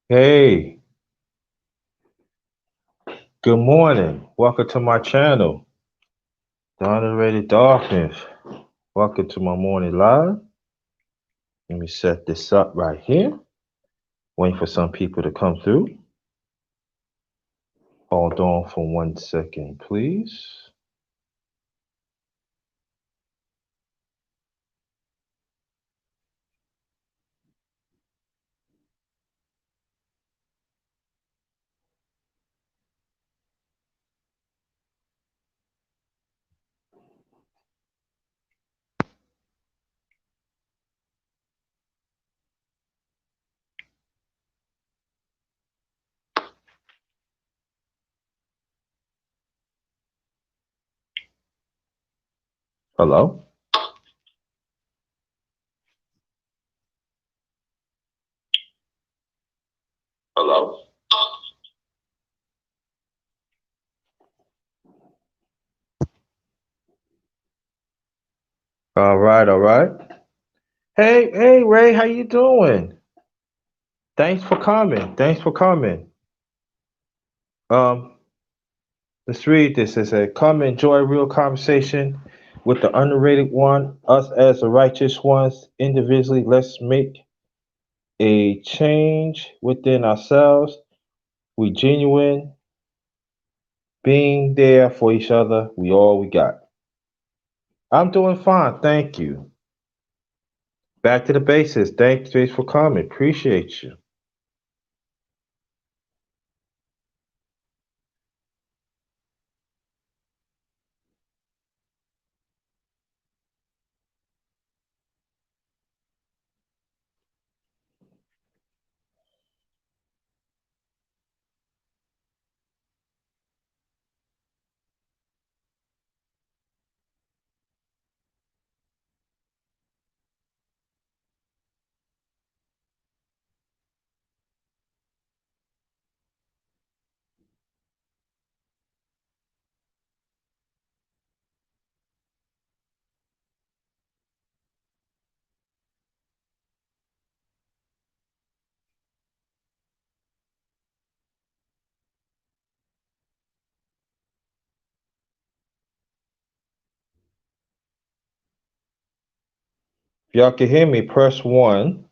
Hey, good morning. Welcome to my channel, The Underrated Darkness. Welcome to my morning live. Let me set this up right here. Waiting for some people to come through. Hold on for 1 second, please. Hello? Hello. All right, all right. Hey, Ray, how you doing? Thanks for coming. Thanks for coming. Um, let's read this. It says, "Come enjoy real conversation with the underrated one. Us as the righteous ones, individually. Let's make a change within ourselves. We genuine, being there for each other. We all we got." I'm doing fine, thank you. Back to the basics. Thanks for coming. Appreciate you. If y'all can hear me, press one.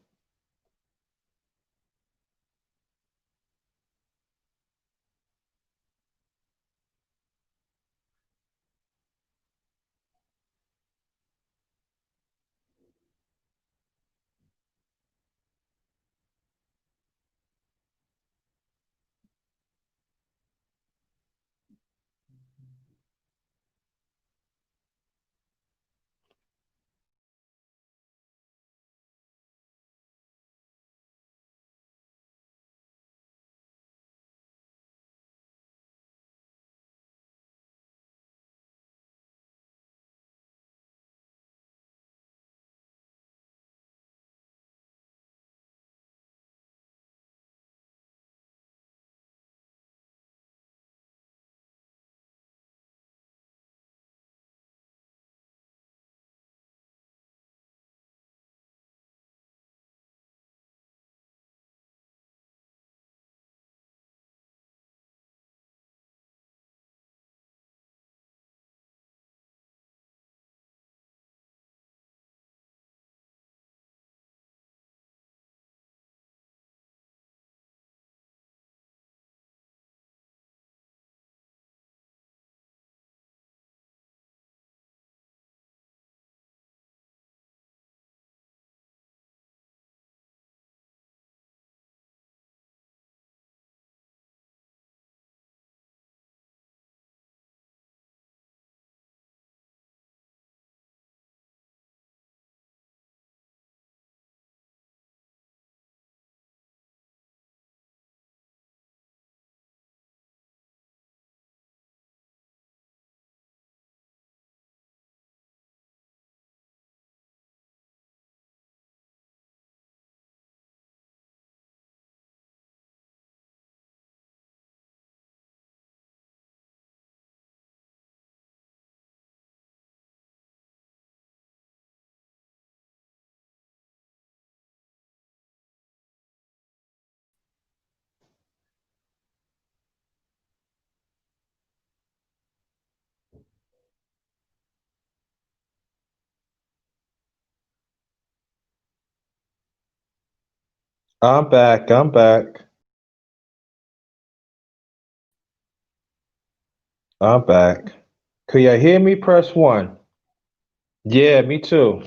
I'm back. I'm back. I'm back. Could you hear me? Press one. Yeah, me too.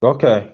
Okay.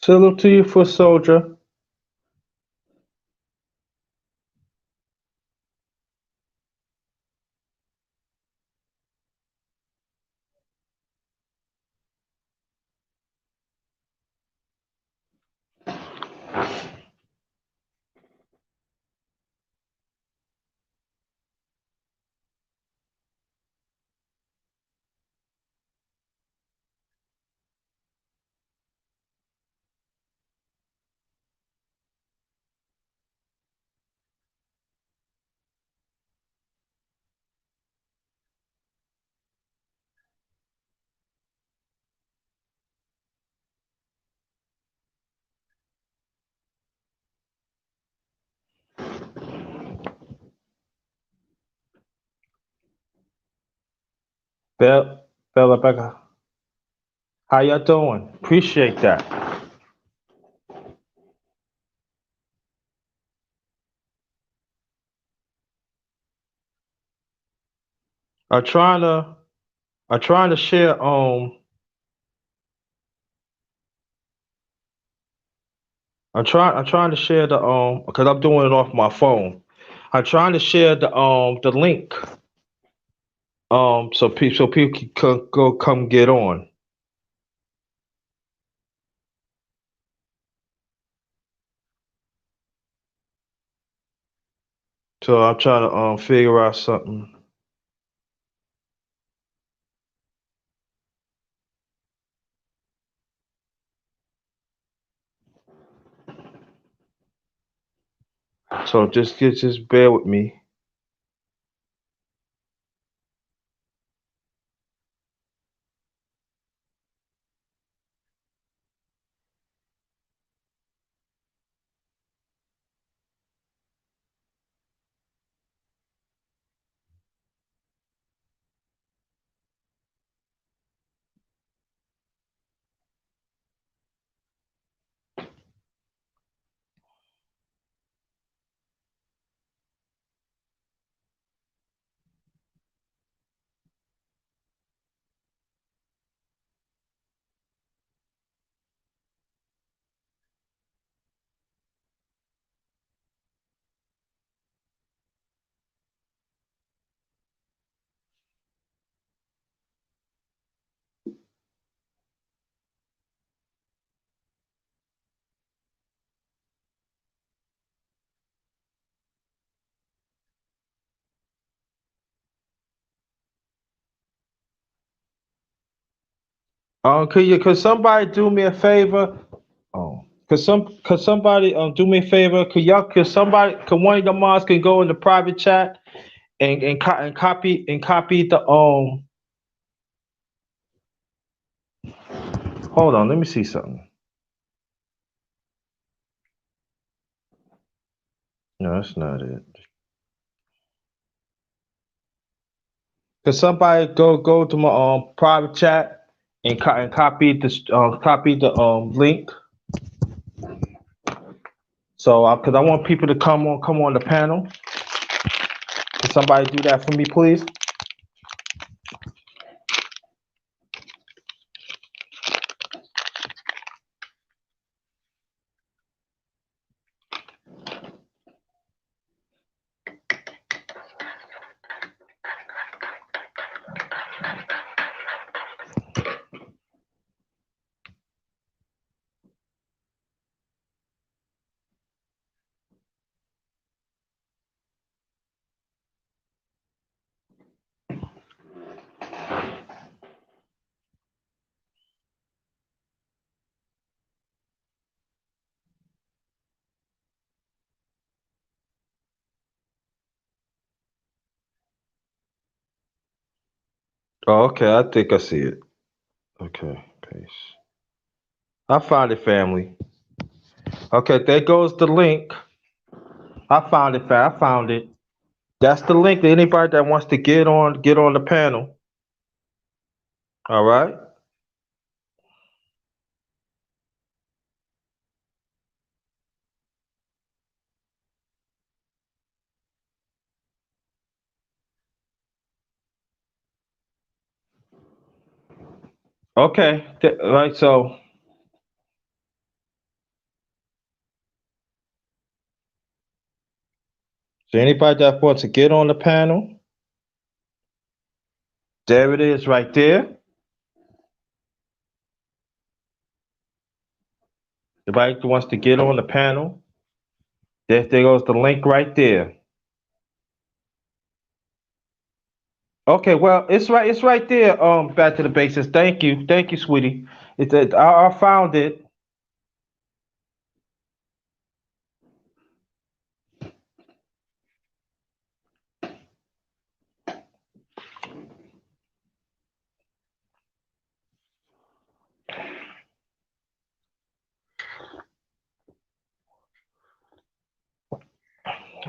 Salute to you, foot soldier. Bella Becca. How y'all doing? Appreciate that. I'm trying to I'm trying to share I'm trying to share the because I'm doing it off my phone. I'm trying to share the link so people can go come get on. So I'm trying to figure out something. So just bear with me. Could somebody do me a favor? Oh, could somebody do me a favor? Could one of the mods can go in the private chat and copy the Hold on, let me see something. No, that's not it. Could somebody go to my private chat and copy the link? So because I want people to come on the panel. Can somebody do that for me, please? Oh, okay, I think I see it. Okay, paste. I found it, family. Okay, there goes the link. I found it, fam. I found it. That's the link to anybody that wants to get on the panel. All right. Okay. Right. So anybody that wants to get on the panel, there it is, right there. Everybody that wants to get on the panel, there goes the link right there. Okay. Well, it's right there. Back to the basics. Thank you, sweetie. I found it.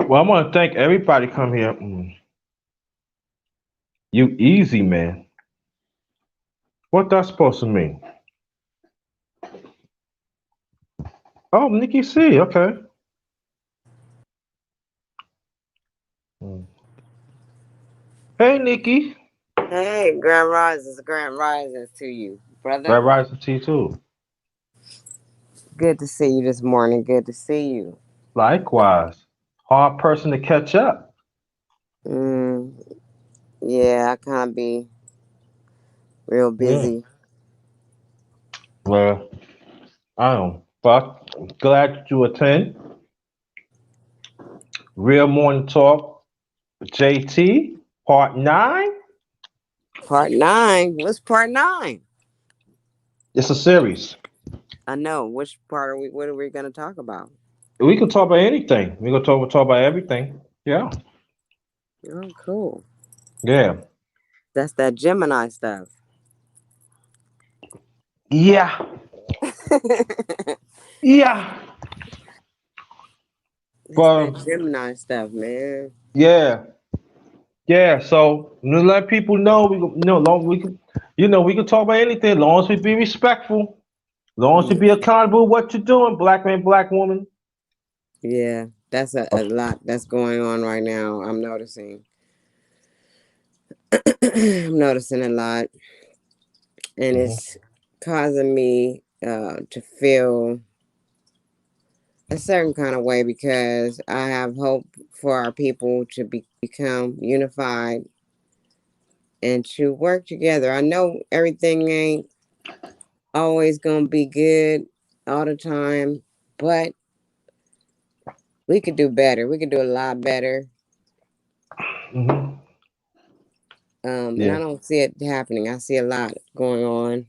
Well, I want to thank everybody come here. You easy man. What that's supposed to mean? Oh, Nikki C. Okay. Mm. Hey, Nikki. Hey, Grand Rises to you, Red brother. Rising to you too. Good to see you this morning. Good to see you. Likewise. Hard person to catch up. Mm, yeah, I can't be real Yeah. busy. Well, I don't. But I'm glad you attend. Real Morning Talk, JT, Part 9. Part nine. What's part nine? It's a series. I know. Which part are we? What are we going to talk about? We can talk about anything. We can talk about everything. Yeah. Oh, cool. Yeah. That's that Gemini stuff. Yeah. Yeah. That's that But Gemini stuff, man. yeah. Yeah. So let people know long we can we can talk about anything as long as we be respectful. Long as you Yeah, be accountable what you're doing, black man, black woman. yeah. That's a lot that's going on right now. I'm noticing. I'm noticing a lot, and Hmm. it's causing me to feel a certain kind of way because I have hope for our people to become unified and to work together. I know everything ain't always gonna be good all the time, but we could do better. We could do a lot better. Hmm. And I Yeah. don't see it happening. I see a lot going on.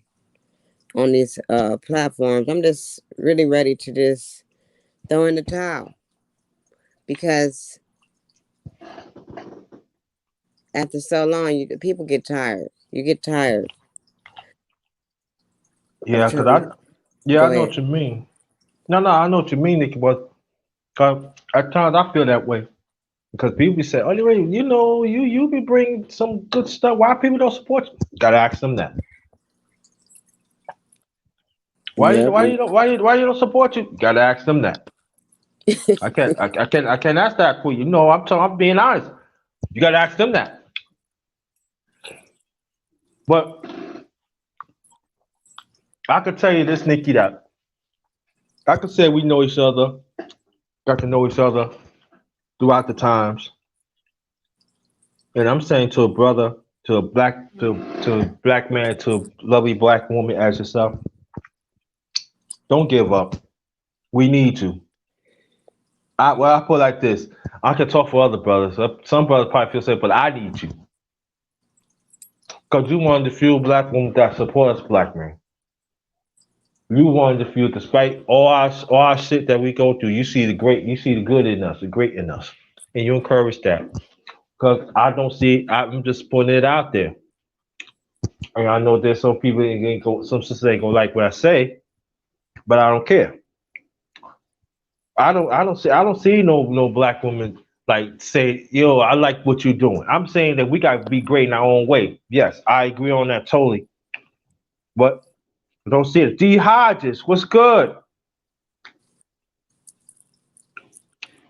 on these platforms. I'm just really ready to just throw in the towel because after so long, people get tired. You get tired of Yeah, cause trying I to yeah, go I know ahead. what you mean. No, I know what you mean, Nikki, but at times I feel that way because people be saying, "Oh, you know, you be bringing some good stuff. Why people don't support you?" Gotta ask them that. Yep. Why you don't support you? Gotta ask them that. I can't ask that for you. No, I'm being honest. You gotta ask them that. But I could tell you this, Nikki, that I could say we know each other, got to know each other throughout the times, and I'm saying to a brother, to a black man, to a lovely black woman as yourself, don't give up. We need to. I put it like this. I can talk for other brothers. Some brothers probably feel safe, but I need you because you one of the few black women that support us black men. You one of the few, despite all our shit that we go through. You see the good in us, the great in us, and you encourage that. Because I don't see, I'm just putting it out there. And I know there's some people that ain't go, some sisters ain't gonna like what I say, but I don't care. I don't see no black woman like say, yo, I like what you're doing. I'm saying that we gotta be great in our own way. Yes, I agree on that totally. But I don't see it. D Hodges, what's good?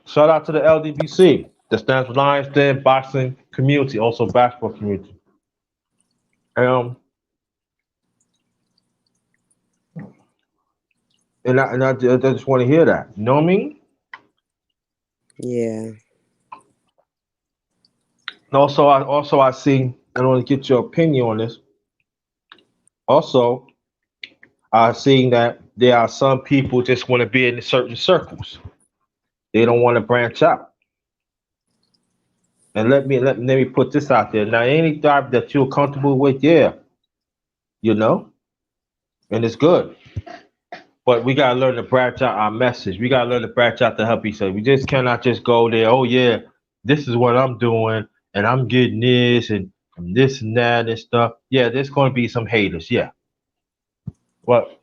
Shout out to the LDBC, that stands for Lions Den Boxing Community, also basketball community. Um, I just want to hear that. You know what I mean? Yeah. And also I see. I want to get your opinion on this. Also, I seeing that there are some people just want to be in certain circles. They don't want to branch out. And let me put this out there. Now, any job that you're comfortable with, yeah, you know, and it's good. But we gotta learn to branch out our message. We gotta learn to branch out to help each other. We just cannot just go there. Oh yeah, this is what I'm doing, and I'm getting this and this and that and stuff. Yeah, there's gonna be some haters. Yeah, but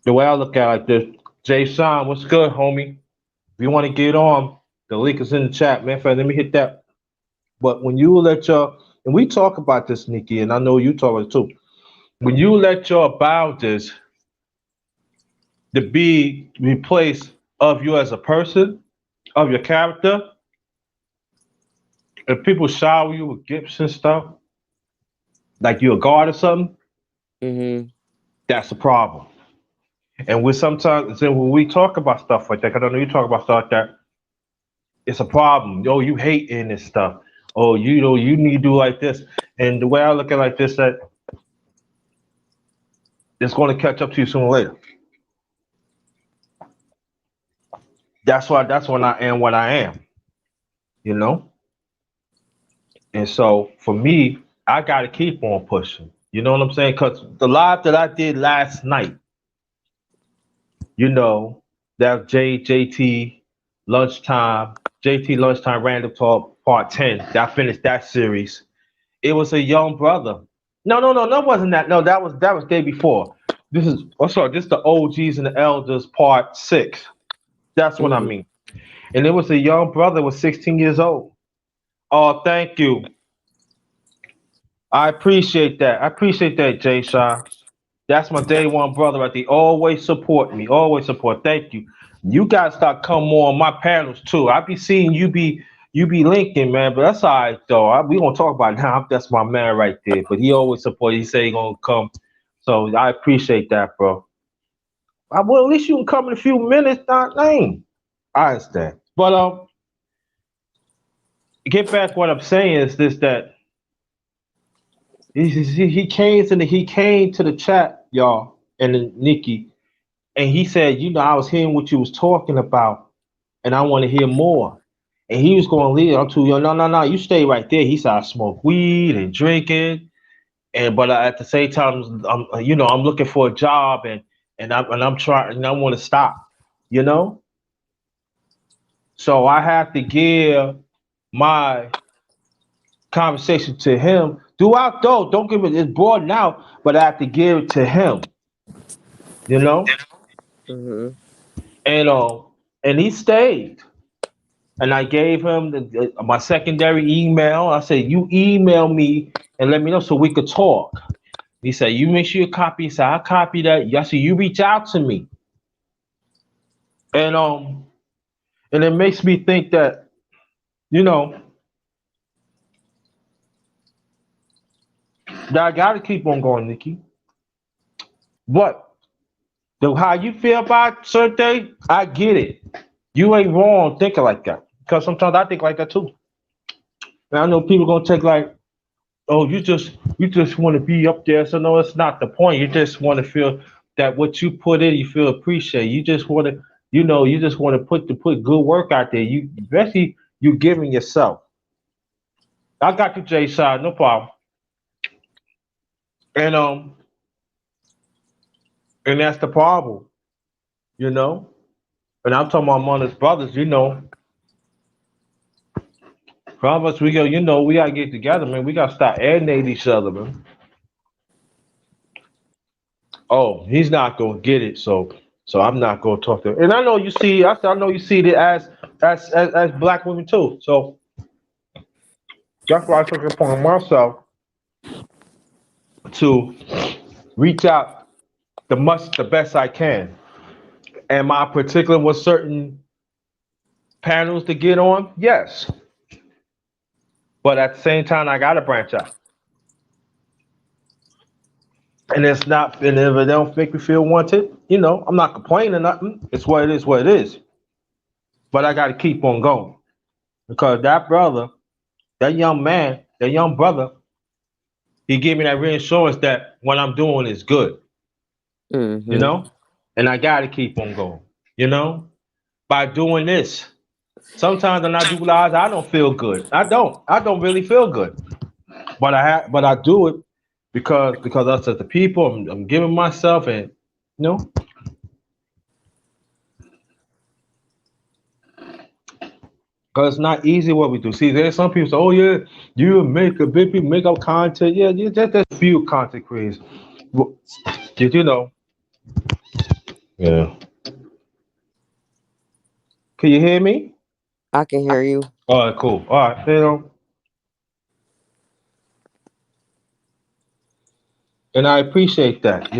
the way I look at it like this, Jay Sean, what's good, homie? If you want to get on, the link is in the chat, man. Let me hit that. But when you let your and we talk about this, Nikki, and I know you talk about it too. When you let your boundaries to be replaced of you as a person, of your character, if people shower you with gifts and stuff, like you're a god or something, Mhm. that's a problem. And we sometimes when we talk about stuff like that, 'cause I know you talk about stuff like that, it's a problem. Oh, you hating this stuff. Oh, you know, you need to do like this. And the way I look at it like this, that it's going to catch up to you sooner or later. That's when I am what I am, you know? And so for me, I gotta keep on pushing. You know what I'm saying? Cause the live that I did last night, you know, that JT lunchtime random talk part 10. That finished that series. It was a young brother. No, that wasn't that. No, that was day before. This is sorry, this is the OGs and the elders part 6. That's what I Mhm. mean. And it was a young brother was 16 years old. Oh, thank you. I appreciate that. I appreciate that, Jay Shaw. That's my day one brother right there. Always support me. Always support. Thank you. You guys start come more on my panels too. I be seeing you be linking, man, but that's all right though. We gonna talk about it now. That's my man right there. But he always support. He say he gonna come. So I appreciate that, bro. Well, at least you can come in a few minutes, not name. I understand. But get back what I'm saying is this that he came to the chat, y'all, and then Nikki, and he said, you know, I was hearing what you was talking about, and I want to hear more. And he was going to lead. I'm too young. No, you stay right there. He said, I smoke weed and drinking. and but at the same time, I'm looking for a job, and I'm trying, and I want to stop, you know. So I have to give my conversation to him throughout, though. Don't give it, it's broadened out, but I have to give it to him, you know. Mhm. And he stayed. And I gave him my secondary email. I said, "You email me and let me know so we could talk." He said, "You make sure you copy." He said, "I copy that." I said, "You reach out to me," and um, and it makes me think that you know that I got to keep on going, Nikki. But how you feel about certain things, I get it. You ain't wrong thinking like that because sometimes I think like that too. And I know people gonna take like, oh, you just want to be up there. So no, it's not the point. You just want to feel that what you put in, you feel appreciated. You just want to, you just want to put good work out there. You especially you giving yourself. I got you, Jay Side, no problem. And and that's the problem, you know. And I'm talking about among his brothers, brothers, we go, we gotta get together, man. We gotta start alienating each other, man. Oh, he's not gonna get it, so I'm not gonna talk to him. And I know you see, I know you see it as black women too. So that's why I took it upon myself to reach out the best I can. Am I particular with certain panels to get on? Yes, but at the same time, I gotta branch out. And it's not, and if it don't make me feel wanted, I'm not complaining or nothing. It's what it is, what it is. But I gotta keep on going because that brother, that young man, that young brother, he gave me that reassurance that what I'm doing is good, you Mhm. know? And I got to keep on going, you know? By doing this. Sometimes when I do lives, I don't feel good. I don't. I don't really feel good. But I do it because us as the people, I'm giving myself and because it's not easy what we do. See, there's some people say, "Oh yeah, you make a big people make up content." Yeah, just few content creators. Well, did you know? Yeah. Can you hear me? I can hear you. All right, cool. All right, and I appreciate that,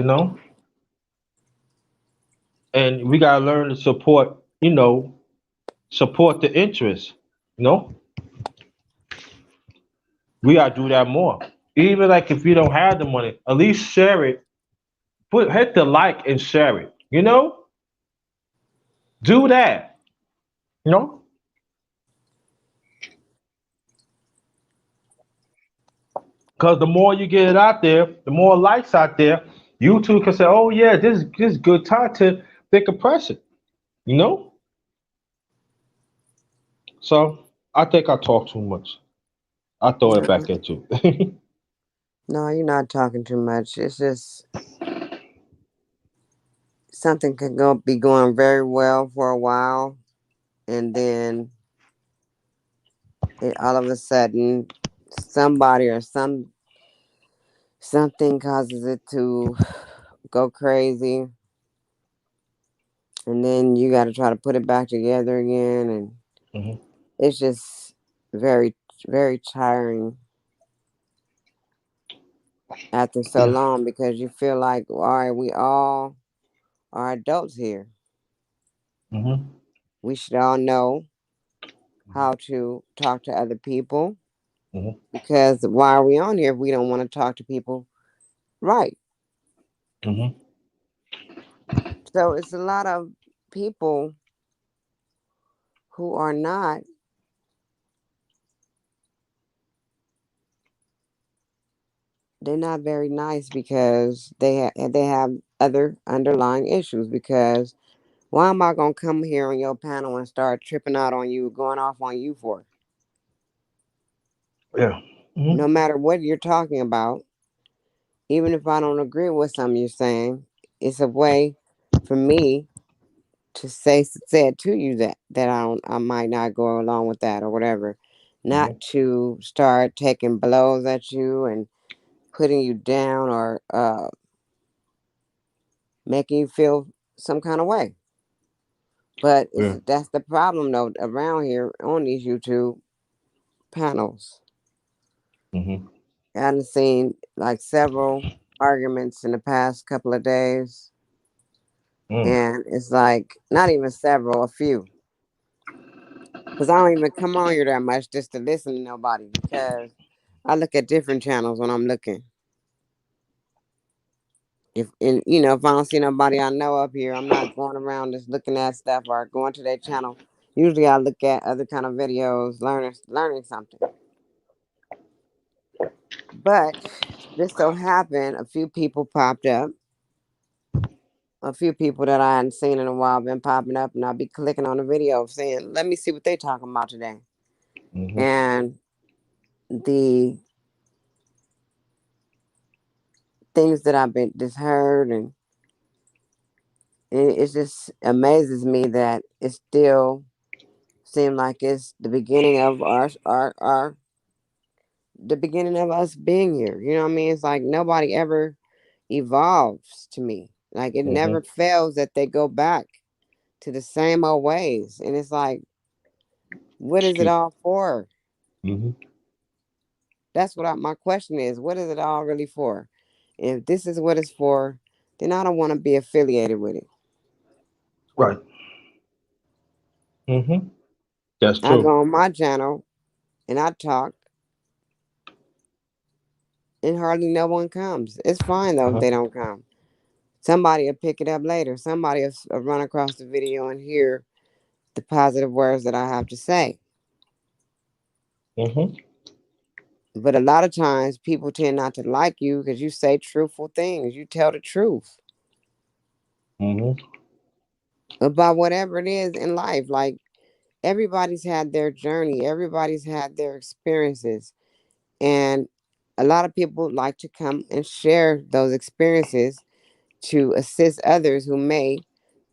and we gotta learn to support, support the interest, you know. We gotta do that more. Even like if you don't have the money, at least share it. Hit the like and share it. Do that. You know, because the more you get it out there, the more likes out there. YouTube can say, "Oh yeah, this is good content." They can press it. You know. So I think I talk too much. I throw it No, back at you. no, you're not talking too much. It's just something could be going very well for a while, and then all of a sudden, somebody or something causes it to go crazy, and then you got to try to put it back together again, and Hmm. it's just very, very tiring after so Yeah. long because you feel like, all right, we all are adults here. Hmm. We should all know how to talk to other people Hmm. because why are we on here if we don't want to talk to people? Right. Hmm. So it's a lot of people who are not, they're not very nice because they have other underlying issues because why am I going to come here on your panel and start tripping out on you, going off on you for? Yeah. Hmm. No matter what you're talking about, even if I don't agree with something you're saying, it's a way for me to say it to you that I might not go along with that or whatever. Not Mm-hmm. to start taking blows at you and putting you down or making you feel some kind of way. But Yeah. that's the problem though around here on these YouTube panels. Mm-hmm. I've seen like several arguments in the past couple of days, Mm. and it's like not even several, a few. Because I don't even come on here that much just to listen to nobody because I look at different channels when I'm looking. If and if I don't see nobody I know up here, I'm not going around just looking at stuff or going to their channel. Usually I look at other kind of videos, learning something. But this so happened a few people popped up. A few people that I hadn't seen in a while been popping up, and I'll be clicking on the video saying, "Let me see what they talking about today." Mm-hmm. And the things that I've been just heard, and it just amazes me that it still seems like it's the beginning of our the beginning of us being here. You know what I mean? It's like nobody ever evolves to me. Like it Mm-hmm. never fails that they go back to the same old ways, and it's like, what is it Excuse. all for? Mm-hmm. That's what my question is. What is it all really for? If this is what it's for, then I don't want to be affiliated with it. Right. Mm-hmm. That's I true. go on my channel and I talk, and hardly no one comes. It's fine though if Uh-huh. they don't come. Somebody will pick it up later. Somebody will run across the video and hear the positive words that I have to say. Mm-hmm. But a lot of times people tend not to like you because you say truthful things. You tell the truth Mm-hmm. about whatever it is in life. Like everybody's had their journey, everybody's had their experiences. And a lot of people like to come and share those experiences to assist others who may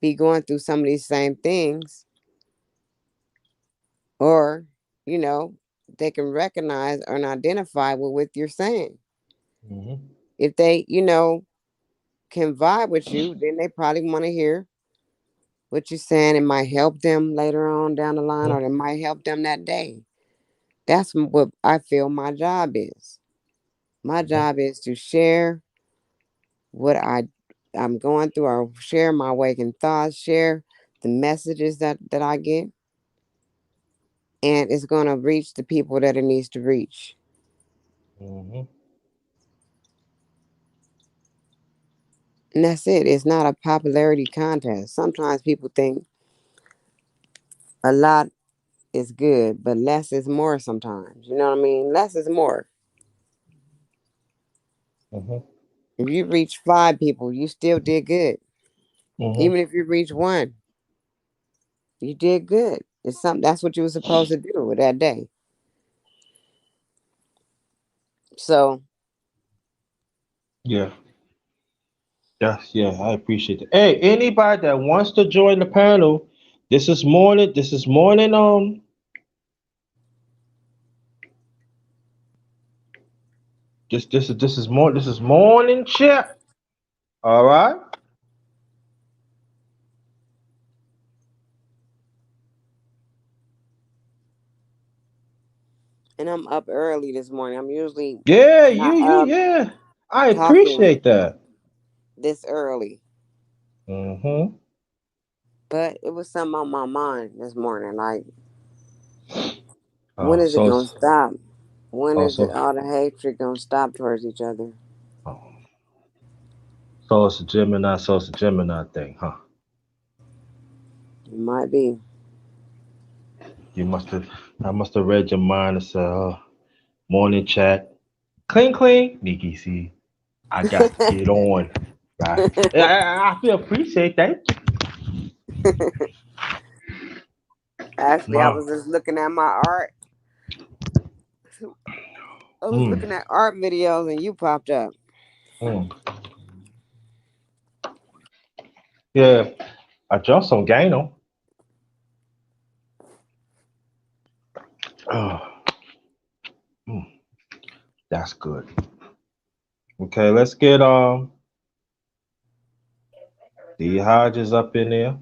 be going through some of these same things, or, you know, they can recognize or identify with what you're saying. Mm-hmm. If they, can vibe with you, then they probably want to hear what you're saying. It might help them later on down the line, or it might help them that day. That's what I feel my job is. My Mm-hmm. job is to share what I'm going through, or share my waking thoughts, share the messages that I get, and it's going to reach the people that it needs to reach. Mm-hmm. And that's it. It's not a popularity contest. Sometimes people think a lot is good, but less is more sometimes. You know what I mean? Less is more. Mm-hmm. If you reach 5 people, you still did good. Mm-hmm. Even if you reach one, you did good. It's something that's what you were supposed to do with that day. So Yeah. Yes, yeah, I appreciate it. Hey, anybody that wants to join the panel, this is morning, this is morning chat. All right. and I'm up early this morning. I'm usually Yeah, not up yeah. I talking appreciate that. this early, Mm-hmm. but it was something on my mind this morning. Like, when Oh, is it so gonna stop? When is it also all the hatred gonna stop towards each other? oh, so it's a Gemini thing, huh? It might be. You must have I must have read your mind and said, morning chat. Clean clean. Nikki, see, I got to get on. Right. I feel appreciate that. Actually, I No. was just looking at my art. I was Mm. looking at art videos and you popped up. Mm. Yeah, I just don't gain them. Oh, mm, that's good. Okay, let's get the Hodges up in there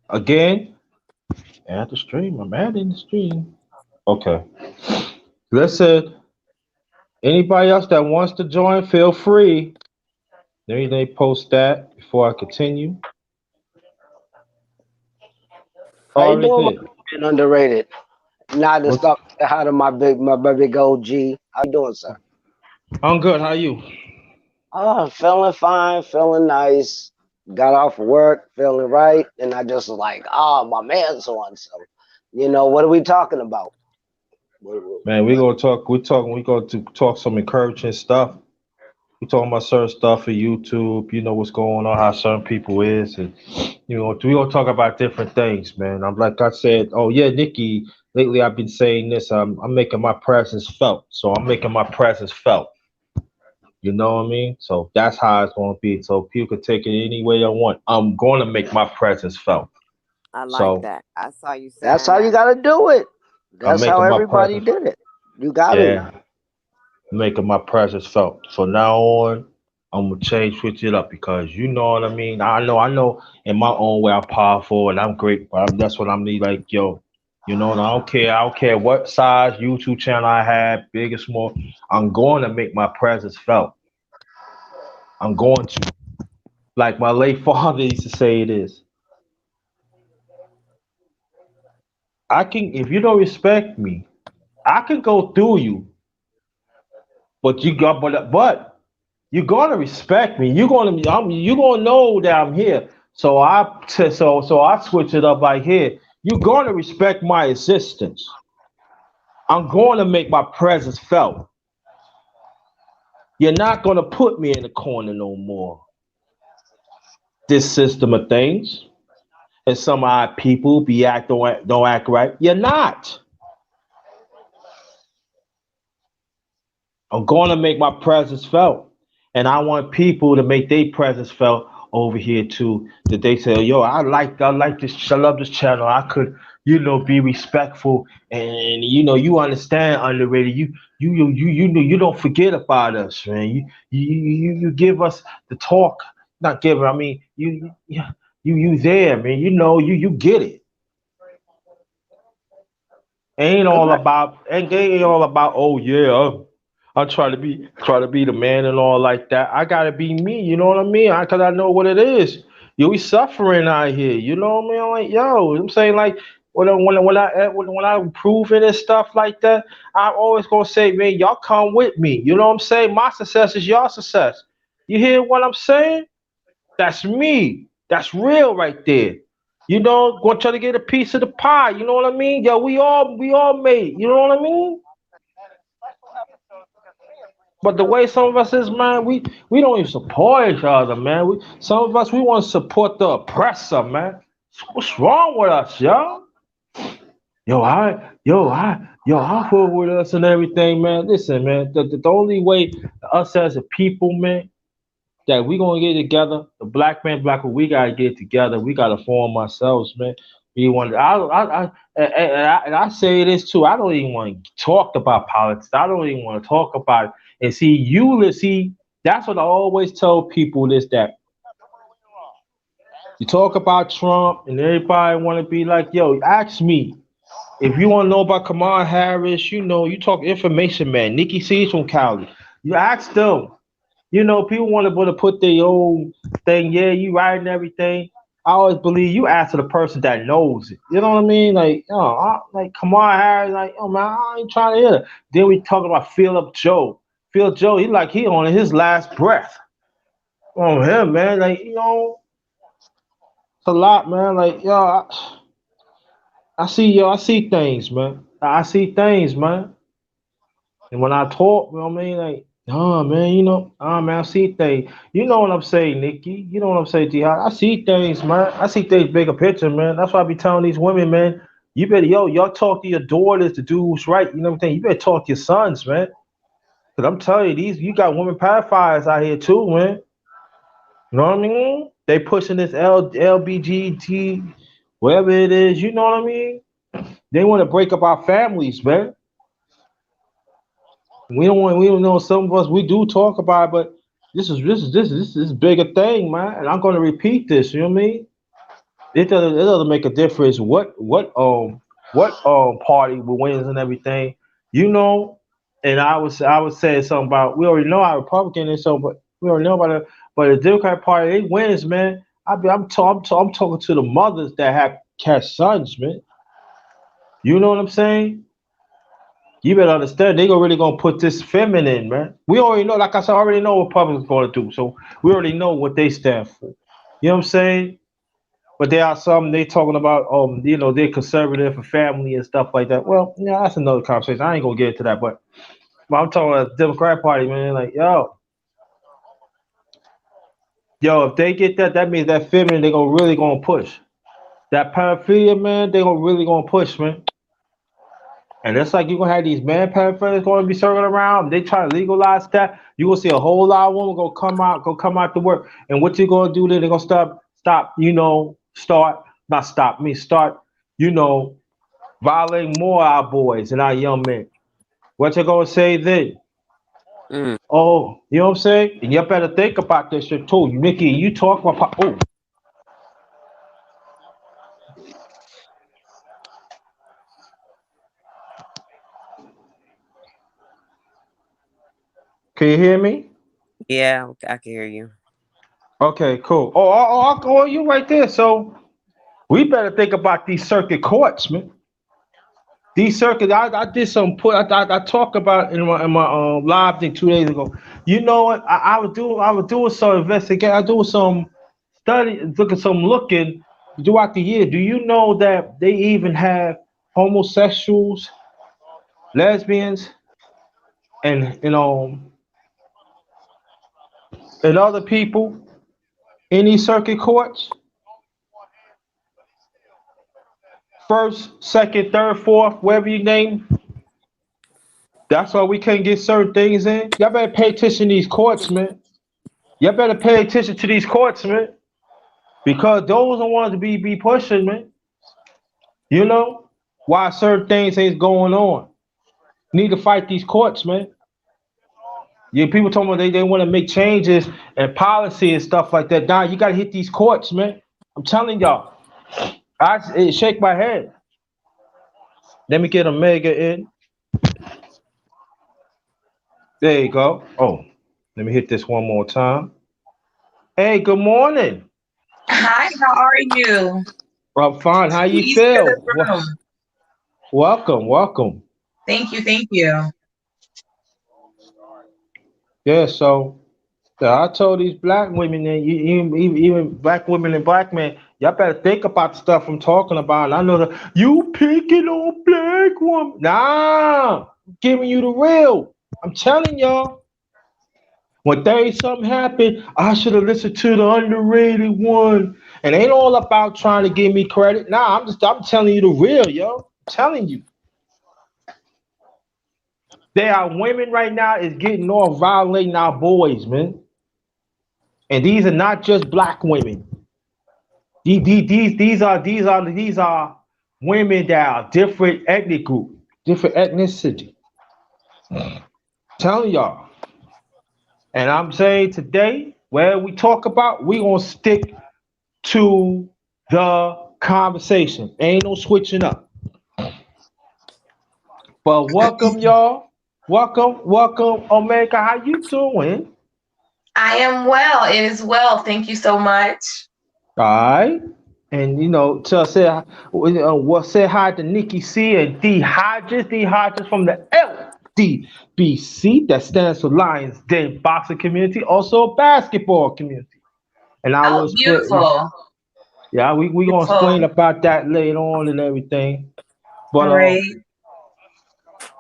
again. Add the stream. I'm adding the stream. Okay. Listen, anybody else that wants to join, feel free. Let me post that before I continue. How you Already doing, my did. big underrated? Not to What's stop say hi to my big OG. How you doing, sir? I'm good. How you? Oh, feeling fine, feeling nice. Got off work, feeling right, and I just was like, oh, my man's on. So, what are we talking about? What- Man, we gonna talk. We talking. We going to talk some encouraging stuff. We talking about certain stuff for YouTube. You know what's going on, how certain people is, and we gonna talk about different things, man. I'm like I said. Oh yeah, Nikki. Lately, I've been saying this. I'm making my presence felt. So I'm making my presence felt. You know what I mean? So that's how it's gonna be. So people can take it any way they want. I'm gonna make my presence felt. I like So that. I saw you That's saying how you that. got to do it. I'm That's how making my everybody presence. did it. You got it Yeah, now. making my presence felt. From now on, I'm gonna change, switch it up because you know what I mean. I know. In my own way, I'm powerful and I'm great, but that's what I'm like, yo. You know, and I don't care what size YouTube channel I have, big or small. I'm going to make my presence felt. I'm going to, like my late father used to say, it is. I can, if you don't respect me, I can go through you, but but you're gonna respect me. You're gonna know that I'm here. So I switch it up like here. You're gonna respect my existence. I'm going to make my presence felt. You're not gonna put me in the corner no more. This system of things, and some of our people don't act right. You're not. I'm going to make my presence felt, and I want people to make their presence felt over here too. That they say, "Yo, I like this. I love this channel. I could, be respectful, and you understand underrated. You don't forget about us, man. You give us the talk, not give. I mean, you there, man. You get it. Correct. Ain't all about. Oh yeah, I try to be the man and all like that. I gotta be me. You know what I mean? Cause I know what it is. We suffering out here. You know what I mean? I'm like, yo, I'm saying like when I improving and stuff like that, I'm always gonna say, man, y'all come with me. You know what I'm saying? My success is your success. You hear what I'm saying? That's me. That's real right there. Gonna try to get a piece of the pie. You know what I mean? Yo, we all made. You know what I mean? But the way some of us is, man, we don't even support each other, man. Some of us we want to support the oppressor, man. What's wrong with us, yo? I fuck with us and everything, man. Listen, man, the only way us as a people, man, that we gonna get together. The black man, black woman, we gotta get together. We gotta form ourselves, man. We want. And I say this too. I don't even want to talk about politics. I don't even want to talk about it. And see. That's what I always tell people is that you talk about Trump and everybody want to be like, yo, ask me. If you want to know about Kamala Harris, you talk information, man. Nikki C's from Cali. You ask them. People want to put their own thing. Yeah, you right and everything. I always believe you answer the person that knows it. You know what I mean? Like, like Kamala Harris, like, oh man, I ain't trying to hear it. Then we talk about Philip Joe. Phil Joe, he on his last breath. Oh him, man, like it's a lot, man. Like, I see things, man. I see things, man. And when I talk, you know what I mean? Like, oh man, man, I see things. You know what I'm saying, Nikki? You know what I'm saying, T. I see things, man. I see things bigger picture, man. That's why I be telling these women, man, you better, y'all talk to your daughters to do what's right. You know what I'm saying? You better talk to your sons, man. Cause I'm telling you, you got women pedophiles out here too, man. You know what I mean? They pushing this LBGT, whatever it is. You know what I mean? They want to break up our families, man. We don't know. Some of us we do talk about it, but this is bigger thing, man. And I'm going to repeat this. You know what I mean? It doesn't make a difference what party wins and everything. You know, and I was saying something about we already know our Republican and so, but we already know about it. But the Democrat Party, they wins, man. I'm talking to the mothers that have sons, man. You know what I'm saying? You better understand really gonna put this feminine, man. We already know, like I said, I already know what Republicans gonna do. So we already know what they stand for. You know what I'm saying? But there are some they talking about they're conservative for family and stuff like that. Well, yeah, that's another conversation. I ain't gonna get into that, but I'm talking about the Democrat Party, man. Like, yo, if they get that, that means that feminine they gonna really gonna push. That pedophilia, man, they gonna really gonna push, man. And it's like you're gonna have these man pedophiles gonna be circling around. They try to legalize that. You gonna see a whole lot of women go come out to work. And what you gonna do then? They're gonna start, you know, violating more of our boys and our young men. What you gonna say then? Mm. Oh, you know what I'm saying? And you better think about this shit too. Nikki, you talk about can you hear me? Yeah, I can hear you. Okay, cool. Oh, you right there. So we better think about these circuit courts, man. These circuits, I did some I talked about in my live thing 2 days ago. You know what? I was doing some investigation. I doing some study, looking throughout the year. Do you know that they even have homosexuals, lesbians, and and other people in these circuit courts? First, second, third, fourth, whatever you name. That's why we can't get certain things in. Y'all better pay attention to these courts, man. Y'all better pay attention to these courts, man. Because those are ones to be pushing, man. You know? Why certain things ain't going on. Need to fight these courts, man. Yeah, people told me they want to make changes and policy and stuff like that. Now you gotta hit these courts, man. I'm telling y'all. It shake my head. Let me get a mega in. There you go. Oh, let me hit this one more time. Hey, good morning. Hi, how are you? I'm fine. How you Please to feel? the room. Welcome, welcome. Thank you, thank you. Yeah, so I told these black women and even black women and black men, y'all better think about the stuff I'm talking about. And I know that you picking on black woman. Nah, I'm giving you the real. I'm telling y'all. When things something happen, I should have listened to the underrated one. And ain't all about trying to give me credit. Nah, I'm telling you the real, yo. I'm telling you. There are women right now is getting off violating our boys, man. And these are not just black women. These are women that are different ethnic group, different ethnicity. Telling y'all. And I'm saying today, where we talk about, we gonna stick to the conversation. Ain't no switching up. But welcome, y'all. Welcome, Omega. How you doing? I am well. It is well. Thank you so much. All right. And say hi to Nikki C and D Hodges from the LDBC, that stands for Lions Den Boxing Community, also a basketball community. And I Oh, was beautiful. yeah, we gonna Beautiful. explain about that later on and everything. But Great.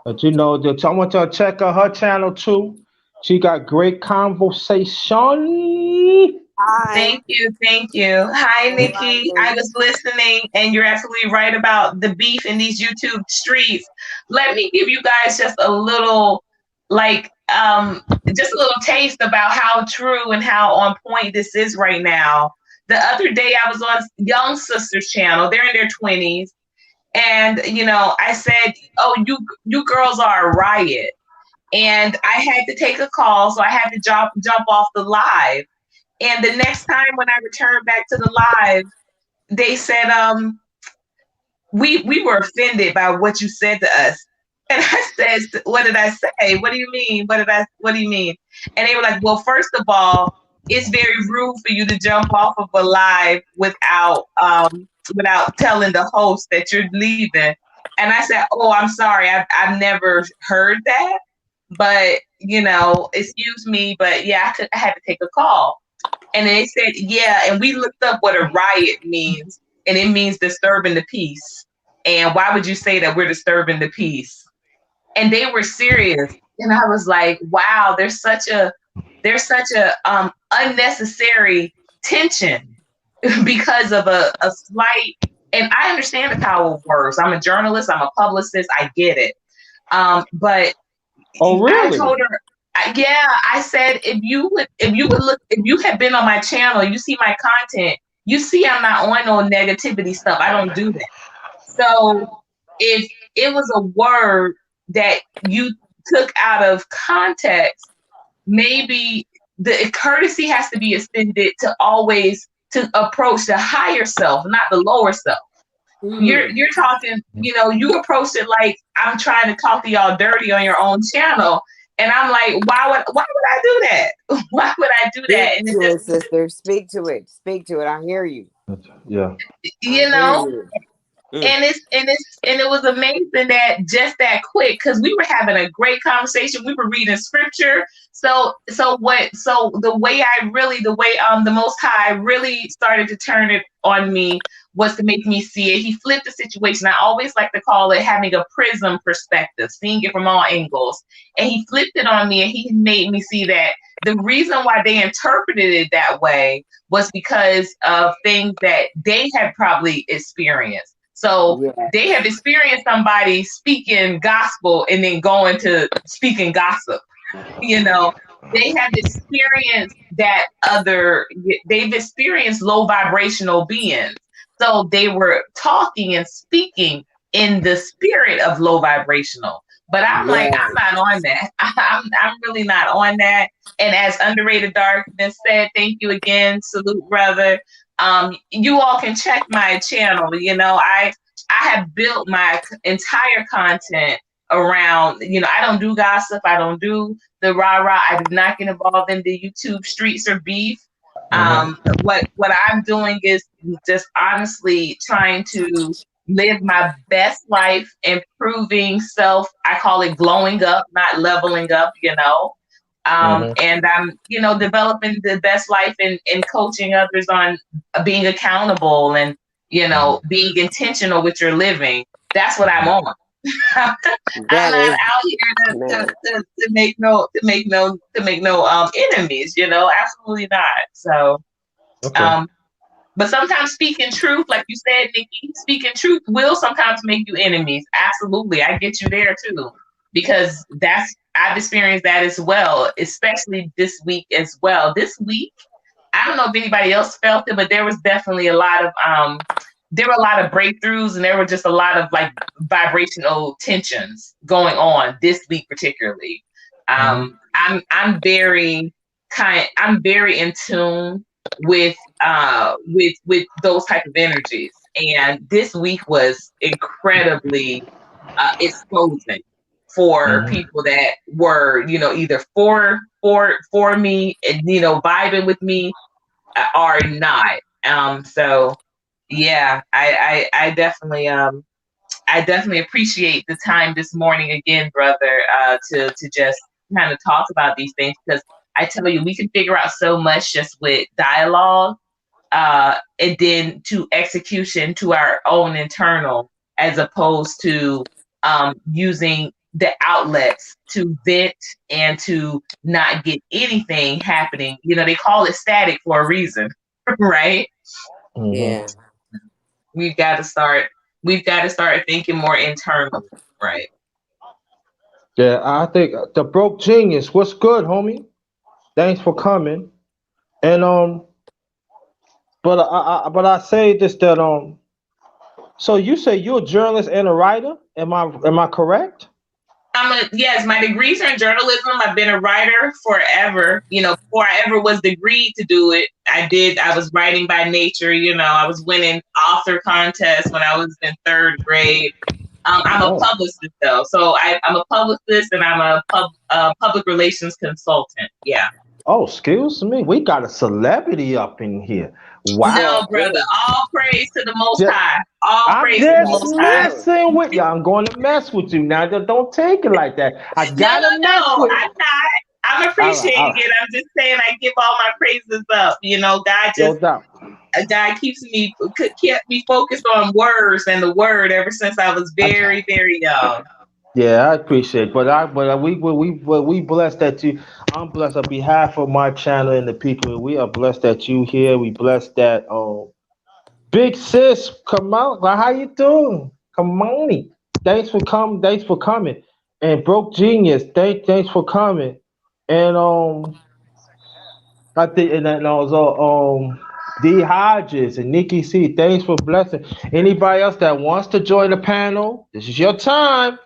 I want y'all to check out her channel too. She got great conversation. Hi. Thank you. Thank you. Hi, Nikki. I was listening, and you're absolutely right about the beef in these YouTube streets. Let me give you guys just a little just a little taste about how true and how on point this is right now. The other day I was on Young Sisters channel. They're in their 20s. And, I said, oh, you girls are a riot. And I had to take a call, so I had to jump off the live. And the next time when I returned back to the live, they said, we were offended by what you said to us. And I said, what did I say? What do you mean? What do you mean? And they were like, well, first of all, it's very rude for you to jump off of a live without telling the host that you're leaving. And I said, oh, I'm sorry. I've never heard that, but excuse me. But yeah, I had to take a call. And they said, yeah. And we looked up what a riot means, and it means disturbing the peace. And why would you say that we're disturbing the peace? And they were serious. And I was like, wow, there's such a unnecessary tension because of a slight, and I understand the power of words. I'm a journalist, I'm a publicist, I get it. But oh, really? I told her, I said, if you had been on my channel, you see my content, you see I'm not on no negativity stuff. I don't do that. So if it was a word that you took out of context, maybe the courtesy has to be extended to always to approach the higher self, not the lower self. You're talking, you approach it like I'm trying to talk to y'all dirty on your own channel. And I'm like, why would I do that? Why would I do that? Speak to it, sister. Speak to it. Speak to it. I hear you. Yeah. And it was amazing that just that quick, because we were having a great conversation. We were reading scripture. So the way the Most High really started to turn it on me was to make me see it. He flipped the situation. I always like to call it having a prism perspective, seeing it from all angles. And he flipped it on me, and he made me see that the reason why they interpreted it that way was because of things that they had probably experienced. So they have experienced somebody speaking gospel and then going to speaking gossip. They have experienced they've experienced low vibrational beings. So they were talking and speaking in the spirit of low vibrational. But I'm like, I'm not on that. I'm really not on that. And as Underrated Darkness said, thank you again. Salute, brother. You all can check my channel. I have built my entire content around, I don't do gossip. I don't do the rah-rah. I do not get involved in the YouTube streets or beef. What I'm doing is just honestly trying to live my best life, improving self. I call it glowing up, not leveling up, and I'm, developing the best life and coaching others on being accountable and, being intentional with your living. That's what I'm on. I'm not out here to make no enemies, absolutely not. So, but sometimes speaking truth, like you said, Nikki, speaking truth will sometimes make you enemies. Absolutely. I get you there too, because I've experienced that as well, especially this week as well. This week, I don't know if anybody else felt it, but there was definitely a lot of breakthroughs, and there were just a lot of like vibrational tensions going on this week, particularly. I'm very in tune with those type of energies, and this week was incredibly exposing for people that were, either for me and, vibing with me or not. So yeah, I definitely appreciate the time this morning again, brother, to just kind of talk about these things, because I tell you, we can figure out so much just with dialogue, and then to execution, to our own internal, as opposed to using the outlets to vent and to not get anything happening. They call it static for a reason, right? Yeah. We've got to start thinking more internally, right? Yeah, I think the broke genius. What's good, homie? Thanks for coming. And but I say this that so you say you're a journalist and a writer? Am I correct? Yes, my degrees are in journalism. I've been a writer forever. Before I ever was degreed to do it, I was writing by nature. I was winning author contests when I was in third grade. I'm a Oh. publicist though. So I'm a publicist and I'm a public relations consultant. Yeah. Oh, excuse me. We got a celebrity up in here. No, Wow. brother. All praise to the Most Ju- High. All I'm praise to the just That's Most High. good. messing with you. I'm going to mess with you now. Don't take it like that. I No, no, gotta mess no. with. I'm not. I'm All right, all appreciating right. it. I'm just saying I give all my praises up. No doubt. God kept me focused on words and the word ever since I was I- very, very young. Yeah, I appreciate, it. We blessed that you. I'm blessed on behalf of my channel and the people. We are blessed that you here. We blessed that big sis come out. Like, how you doing? Come on, thanks for coming. Thanks for coming. And broke genius, thanks for coming. And I think and then also D Hodges and Nikki C. Thanks for blessing. Anybody else that wants to join the panel, this is your time.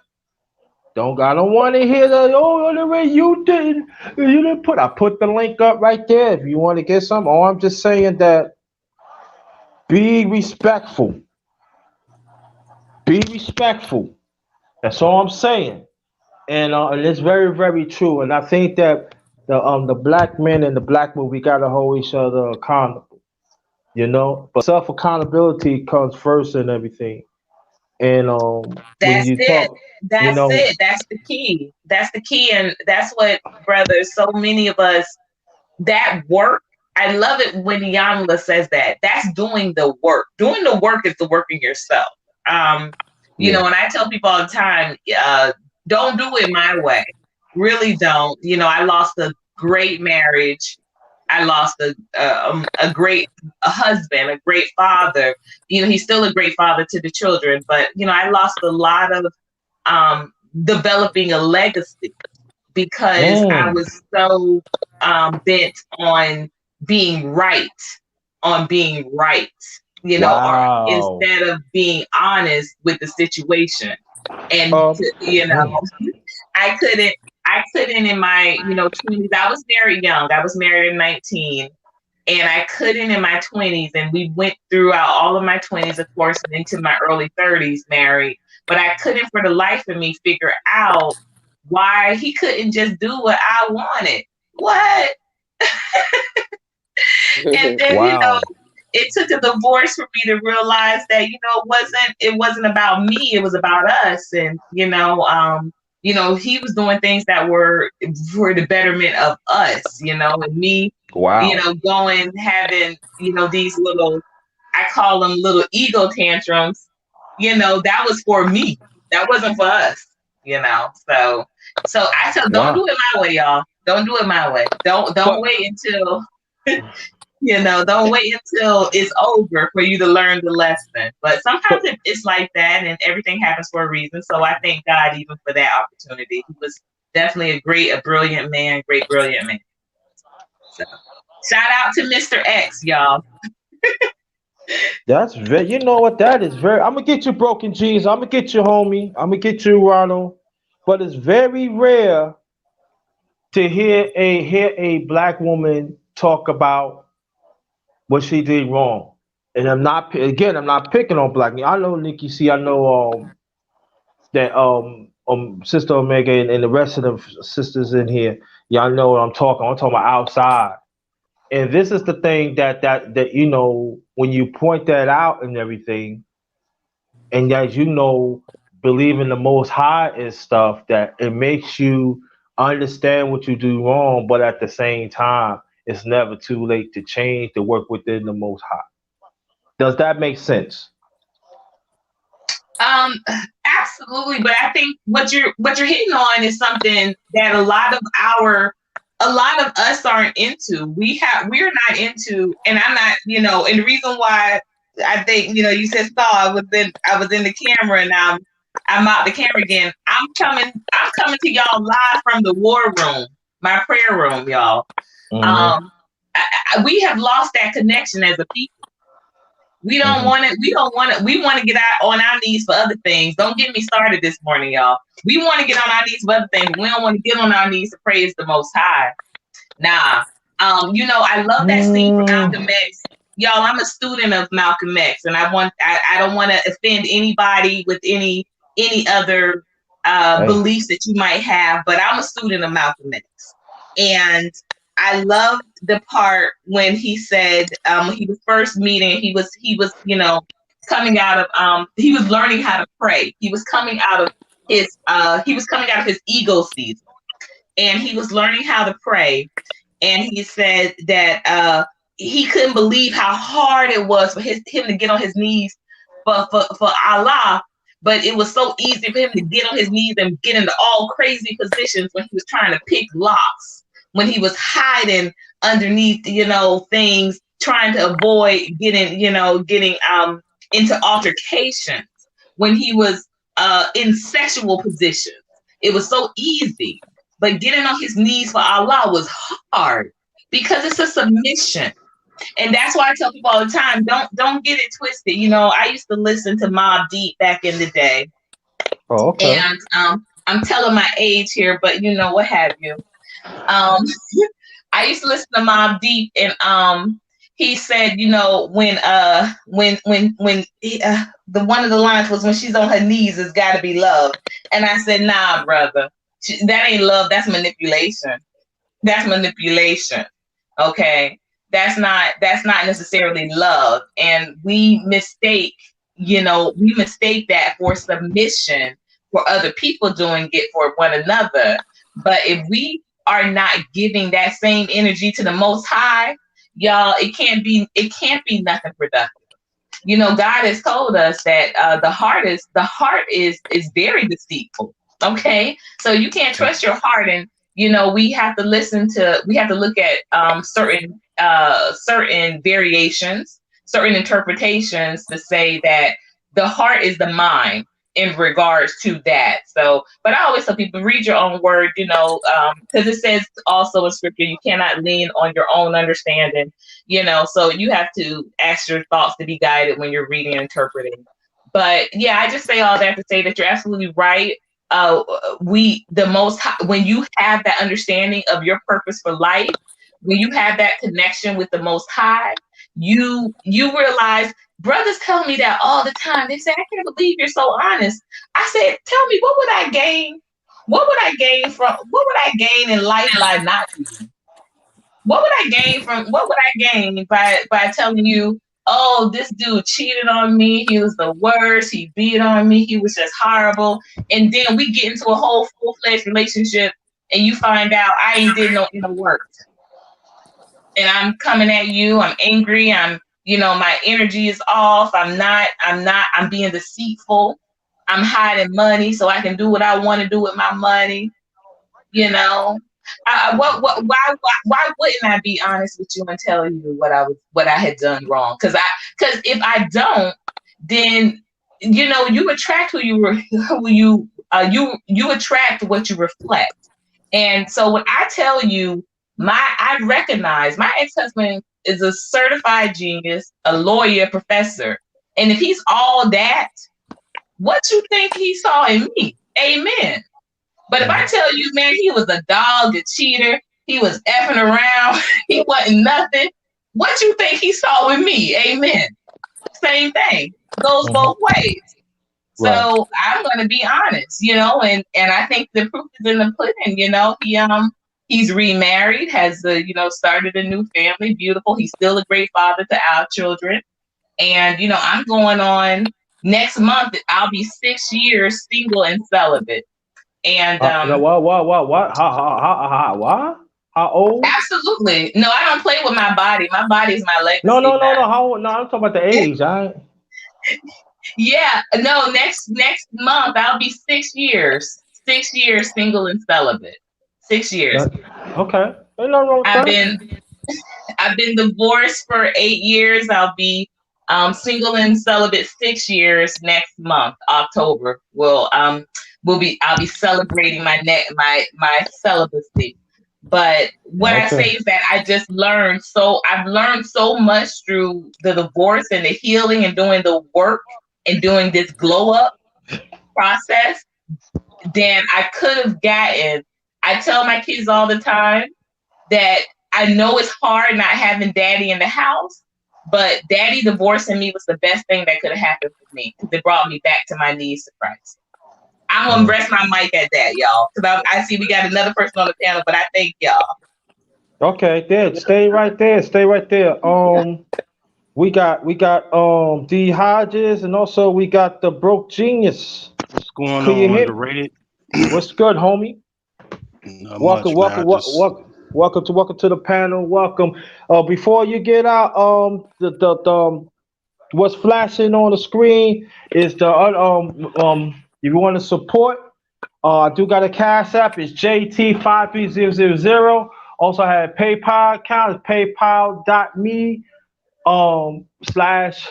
I don't want to hear the way you didn't put. I put the link up right there if you want to get some. Oh, I'm just saying that be respectful. Be respectful. That's all I'm saying. And it's very very true. And I think that the black men and the black women we gotta hold each other accountable. But self accountability comes first in everything. And when That's you it. talk, you That's know, it. That's the key. That's the key. And that's what, brothers, so many of us, that work, I love it when Yanla says that. That's doing the work. Doing the work is the work in yourself. Um, yeah. and I tell people all the time, don't do it my way. Really don't. I lost a great marriage. I lost a great husband, a great father. He's still a great father to the children, but I lost a lot of developing a legacy because I Mm, was so bent on being right, or wow. instead of being honest with the situation. And Mm, I couldn't in my 20s. I was married young. I was married at 19, and I couldn't in my 20s. And we went throughout all of my 20s, of course, and into my early 30s married. But I couldn't for the life of me figure out why he couldn't just do what I wanted. What? And then, wow. it took a divorce for me to realize that, it wasn't about me, it was about us. And, he was doing things that were for the betterment of us, and me, Wow. going, having, these little, I call them little ego tantrums, that was for me. That wasn't for us, So I tell, don't Wow. do it my way, y'all. Don't do it my way. Don't But wait until don't wait until it's over for you to learn the lesson. But sometimes but it's like that, and everything happens for a reason. So I thank God even for that opportunity. He was definitely a brilliant man, great, brilliant man. So shout out to Mr. X, y'all. that's very, you know what, that is very, I'm gonna get you broken jeans, I'm gonna get you homie, I'm gonna get you Ronald. But it's very rare to hear a black woman talk about what she did wrong. And I'm not picking on black. I know Nikki C, I know that Sister Omega and the rest of the sisters in here, y'all know what I'm talking about outside. And this is the thing that when you point that out and everything, and as believe in the most high and stuff, that it makes you understand what you do wrong, but at the same time it's never too late to change, to work within the most high. Does that make sense? Um, Absolutely. But I think what you're hitting on is something that a lot of us aren't into. We're not into, and I'm not, and the reason why I think, you said Saul, I was in the camera, and I'm out the camera again. I'm coming to y'all live from the war room, my prayer room, y'all. Mhm. We have lost that connection as a people. We don't want it. We don't want it. We want to get out on our knees for other things. Don't get me started this morning, y'all. We want to get on our knees for other things. We don't want to get on our knees to praise the Most High. Nah. You know, I love that scene from Malcolm X. Y'all, I'm a student of Malcolm X, and I don't want to offend anybody with any other beliefs that you might have, but I'm a student of Malcolm X. And I loved the part when he said he was first meeting, he was, you know, coming out of he was learning how to pray. He was coming out of his ego season, and he was learning how to pray. And he said that he couldn't believe how hard it was for him to get on his knees for Allah, but it was so easy for him to get on his knees and get into all crazy positions when he was trying to pick locks, when he was hiding underneath, you know, things, trying to avoid getting into altercations, when he was in sexual positions. It was so easy. But getting on his knees for Allah was hard because it's a submission. And that's why I tell people all the time, don't get it twisted. You know, I used to listen to Mobb Deep back in the day. Oh, okay. And I'm telling my age here, but you know, what have you. I used to listen to Mobb Deep, and he said, you know, when the one of the lines was, when she's on her knees, it's got to be love. And I said, nah, brother. That ain't love. That's manipulation. That's manipulation. Okay. That's not necessarily love. And we mistake that for submission, for other people doing it for one another. But if we are not giving that same energy to the Most High, y'all, it can't be nothing productive. You know, God has told us that the heart is very deceitful. Okay, so you can't trust your heart, and you know we have to look at certain variations, certain interpretations to say that the heart is the mind in regards to that. So, but I always tell people, read your own word, you know, because it says also in scripture, you cannot lean on your own understanding, you know, so you have to ask your thoughts to be guided when you're reading and interpreting. But yeah, I just say all that to say that you're absolutely right. When you have that understanding of your purpose for life, when you have that connection with the Most High, you realize, brothers tell me that all the time. They say, I can't believe you're so honest. I said, tell me, what would I gain? What would I gain in life by not doing? What would I gain by telling you, oh, this dude cheated on me, he was the worst, he beat on me, he was just horrible. And then we get into a whole full-fledged relationship and you find out I ain't did no inner work. And I'm coming at you, I'm angry, my energy is off, I'm being deceitful, I'm hiding money so I can do what I want to do with my money, you know. Why wouldn't I be honest with you and tell you what I had done wrong? Because if I don't, then you know you attract you attract what you reflect. And so when I tell you, I recognize my ex-husband is a certified genius, a lawyer, professor, and if he's all that, what you think he saw in me? Amen. But if I tell you, man, he was a dog, a cheater, he was effing around, he wasn't nothing, what you think he saw with me? Amen. Same thing. Goes both ways. Right. So I'm going to be honest, you know, and I think the proof is in the pudding, you know. He's remarried, has started a new family, beautiful. He's still a great father to our children. And, you know, I'm going on next month, I'll be 6 years single and celibate. And what? How old? Absolutely. No, I don't play with my body. My body is my legacy. No. How old? No, I'm talking about the age. Yeah. No. Next month I'll be 6 years. 6 years single and celibate. 6 years. Okay. Ain't nothing wrong with I've been divorced for 8 years. I'll be single and celibate 6 years next month, October. I'll be celebrating my celibacy. But what I say Okay. is that I've learned so much through the divorce and the healing and doing the work and doing this glow up process than I could have gotten. I tell my kids all the time that I know it's hard not having daddy in the house, but daddy divorcing me was the best thing that could have happened for me because it brought me back to my knees to Christ. I'm gonna rest my mic at that, y'all, because I see we got another person on the panel, but I thank y'all. Okay, there. Stay right there. Stay right there. We got D Hodges, and also we got the Broke Genius. What's going Could you on, hit? underrated? What's good, homie? Not Welcome, much, man. I welcome, just welcome to the panel. Welcome. Before you get out, what's flashing on the screen is the if you want to support, I do got a cash app. It's JT53000. Also have a PayPal account. It's paypal.me slash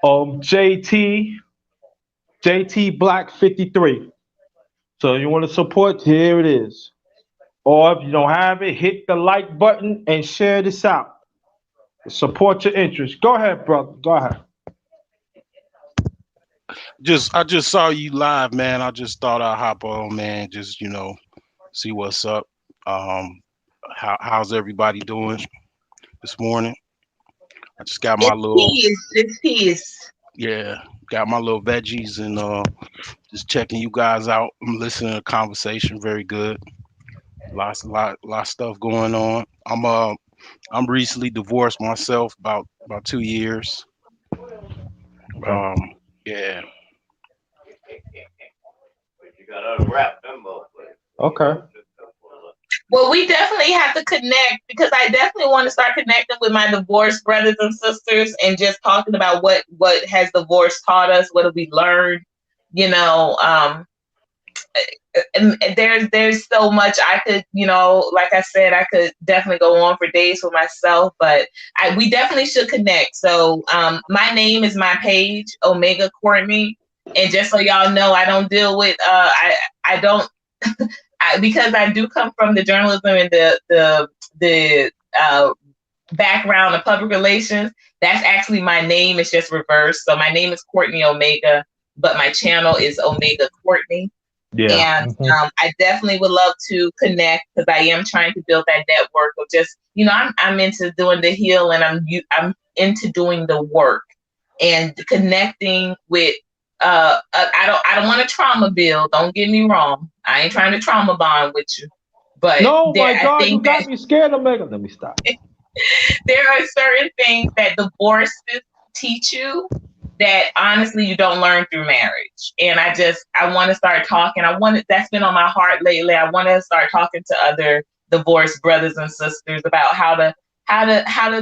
JT Black 53. So you want to support, here it is. Or if you don't have it, hit the like button and share this out. Support your interest. Go ahead, brother. Go ahead. I just saw you live, man. I just thought I'd hop on, man. Just see what's up. How's everybody doing this morning? I just got my It's peace. got my little veggies and just checking you guys out. I'm listening to the conversation. Very good. Lot of stuff going on. I'm recently divorced myself about 2 years. Okay. Yeah. Okay. Well, we definitely have to connect because I definitely want to start connecting with my divorced brothers and sisters and just talking about what has divorce taught us, what have we learned, and there's so much I could, like I said, I could definitely go on for days for myself, but we definitely should connect. So my name is my page, Omega Courtney, and just so y'all know, I don't deal with I don't. Because I do come from the journalism and the background of public relations, that's actually my name. It's just reversed. So my name is Courtney Omega, but my channel is Omega Courtney. Yeah. And I definitely would love to connect because I am trying to build that network of just, I'm into doing the heal and I'm into doing the work and connecting with. I don't want to trauma build. Don't get me wrong. I ain't trying to trauma bond with you, but No, my I God, you think got that me scared, Omega. Let me stop. there are certain things that divorces teach you that honestly you don't learn through marriage. And I want to start talking. That's been on my heart lately. I want to start talking to other divorced brothers and sisters about how to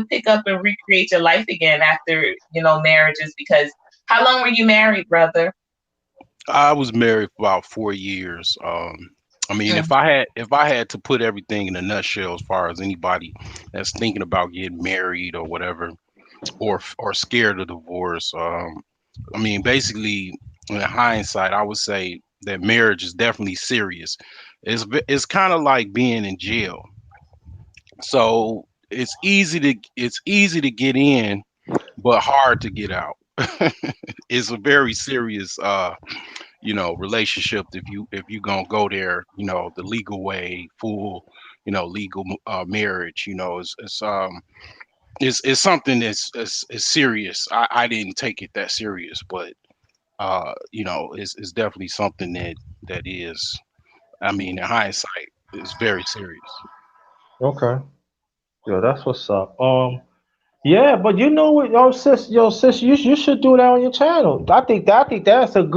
pick up and recreate your life again after marriages. Because how long were you married, brother? I was married for about 4 years. If I had to put everything in a nutshell, as far as anybody that's thinking about getting married or whatever, or scared of divorce, basically, in hindsight, I would say that marriage is definitely serious. It's kind of like being in jail. So it's easy to get in, but hard to get out. It's a very serious relationship if you gonna go there, the legal way, full, legal marriage. It's something that's serious. I didn't take it that serious, but it's definitely something that is, in hindsight, is very serious. Okay. Yo, that's what's up. Yeah, but you know what, sis, you should do that on your channel. I think that's an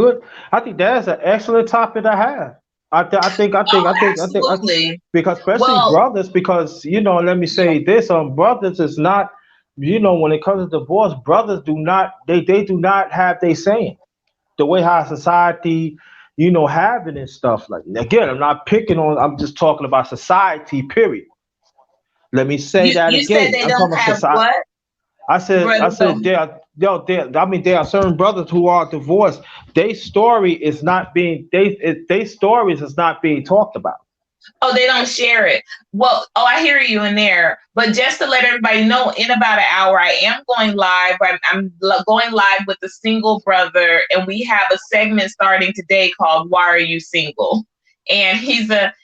excellent topic to have. I think Absolutely. because especially brothers, because let me say this, brothers is not, when it comes to divorce, brothers do not they do not have they saying the way how society have it and stuff like that. Again, I'm not picking on, I'm just talking about society, period. Let me say that you again. said they I'm don't talking about have society. what? I said there are certain brothers who are divorced. Their story is not being they stories is not being talked about. Oh, they don't share it. Well, oh, I hear you in there. But just to let everybody know, in about an hour, I am going live. Going live with a single brother, and we have a segment starting today called "Why Are You Single?" And he's a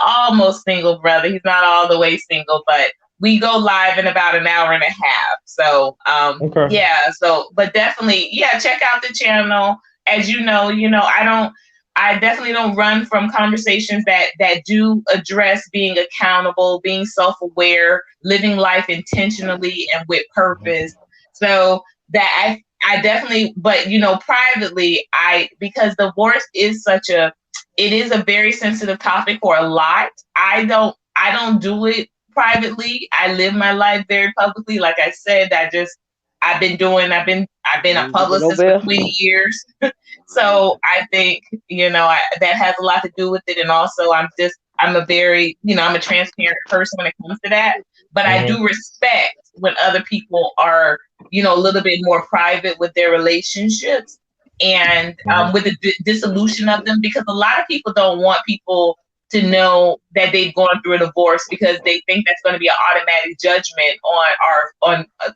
almost single brother. He's not all the way single, but we go live in about an hour and a half. So, Okay. yeah. So, but definitely, yeah, check out the channel. As you know, I definitely don't run from conversations that do address being accountable, being self-aware, living life intentionally and with purpose. So that I definitely, but privately, because divorce is it is a very sensitive topic for a lot. I don't do it privately. I live my life very publicly. Like I said, I've been a publicist for 20 years. So I think, that has a lot to do with it. And also I'm a very, I'm a transparent person when it comes to that. But I do respect when other people are, a little bit more private with their relationships and with the dissolution of them, because a lot of people don't want people to know that they've gone through a divorce, because they think that's going to be an automatic judgment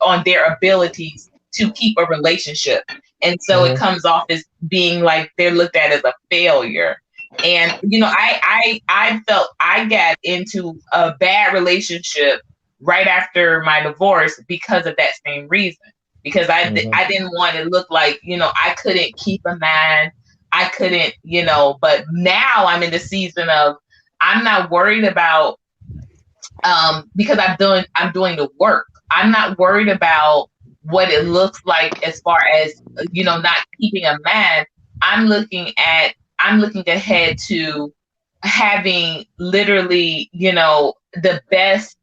on their abilities to keep a relationship. And so it comes off as being like they're looked at as a failure. And, I felt I got into a bad relationship right after my divorce because of that same reason. Because I didn't want to look like, I couldn't keep a man. I couldn't, but now I'm in the season of, I'm not worried about, because I'm doing the work. I'm not worried about what it looks like as far as, not keeping a man. I'm looking ahead to having literally, the best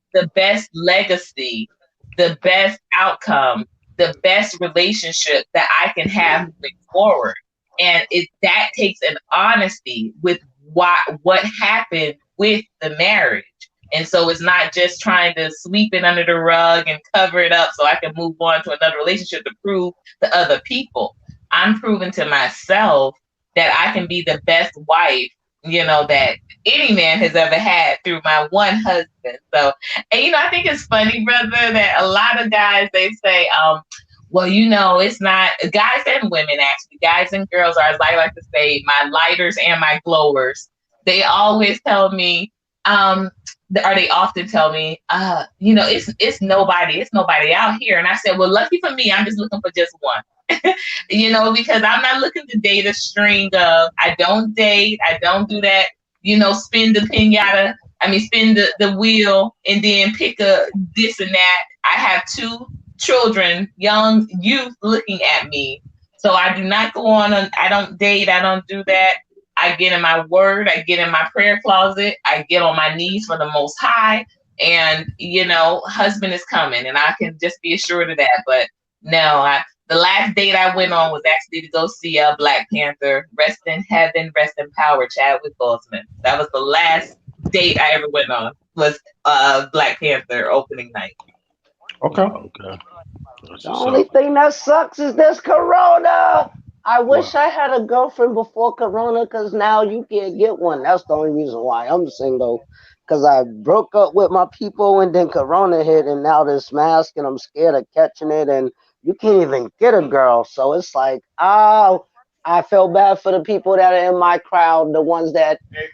legacy, the best outcome, the best relationship that I can have moving forward. And that takes an honesty with what happened with the marriage. And so it's not just trying to sweep it under the rug and cover it up so I can move on to another relationship to prove to other people. I'm proving to myself that I can be the best wife, that any man has ever had through my one husband. So, and I think it's funny, brother, that a lot of guys, they say, well, it's not guys and women, actually, guys and girls are, as I like to say, my lighters and my glowers. They always tell me, or they often tell me, it's nobody out here. And I said, well, lucky for me, I'm just looking for just one. Because I'm not looking to date a string of, I don't date, I don't do that, spin the pinata, spin the wheel and then pick a this and that. I have 2 children, young youth looking at me. So I do not go on, I don't date, I don't do that. I get in my word, I get in my prayer closet, I get on my knees for the Most High, and, husband is coming, and I can just be assured of that. But no, the last date I went on was actually to go see Black Panther. Rest in heaven, rest in power, Chadwick Boseman. That was the last date I ever went on, was Black Panther opening night. Okay. The only thing that sucks is this Corona. I wish I had a girlfriend before Corona, because now you can't get one. That's the only reason why I'm single, because I broke up with my people and then Corona hit, and now this mask, and I'm scared of catching it, and you can't even get a girl. So it's like, I feel bad for the people that are in my crowd, the ones that the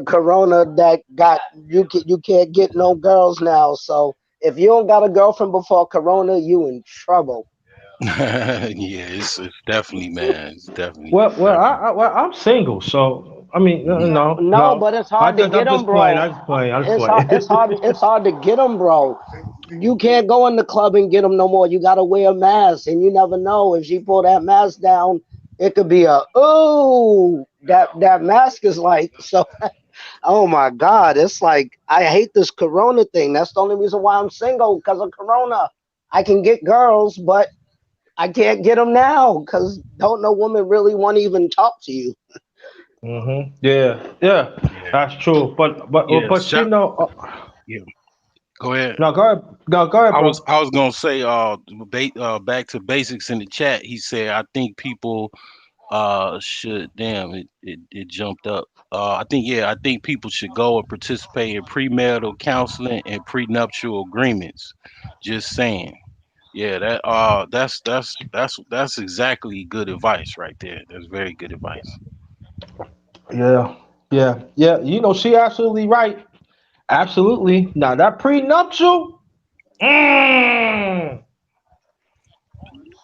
Corona that got you can't get no girls now. So if you don't got a girlfriend before Corona, you in trouble. Yeah, it's definitely, man. It's definitely. I'm single, so no. But it's hard to get them, bro. It's hard to get them, bro. You can't go in the club and get them no more. You gotta wear a mask, and you never know if she pull that mask down. It could be that mask is like so. Oh my God, it's like I hate this Corona thing. That's the only reason why I'm single, because of Corona. I can get girls, but I can't get them now because don't no woman really want to even talk to you. Yeah, that's true. But Yeah, yeah. Go ahead. No, go ahead. No, go ahead, bro. I was gonna say back to basics in the chat. He said I think people should it jumped up. I think people should go and participate in premarital counseling and prenuptial agreements. Just saying. Yeah, that's exactly good advice right there. That's very good advice. Yeah, yeah. You know, she absolutely right. Absolutely. Now that prenuptial, I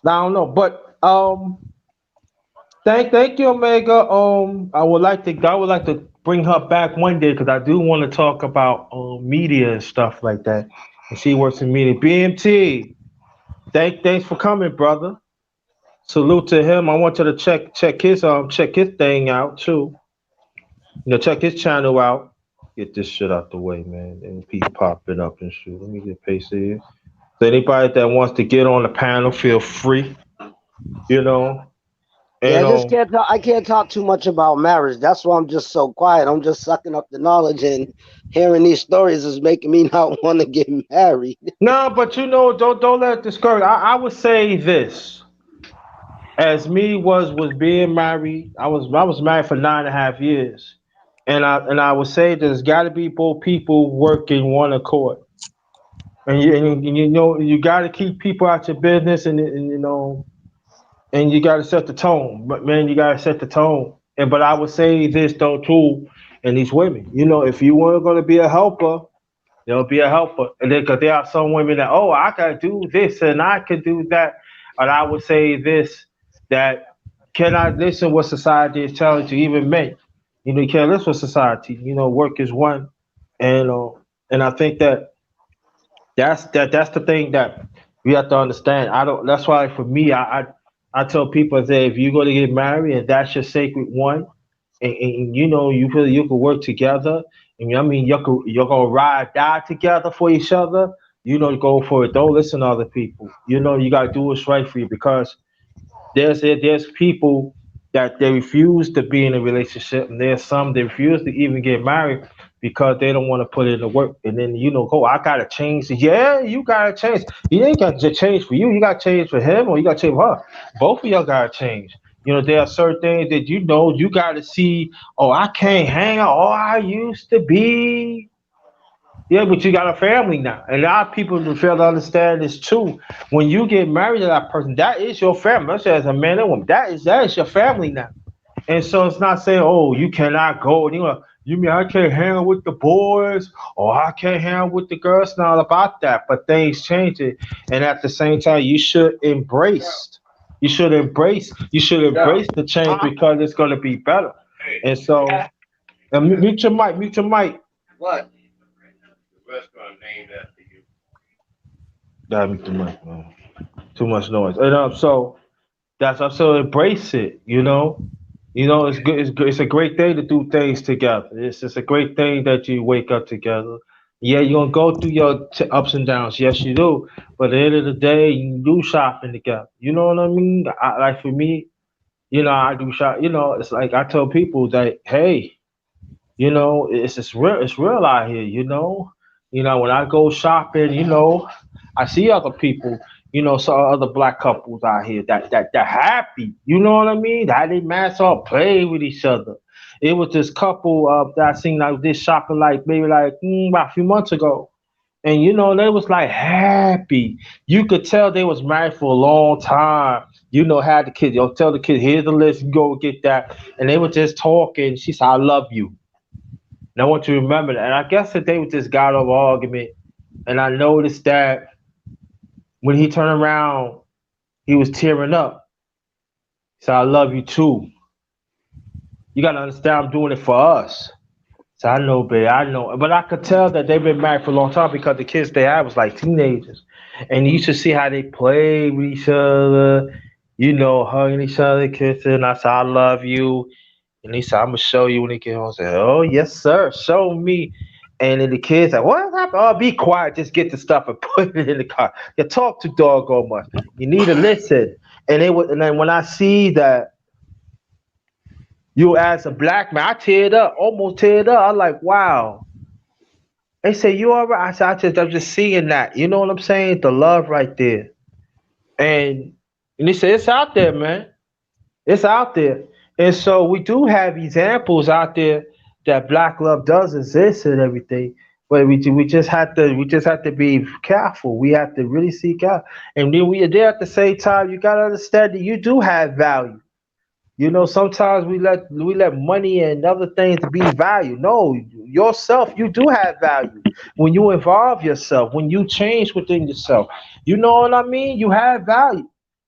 don't know, but thank you, Omega. I would like to bring her back one day because I do want to talk about media and stuff like that. And she works in media. BMT, thanks for coming, brother. Salute to him. I want you to check his thing out too. You know, check his channel out. Get this shit out the way, man. And keep popping up and shit. Let me get pasted here. So anybody that wants to get on the panel, feel free. You know, Yeah, and I just can't talk. I can't talk too much about marriage. That's why I'm just so quiet. I'm just sucking up the knowledge, and hearing these stories is making me not want to get married. no, but you know, don't let it discourage. I would say this. As me was being married, I was married for 9.5 years, and I would say there's got to be both people working one accord, and you know you got to keep people out your business, and you know, and you got to set the tone. But man, you got to set the tone. And but I would say this though too, and these women, you know, if you were going to be a helper, there'll be a helper, and then because there are some women that I gotta do this and I could do that, and I would say this that cannot listen what society is telling you, even men. You know, you can't listen what society. You know, work is one, and and I think that that's the thing that we have to understand. I don't. That's why for me, I tell people that if you're going to get married and that's your sacred one, and you know you feel you can work together, and I mean you're gonna ride die together for each other. You know, go for it. Don't listen to other people. You know, you gotta do what's right for you because there's people that they refuse to be in a relationship, and there's some that refuse to even get married because they don't want to put in the work. And then you know, I gotta change. Yeah, you gotta change. You ain't got to change for you. You gotta change for him, or you gotta change for her. Both of y'all gotta change. You know, there are certain things that you know you gotta see. Oh, I can't hang out. Oh, I used to be. Yeah, but you got a family now. And a lot of people who fail to understand this too. When you get married to that person, that is your family. Let's say as a man and woman, that is your family now. And so it's not saying, oh, you cannot go. You know, you mean I can't hang out with the boys or I can't hang out with the girls. It's not about that. But things change it. And at the same time, you should embrace the change because it's gonna be better. And so mute your mic. What? Gotta mute the mic, man. Too much noise. And so that's so embrace it. It's good. It's good. It's a great thing to do things together. It's just a great thing that you wake up together. Yeah, you're gonna go through your ups and downs. Yes, you do. But at the end of the day, you do shopping together. You know what I mean? Like for me, I do shop. It's like I tell people that, hey, it's just real. It's real out here. When I go shopping, I see other people. Some other black couples out here that happy. You know what I mean? That they mask off, play with each other. It was this couple that I seen like this shopping like maybe like about a few months ago, and they was like happy. You could tell they was married for a long time. Had the kids. You'll tell the kid, here's the list, you go get that, and they were just talking. She said, "I love you." And I want you to remember that. And I guess that they just got over argument. And I noticed that when he turned around, he was tearing up. He said, "I love you too. You gotta understand I'm doing it for us." So I know, babe, I know. But I could tell that they've been married for a long time because the kids they had was like teenagers. And you should see how they play with each other, hugging each other, kissing. I said, "I love you." And he said, "I'm gonna show you when he get home." I said, "Oh yes, sir. Show me." And then the kids like, "What happened? Oh, be quiet. Just get the stuff and put it in the car. You talk too doggone much. You need to listen." And then when I see that you as a black man, I teared up, almost teared up. I'm like, wow. They say you all right. I said, I'm just seeing that. You know what I'm saying? The love right there. And and they say it's out there, man. It's out there. And so we do have examples out there that black love does exist and everything. But we just have to be careful. We have to really seek out. And then we are there at the same time. You gotta understand that you do have value. Sometimes we let money and other things be value. No, yourself, you do have value. When you involve yourself, when you change within yourself, you know what I mean? You have value.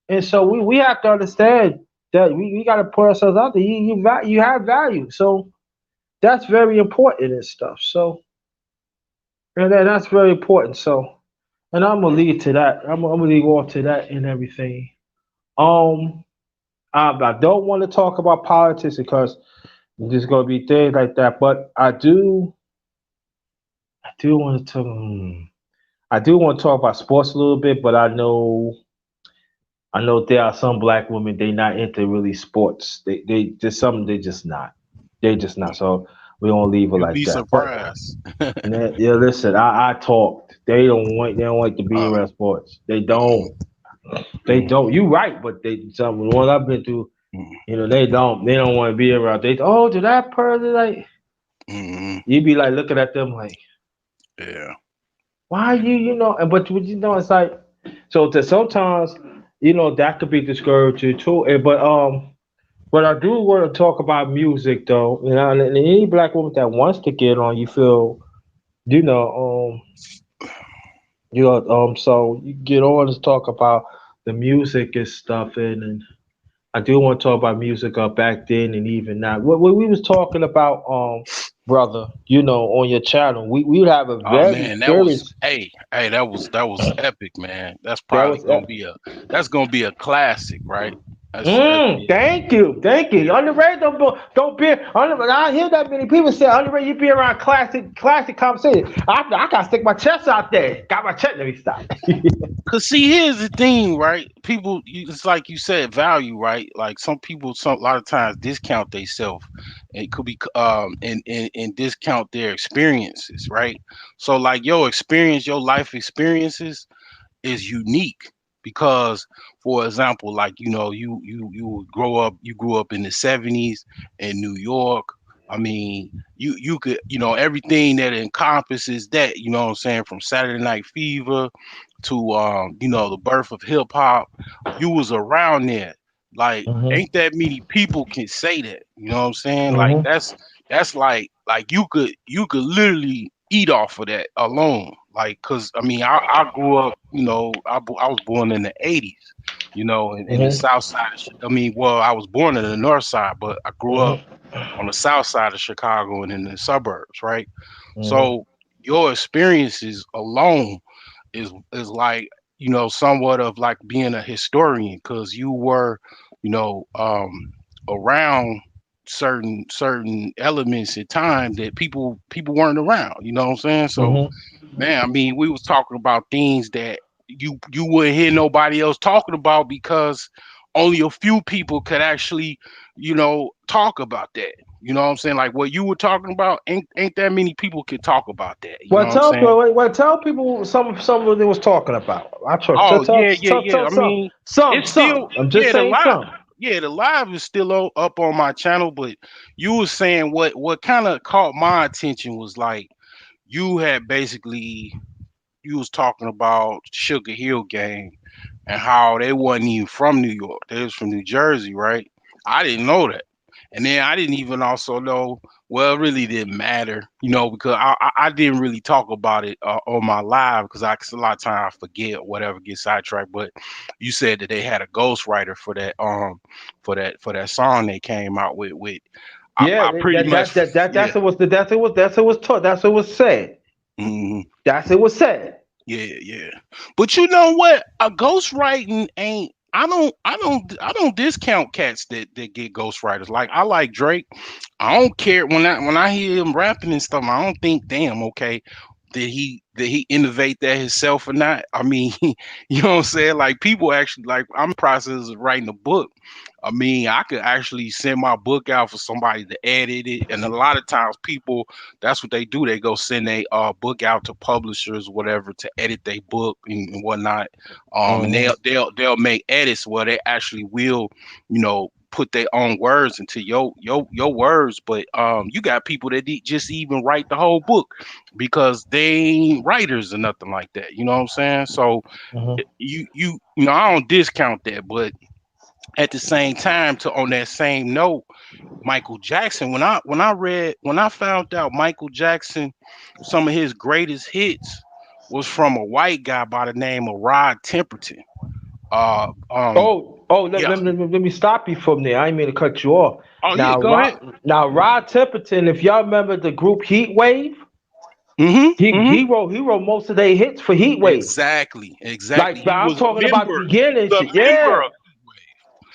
And so we have to understand that we got to put ourselves out there. You have value. So that's very important and stuff. So, and that's very important. So, and I'm gonna lead to that. I'm gonna lead on to that and everything. Um, I don't want to talk about politics because there's gonna be things like that. But I do want to talk. I do want to talk about sports a little bit, but I know there are some black women they not into really sports. They just something they just not. They just not. So we don't leave it You'd like be that. But surprised. yeah, listen, I talked. They don't like to be Uh, around sports. They mm, don't. They mm, don't. You right, but some of the ones I've been through, mm, they don't want to be around. Do that person like mm, you be like looking at them like, yeah. why and but it's like so to sometimes that could be discouraging too. But I do want to talk about music though. And any black woman that wants to get on, you feel, you know, so you get on to talk about the music and stuff, and I do want to talk about music back then and even now. What we was talking about, brother, on your channel, we would have a Oh very man, that was serious. hey, that was epic, man. That's That probably was gonna be a classic, right? Yeah, Thank you, thank you. yeah. Underrated, don't be underrated. I hear that many people say underrated. You be around classic conversation. I gotta stick my chest out there. Got my chest. Let me stop. Cause see, here's the thing, right? People, it's like you said, value, right? Like some people, a lot of times discount themselves, and it could be and discount their experiences, right? So like your experience, your life experiences is unique because, for example, like you would you grew up in the '70s in New York. I mean, you could everything that encompasses that, what I'm saying, from Saturday Night Fever to the birth of hip hop. You was around there. Like, Mhm. ain't that many people can say that. You know what I'm saying? Like Mhm. that's like you could literally eat off of that alone. Like, cause I mean, I grew up, I was born in the '80s, in the Mhm. South Side. I mean, well, I was born in the North Side, but I grew up Mhm. on the South Side of Chicago and in the suburbs, right? Mhm. So your experiences alone is like, somewhat of like being a historian because you were, around certain elements at time that people weren't around. You know what I'm saying? So Mhm. man, I mean, we was talking about things that you wouldn't hear nobody else talking about because only a few people could actually, talk about that. You know what I'm saying? Like what you were talking about, ain't that many people could talk about that. You know Well, what I'm saying? tell people some of what they was talking about. I trust. Oh Tell, yeah, yeah, tell, yeah. tell I mean, it's some. still, I'm just yeah, the saying live, some. yeah, the live is still up on my channel. But you were saying what kind of caught my attention was like you had basically you was talking about Sugar Hill Gang and how they wasn't even from New York. They was from New Jersey, right? I didn't know that. And then I didn't even also know, well, it really didn't matter, because I didn't really talk about it on my live because 'cause a lot of times I forget or whatever, get sidetracked. But you said that they had a ghostwriter for that song they came out with. Yeah, I pretty much, that's yeah. what was taught. That's what was said. Mhm. That's it was said. Yeah, yeah. But you know what? A ghostwriting ain't. I don't discount cats that get ghostwriters. Like I like Drake. I don't care when I hear him rapping and stuff. I don't think, damn, okay. did he innovate that himself or not? I mean, you know what I'm saying? Like people actually like I'm in the process of writing a book. I mean, I could actually send my book out for somebody to edit it, and a lot of times people that's what they do. They go send a book out to publishers, whatever, to edit their book and whatnot. And Mhm. they'll make edits where they actually will, put their own words into your words. But you got people that just even write the whole book because they ain't writers or nothing like that. You know what I'm saying? So Mhm. I don't discount that, but at the same time, to on that same note, Michael Jackson. When I found out Michael Jackson, some of his greatest hits was from a white guy by the name of Rod Temperton. Let, Yeah. let me stop you from there. I didn't mean to cut you off. Oh yeah, go ahead. Rod Temperton, if y'all remember the group Heat Wave, Mm-hmm. Mm-hmm. he wrote most of their hits for Heat Wave. Exactly. Like, but He I'm was a talking about member, the beginning the shit. member Yeah, of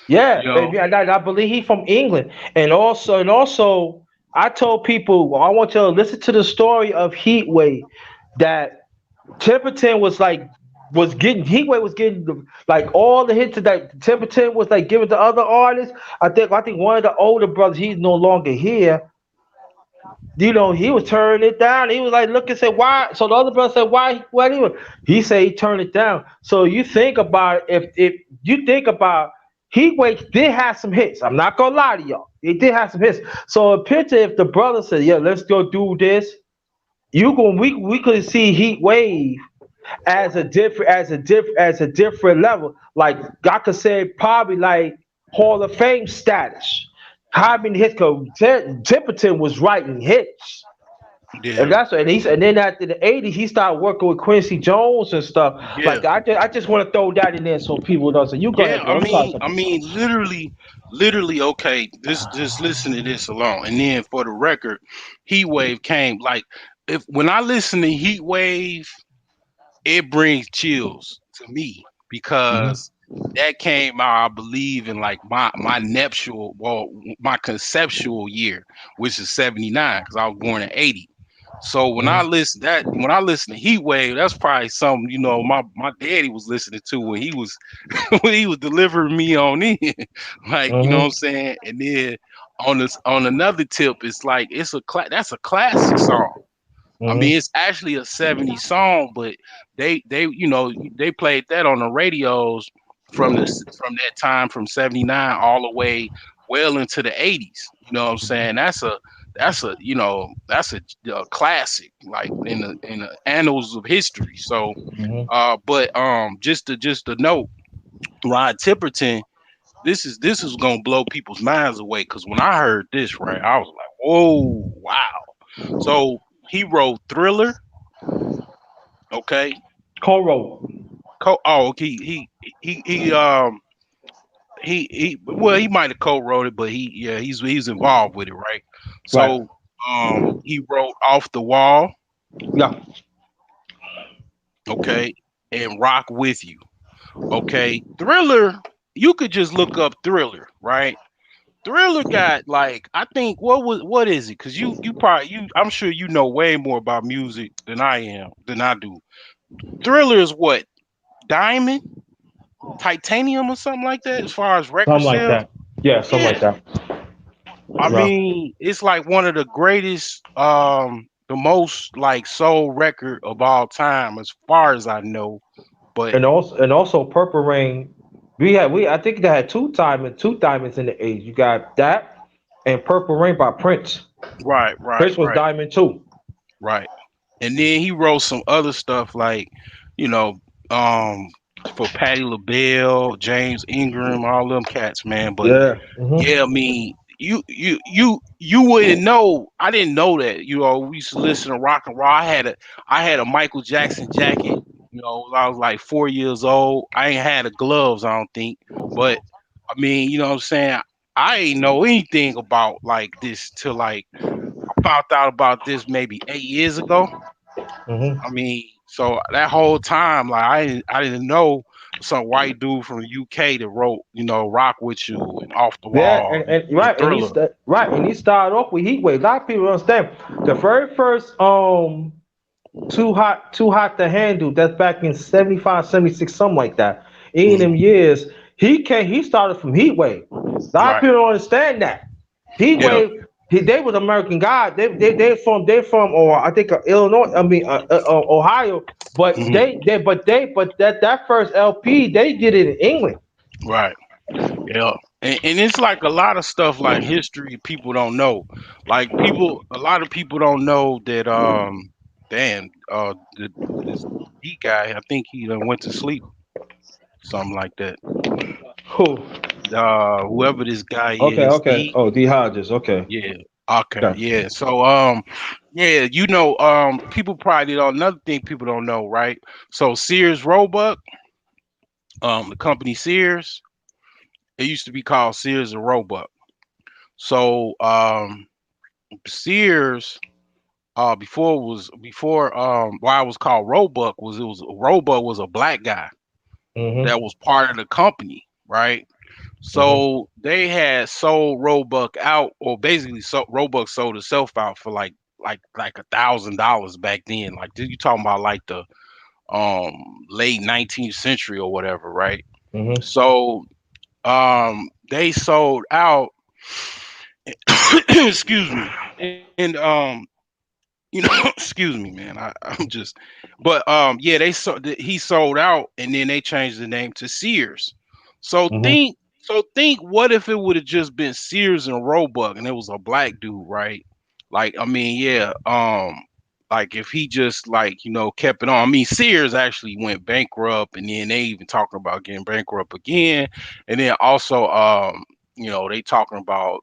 yeah, Yo. baby. I believe he's from England, and also, I told people, well, I want you to listen to the story of Heat Wave. That Temperton was getting like all the hits that Temperton was like giving to other artists. I think one of the older brothers, he's no longer here. He was turning it down. He was like, look and said, why? So the other brother said, why? What? He said he turned it down. So you think about it, if you think about Heatwave did have some hits. I'm not gonna lie to y'all. It did have some hits. So a picture if the brother said, yeah, let's go do this. We could see Heat Wave as a different level. Like I could say probably like Hall of Fame status. How many hits? Cause Tipperton was writing hits. And Yeah. that's and then after the '80s he started working with Quincy Jones and stuff. Yeah. Like I just want to throw that in there so people know. So you go Yeah, ahead, I bro. I'm sorry. mean, I mean, literally, okay. This just listen to this alone, and then for the record, Heat Wave came like if when I listen to Heat Wave, it brings chills to me Mhm. because that came out, I believe, in like my nuptial, well, my conceptual year, which is '79, because I was born in '80. So Mhm. when I listen to Heat Wave, that's probably something my daddy was listening to when he was when he was delivering me on in, like you know what I'm Mhm. saying. And then on another tip, it's like that's a classic song. I mean, Mhm. it's actually a '70s song, but they played that on the radios from that time from '79 all the way well into the '80s. You know what I'm saying? That's a classic, like in the annals of history. So, Mhm. but just to note, Rod Tipperton, this is gonna blow people's minds away because when I heard this, right, I was like, whoa, wow. So he wrote Thriller, okay. Co-wrote. Okay. He might have co-wrote it, but he's involved with it, right? Right. So he wrote Off the Wall, Yeah. okay, and Rock With You, okay. Thriller, you could just look up Thriller, right? Thriller got like I think what is it? Because you probably I'm sure you know way more about music than I do. Thriller is what, Diamond, Titanium, or something like that as far as record Something like sales. that. Yeah, something Yeah, like that. I Yeah. mean it's like one of the greatest, the most like soul record of all time as far as I know. But And also Purple Rain. I think they had two diamonds in the age. You got that and Purple Rain by Prince. right, right, Prince was right, diamond too. right. And then he wrote some other stuff like, you know, um, for Patti LaBelle, James Ingram, all them cats, man. But Yeah. Hmm. yeah, I mean, you wouldn't know. I didn't know that. We used to listen to rock and roll. I had a Michael Jackson jacket. When I was like 4 years old. I ain't had the gloves, I don't think. But I mean, you know what I'm saying. I ain't know anything about like this till like I found out about this maybe 8 years ago. Hmm. I mean, so that whole time, like I didn't know some white dude from the UK that wrote, "Rock with You" and "Off the Yeah, Wall" and and right, and "Thriller." he started off with Heatwave. A lot of people don't understand the very first too hot to handle. That's back in 75, 76, something like that. In Mhm. them years, he started from Heat Wave. A lot of Right. people don't understand that. Heat Yeah. Wave, they was American guys. They from or I think Illinois. I mean Ohio. But Mhm. but that first LP they did it in England. Right. Yeah. And it's like a lot of stuff like history people don't know. Like a lot of people don't know that damn this D guy, I think he done went to sleep, something like that. Who? Whoever this guy Okay, is, okay. D. Oh, D Hodges. Okay, Yeah. Okay. gotcha. Yeah. So yeah, people probably don't another thing people don't know, right? So Sears Roebuck, the company Sears, it used to be called Sears and Roebuck. So Sears before why it was called Roebuck was it was Roebuck was a black guy that Mhm. was part of the company, right? Mhm. So they had sold Roebuck out, or basically so Roebuck sold itself out for like $1,000 back then. Like you talking about like the late 19th century or whatever, right? Mhm. So they sold out excuse me. And excuse me, man. I'm just but yeah, he sold out and then they changed the name to Sears. So Mhm. think what if it would have just been Sears and Roebuck and it was a black dude, right? Like I mean, yeah, like if he just like, kept it on. I mean, Sears actually went bankrupt and then they even talking about getting bankrupt again. And then also they talking about,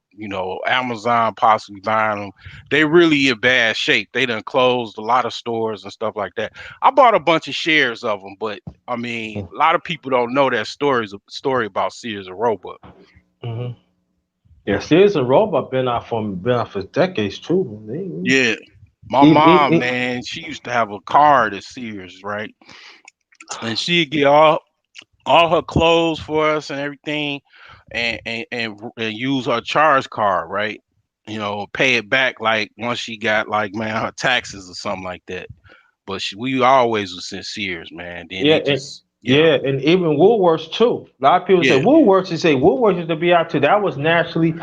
Amazon possibly buying them. They really in bad shape. They done closed a lot of stores and stuff like that. I bought a bunch of shares of them, but I mean, a lot of people don't know that story about Sears and Roebuck. Mhm. Yeah, Sears and Roebuck been out for decades too. Yeah, my Even, even, mom, even, man, she used to have a card at Sears, right? And she'd get all her clothes for us and everything, and use her charge card, right? Pay it back like once she got like man her taxes or something like that. But we always was sincere, man. Then yeah, they and just, yeah, and even Woolworths too. A lot of people say yeah, Woolworths. They say Woolworths used to be out too. That was national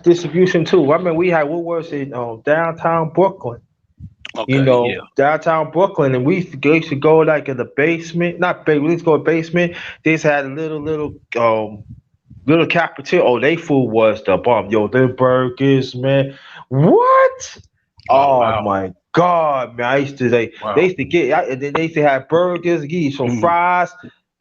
distribution too. I mean, we had Woolworths in downtown Brooklyn. okay, yeah, Downtown Brooklyn, and used to go like in the basement. Not basement. We used to go to basement. They just had a little cafeteria. Oh, they food was the bomb. Yo, their burgers, man. What? oh Oh wow, my God, man! They wow, used to they used to have burgers, give you some hmm fries,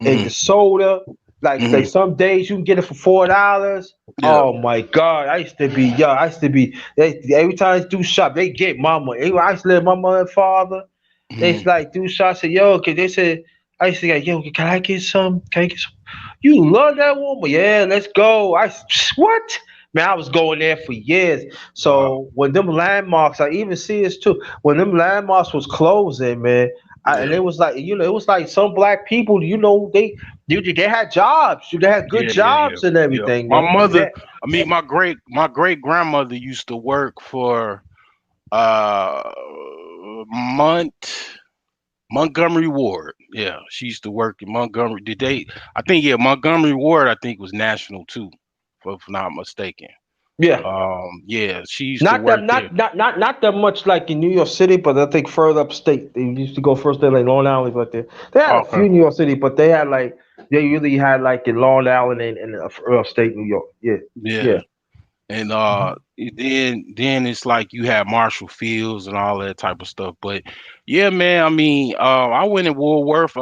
and hmm the soda. Like hmm some days you can get it for $4. yeah, Oh my God! I used to be young. I used to be. Every time they do shop, they get mama. I used to live with my mother and father. They used hmm to like do shots. Say yo, cause they said I used to go, yo, can I get some? Can I get some? You love that woman? Yeah, let's go. What? Man, I was going there for years. wow, So when them landmarks, I even see this too. When them landmarks was closing, man, and yeah, it was like it was like some black people, they had jobs, they had good yeah. jobs and Yeah. everything, My man. mother, I mean, my great grandmother used to work for uh Mont Montgomery Ward. Yeah, she used to work in Montgomery. Did they? I think yeah, Montgomery Ward. I think was national too, if I'm not mistaken. Yeah, Yeah, she used to not that, work there. not that much like in New York City, but I think further upstate. They used to go first there like Long Island, but they had a Okay. few New York City, but they really had like in Long Island and upstate New York. Yeah, Yeah, yeah. and Mhm. then it's like you have Marshall Fields and all that type of stuff. But yeah, man, I mean, I went in Woolworth.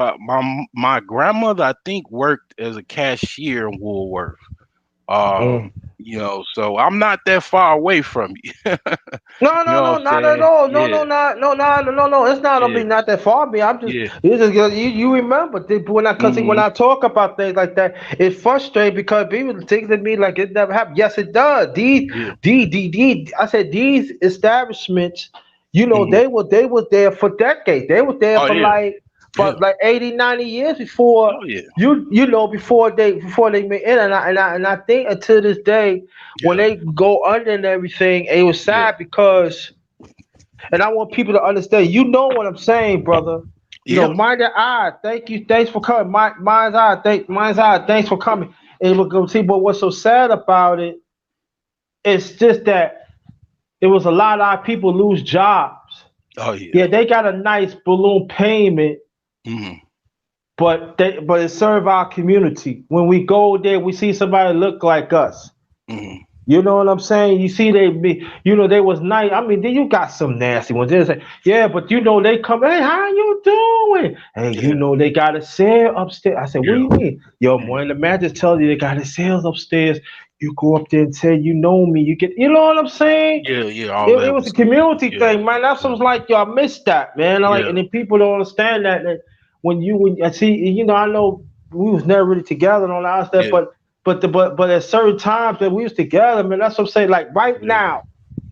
My grandmother, I think, worked as a cashier in Woolworth. Um, Mm. so I'm not that far away from you. No, You no, know what no, I'm not at saying? all. No, Yeah, no, not, no, no, no, no, no. It's not. I yeah, mean, not that far. Me, I'm just. yeah. You remember because when Hmm. I talk about things like that, it's frustrating because people think to me like it never happened. Yes, it does. Yeah. I said these establishments. Hmm. They were there for decades. They were there Oh yeah, for yeah. like 80, 90 years before Oh yeah, before they made it. And I think until this day when yeah, they go under and everything, it was yeah. sad because And I want people to understand. You know what I'm saying, brother. You know, Yeah. mind that eye. Thank you. Thanks for coming. Mind's eye. Mind's eye. Thanks for coming. And we'll go see. But what's so sad about it? It's just that it was a lot of our people lose jobs. Oh yeah. Yeah, they got a nice balloon payment, Hmm. but it serve our community. When we go there, we see somebody look like us. Hmm. You know what I'm saying? You see, they was nice. I mean, then you got some nasty ones. They say, yeah, but they come, hey, how you doing? Hey, Yeah. they got a sale upstairs. I said, what do Yeah. you mean? Yo, when the manager tells you they got a sales upstairs, you go up there and say, you know me. You know what I'm saying? Yeah. Yeah. All It that was a was. community Yeah. thing, man. That's Yeah. what was like, yo, I missed that, man. Yeah. And then people don't understand that when I see, I know we was never really together and all that stuff, Yeah. but at certain times that we was together, man, that's what I'm saying. Like right Yeah. now,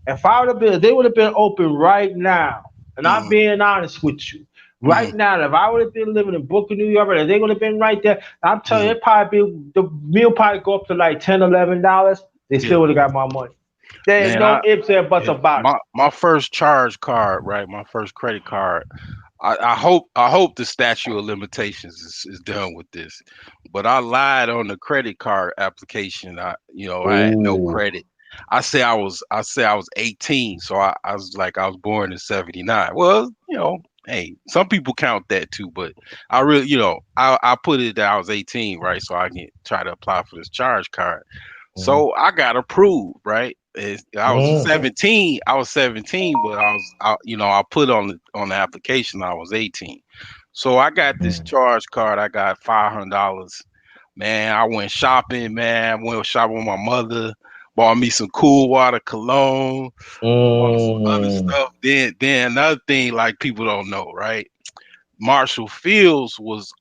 if I would have been, they would have been open right now. And I'm Hmm. being honest with you. Hmm. Right now, if I would have been living in Brooklyn, New York, they would have been right there. I'm telling you, Hmm. it probably be the meal probably go up to like $10, $11. They still Yeah. would have got my money. There's Man, no ifs and buts yeah, about it. my first charge card, right? My first credit card. I hope the statute of limitations is done with this. But I lied on the credit card application. I had no Ooh. credit. I say I was 18, so I was like I was born in 79. Well, hey, some people count that too, but I really, I put it that I was 18, right? So I can try to apply for this charge card. Mm, So I got approved, right? I was mm, 17. I was 17, but I put on the application I was 18. So I got this mm, charge card. I got $500. Man, I went shopping. Man, I went shopping with my mother. Bought me some cool water cologne. Bought me some other mm, stuff. Then another thing like people don't know, right? Marshall Fields was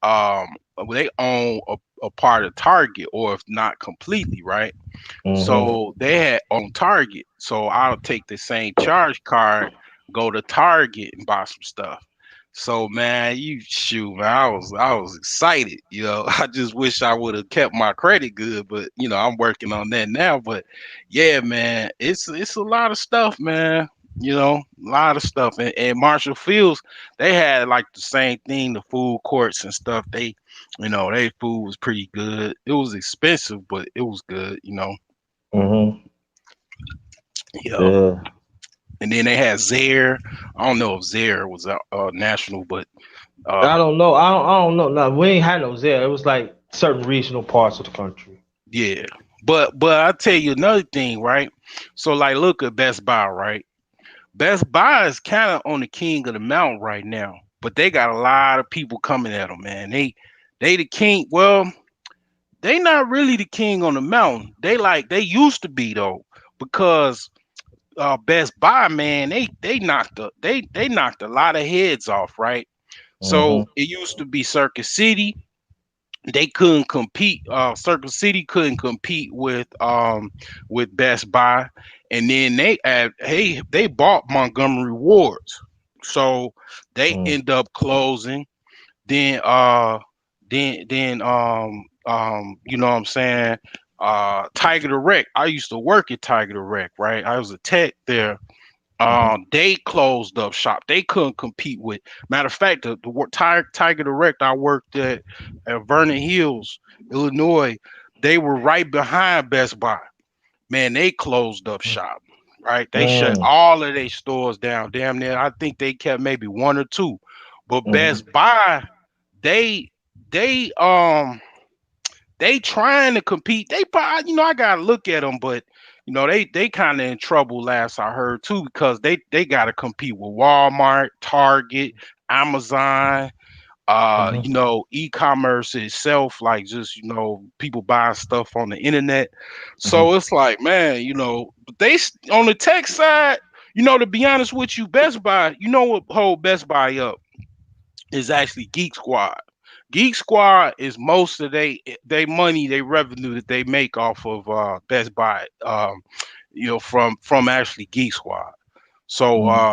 they own a part of Target, or if not completely, right? mhm, So they had on Target. So I'll take the same charge card, go to Target and buy some stuff. So man, man, I was excited. I just wish I would have kept my credit good, but I'm working on that now. But yeah, man, it's a lot of stuff, man. A lot of stuff. And Marshall Fields, they had like the same thing, the food courts and stuff. Their food was pretty good. It was expensive, but it was good. mhm. Yeah. Yeah. And then they had Zaire. I don't know if Zaire was national, but uh, I don't know. I don't know. No, we ain't had no there. It was like certain regional parts of the country. yeah. But I tell you another thing, right? So like, look at Best Buy, right? Best Buy is kind of on the king of the mountain right now, but they got a lot of people coming at them, man. They the king. Well, they not really the king on the mountain. They used to be though, because Best Buy, man, they knocked a lot of heads off, right? So Mhm. it used to be Circus City. They couldn't compete. Circus City couldn't compete with Best Buy, and then they bought Montgomery Wards, so they Mm, end up closing. Then you know what I'm saying. Tiger Direct. I used to work at Tiger Direct, right? I was a tech there. mhm, They closed up shop. They couldn't compete with. Matter of fact, Tiger Direct I worked at Vernon Hills, Illinois. They were right behind Best Buy. Man, they closed up shop. Right, they shut mm, all of their stores down. Damn near, I think they kept maybe one or two. But mhm, Best Buy, they they um they trying to compete. They probably, I gotta look at them, but they kind of in trouble. Last I heard too, because they gotta compete with Walmart, Target, Amazon. mhm, E-commerce itself, like just people buying stuff on the internet. mhm, So it's like, man, but on the tech side. To be honest with you, Best Buy, what hold Best Buy up is actually Geek Squad. Geek Squad is most of they money, they revenue that they make off of Best Buy, from actually Geek Squad. So mhm,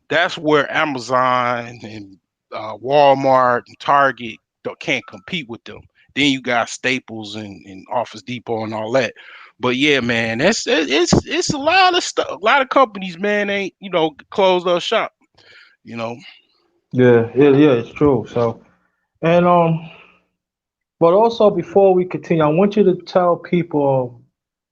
that's where Amazon and Walmart and Target can't compete with them. Then you got Staples and Office Depot and all that. But yeah, man, it's a lot of stuff. A lot of companies, man, ain't closed up shop. You know. Yeah, it's true. So, and but also before we continue, I want you to tell people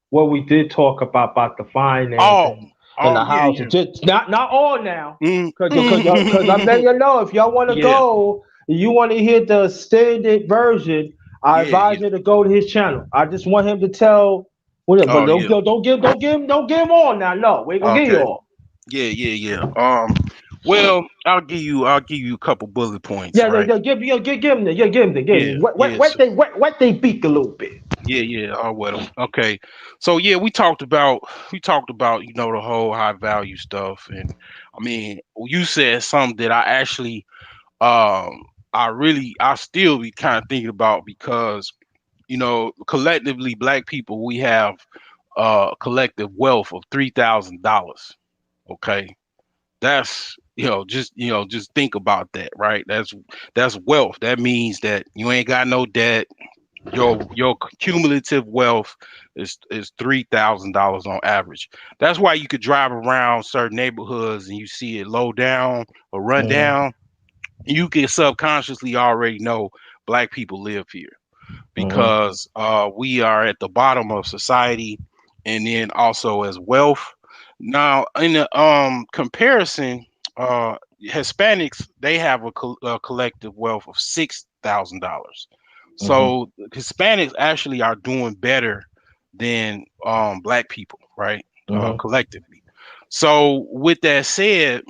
what we did talk about the finance Oh, and oh the yeah, housing. yeah. Just not all now, Mm. because I'm letting you know if y'all want to Yeah, go, you want to hear the standard version. I yeah, advise yeah. you to go to his channel. I just want him to tell. But Oh yeah. don't give him all now. We ain't gonna give you Okay. all. Yeah, yeah, yeah. Well, I'll give you a couple bullet points, Yeah, right? give Yeah, him. yeah. Wet they beak a little bit. Yeah, yeah, I'll wet 'em. Okay, so yeah, we talked about the whole high value stuff, and I mean, you said something that um I still be kind of thinking about because collectively black people we have collective wealth of $3,000. Okay, that's just think about that, right? That's wealth. That means that you ain't got no debt. Your cumulative wealth is $3,000 on average. That's why you could drive around certain neighborhoods and you see it low down or run Mm-hmm. down. You can subconsciously already know black people live here Mm-hmm. because we are at the bottom of society, and then also as wealth. Now, in the comparison, uh, Hispanics they have a collective wealth of $6,000. Mm-hmm. So Hispanics actually are doing better than black people, right? Mm-hmm. Collectively. So with that said,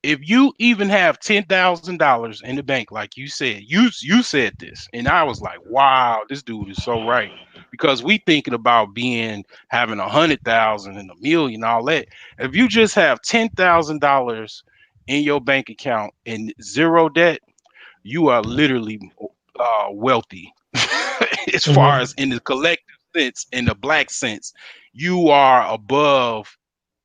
if you even have $10,000 in the bank, like you said, you said this, and I was like, wow, this dude is so right. Because we thinking about having 100,000 and a million, all that. If you just have $10,000 in your bank account and zero debt, you are literally wealthy. As far Mm-hmm. as in the collective sense, in the black sense, you are above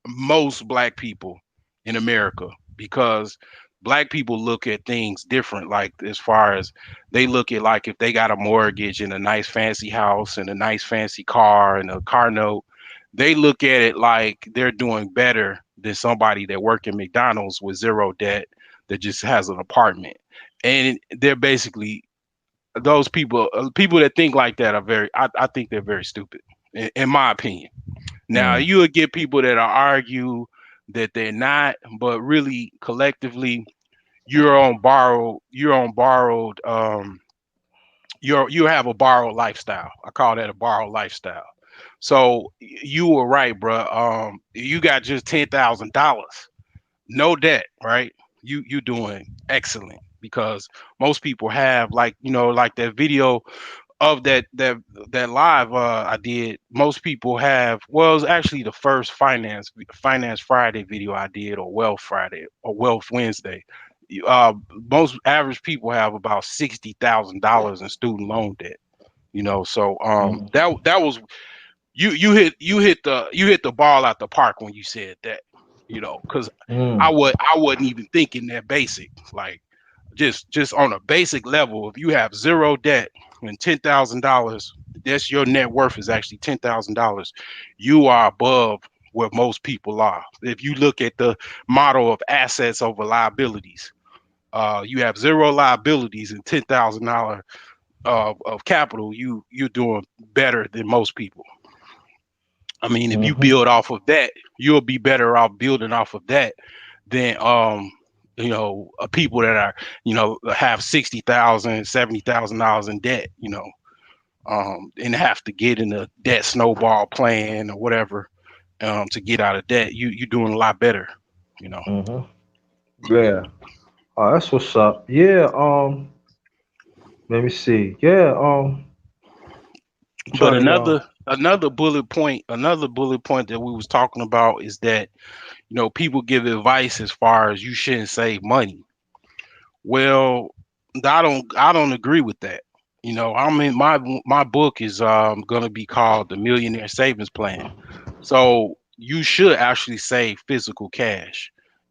most black people in America because black people look at things different. Like as far as they look at like if they got a mortgage and a nice fancy house and a nice fancy car and a car note, they look at it like they're doing better than somebody that work at McDonald's with zero debt that just has an apartment. And they're basically those people that think like that are I think they're very stupid in my opinion. Now Mm-hmm. you would get people that argue that they're not, but really collectively you're on borrowed you have a borrowed lifestyle. I call that a borrowed lifestyle. So you were right, bro. You got just $10,000, no debt, right? You doing excellent because most people have like that video of that live I did. Most people have. Well, it was actually the first Finance Friday video I did, or Wealth Friday, or Wealth Wednesday. Most average people have about $60,000 in student loan debt. So that was you hit the ball out the park when you said that. Because Mm-hmm. I wasn't even thinking that basic. Like just on a basic level, if you have zero debt and $10,000, that's your net worth is actually $10,000. You are above where most people are. If you look at the model of assets over liabilities, you have zero liabilities and $10,000 of capital. You're doing better than most people. I mean, if you Mm-hmm. build off of that, you'll be better off building off of that than people that are have 60,000, $70,000 in debt, and have to get in a debt snowball plan or whatever to get out of debt. You're doing a lot better, you know. Mm-hmm. Yeah. Oh, that's what's up. Yeah. Let me see. Yeah. I'm But trying to another bullet point that we was talking about is that people give advice as far as you shouldn't save money. Well, I don't agree with that. I mean my book is going to be called The Millionaire Savings Plan. So you should actually save physical cash.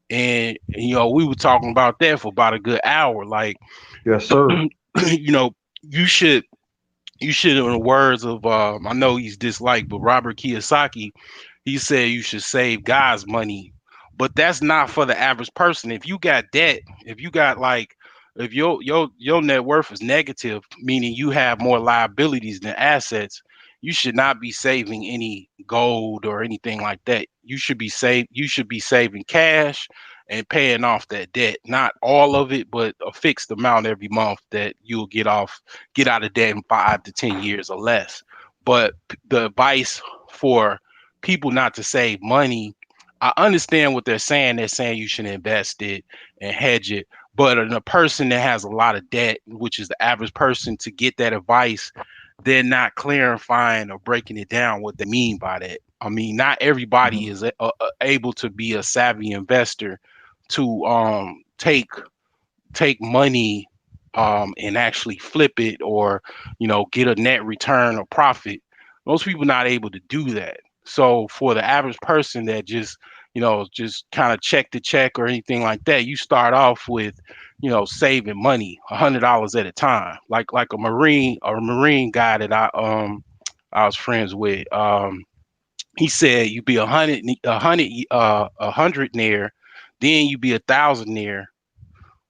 And we were talking about that for about a good hour. Like, yes, sir. you know, you should you should, in the words of I know he's disliked, but Robert Kiyosaki, he said you should save God's money. But that's not for the average person. If you got debt, if you got like, if your net worth is negative, meaning you have more liabilities than assets, you should not be saving any gold or anything like that. You should be saving cash and paying off that debt. Not all of it, but a fixed amount every month that you'll get out of debt in 5 to 10 years or less. But the advice for people not to save money, I understand what they're saying. They're saying you should invest it and hedge it. But in a person that has a lot of debt, which is the average person, to get that advice, they're not clarifying or breaking it down what they mean by that. I mean, not everybody Mhm. is able to be a savvy investor to take money and actually flip it, or get a net return or profit. Most people not able to do that. So for the average person that just kind of check to check or anything like that, you start off with saving money $100 at a time, like a marine guy that I was friends with. He said you be a hundred near, then you be a thousandaire.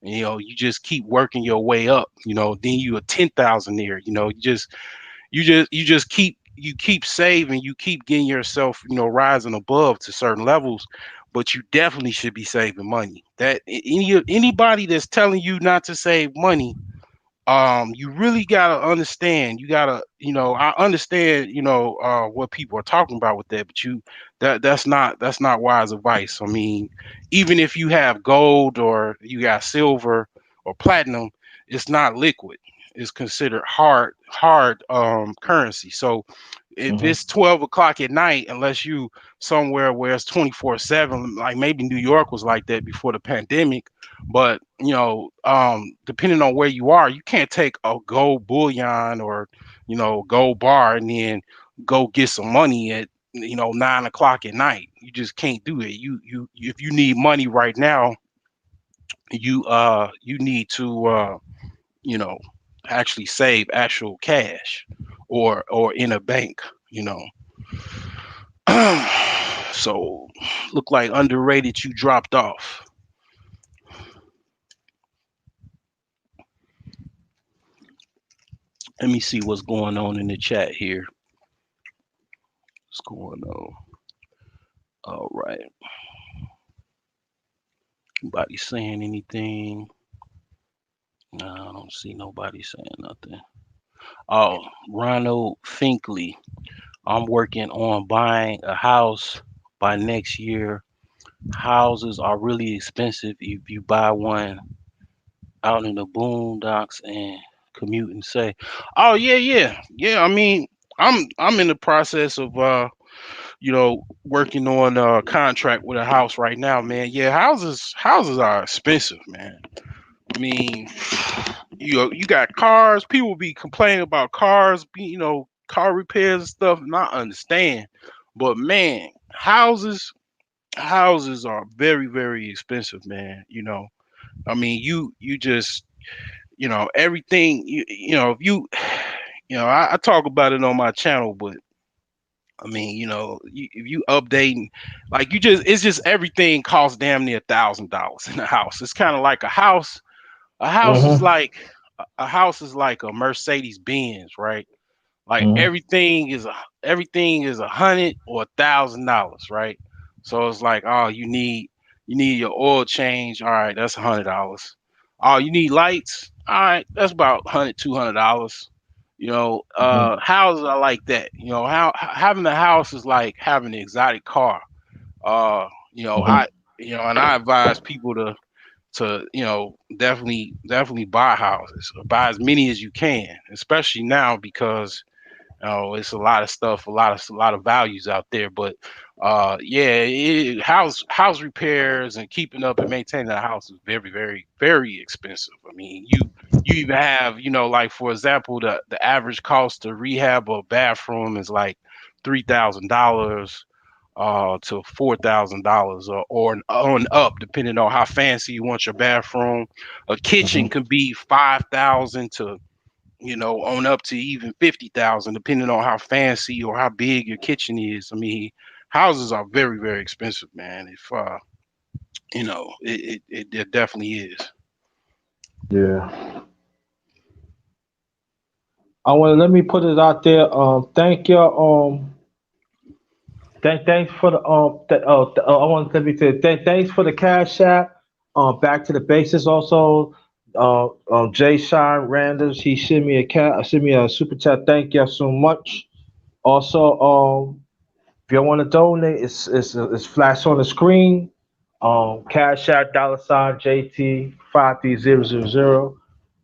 You just keep working your way up. Then you a 10,000 there. You just keep saving. You keep getting yourself rising above to certain levels. But you definitely should be saving money. That anybody that's telling you not to save money, you really gotta understand. You gotta, I understand, what people are talking about with that, but that's not wise advice. I mean, even if you have gold or you got silver or platinum, it's not liquid. It's considered hard currency. So if Mhm. it's 12 o'clock at night, unless you somewhere where it's 24/7, like maybe New York was like that before the pandemic. But depending on where you are, you can't take a gold bullion or gold bar and then go get some money at 9 o'clock at night. You just can't do it. If you need money right now, you need to you know actually save actual cash or in a bank. you know so look like underrated, you dropped off. Let me see what's going on in the chat here. What's going on? All right. Nobody saying anything? No, I don't see nobody saying nothing. Oh, Ronald Finkley. I'm working on buying a house by next year. Houses are really expensive if you buy one out in the boondocks and commute and say, "Oh yeah, yeah, yeah." I mean, I'm in the process of working on a contract with a house right now, man. Yeah, houses are expensive, man. I mean, you got cars. People be complaining about cars, car repairs and stuff, and I understand. But man, houses are very, very expensive, man. I mean, you just everything. If you I talk about it on my channel, but I mean, if you updating, like it's just everything costs damn near $1,000 in a house. It's kind of like a house. A house is Mhm. like a house is like a Mercedes Benz, right? Like Mhm. everything is $100 or $1,000, right? So it's like, oh, you need your oil change. All right, that's $100. Oh, you need lights. All right, that's about $100, $200. Mhm. Houses are like that. How having a house is like having an exotic car. Mhm. And I advise people to definitely buy houses, or buy as many as you can, especially now because it's a lot of stuff, a lot of values out there. But yeah, house repairs and keeping up and maintaining a house is very, very, very expensive. I mean, you even have, like for example, the average cost to rehab a bathroom is like $3,000 to $4,000 or on up, depending on how fancy you want your bathroom. A kitchen Mhm. could be 5,000 to on up to even 50,000, depending on how fancy or how big your kitchen is. I mean, houses are very, very expensive, man. If it definitely is. Yeah. I want to let me put it out there. Thank you. Thanks for the I want to let me say thanks for the cash app. Back to the basics. Also, Jay Sean Randers, he sent me a super chat. Thank you so much. Also, if you want to donate, it's flash on the screen. Cash App $ JT 53000.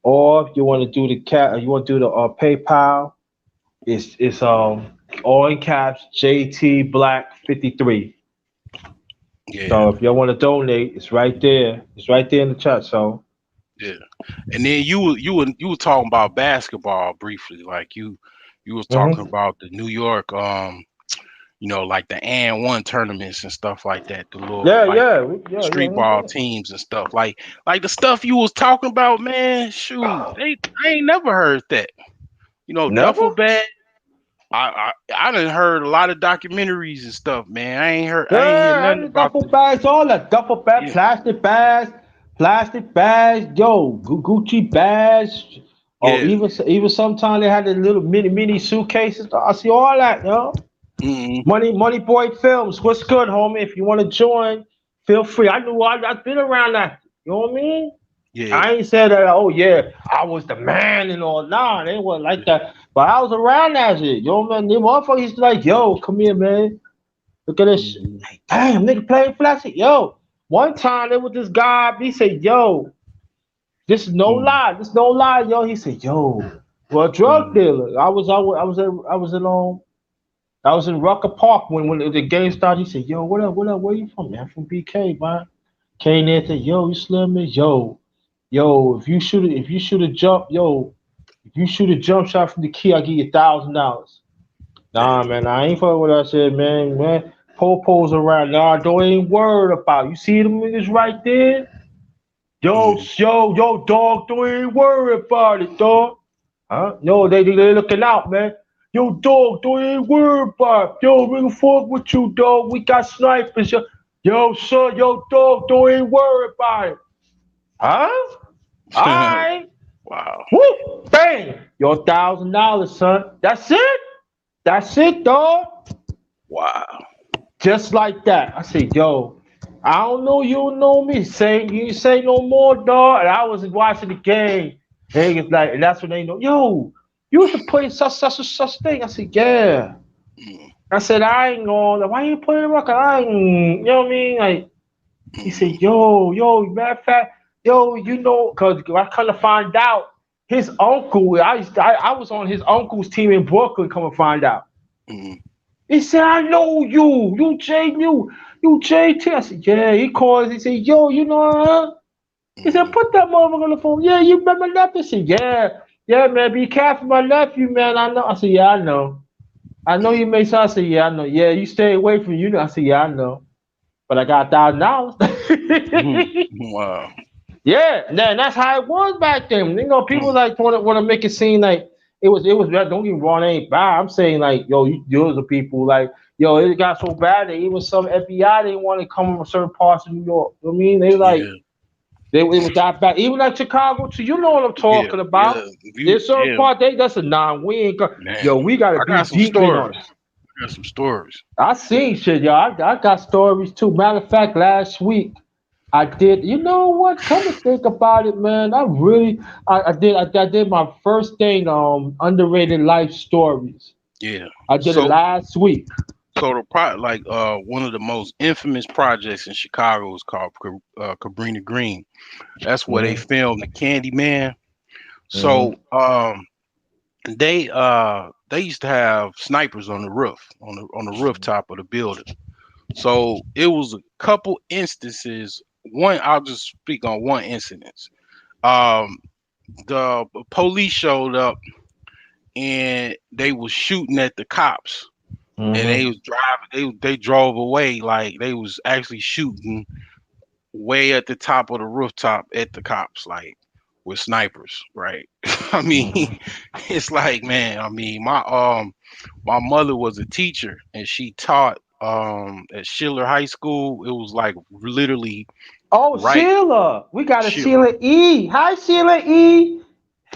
Or if you want to do you want to do the PayPal, it's all in caps JT Black 53. Yeah, So if y'all want to donate, it's right there. It's right there in the chat. So yeah. And then you were talking about basketball briefly, like you was talking hmm about the New York, like the and one tournaments and stuff like that, the little yeah, like yeah. street ball teams and stuff, like the stuff you was talking about, man. Shoot, I ain't never heard that. Never. Duffel bag. I done heard a lot of documentaries and stuff, man. I ain't hear Yeah, nothing and the about duffel the bags, all that duffel bag, yeah, plastic bags, yo, Gucci bags, or yeah. even sometimes they had the little mini suitcases. I see all that, yo. Mm, Money Boy Films, what's good, homie? If you want to join, feel free. I've been around that. You know what I mean? yeah, I ain't said that. Oh yeah, I was the man and all. Nah, they wasn't like that. But I was around that shit. You know what I mean? Them motherfuckers used to like, yo, come here, man. Look at this. mm, Like, damn, nigga playing flashy. Yo, one time there was this guy. He said, "Yo, this is no mm, lie. This is no lie, yo." He said, "Yo, well, a drug mm, dealer." I was in Rucker Park when the game started. He said, "Yo, what up? What up? Where you from, man? I'm from BK, man." Came there and said, "Yo, you slim me, yo. If you shoot a jump, yo, if you shoot a jump shot from the key, I'll give you $1,000." Nah, damn. man, I ain't fucking with that shit, man. Man, Popo's around. Nah, don't ain't worried about. You see them niggas right there? Mm, Dog, don't ain't worry about it, dog. Huh? No, they looking out, man. Yo, dog, don't ain't worry about it. Yo, we can fuck with you, dog. We got snipers. Yo, son, yo, dog, don't ain't worry about it. Huh? Alright. wow, Woo! Bang! Your $1,000, son. That's it? That's it, dog. wow. Just like that. I said, yo, I don't know you don't know me. Say you ain't say no more, dog. And I was watching the game. They was like, and that's when they know, yo, you used to play such thing. I said, yeah. Mm, I said, I ain't going, why you playing the record? I ain't, you know what I mean? Like, he mm, said, matter of fact, cause I kind of find out his uncle, I was on his uncle's team in Brooklyn, come and find out. mm, He said, I know you. You JT. I said, yeah. He calls. He said, yo, you know her? He said, mm, put that motherfucker on the phone. Yeah, you remember nephew? I said, yeah. Yeah, man, be careful, my nephew, man. I know. I said, yeah, I know. I know you mm, made sense. I said, yeah, I know. Yeah, you stay away from you. I said, yeah, I know. But I got mm, $1,000. wow. Yeah, and that's how it was back then. People Mm, like want to make it seem like it was bad. Don't get me wrong, it ain't bad. I'm saying like, yo, those are people like, yo, it got so bad that even some FBI didn't want to come from certain parts of New York. You know what I mean, they like yeah, it was that bad. Even like Chicago too. You know what I'm yeah, talking yeah. about. There's certain Yeah, part that's a non. We ain't go. man. Yo, we gotta I be got some deep in stories. us. I got some stories. I seen shit, yo. I got stories too. Matter of fact, last week I did. You know what? Come to think about it, man. I did my first thing. Underrated life stories. Yeah. I did it So last week. so one of the most infamous projects in Chicago is called Cabrini Green. That's where they hmm filmed the Candyman. So hmm they used to have snipers on the roof, on the rooftop of the building. So it was a couple instances. One, I'll just speak on one incident. Um, the police showed up and they was shooting at the cops, and they hmm was driving. They drove away like they was actually shooting way at the top of the rooftop at the cops. Like with snipers, right? I mean, it's like, man, I mean, my mother was a teacher and she taught at Schiller High School. It was like literally Oh, right Sheila. We got a shit. Sheila E. Hi, Sheila E.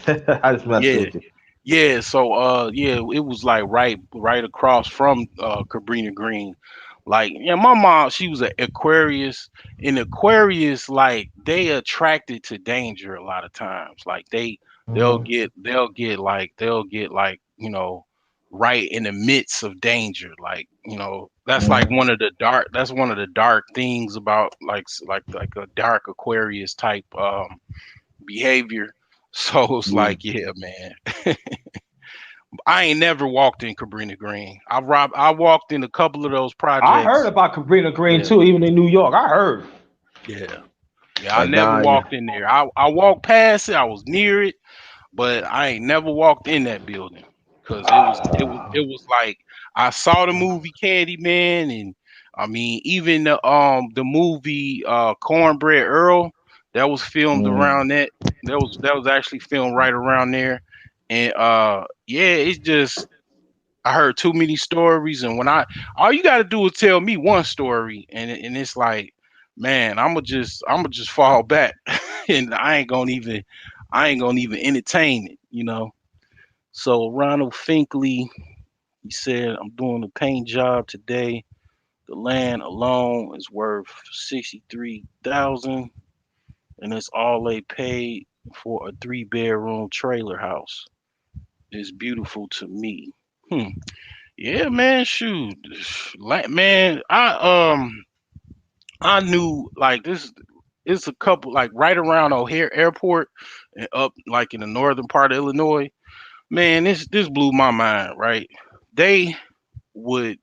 I just messed Yeah. with you. Yeah, so yeah, it was like right across from Cabrini Green. Like, yeah, my mom, she was an Aquarius. In Aquarius, like they attracted to danger a lot of times. Like Mhm. they'll get like, right in the midst of danger. Like, that's like Mhm. one of the dark things about like a dark Aquarius type behavior. So it's Yeah. like, yeah, man. I ain't never walked in Cabrini Green. I walked in a couple of those I heard projects. about Cabrini Green Yeah, too, even in New York. I heard. yeah, yeah. I But never nah, yeah. walked in there. I walked past it. I was near it, but I ain't never walked in that building because it was like I saw the movie Candyman, and I mean even the movie Cornbread Earl that was filmed Mm. around that. That was actually filmed right around there, and yeah, it's just I heard too many stories, and when I all you got to do is tell me one story, and it's like, man, I'm gonna just fall back, and I ain't gonna even entertain it, So Ronald Finkley, he said, I'm doing a paint job today. The land alone is worth 63,000, and that's all they paid for a 3-bedroom trailer house. It's beautiful to me. Hmm. Yeah, man, shoot, like, man, I knew like this. It's a couple like right around O'Hare Airport and up like in the northern part of Illinois. Man, this blew my mind. Right, they would.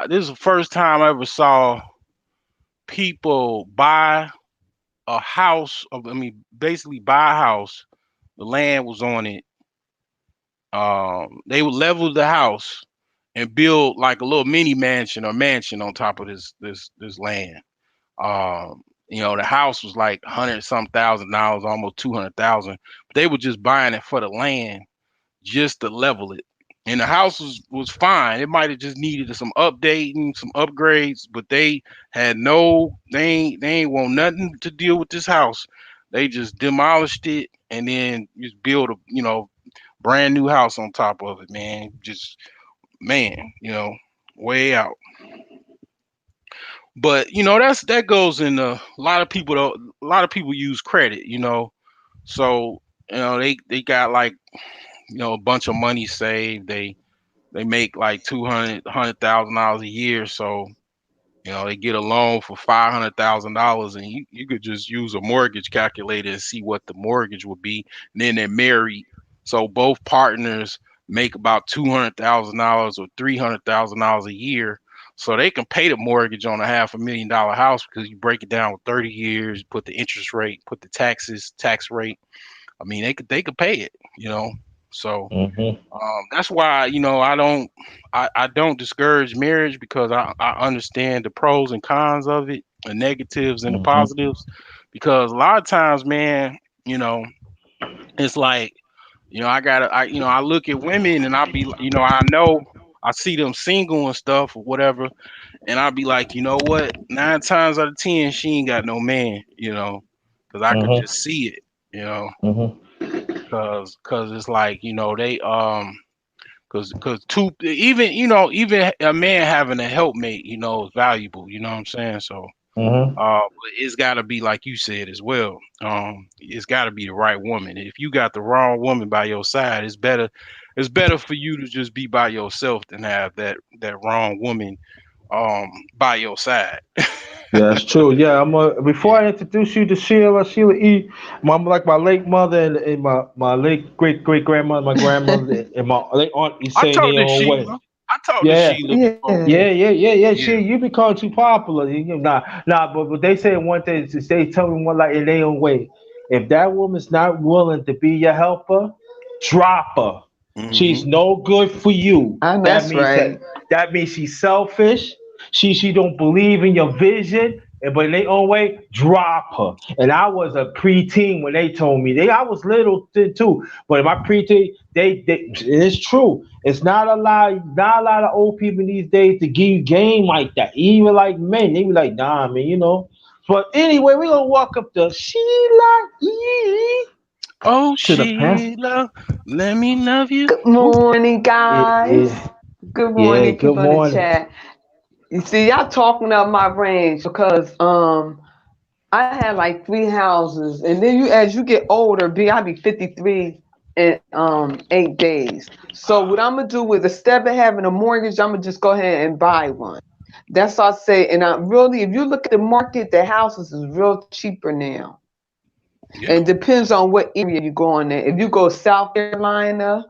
This is the first time I ever saw people buy a house. I mean, basically buy a house. The land was on it. They would level the house and build like a little mini mansion or mansion on top of this land. The house was like 100 some thousand dollars, almost 200,000. But they were just buying it for the land just to level it. And the house was fine. It might have just needed some updating, some upgrades, but they ain't want nothing to deal with this house. They just demolished it and then just build a brand new house on top of it, man. Just man, way out. But that goes in a lot of people don't a lot of people use credit. So they got like a bunch of money saved. They make like 200,000 dollars a year. So they get a loan for $500,000, and you could just use a mortgage calculator and see what the mortgage would be. And then they're married, so both partners make about $200,000 or $300,000 a year. So they can pay the mortgage on a $500,000 house because you break it down with 30 years, put the interest rate, put the tax rate. I mean, they could pay it. So Mhm. that's why I don't discourage marriage because I understand the pros and cons of it, the negatives and the Mhm. positives. Because a lot of times, man, you know, it's like I look at women and I be I know I see them single and stuff or whatever, and I be like, you know what, 9 times out of 10 she ain't got no man, because I could Mhm. just see it, you know, Mhm. because it's like they because two even a man having a helpmate is valuable. You know what I'm saying? So Mhm. but it's got to be like you said as well. It's got to be the right woman. If you got the wrong woman by your side, it's better for you to just be by yourself than have that wrong woman by your side. Yeah, that's true. Yeah, before Yeah. I introduce you to Sheila E, like my late mother and my late great grandmother, my grandmother, and my late aunt, you I say in talked their to own way. Sheila. I talked to Yeah, Sheila before. Yeah. yeah. Yeah. You become too popular. But they say one thing. They tell me one like in their own way. If that woman's not willing to be your helper, drop her. She's Hmm. no good for you. I know That that's means that right. that means she's selfish. She don't believe in your vision. but in their own way, drop her. And I was a preteen when they told me. I was little too, but in my preteen, it's true. It's not a lot of old people these days to give you game like that. Even like men, they be like, nah, man, you know. But anyway, we're gonna walk up to Sheila E. Oh, To the past. Sheila, let me love you. Good morning, guys. Yeah, Good yeah, morning, good people in the morning. chat. You see, y'all talking up my range because I had like 3 houses, and then as you get older, I be 53 in 8 days. So what I'm gonna do is instead of having a mortgage, I'm gonna just go ahead and buy one. That's what I say. And I really, if you look at the market, the houses is real cheaper now. Yeah. And it depends on what area you go in there. If you go South Carolina,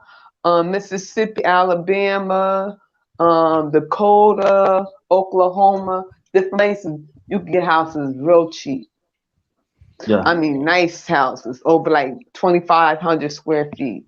Mississippi, Alabama, Dakota, Oklahoma, different places, you can get houses real cheap. Yeah. I mean, nice houses over like 2,500 square feet.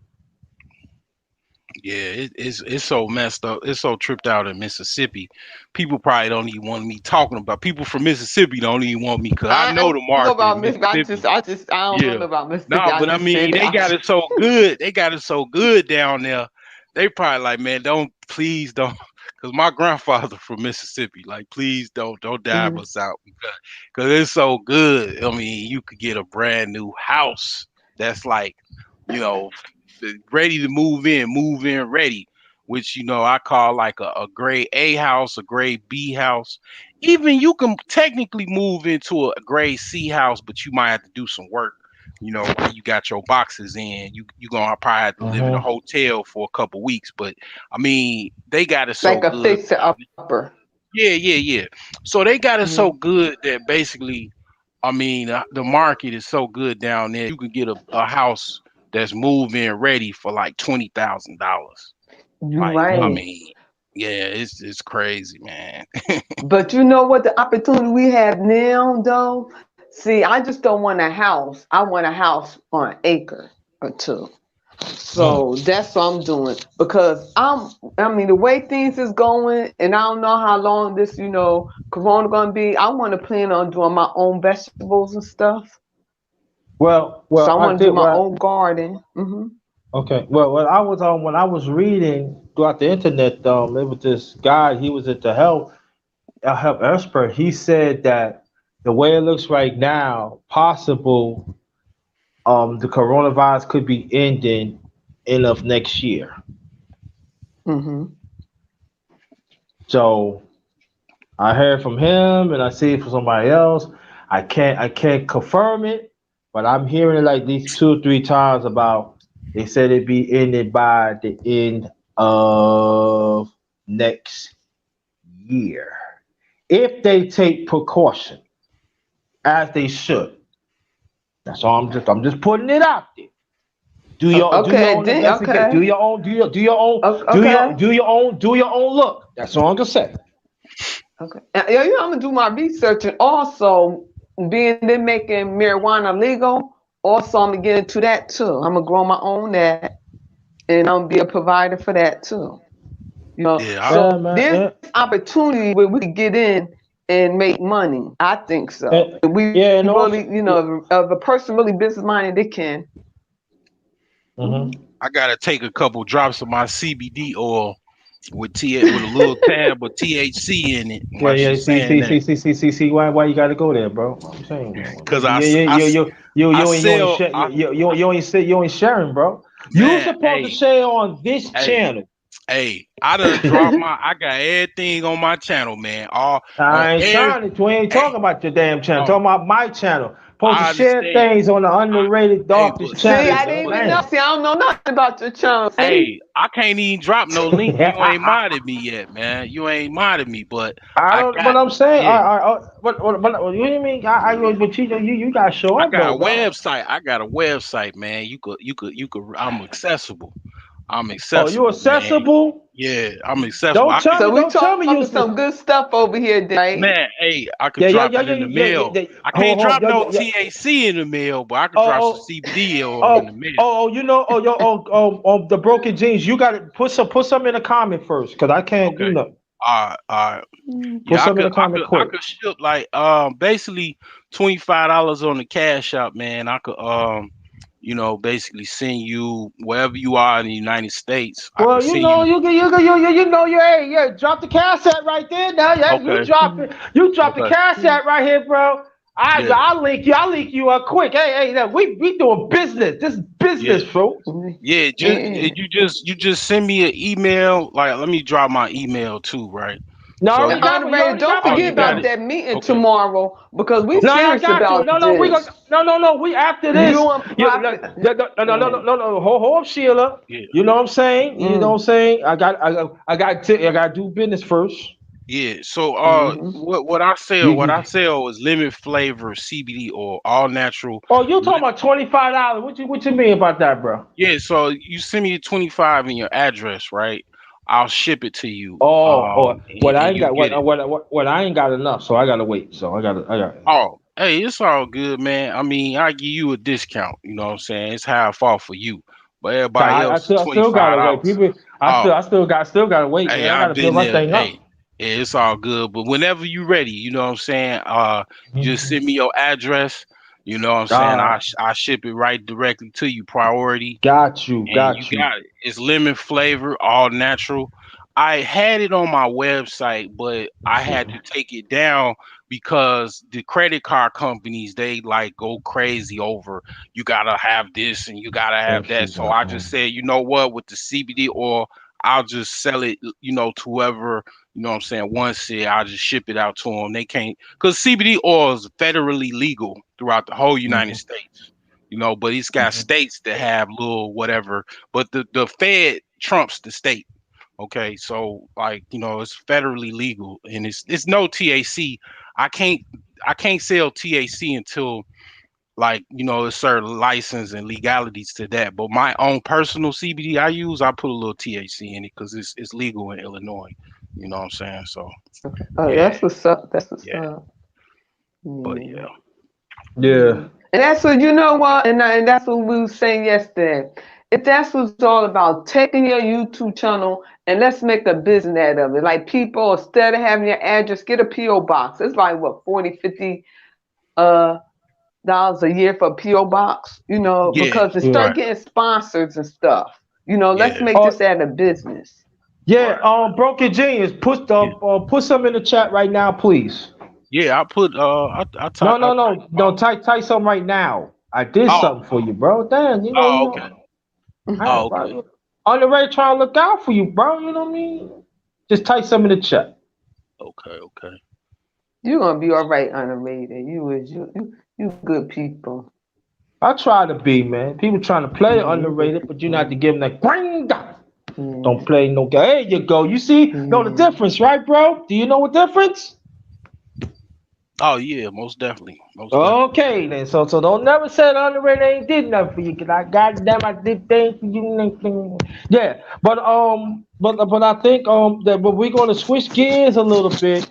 Yeah, it's so messed up. It's so tripped out in Mississippi. People probably don't even want me talking about. People from Mississippi don't even want me because I know the don't know market about in Mississippi. Mississippi. I don't Yeah. know about Mississippi. No, but I just said mean, they got that. it so good. They got it so good down there. They probably like, man, please don't, because my grandfather from Mississippi. Like, please don't dive Mhm. us out because it's so good. I mean, you could get a brand new house that's like, you know, ready to move in ready, which I call like a grade A house, a grade B house. Even you can technically move into a grade C house, but you might have to do some work. When you got your boxes in, you gonna probably have to live in a Mm-hmm. hotel for a couple weeks. But I mean, they got it so Like a good. fixer upper. Yeah. So they got it so Mhm. good that basically, I mean, the market is so good down there. You can get a house that's move-in ready for like $20,000. You Like, I right. mean, yeah, it's crazy, man. But you know what the opportunity we have now, though? See, I just don't want a house. I want a house on an acre or two. So that's what I'm doing because I mean, the way things is going, and I don't know how long this, Corona gonna be. I want to plan on doing my own vegetables and stuff. So I I want to do did. my Well, own garden. okay. Well, when I was reading throughout the internet, it was this guy. He was at a health expert. He said that the way it looks right now, possible, the coronavirus could be ending end of next year. hmm So I heard from him, and I see it from somebody else. I can't confirm it, but I'm hearing it like these 2 or 3 times about. They said it'd be ended by the end of next year if they take precaution as they should. That's all. I'm just putting it out there. Do your Okay, own then investigate. okay, Do your own okay, do your own look. That's all I'm gonna say. okay. Yeah, I'm gonna do my research and also being they making marijuana legal. Also, I'm gonna get into that too. I'm gonna grow my own that, and I'm gonna be a provider for that too. Yeah, Yeah, So man. there's Yeah, opportunity where we can get in and make money. I think so. and, If we yeah, and also, really, if a person really business minded, they can. hmm I gotta take a couple drops of my CBD oil with a little tab of THC in it yeah, while yeah. she's saying that, See. Why you got to go there, bro? I'm saying, because yeah, I you ain't sell, share, you ain't sharing, bro. You man. supposed to share on this Hey, channel. Hey, I done dropped I got everything on my channel, man. All on I ain't every, trying to. We ain't hey, talking about your damn channel. oh, Talking about my channel. Supposed to I share understand. things on the I, underrated hey, darkest but See, channel, I bro. didn't even know. Damn. See, I don't know nothing about your channel. See, hey, I can't even drop no link. You ain't modded me yet, man. You ain't modded me, but I I don't. got, But I'm saying, yeah, what you mean? But you got to show I up got though, a dog. website. I got a website, man. You could. I'm accessible. I'm Oh, you accessible, man. accessible? Yeah, I'm accessible. so we Don't tell me talking you. some good stuff over here, right? Man, hey, I could drop it in the mail. I can't Hold, drop no yeah. THC in the mail, but I could drop some Oh, CBD oil in the mail. you know, the broken jeans. You got to put some in a comment first, cause I can't do Okay. nothing. Put Yeah, some in the comment I quick. could ship like basically $25 on the Cash App, man. I could basically send you wherever you are in the United States. I Well, could send you. hey, drop the cash app right there now. Yeah, Okay, you drop the okay, cash app right here, bro. yeah, I'll link you up quick. Hey, look, we doing business. This is business, yeah. folks. Yeah, And you just send me an email. Like, let me drop my email too, right? No, So you, you Honorary, already don't got my oh, forget you got about email. it. that meeting Okay, tomorrow because we No, okay, I serious got you. about No, we this. gonna no. We after this. You and You, Prophet. no. Hold up, Sheila. yeah, You know what I'm saying? You know what Mm, I'm saying? I got to do business first. yeah. So hmm what I You sell is lemon flavor CBD oil, all natural. Oh, you talking about $25? What you mean about that, bro? Yeah, so you send me 25 in your address, right? I'll ship it to you. What I And ain't you got get it. what I ain't got enough, so I gotta wait. So I got. Oh, hey, it's all good, man. I mean, I give you a discount, you know what I'm saying? It's half off for you. But everybody I else is still gotta wait. $25. People, Oh, still gotta wait, hey, man. I I've gotta build been my there. thing up. Hey, yeah, it's all good. But whenever you ready, you know what I'm saying? You just Mhm. send me your address. You know what I'm saying? Uh, I ship it right directly to you, priority. And you got you. got it. It's lemon flavor, all natural. I had it on my website, but I had to take it down because the credit card companies, they like go crazy over you gotta have this and you gotta have that. So I just said, you know what, with the CBD oil, I'll just sell it, to whoever, you know what I'm saying, wants it. I'll just ship it out to them. They can't, because CBD oil is federally legal throughout the whole United Mhm. States, but it's got states that have little whatever, but the Fed trumps the state. Okay, so like, it's federally legal and it's no TAC. I can't I can't sell TAC until, like, it's certain license and legalities to that. But my own personal CBD I use, I put a little THC in it because it's legal in Illinois. You know what I'm saying? So Oh, yeah, that's what's up. That's what's yeah, up. but Yeah. yeah, Yeah. And that's what you know what, and that's what we were saying yesterday. If that's what it's all about, taking your YouTube channel and let's make a business out of it. Like people, instead of having your address, get a PO box. It's like what, 40, 50 dollars a year for a PO box, yeah, because they Yeah. start right, getting sponsors and stuff. Let's yeah, make Oh this out of business. yeah. right, Broken Genius, yeah, put some in the chat right now, please. yeah. I put No, I no. Type some right now. I did oh something for you, bro. Damn, oh okay, oh okay, On the ready trying to look out for you, bro. You know what I mean? Just type some in the chat. okay, okay. You're gonna be all right, underrated. You good people. I try to be, man. People trying to play You good underrated, but you not to people. give them that bring. Yeah, Don't play no game. There you go. You see? Know the yeah. difference, right, bro? Do you know what difference? Oh yeah, most definitely, most definitely. Okay, then. So don't never say the underrated ain't did nothing for you, cause I goddamn I did things for you. Yeah, but I think but we're gonna switch gears a little bit,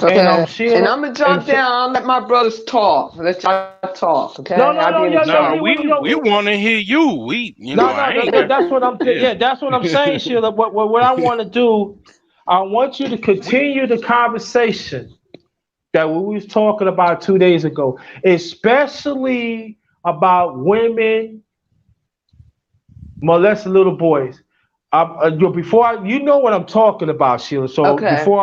and Okay. And Sheila I'm gonna and jump down. I'll let my brothers talk. Let y'all talk. Okay. I'll be in the Nah, chat. we want to hear you. I ain't got. that's what Yeah. that's what I'm saying, Sheila. What I want to do, I want you to continue the conversation that we was talking about 2 days ago, especially about women molesting little boys. You know what I'm talking about, Sheila. So Okay. before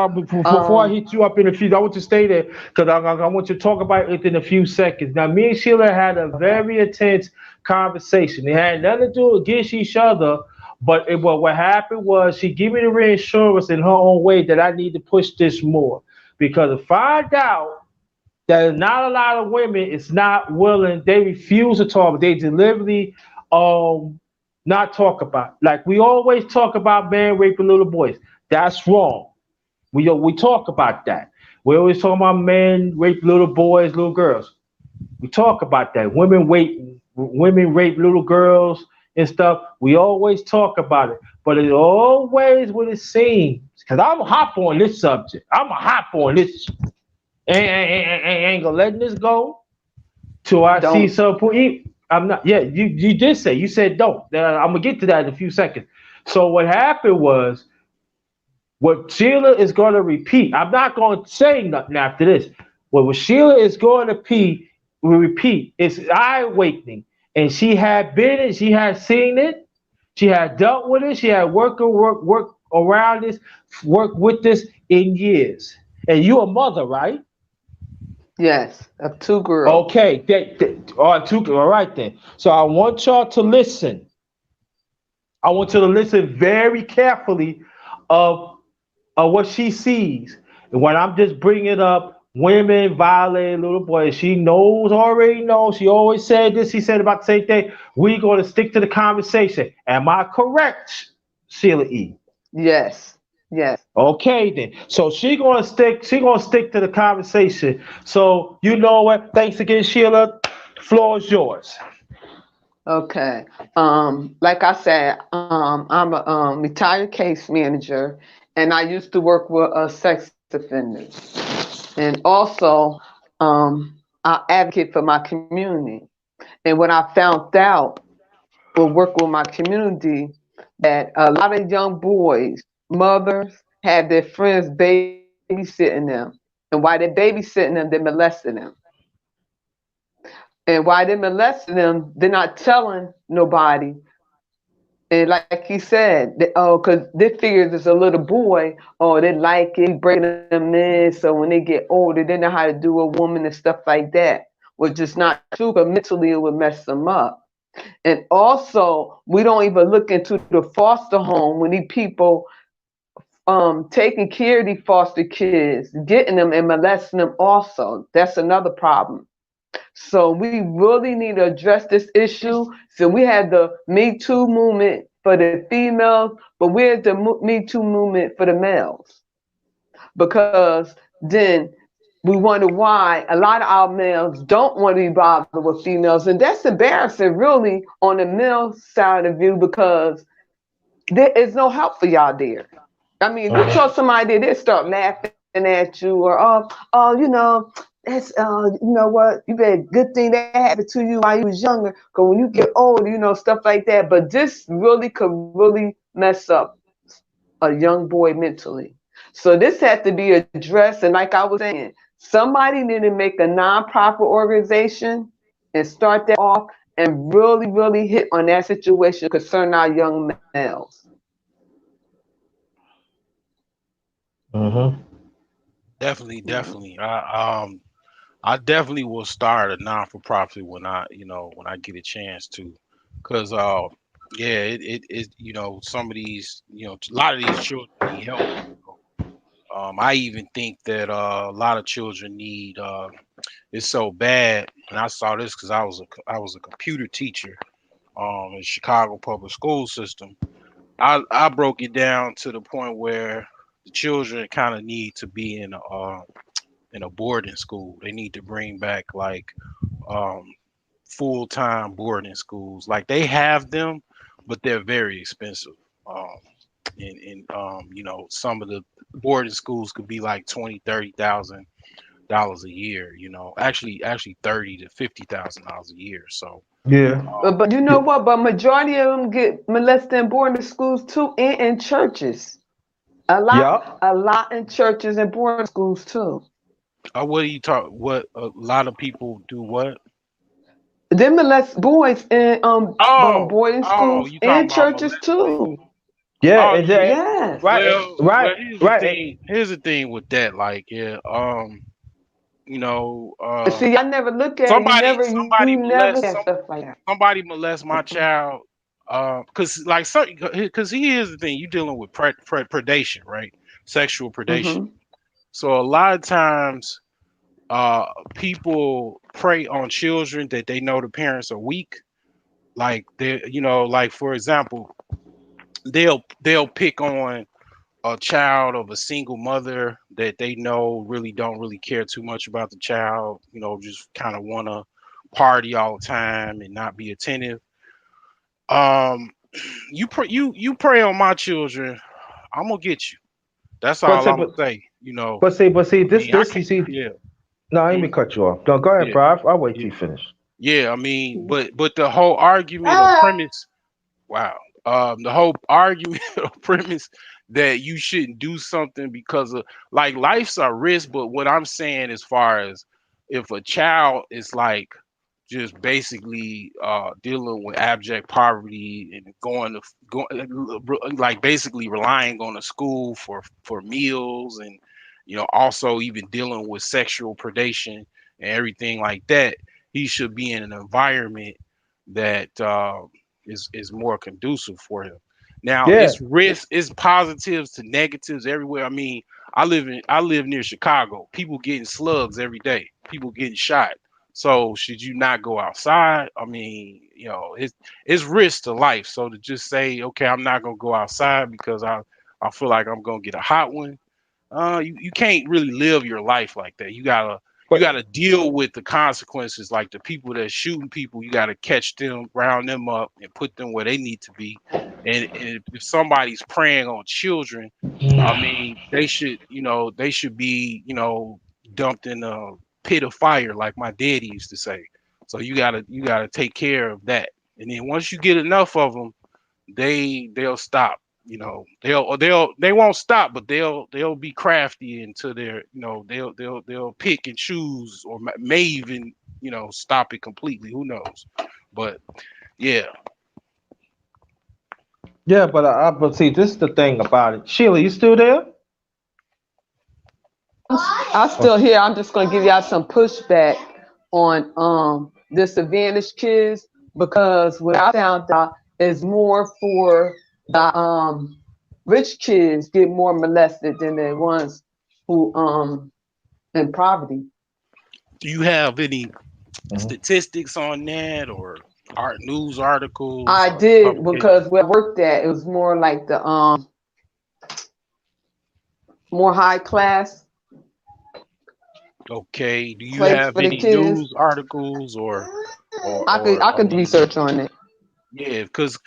I Um. hit you up in a few, I want you to stay there because I want you to talk about it in a few seconds. Now, me and Sheila had a Okay. very intense conversation. It had nothing to do against each other, but what happened was she gave me the reassurance in her own way that I need to push this more because I find out that not a lot of women is not willing. They refuse to talk. They deliberately um not talk about. Like we always talk about man raping little boys. That's wrong. We talk about that. We always talk about men rape little boys, little girls. We talk about that. Women rape little girls and stuff. We always talk about it. But it always what it seems. Because I'm hop on this subject. I'm a hop on this. Ain't gonna let this go till I see Don't. some point. I'm not. Yeah, you did say you said don't. I'm gonna get to that in a few seconds. So what happened was What Sheila is going to repeat, I'm not going to say nothing after this. What Sheila is going to repeat is eye awakening. And she had been it, she had seen it, she had dealt with it, she had work around this, work with this in years. And you a mother, right? Yes, of 2 girls. Okay, all right then. So I want y'all to listen. I want you to listen very carefully of what she sees. And when I'm just bringing up women violating little boys, she already knows. She always said this. She said about the same thing. We're going to stick to the conversation. Am I correct, Sheila E? Yes, yes. Okay then. So she gonna stick to the conversation. So you know what? Thanks again, Sheila. Floor is yours. Okay. Like I said, I'm a retired case manager, and I used to work with sex offenders, and also I advocate for my community. And when I found out, or work with my community, that a lot of young boys, mothers, have their friends babysitting them, and while they're babysitting them, they're molesting them. And while they're molesting them, they're not telling nobody. And like he said, because they figure it's a little boy, they like it, bringing them in. So when they get older, they know how to do a woman and stuff like that, which is not true, but mentally it would mess them up. And also, we don't even look into the foster home when these people taking care of these foster kids, getting them and molesting them also. That's another problem. So we really need to address this issue. So we had the Me Too movement for the females, but we're the Me Too movement for the males. Because then we wonder why a lot of our males don't want to be bothered with females. And that's embarrassing, really, on the male side of you, because there is no help for y'all there. I mean, you show somebody there, they start laughing at you, or that's you know what, you bet a good thing that happened to you while you was younger, because when you get older, stuff like that. But this really could really mess up a young boy mentally. So this had to be addressed. And like I was saying, somebody need to make a nonprofit organization and start that off and really, really hit on that situation concerning our young males. Mm-hmm. Definitely. I definitely will start a non-for-profit when I get a chance to, cause yeah, some of these, a lot of these children need help. I even think that a lot of children need it's so bad, and I saw this because I was a computer teacher in Chicago public school system. I broke it down to the point where the children kind of need to be in a boarding school. They need to bring back like um, full-time boarding schools. Like they have them, but they're very expensive. Um, and some of the boarding schools could be like 20, 30,000 dollars a year. Actually 30 to 50,000 dollars a year. So Yeah. But you know what? But majority of them get molested in boarding schools too, and in churches. A lot in churches and boarding schools too. what do you talk? What a lot of people do? What? They molest boys in boarding Oh, schools you and talking about churches molesting? too. Yeah, Oh and yeah. Yes. Well, here's the right. thing. Here's the thing with that. Like, yeah, See, I never look at it. somebody You never molest get stuff like that. somebody molest my child. Because here's the thing. You're dealing with predation, right? Sexual predation. Mm-hmm. So a lot of times, people prey on children that they know the parents are weak. Like like for example, they'll pick on a child of a single mother that they know really don't really care too much about the child, just kind of want to party all the time and not be attentive. Um, you prey on my children, I'm gonna get you. That's But all say, I'm gonna but, say. but see, I mean, I this you can't. see. Yeah, No, I ain't mm, mean cut you off. No, go ahead, yeah, bro. I'll wait till yeah, you finish. yeah. I mean, but the whole argument or premise, wow. The whole argument or premise that you shouldn't do something because of like life's a risk. But what I'm saying as far as if a child is like just basically dealing with abject poverty and going like basically relying on the school for meals and also even dealing with sexual predation and everything like that, he should be in an environment that is more conducive for him. Now Yeah. it's risk, it's positives to negatives everywhere. I mean, I live near Chicago. People getting slugs every day. People getting shot. So should you not go outside? I mean, it's risk to life. So to just say, okay, I'm not gonna go outside because I feel like I'm gonna get a hot one. You can't really live your life like that. You But gotta deal with the consequences. Like the people that shooting people, you gotta catch them, round them up, and put them where they need to be. And if somebody's preying on children, I mean, they should be, dumped in a pit of fire, like my daddy used to say. So you gotta take care of that. And then once you get enough of them, they'll stop. They won't stop, but they'll be crafty into their, they'll pick and choose, or may even, stop it completely. Who knows? But yeah. yeah, but see, this is the thing about it. Sheila, you still there? I'm still here. I'm just gonna give y'all some pushback on disadvantaged kids, because what I found out is more for the rich kids get more molested than the ones who in poverty. Do you have any Mhm. statistics on that, or art news articles I or did, publications? because where I worked at, it was more like the more high class Okay. Do you place have for the any kids. news articles or I I could mean, research on it. yeah, because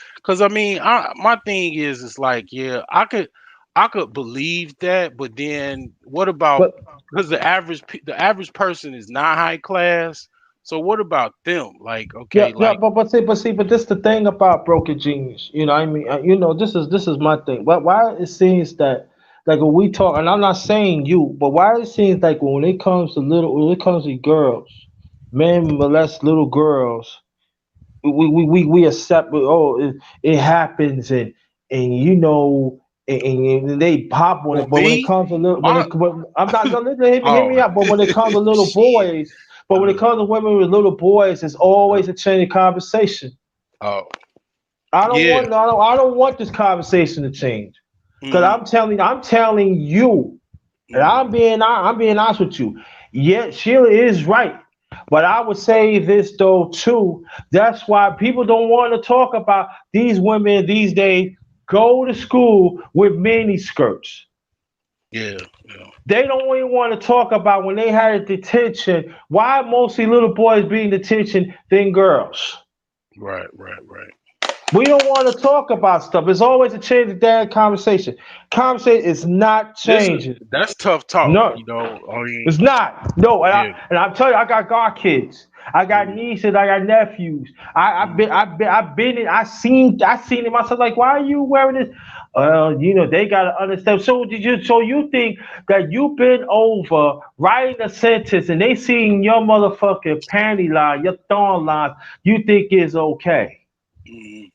I mean, my thing is like, yeah, I could believe that, but then what about, But because the average person is not high class, so what about them? Like, yeah, okay, yeah, like, but this the thing about broken genius. I mean, this is my thing. Why it seems that like when we talk, and I'm not saying you, but why it seems like when it comes to girls, men molest little girls, we accept, it happens, and and they pop on for it, but when it me, comes to little my when, I'm not, no, listen, hear oh me out, but when it comes to little shit, boys, but when it comes to women with little boys, it's always a chain of conversation. oh I yeah, don't want this conversation to change, because mm, I'm telling you, and mm, I'm being honest with you. Yeah, Sheila is right. But I would say this though too. That's why people don't want to talk about these women these days go to school with mini skirts. yeah, yeah, They don't even want to talk about when they had a detention. Why mostly little boys being detention than girls? right, right, right. We don't want to talk about stuff. It's always a change of dad conversation. Conversation is not This is changing. that's tough talk, No, I mean, it's not. No, yeah, and I'm telling you, I got godkids. I got mm, nieces. I got nephews. mm, I've been in. I seen it myself. Like, why are you wearing this? They gotta understand. So you think that you been over writing a sentence and they seeing your motherfucking panty line, your thorn line, you think is okay? mm,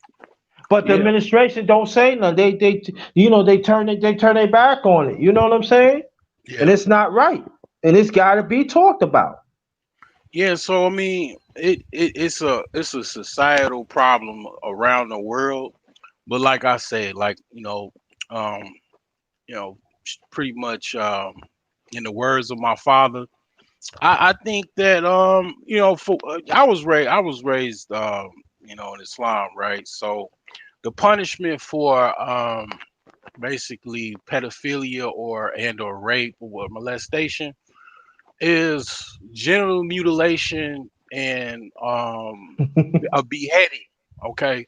But the yeah, administration don't say nothing. They turn their back on it. You know what I'm saying? And yeah. it's not right, and it's got to be talked about. Yeah, so I mean, it's a societal problem around the world, but like I said, like um, pretty much in the words of my father, I think that for I was raised in Islam, right? So the punishment for basically pedophilia or rape or molestation is genital mutilation and a beheading. Okay,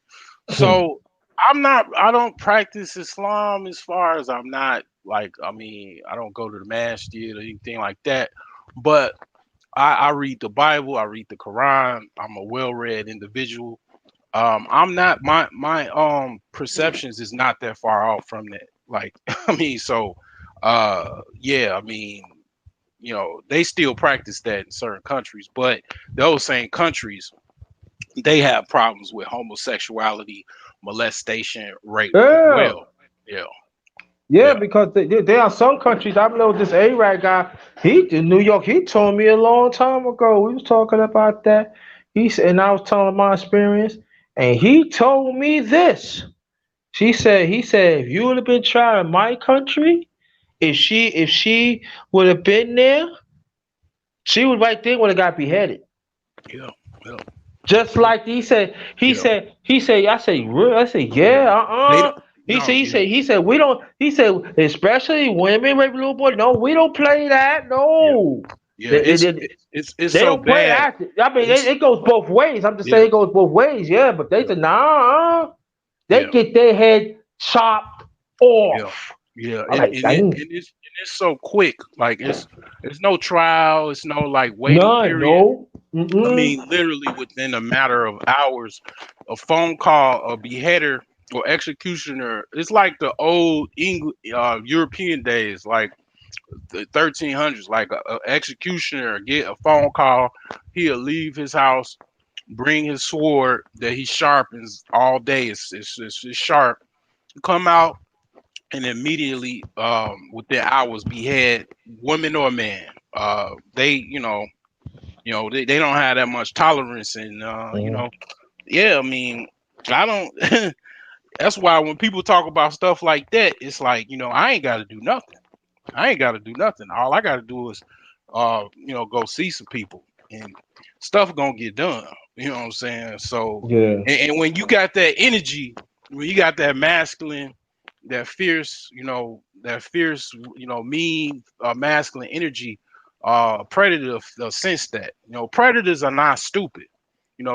so I don't practice Islam, as far as I'm not like, I mean, I don't go to the masjid or anything like that, but I read the Bible, I read the Quran. I'm a well-read individual. I'm not, my perceptions is not that far off from that. Like, I mean, so, yeah, I mean, they still practice that in certain countries, but those same countries, they have problems with homosexuality, molestation, rape as Yeah. well. Yeah, Yeah, yeah, because there are some countries. I know this A-Rag guy. He in New York. He told me a long time ago. We was talking about that. He said, and I was telling my experience, and he told me this. He said, if you would have been trying in my country, if she would have been there, she would right there would have got beheaded. yeah, yeah, Just like yeah, he said, I say, really? I said, yeah. yeah, They don't. He No, he yeah, said, we don't, he said, especially women, rape little boy. No, we don't play that. yeah, No. yeah. They, they, they, It's they so don't play bad. that. I mean, It's it goes both ways. I'm just yeah, saying it goes both ways, yeah, but they yeah, said, nah, they yeah, get their head chopped yeah, off. yeah. I'm like, And dang. it's so quick. Like it's no trial. It's no like waiting None, period. no. I Mm-mm. mean, literally within a matter of hours, a phone call, a beheader or executioner. It's like the old European days, like the 1300s. Like a executioner get a phone call, he'll leave his house, bring his sword that he sharpens all day. It's sharp. Come out and immediately, within hours, behead woman or man. They, they don't have that much tolerance, and Mhm. yeah, I mean, I don't. That's why when people talk about stuff like that, it's like, I ain't got to do nothing. I ain't got to do nothing. All I got to do is, go see some people, and stuff gonna get done. You know what I'm saying? So, Yeah. and when you got that energy, when you got that masculine, that fierce, mean, masculine energy, predator sense that. Predators are not stupid.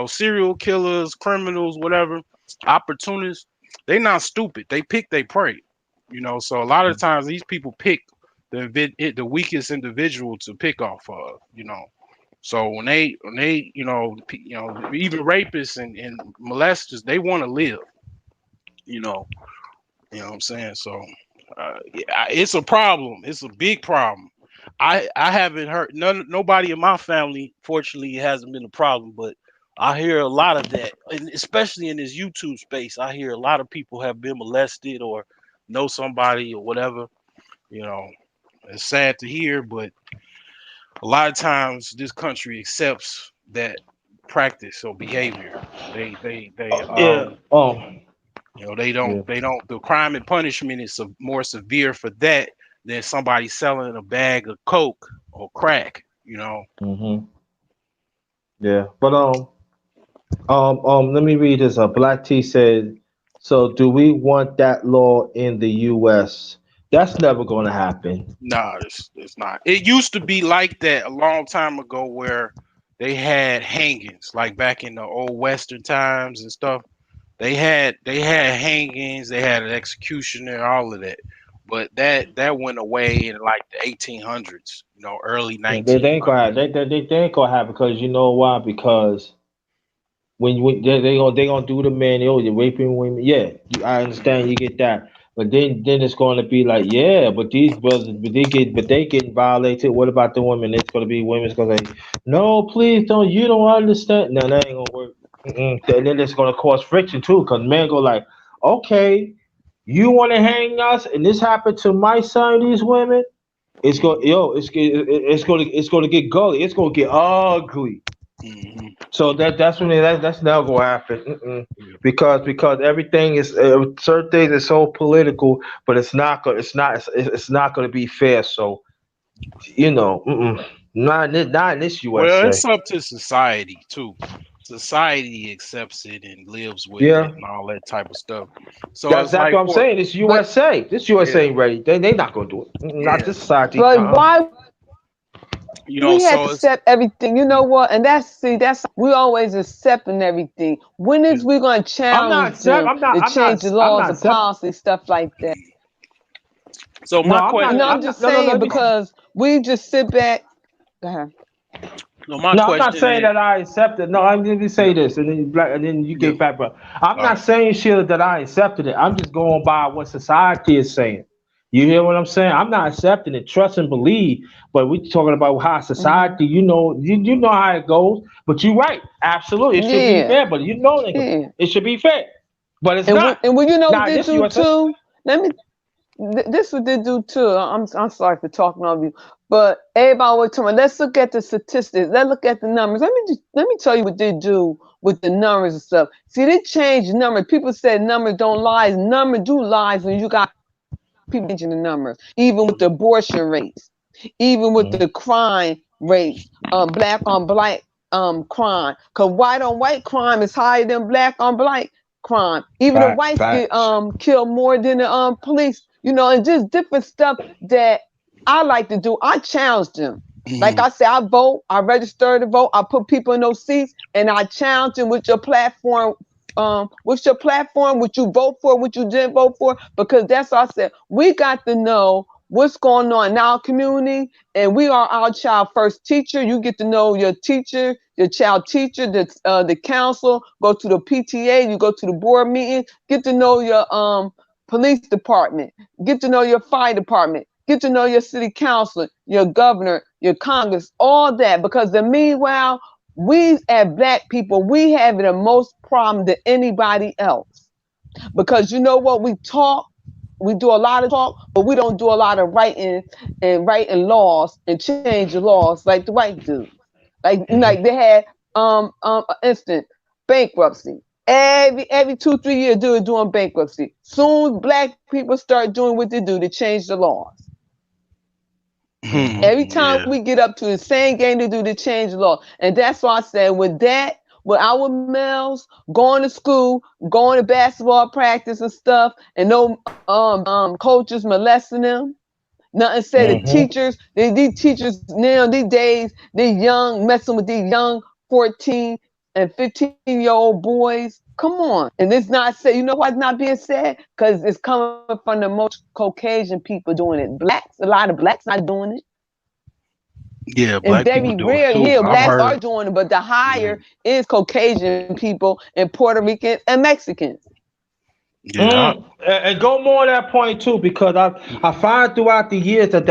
Serial killers, criminals, whatever, opportunists, they not stupid. They pick their prey. So a lot of times these people pick the weakest individual to pick off of. So when they even rapists and molesters, they want to live. You know, what I'm saying. So yeah, it's a problem. It's a big problem. I haven't heard nobody in my family. Fortunately, it hasn't been a problem, but I hear a lot of that, and especially in this YouTube space, I hear a lot of people have been molested or know somebody or whatever. You know, it's sad to hear, but a lot of times this country accepts that practice or behavior. They Yeah. Yeah. they don't the crime and punishment is more severe for that than somebody selling a bag of coke or crack. Hmm. Yeah. But let me read this. Black T said, so do we want that law in the US? That's never gonna happen. Nah, it's not. It used to be like that a long time ago where they had hangings, like back in the old Western times and stuff. They had hangings, they had an executioner, all of that. But that went away in like the 1800s, early Yeah, they 1900s. ain't gonna have, they ain't gonna have because you know why? Because when they gonna do the man, oh, you're raping women. Yeah, I understand you get that, but then it's gonna be like, yeah, but these brothers, but they getting violated. What about the women? It's gonna be women's gonna say, no, please don't. You don't understand. No, that ain't gonna work. Mm-mm. And then it's gonna cause friction too, cause men go like, okay, you want to hang us, and this happened to my son. These women, it's gonna get gully. It's gonna get ugly. Hmm. So that's now gonna happen. Mm-mm. Because everything is certain things are so political, but it's not gonna be fair. So mm-mm. Not in this Well, USA. it's up to society too. Society accepts it and lives with it Yeah, and all that type of stuff. So that's it's exactly like, what I'm saying. It's But USA. This USA yeah, ain't ready. They not gonna do it. Mm-mm, not yeah, this society. but why we had to so it's accept everything? You know what? And that's we always accepting everything. When yeah. is we gonna challenge them to change the I'm laws not and sep- policy stuff like that? So No, my I'm You question, not. know, I'm I'm just not. No, no. saying Let me. because we just sit back. Uh-huh. So my No, I'm not question saying is, that I accept it. No, I'm going to say yeah, this, and then and then you yeah, get back. But I'm all not right. saying, Sheila, that I accepted it. I'm just going by what society is saying. You hear what I'm saying? I'm not accepting it. Trust and believe. But we're talking about how Mhm. society, you know how it goes. But you're right. Absolutely, it should be Yeah, fair. But you know, nigga, yeah. it should be fair. But it's not. And when you know what Nah, they this do USA. too. Let me. This what they do too. I'm sorry for talking over you, but everybody was talking. Let's look at the statistics. Let's look at the numbers. Let me tell you what they do with the numbers and stuff. See, they change numbers. People said numbers don't lie. Numbers do lies when you got people changing the numbers. Even with the abortion rates, even with Mhm. the crime rates, black on black crime. Cause white on white crime is higher than black on black crime. Even the whites get Facts. killed more than the police. You know, and just different stuff that I like to do. I challenge them. Like Mhm. I said, I vote, I register to vote, I put people in those seats, and I challenge them with your platform. What's your platform? What you vote for? What you didn't vote for? Because that's what I said. We got to know what's going on in our community, and we are our child first teacher. You get to know your teacher, your child teacher, the council. Go to the PTA. You go to the board meeting. Get to know your police department. Get to know your fire department. Get to know your city councilor, your governor, your Congress, all that. Because the meanwhile, we as black people, we have the most problem than anybody else. Because you know what? We do a lot of talk, but we don't do a lot of writing and writing laws and change the laws like the white do. Mhm. Like they had instant bankruptcy. Every 2-3 years they were doing bankruptcy. Soon black people start doing what they do to change the laws. Mhm. Every Mhm. time Yeah. we get up to the same game to do to change the law. And that's why I said with that, with our males going to school, going to basketball practice and stuff, and no coaches molesting them. Nothing said the Mhm. teachers, these teachers now these days, they young, messing with these young 14 and 15-year-old boys. Come on. And it's not said, you know why it's not being said? Because it's coming from the most Caucasian people doing it. Blacks, a lot of blacks not doing it. Yeah. And Black people very do it rare, too. yeah, I've blacks are heard. doing it, but the Yeah. higher is Caucasian people and Puerto Ricans and Mexicans. Yeah. And go more on that point too, because I find throughout the years that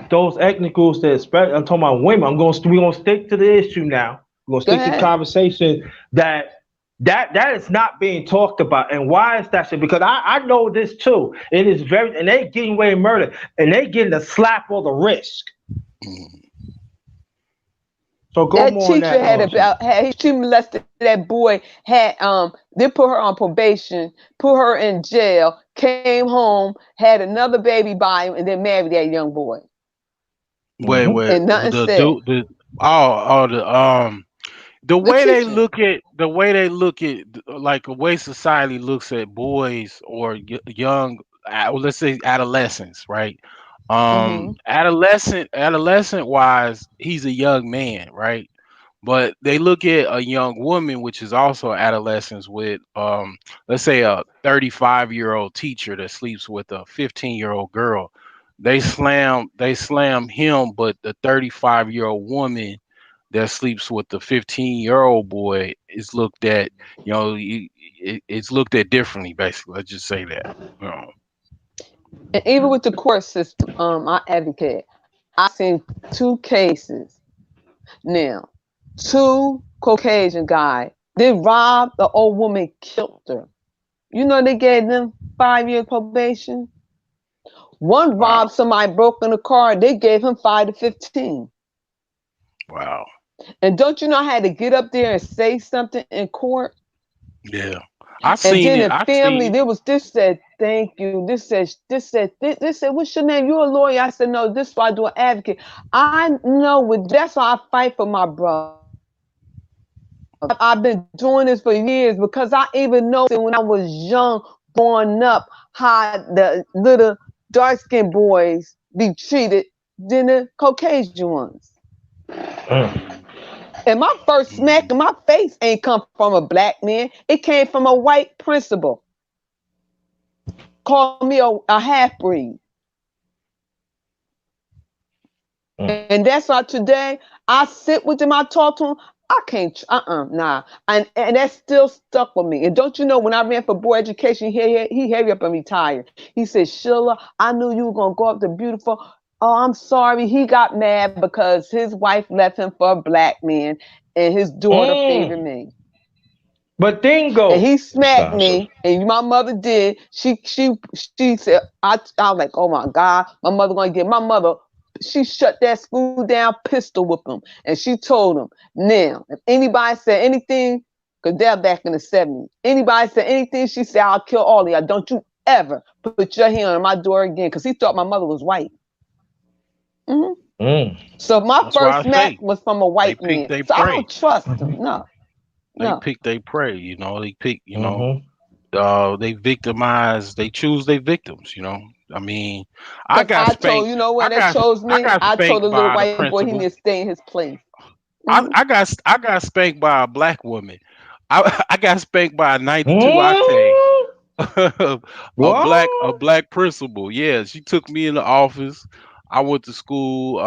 those ethnic groups that I'm talking about women. We're gonna stick to the issue now. We're gonna Go stick to the ahead. conversation that is not being talked about. And why is that shit? Because I know this too. It is very, and they getting away with murder, and they getting the slap or the risk. Mhm. So go That more on teacher that, had Sheila. she molested that boy, had they put her on probation, put her in jail, came home, had another baby by him, and then married that young boy. Wait, Mm-hmm. wait. And nothing The said. dude, the The way they teacher. look at like the way society looks at boys or young, well, let's say adolescents, right? Mm-hmm. Adolescent wise, he's a young man, right? But they look at a young woman, which is also adolescence, with let's say a 35-year-old teacher that sleeps with a 15-year-old girl. They slam him, but the 35-year-old woman that sleeps with the 15-year-old boy is looked at, it's looked at differently, basically. Let's just say that. You know. And even with the court system, I advocate. I seen two cases now. Two Caucasian guys. They robbed the old woman, killed her. You know they gave them 5 year probation. One Wow. robbed somebody, broke in a car. They gave him 5 to 15. Wow. And don't you know I had to get up there and say something in court? Yeah. I And seen then it. the I family, seen it. there was this said, thank you. This said, what's your name? You a lawyer? I said, no, this is why I do an advocate. I know that's why I fight for my brother. I've been doing this for years because I even know that when I was young, growing up, how the little dark skinned boys be treated than the Caucasian ones. Mm. Mhm. And my first smack Mhm. in my face ain't come from a black man. It came from a white principal. Called me a half breed. And that's why today I sit with him, I talk to him. I can't, nah. And that still stuck with me. And don't you know, when I ran for board education, he hurry up and retired. He said, Sheila, I knew you were going to go up to beautiful. Oh, I'm sorry. He got mad because his wife left him for a black man and his daughter favored me. But dingo. And he smacked me, and my mother did. She said, I was like, oh my God, my mother gonna get my mother. She shut that school down, pistol whip him, and she told him, now, if anybody said anything, because they're back in the 70s, anybody said anything, she said, I'll kill all of y'all. Don't you ever put your hand on my door again, because he thought my mother was white. So my That's why I first smack say, was from a white they pick man. they So I prey. don't trust him. No. They No. pick they prey, you know, they pick, you know, they victimize, they choose their victims, you know. I mean, I Because got I told, spanked. you know what I that got shows I me? got I told spanked the little by the white boy he principal. needs to stay in his place. I got spanked by a black woman. I got spanked by a 92 octane. A black principal. Yeah, she took me in the office. I went to school,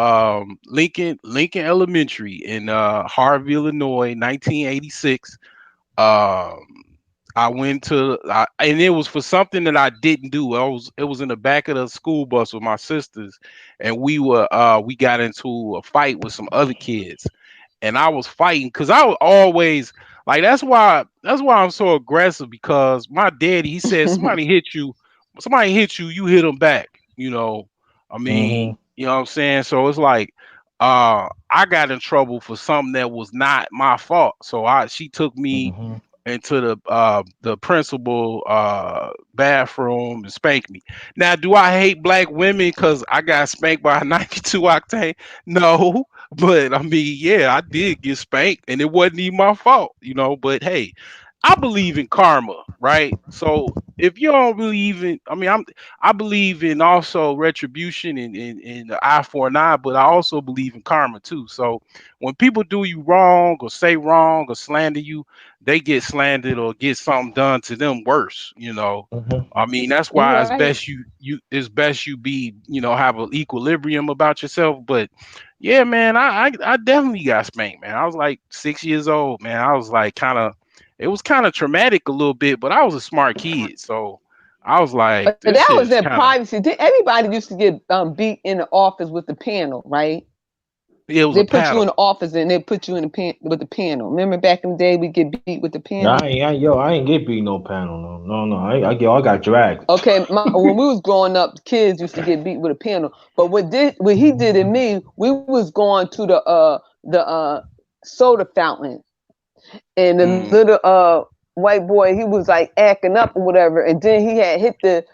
Lincoln Elementary in Harvey, Illinois, 1986. Um, I went to, and it was for something that I didn't do. It was in the back of the school bus with my sisters, and we got into a fight with some other kids, and I was fighting because I was always like, that's why I'm so aggressive, because my daddy, he said, somebody hit you, you hit them back. You know, I mean, you know what I'm saying? So it's like, I got in trouble for something that was not my fault. So she took me into the principal bathroom and spanked me. Now, do I hate black women because I got spanked by a 92 octane? No, but I mean, yeah, I did get spanked, and it wasn't even my fault, you know. But hey, I believe in karma, right? So if you don't believe in, I mean, I believe in also retribution and the eye for an eye, but I also believe in karma too. So when people do you wrong or say wrong or slander you, they get slandered or get something done to them worse, you know. I mean, that's why it's Right. best it's best you be, you know, have an equilibrium about yourself. But yeah, man, I definitely got spanked, man. I was like 6 years old, man. I was like it was kind of traumatic a little bit, but I was a smart kid, so I was like, But this that shit was is in kind of, privacy. Everybody used to get beat in the office with the panel, right? it was a They put you in paddle. the office and they put you in with the panel. Remember back in the day we get beat with the Yeah, panel? I ain't get beat no panel. No. I got dragged. Okay, when we was growing up, kids used to get beat with a panel. But what he did in me, we was going to the soda fountain, and the Mm, little white boy, he was like acting up or whatever, and then he had hit the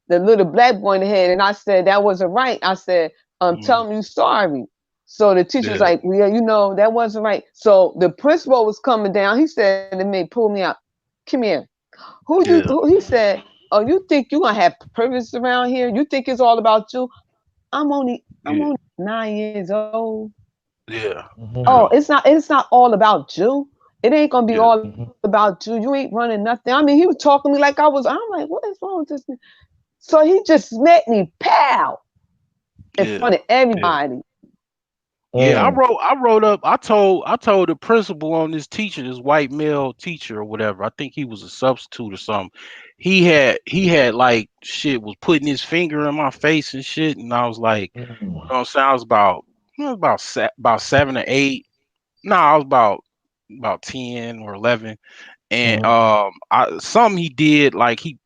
little black boy in the head, and I said that wasn't right. I said, I'm mm, telling you sorry. So the teacher's yeah, like, well, yeah, you know, that wasn't right. So the principal was coming down. He said to me, pull me out. Come here. yeah, He said, oh, you think you're gonna have privilege around here? You think it's all about you? I'm only yeah, 9 years old. yeah, Oh, yeah, it's not all about you. It ain't gonna be yeah, all about you. You ain't running nothing. I mean, he was talking to me like I'm like, what is wrong with this man? So he just smacked me, pow, in yeah, front of yeah. everybody. Yeah, I wrote up. I told the principal on this teacher, this white male teacher or whatever. I think he was a substitute or something. He had like shit was putting his finger in my face and shit, and I was like, you know what I'm saying? I was about about 7 or 8. No, I was about 10 or 11, and something he did, like he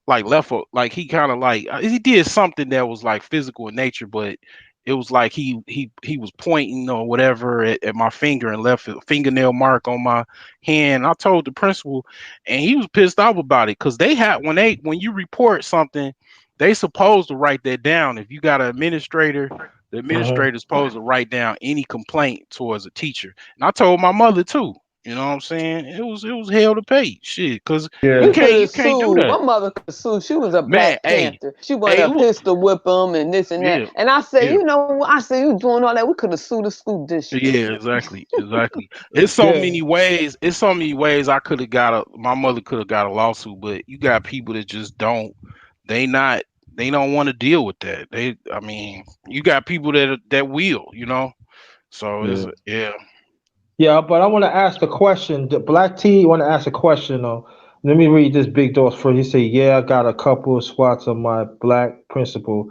like left a, like he kind of like he did something that was like physical in nature, but it was like he was pointing or whatever at my finger and left a fingernail mark on my hand. I told the principal, and he was pissed off about it, because they had when you report something, they supposed to write that down. If you got an administrator, the administrator's supposed to write down any complaint towards a teacher. And I told my mother too. You know what I'm saying? It was hell to pay, shit, because We could you have can't do sued. that, My mother could sue. She was a man. Black Panther. She wanted Hey, a look, pistol whip him and this and that. yeah, And I said, yeah, you know, I said, you doing all that. We could have sued the school district. yeah, exactly. It's so many ways. It's so many ways I could have got my mother could have got a lawsuit, but you got people that just don't. They not. they don't want to deal with that. I mean, you got people that will, So it's Yeah. yeah. Yeah, but I want to ask a question. The Black T want to ask a question though. Let me read this big dose first. He said, "Yeah, I got a couple of spots on my black principal,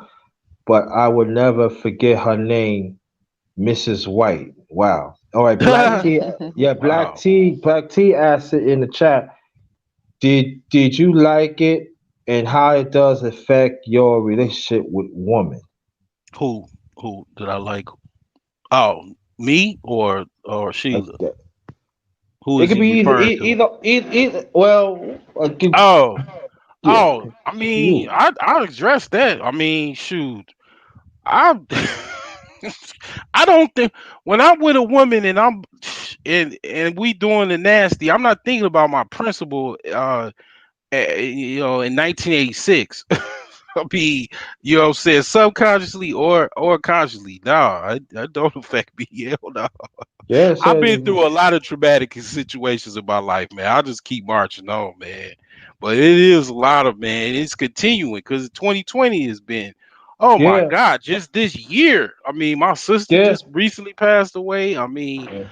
but I would never forget her name, Mrs. White." Wow. All right, Black T. Yeah, Wow. Black T asked it in the chat. Did you like it, and how it does affect your relationship with woman? Who who did I like? Oh, me or Like Sheila? that. Who It is could he be referring to? either. Well, Oh, yeah, I mean, you. I addressed that. I mean, shoot, I I don't think when I'm with a woman and and we doing the nasty, I'm not thinking about my principal. In 1986. I mean, saying subconsciously or consciously. No, I don't affect me. Hell no. Yeah, it I've been says through a lot of traumatic situations in my life, man. I'll just keep marching on, man. But it is a lot of, man. It's continuing because 2020 has been, oh my yeah, God, just this year. I mean, my sister yeah. just recently passed away. I mean, Yeah.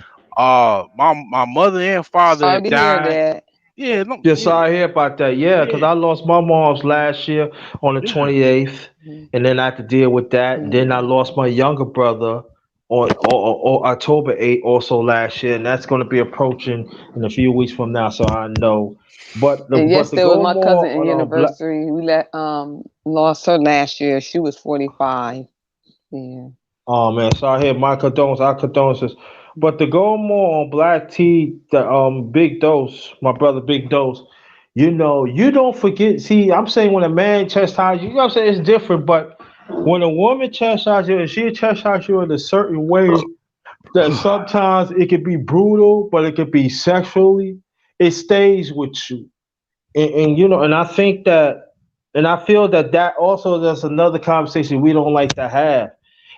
my mother and father Sorry had to hear died. that. Yeah, no, Yes, yeah, I hear about that. Yeah, because yeah, I lost my mom's last year on the yeah. 28th, and then I had to deal with that. And then I Mm. lost my younger brother on October 8th, also last year, and that's going to be approaching in a few weeks from now. So I know. And But to yesterday was go my cousin more in on black. anniversary. We lost her last year. She was 45. Yeah. Oh man, so I hear my condolences, our condolences. But to go more on Black T, the Big Dose, my brother Big Dose, you don't forget. See, I'm saying when a man chastises you, you know what I'm saying, it's different. But when a woman chastises you, and she chastises you in a certain way that sometimes it could be brutal, but it could be sexually, it stays with you. And and I think that, and I feel that also there's another conversation we don't like to have,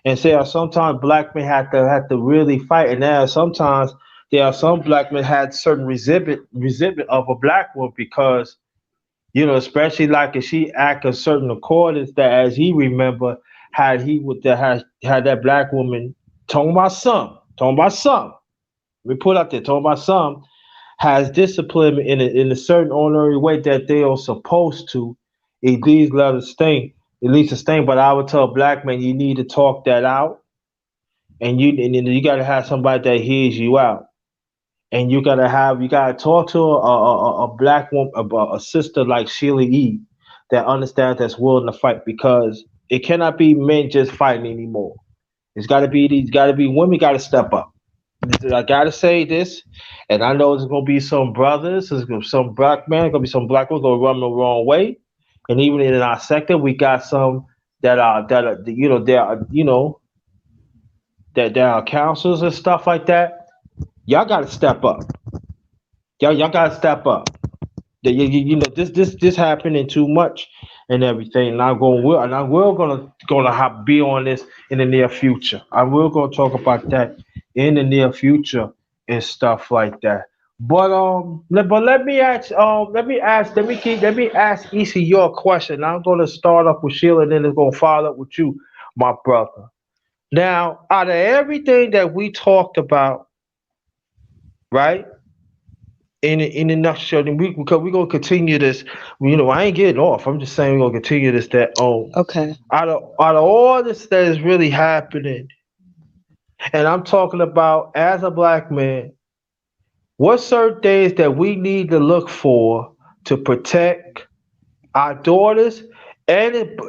and say sometimes black men have to really fight, and now sometimes there are some black men had certain resentment of a black woman because especially like if she act a certain accordance that as he remember had he would that had that black woman talking about some, we put out there talking about some has discipline in a certain honorary way that they are supposed to, it leaves let it stain. It leaves a stain. But I would tell black men you need to talk that out, and then you gotta have somebody that hears you out, and you gotta talk to a black woman, a sister like Sheila E. that understands that's willing to fight because it cannot be men just fighting anymore. It's gotta be women gotta step up. I gotta say this, and I know there's gonna be some brothers, there's gonna be some black men, gonna be some black women gonna run the wrong way, and even in our sector, we got some that are they are that there are counselors and stuff like that. Y'all gotta step up. Y'all gotta step up. This happening too much and everything. And I'm gonna be on this in the near future. I will gonna talk about that in the near future and stuff like that. But let me ask Issa your question. I'm gonna start off with Sheila, and then it's gonna follow up with you, my brother. Now, out of everything that we talked about, right? In a nutshell, then because we're gonna continue this. I ain't getting off. I'm just saying we're gonna continue this. That Okay. out of all this that is really happening, and I'm talking about as a black man, what certain things that we need to look for to protect our daughters and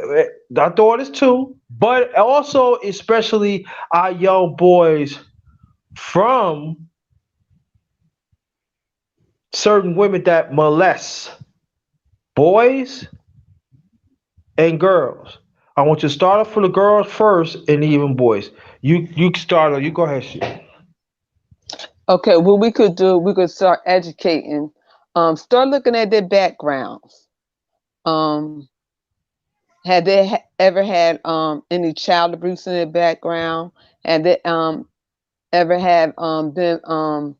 our daughters too, but also especially our young boys from certain women that molest boys and girls. I want you to start off for the girls first and even boys. You start on. You go ahead, shit. Okay. What we could start educating. Start looking at their backgrounds. Um, had they ever had any child abuse in their background? Had they ever had been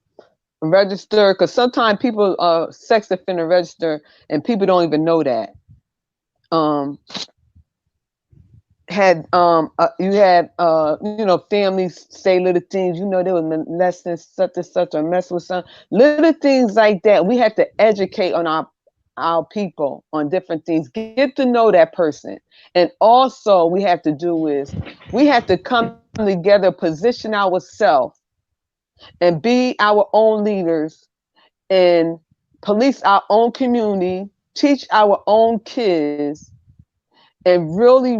registered? Because sometimes people sex offender register and people don't even know that. Um, had you had families say little things, they were molesting such and such or mess with some little things like that. We had to educate on our people on different things, get to know that person. And also we have to do is we have to come together, position ourselves and be our own leaders and police our own community, teach our own kids, and really,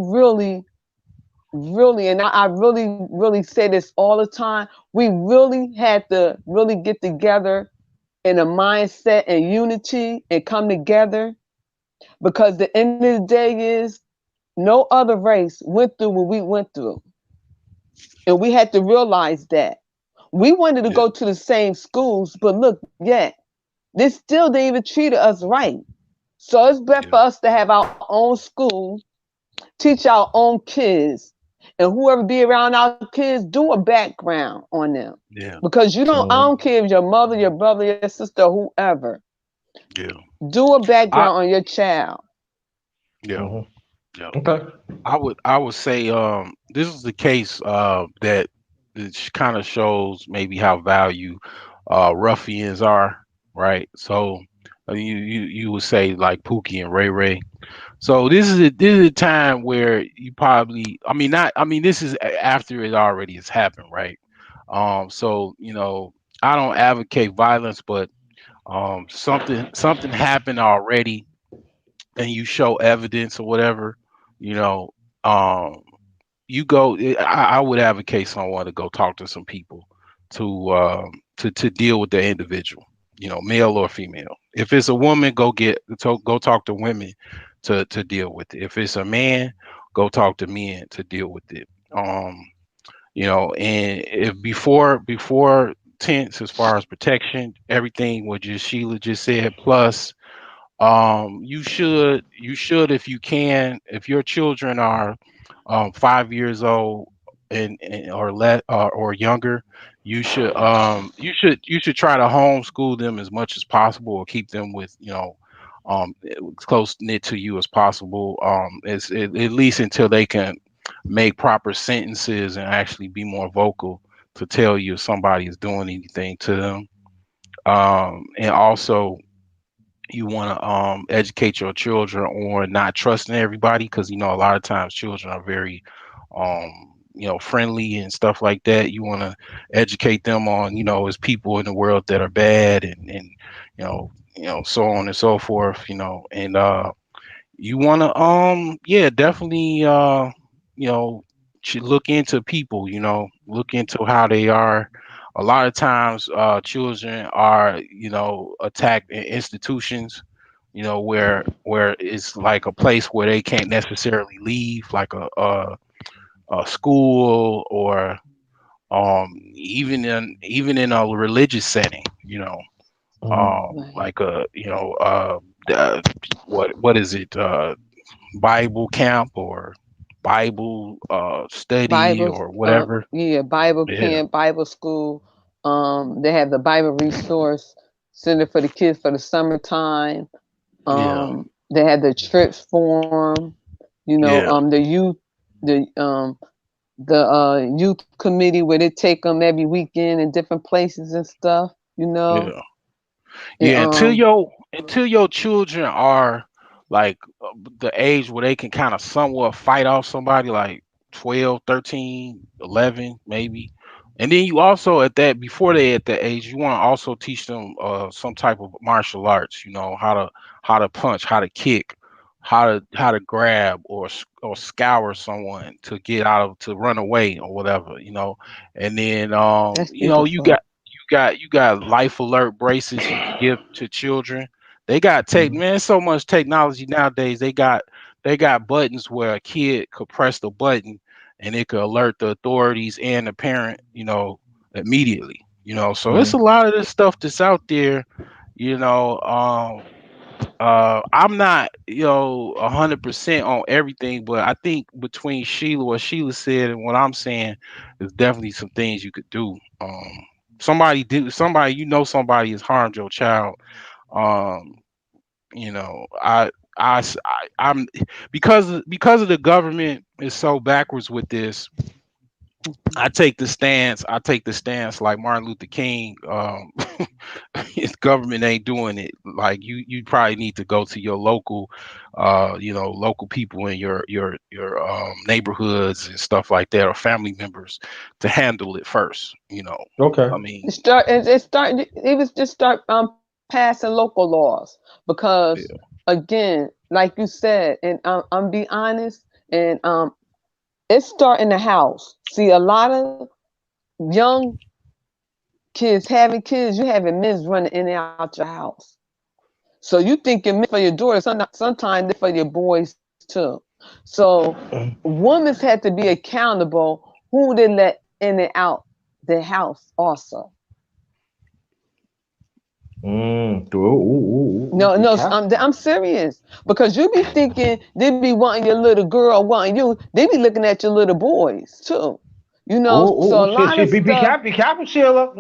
and I really say this all the time, we really had to really get together in a mindset and unity and come together, because the end of the day is no other race went through what we went through. And we had to realize that. We wanted to Yeah. go to the same schools, but look, yeah, they still didn't even treat us right. So it's better Yeah. for us to have our own school, teach our own kids, and whoever be around our kids, do a background on them. Yeah. Because I Mhm. don't care if your mother, your brother, your sister, whoever, Yeah. do a I background on your child. yeah. Mhm. Yeah. Okay. I would say this is the case that it kind of shows maybe how value ruffians are, right? So you would say like Pookie and Ray Ray. So this is a time where you probably, I mean, not, I mean, this is after it already has happened, right? So I don't advocate violence, but something happened already, and you show evidence or whatever, you know, um, you go. I would advocate someone to go talk to some people to deal with the individual, male or female. If it's a woman, go talk to women to deal with it. If it's a man, go talk to men to deal with it. And if before tents, as far as protection, everything what just Sheila just said, plus you should, if you can, if your children are 5 years old and or or younger, you should try to homeschool them as much as possible, or keep them with close knit to you as possible, at least until they can make proper sentences and actually be more vocal to tell you if somebody is doing anything to them. And also, you want to educate your children on not trusting everybody, because a lot of times children are very friendly and stuff like that. You want to educate them on, there's people in the world that are bad, and so on and so forth, and you want to yeah, definitely you know should look into people, look into how they are. A lot of times children are attacked in institutions, where it's like a place where they can't necessarily leave, like a school, or even in a religious setting, Mhm. Right. like uh, what is it, Bible camp, or Bible study, Bible, or whatever. yeah, Bible Yeah, camp, Bible school. They have the Bible resource center for the kids for the summertime. yeah, They had the trips form. yeah, The youth committee where they take them every weekend in different places and stuff. yeah, And, yeah. Until your children are like the age where they can kind of somewhat fight off somebody, like 12, 13, 11, maybe. And then you also, at that, before they at that age, you want to also teach them some type of martial arts, how to punch, how to kick, how to grab, or scour someone to get out of, to run away or whatever. And then that's you beautiful. got life alert braces you could give to children. They got Mhm. man, so much technology nowadays. They got buttons where a kid could press the button, and it could alert the authorities and the parent, immediately. So it's a Mhm. lot of this stuff that's out there. You know, I'm not, 100% on everything, but I think between what Sheila said, and what I'm saying, there's definitely some things you could do. Somebody, somebody has harmed your child. Um, I I'm because of the government is so backwards with this. I take the stance. Like Martin Luther King. His government ain't doing it. Like you probably need to go to your local, local people in your neighborhoods and stuff like that, or family members to handle it first. Okay. I mean, It was just start passing local laws because yeah, again, like you said, and I'm be honest, and it start in the house. See, a lot of young kids having kids, you having men running in and out your house. So you thinking for your daughters, sometimes for your boys too. So women had to be accountable who they let in and out their house also. No, I'm serious because you be thinking they be wanting your little girl, wanting you. They be looking at your little boys too. So a lot of be stuff. careful, Sheila.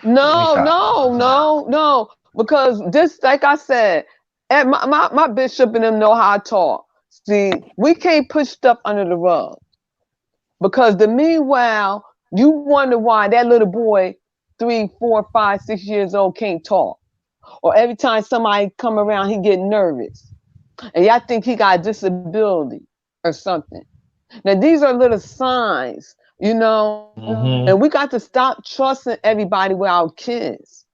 No. Because this, like I said, and my bishop and them know how I talk. See, we can't push stuff under the rug because the meanwhile, you wonder why that little boy, 3, 4, 5, 6 years old, can't talk. Or every time somebody come around, he get nervous. And y'all think he got a disability or something. Now, these are little signs, and we got to stop trusting everybody with our kids.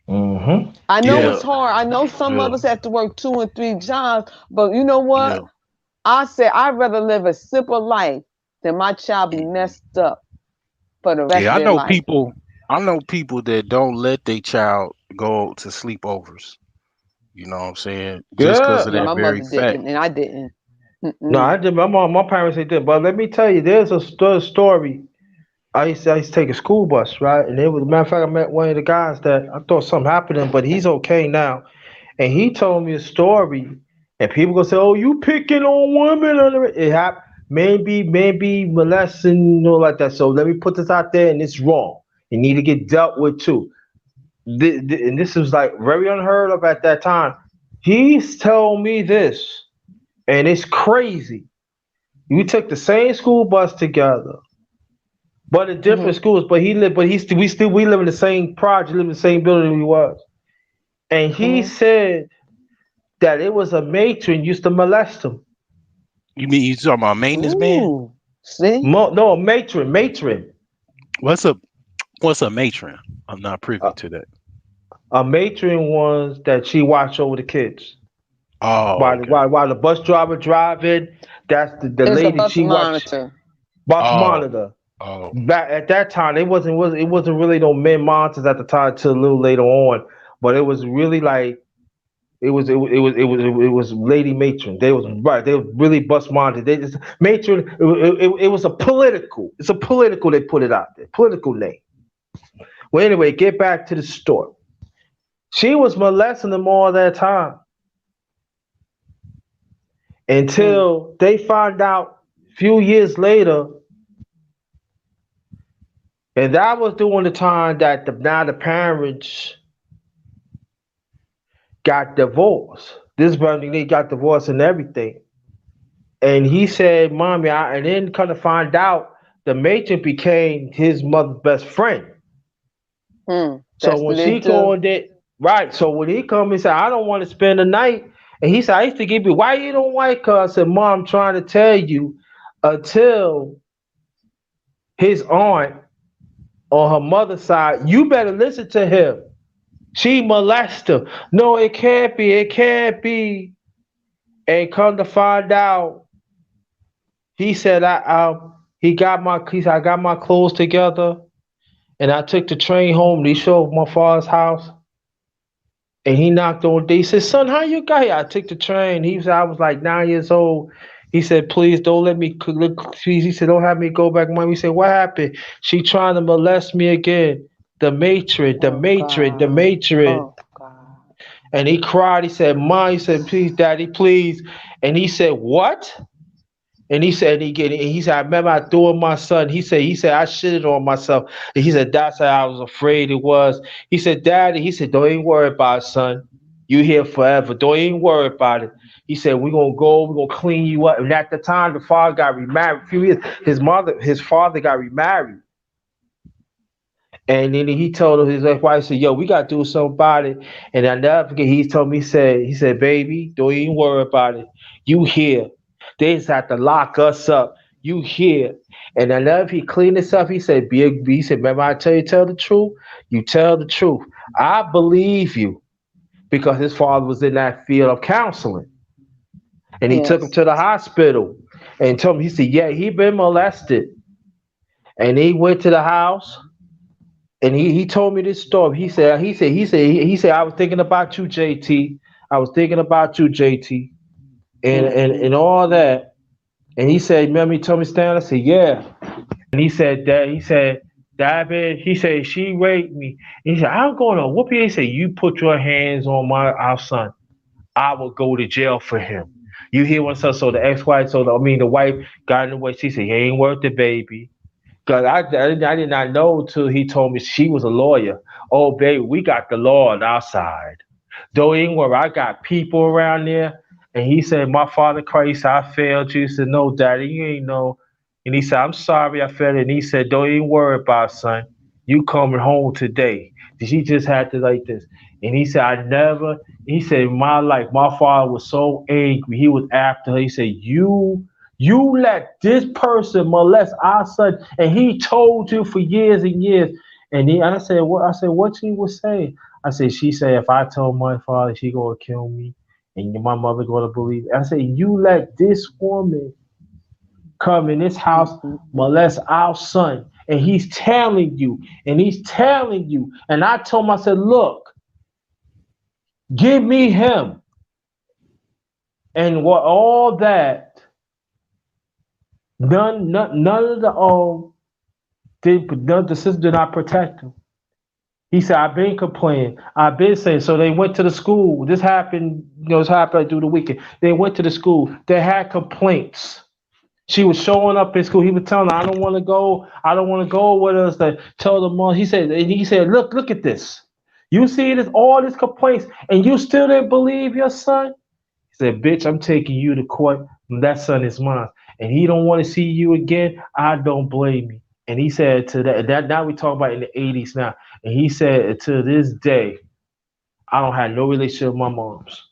I know it's hard. I know some of us have to work 2 and 3 jobs, but you know what? Yeah. I say I'd rather live a simple life than my child be messed up for the rest of their life. I know people that don't let their child go to sleepovers. You know what I'm saying? Just because of Yeah, that my very mother fact. didn't, and I didn't. No, I did. My parents they did, but let me tell you, there's a story. I used to take a school bus, right? And it was, matter of fact, I met one of the guys that I thought something happened to him, but he's okay now. And he told me a story, and people gonna say, "Oh, you picking on women?" It happened, maybe molesting, like that. So let me put this out there, and it's wrong. It need to get dealt with too. And this was like very unheard of at that time. He's told me this, and it's crazy. We took the same school bus together, but in different schools. But we live in the same project, live in the same building he was. And he said that it was a matron used to molest him. You mean you talking about a maintenance man? See? No, matron. What's a matron? I'm not privy to that. A matron was that she watched over the kids. Oh, okay. While the bus driver driving, that's the It's lady a bus she monitor. watched. Bus monitor. Oh. Back at that time, it wasn't really no men monitors at the time till a little later on, but it was really like it was lady matron. They was right. They were really bus monitors. They just matron. It was a political. It's a political. They put it out there. Political name. Well, anyway, get back to the story. She was molesting them all that time until they found out a few years later. And that was during the time that the parents got divorced. This brother, they got divorced and everything. And he said, "Mommy," and then come to find out, the matron became his mother's best friend. So when she called it, right. So when he come, he said, "I don't want to spend the night." And he said, "I used to give you, why you don't like her?" I said, "Mom, I'm trying to tell you, until his aunt on her mother's side, you better listen to him. She molested him. No, it can't be. It can't be." And come to find out, he said, he got I got my clothes together, and I took the train home. He showed my father's house, and he knocked on. He said, "Son, how you got here?" I took the train. He said, I was like 9 years old. He said, "Please don't let me. He said, don't have me go back." Mom, he said, "What happened?" "She trying to molest me again. The matron. Oh, God. And he cried. He said, "Mom," he said, "Please, Daddy, please." And he said, "What?" And he said, he said, "I remember I threw in my son." He said, "I shitted on myself." And he said, "That's how I was afraid it was." He said, "Daddy," he said, "Don't even worry about it, son. You here forever. Don't even worry about it. He said, we're gonna go, we're gonna clean you up. And at the time the father got remarried. A few years, his father got remarried. And then he told his ex-wife, said, yo, we gotta do something about it. And I never forget, he told me, he said, baby, don't even worry about it. You here. They just have to lock us up. You here. And I never he cleaned this up. He said, he said, remember I tell the truth? You tell the truth. I believe you because his father was in that field of counseling. And he took him Yes. to the hospital and told him, he said, yeah, he been molested. And he went to the house and he told me this story. He said, I was thinking about you, JT. I was thinking about you, JT, and all that. And he said, remember he told me, Stan? I said, yeah. And David, he said, she raped me. He said, I'm gonna whoop you. He said, you put your hands on our son, I will go to jail for him. You hear what so the ex-wife, the wife got in the way. She said, he ain't worth it, baby. Cause I did not know till he told me she was a lawyer. Oh, baby, we got the law on our side. Don't even worry, I got people around there. And he said, my father Christ, I failed you. He said, no, daddy, you ain't know. And he said, I'm sorry I failed. And he said, don't even worry about it, son. You coming home today. She just had to like this. And he said, he said, in my life, my father was so angry. He was after her. He said, you let this person molest our son, and he told you for years and years. And I said, what? I said, what she was saying? I said, she said, if I told my father, she gonna kill me, and my mother gonna believe it. I said, you let this woman come in this house, molest our son, and he's telling you, and I told him, I said, look, give me him, and what all that. None of the sisters did not protect him. He said, I've been complaining. I've been saying. So they went to the school. This happened, this happened through the weekend. They went to the school. They had complaints. She was showing up in school. He was telling her, I don't want to go. I don't want to go with us. They told the mom. He said, look at this. You see this, all these complaints, and you still didn't believe your son? He said, bitch, I'm taking you to court. And that son is mine. And he don't want to see you again. I don't blame you. And he said to that now we talk about in the 80s now. And he said to this day, I don't have no relationship with my moms.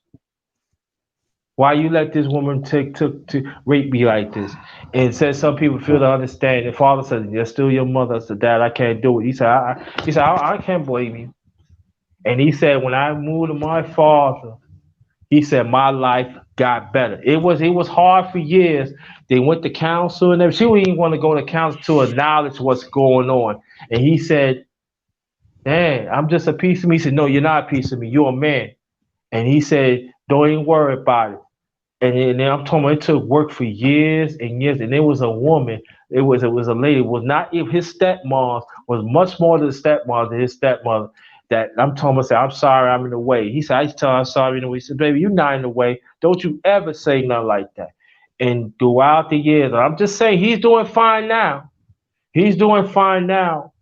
Why you let this woman to rape me like this? And said some people feel to understand. And father said, you're still your mother. I said, Dad, I can't do it. He said, I can't blame you. And he said, when I moved to my father, he said, my life got better. It was hard for years. They went to counsel and everything. She wouldn't even want to go to counsel to acknowledge what's going on. And he said, man, I'm just a piece of me. He said, no, you're not a piece of me. You're a man. And he said, don't even worry about it. And then I'm talking about it took work for years and years. And there was a woman, it was a lady, it was not if his stepmom was much more than the stepmom than his stepmother. That I'm talking about, say, I'm sorry, I'm in the way. He said, I used to tell her I'm sorry in the way. He said, baby, you're not in the way. Don't you ever say nothing like that. And throughout the years, I'm just saying he's doing fine now. He's doing fine now.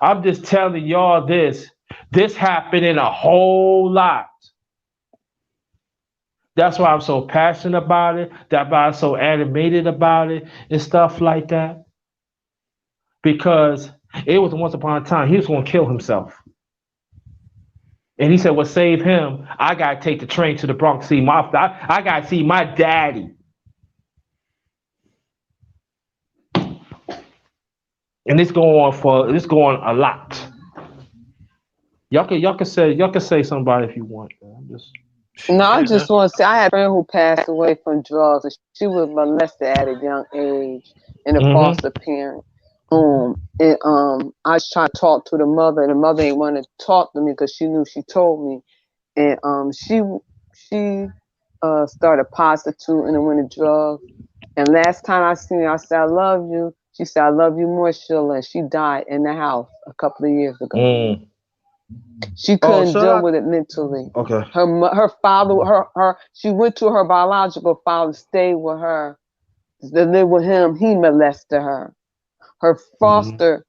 I'm just telling y'all this. This happened in a whole lot. That's why I'm so passionate about it. That's why I'm so animated about it and stuff like that. Because it was once upon a time he was going to kill himself. And he said, "Well, save him. I gotta take the train to the Bronx. See I gotta see my daddy." And it's going a lot. Y'all can say somebody if you want. I'm just. No, I just want to say I had a friend who passed away from drugs, and she was molested at a young age in a foster parent. I was trying to talk to the mother, and the mother didn't want to talk to me because she knew she told me, and she started prostituting and went to drugs. And last time I seen her, I said, "I love you." She said, "I love you more, Sheila." And she died in the house a couple of years ago. She couldn't deal with it mentally. Okay. Her father, she went to her biological father, stayed with her, to live with him. He molested her. Her foster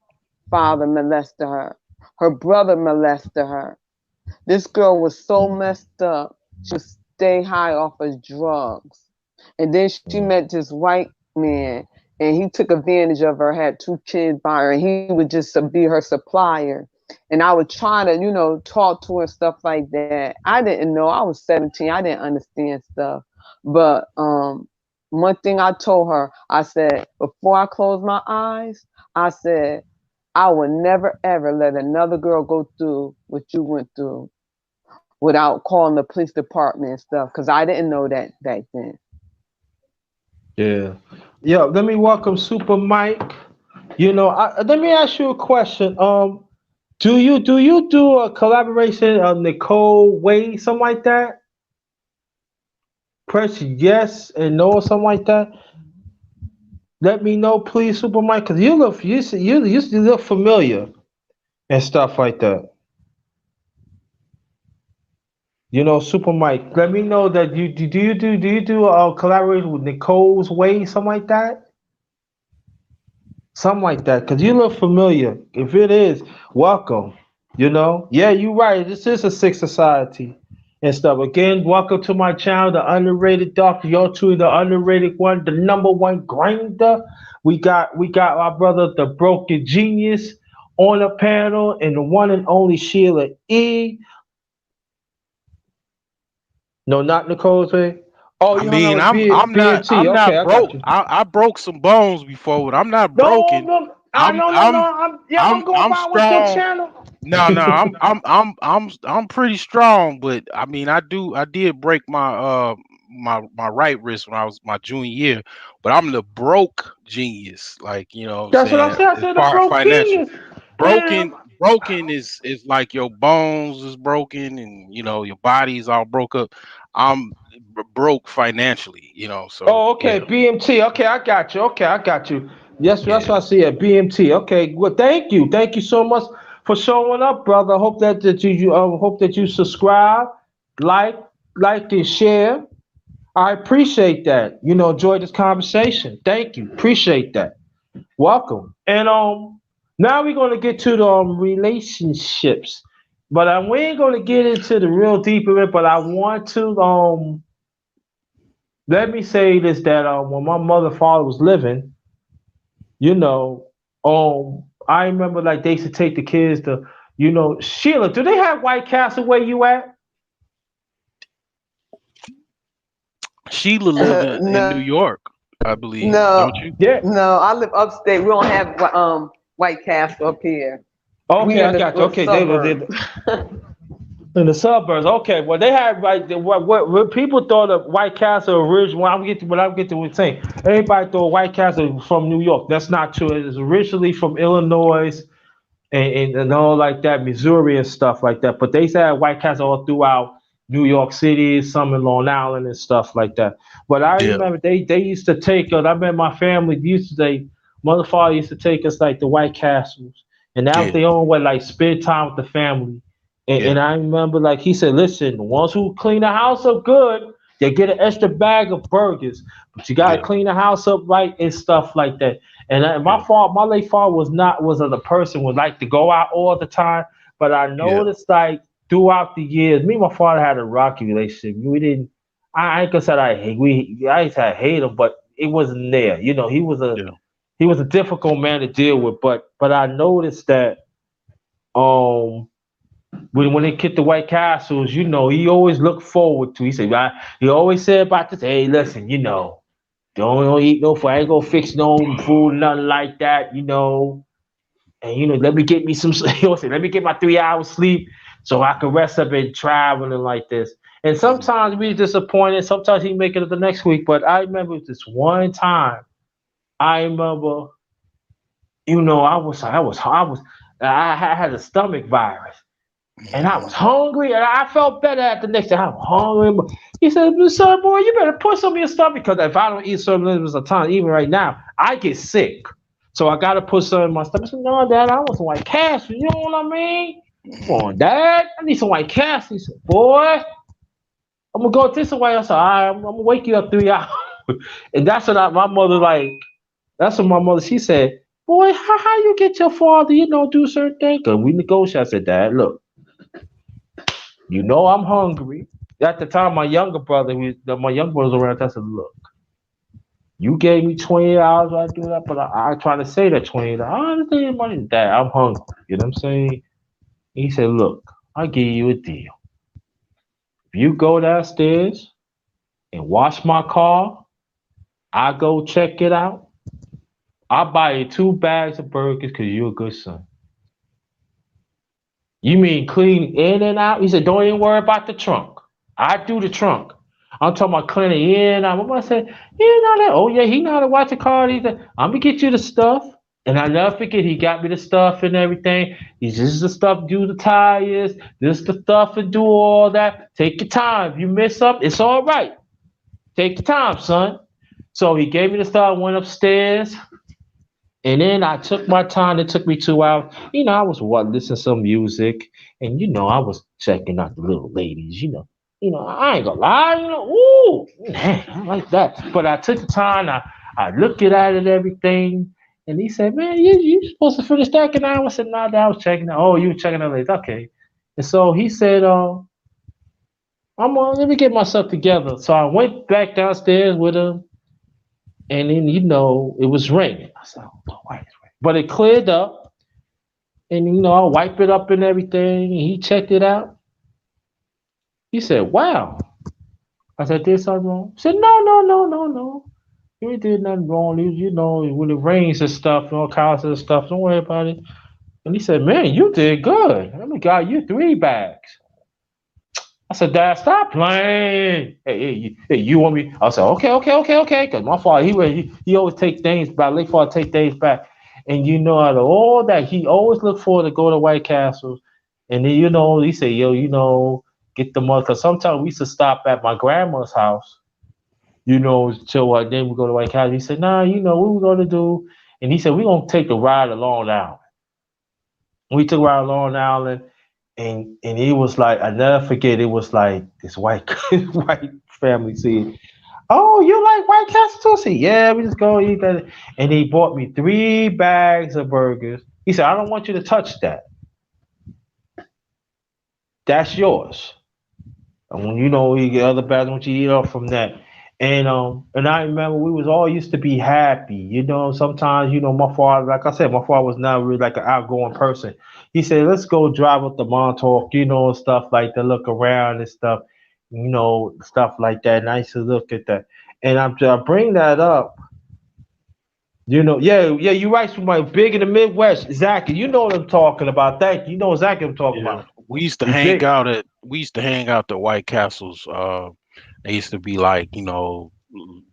father molested her. Her brother molested her. This girl was so messed up. She would stay high off of drugs. And then she met this white man, and he took advantage of her, had 2 kids by her, and he would just be her supplier. And I would try to, talk to her and stuff like that. I didn't know. I was 17. I didn't understand stuff. But one thing I told her, I said, before I close my eyes, I said, I will never, ever let another girl go through what you went through without calling the police department and stuff, because I didn't know that back then. Yeah. Yo, let me welcome Super Mike. Let me ask you a question. Do you do a collaboration of Nicole Wade, something like that? Press yes and no or something like that. Let me know, please, Super Mike, because you look familiar and stuff like that. Super Mike. Let me know that you do a collaboration with Nicole's Way, something like that? Something like that, because you look familiar. If it is, welcome. Yeah, you're right. This is a sick society and stuff. Again, welcome to my channel, the underrated doctor. You're truly the underrated one, the number one grinder. We got our brother, the broken genius, on the panel, and the one and only Sheila E. No, not Nicole's Way. Oh, you hung out with BMT. I'm Okay, not I broke. got you. I broke some bones before, but I'm not No, broken. no, I'm I'm going by with your strong. channel. No, I'm pretty strong, but I mean I did break my right wrist when I was my junior year, but I'm the broke genius, like what I'm That's what I saying, said. I as said the far as broke financial. genius. Man, Broken is like your bones is broken and your body's all broke up. I'm broke financially, so oh, okay, yeah. BMT. Okay, I got you. Okay, I got you. Yes, that's Yeah. what I see at BMT. Okay, well, thank you so much for showing up, brother. Hope that you hope that you subscribe, like, and share. I appreciate that. Enjoy this conversation. Thank you. Appreciate that. Welcome. And now we're gonna get to the relationships, but we ain't gonna get into the real deep of it. But I want to let me say this that when my mother and father was living, I remember like they used to take the kids to, Sheila. Do they have White Castle where you at? Sheila live in New No, York, I believe, no, don't you? Yeah. no. I live upstate. We don't have White Castle up here. We Okay, in I the got you. Okay, they were suburbs. in the suburbs. Okay, well they had like what people thought of White Castle originally. When I get to what I'm saying, everybody thought White Castle from New York. That's not true. It was originally from Illinois and all like that, Missouri and stuff like that. But they had White Castle all throughout New York City, some in Long Island and stuff like that. But I Yeah. remember they used to take us. I remember my family used to take mother father used to take us like the White Castles, and that was Yeah. the only way like spend time with the family. And Yeah. I remember like he said, listen, the ones who clean the house up good, they get an extra bag of burgers, but you gotta Yeah. clean the house up right and stuff like that. And Yeah. my late father was a person would like to go out all the time. But I Yeah. noticed like throughout the years, me and my father had a rocky relationship. We didn't. I ain't gonna say I used to hate him, but it wasn't there. Yeah. He was a difficult man to deal with. But I noticed that um when they get the White Castles, he always looked forward to. He said, he always said about this. Hey, listen, don't eat no food. I ain't gonna fix no food, nothing like that, And let me get me some sleep. Let me get my 3 hours sleep so I can rest up and traveling like this. And sometimes we disappointed. Sometimes he make it the next week. But I remember this one time. I remember, I had a stomach virus. And I was hungry, and I felt better at the next day. I was hungry. But he said, son, boy, you better put some in your stomach because if I don't eat certain limits of time, even right now, I get sick. So I got to put some in my stomach. I said, no, Dad, I want some White Castle. You know what I mean? Come on, Dad. I need some White Castle. He said, boy, I'm going to go this way. I said, all right, I'm going to wake you up 3 hours. And that's what my mother, that's what my mother, she said, boy, how you get your father, do certain things? Because we negotiate. I said, Dad, look. You know I'm hungry. At the time, my younger brother, my younger brother was around. I said, look, you gave me $20. I do that, but I try to say that $20. I understand money, Dad. I'm hungry. You know what I'm saying? He said, look, I'll give you a deal. If you go downstairs and wash my car, I go check it out. I'll buy you 2 bags of burgers because you're a good son. You mean clean in and out? He said, don't even worry about the trunk. I do the trunk. I'm talking about cleaning in and out. I'm gonna say, you know that? Oh yeah, he know how to watch the car. He said, I'm gonna get you the stuff. And I never forget, he got me the stuff and everything. He's just the stuff, do the tires, this the stuff and do all that. Take your time. If you miss up, it's all right. Take your time, son. So he gave me the stuff, I went upstairs, and then I took my time. It took me 2 hours. I was listening to some music, and I was checking out the little ladies. I ain't gonna lie. Ooh, man, I like that. But I took the time. I looked at it and everything, and he said, "Man, you supposed to finish that in an hour." I said, "No, I was checking it. Oh, you were checking out ladies, okay." And so he said, let me get myself together." So I went back downstairs with him, and then it was raining. I said, "Oh, why is it raining?" But it cleared up, and I wiped it up and everything. And he checked it out. He said, "Wow." I said, "Did something wrong?" He said, "No, no, no, no, no. You ain't did nothing wrong. When it rains and stuff, and all kinds of stuff, don't worry about it." And he said, "Man, you did good. I mean, got you 3 bags." I said, "Dad, stop playing. Hey, you want me?" I said, "Okay, okay, okay, okay." Because my father, he always take things back. Late father take things back. And out of all that, he always looked forward to go to White Castle. And then, he said, "Yo, get the mother." Because sometimes we used to stop at my grandma's house, chill. Then we go to White Castle. He said, "Nah, what we going to do?" And he said, "We're going to take the ride along now." We took a ride along the island, and it was like I never forget. It was like this white white family scene. "Oh, you like White Castle too?" I said, "Yeah, we just go eat that." And he bought me 3 bags of burgers. He said, "I don't want you to touch that. That's yours." And when you get other bags, I want you to eat off from that. And I remember we was all used to be happy. Sometimes, my father, like I said, my father was not really like an outgoing person. He said, "Let's go drive up to Montauk, and stuff like that, look around and stuff, stuff like that." And I used to look at that. And I bring that up, yeah, yeah, you're right. From my big in the Midwest, Zach, you know what I'm talking about. Thank you. You know exactly what I'm talking Yeah, about. we used to You hang big. out at we used to hang out at White Castles. They used to be like,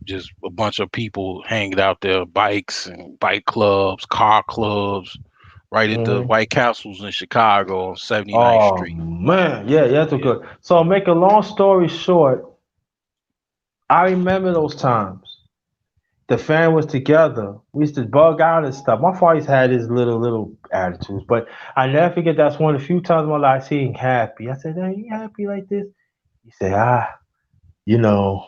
just a bunch of people hanging out there, bikes and bike clubs, car clubs, right at the Mhm. White Castles in Chicago on 79th Oh Street. man, yeah, yeah, that's a Yeah. good. So make a long story short, I remember those times. The family was together. We used to bug out and stuff. My father had his little attitudes, but I never forget that's one of the few times in my life I see him happy. I said, "Hey, you happy like this?" He said, you know,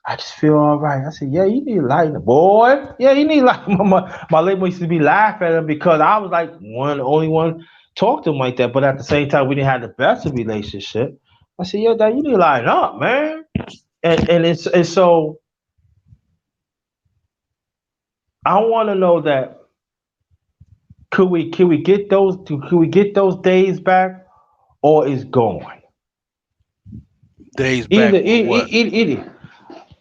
I just feel all right." I said, "Yeah, you need lighten, boy. Yeah, you need lighten." My late mom used to be laughing at him because I was like only one talk to him like that. But at the same time, we didn't have the best of relationship. I said, "Yo, Dad, you need to lighten up, man." And so I want to know that could we get those days back, or is gone? Days back Either with what? either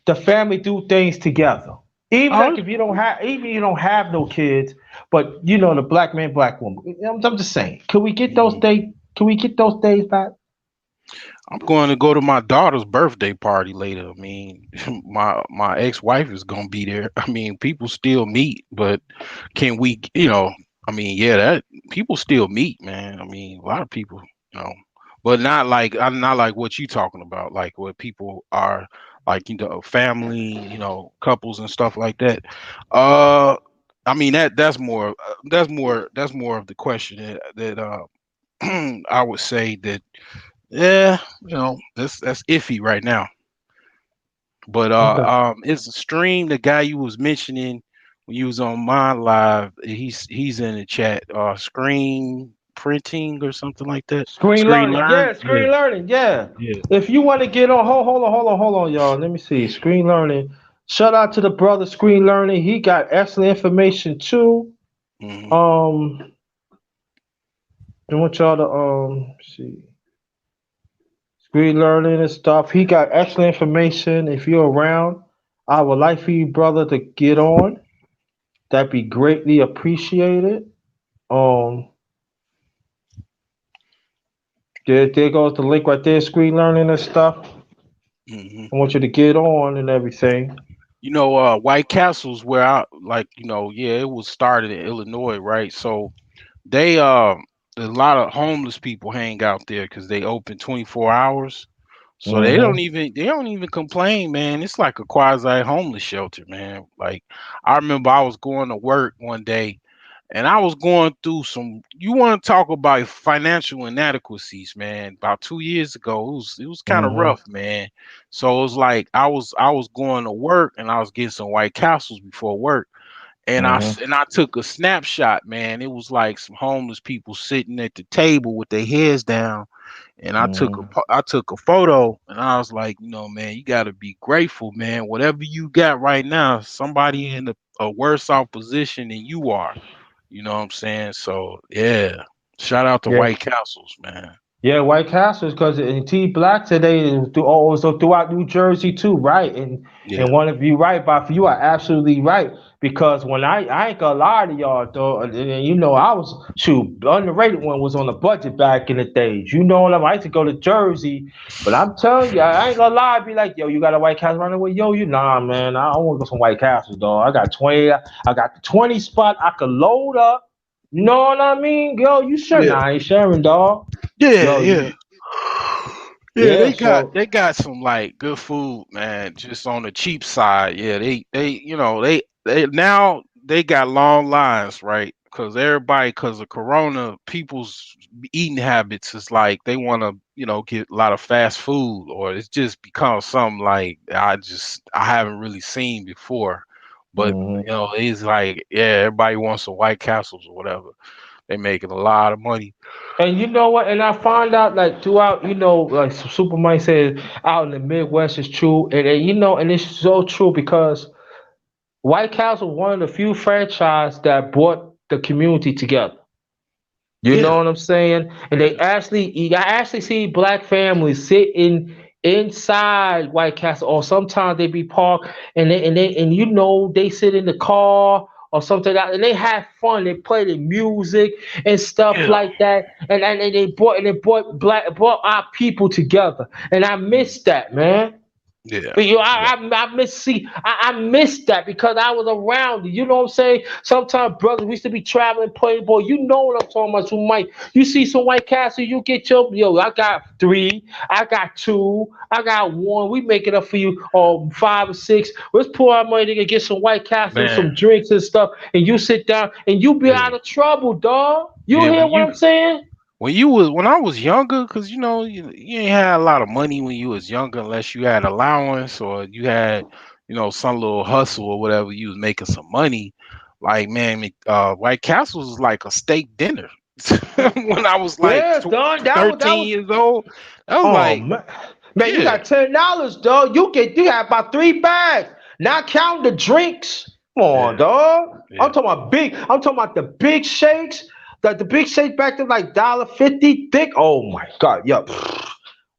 the family do things together. Even like Oh, if you don't have no kids, but the black man, black woman. I'm just saying, could we get those mhm. days? Can we get those days back? I'm going to go to my daughter's birthday party later. I mean, my ex-wife is gonna be there. I mean, people still meet, but can we, I mean, yeah, that people still meet, man. I mean, a lot of people, you know, but not like what you talking about, like what people are like, family, couples and stuff like that. Uh, I mean that's more of the question that I would say that yeah, that's iffy right now. But Okay. it's a stream. The guy you was mentioning when you was on my live, he's in the chat. Scream. printing or something like that. Screen Screen learning, learn. yeah, screen learning, yeah. Yeah. If you want to get on, hold on, y'all. Let me see. Screen learning. Shout out to the brother Screen Learning. He got excellent information too. Hmm. I want y'all to see Screen Learning and stuff. He got excellent information. If you're around, I would like for you, brother, to get on. That'd be greatly appreciated. Um, there goes the link right there. Screen Learning and stuff. Hmm. I want you to get on and everything. White Castle's where I like, yeah, it was started in Illinois, right? So they a lot of homeless people hang out there because they open 24 hours. So Mm-hmm. they don't even complain, man. It's like a quasi homeless shelter, man. Like I remember I was going to work one day and I was going through some. You want to talk about financial inadequacies, man? About 2 years ago, it was kind of Mm-hmm. rough, man. So it was like I was going to work and I was getting some White Castles before work, and Mm-hmm. I took a snapshot, man. It was like some homeless people sitting at the table with their heads down, and Mm-hmm. I took a photo, and I was like, man, you got to be grateful, man. Whatever you got right now, somebody in a worse off position than you are. You know what I'm saying? So yeah, shout out to Yeah. White Castles, man. Yeah, White Castles, because in T Black today, also throughout New Jersey too, right? And Yeah, one of you right, but you are absolutely right. Because when I ain't gonna lie to y'all though, and you know I was the underrated one was on the budget back in the days. You know what I used to go to Jersey, but I'm telling you, I ain't gonna lie, I'd be like, yo, you got a White Castle running away? Yo, you nah man, I want to go some White Castles, dog. I got the 20 spot I could load up. You know what I mean? Yo, you sure? yeah, Nah, I ain't sharing, dog. yeah, Yo, yeah. Yeah, yeah, they got some like good food, man. Just on the cheap side. Yeah, they now they got long lines, right? Because of Corona, people's eating habits is like they want to, get a lot of fast food, or it's just become something like I haven't really seen before. But hmm it's like, yeah, everybody wants some White Castles or whatever. They making a lot of money. and you know what? And I find out like throughout, like Superman said, out in the Midwest is true, and and it's so true because White Castle was one of the few franchise that brought the community together. You know Yeah, what I'm saying? And yeah, I actually see black families sitting inside White Castle, or sometimes they be parked and they sit in the car or something like that, and they have fun. They play the music and stuff yeah, like that, and they brought our people together, and I miss that, man. yeah, But yeah. I miss that because I was around it. You know what I'm saying? Sometimes, brothers, we used to be traveling, playing ball. You know what I'm talking about? So, Mike, you see some White Castle, you get yo. I got three, I got two, I got one. We make it up for you, or 5 or 6. Let's pour our money to get some White Castle, Man, some drinks and stuff, and you sit down and you be yeah, out of trouble, dog. You yeah. hear what I'm saying? When I was younger, because you ain't had a lot of money when you was younger, unless you had allowance or you had some little hustle or whatever. You was making some money. Like man, White Castle was like a steak dinner when I was like Yeah, dog. That 13 was. years old. I was Oh like, man, you yeah, got $10, dog. You have about 3 bags. Not counting the drinks. Come on, yeah, dog. yeah. I'm talking about the big shakes. The big shake back to like $1.50 thick. Oh my god, yeah.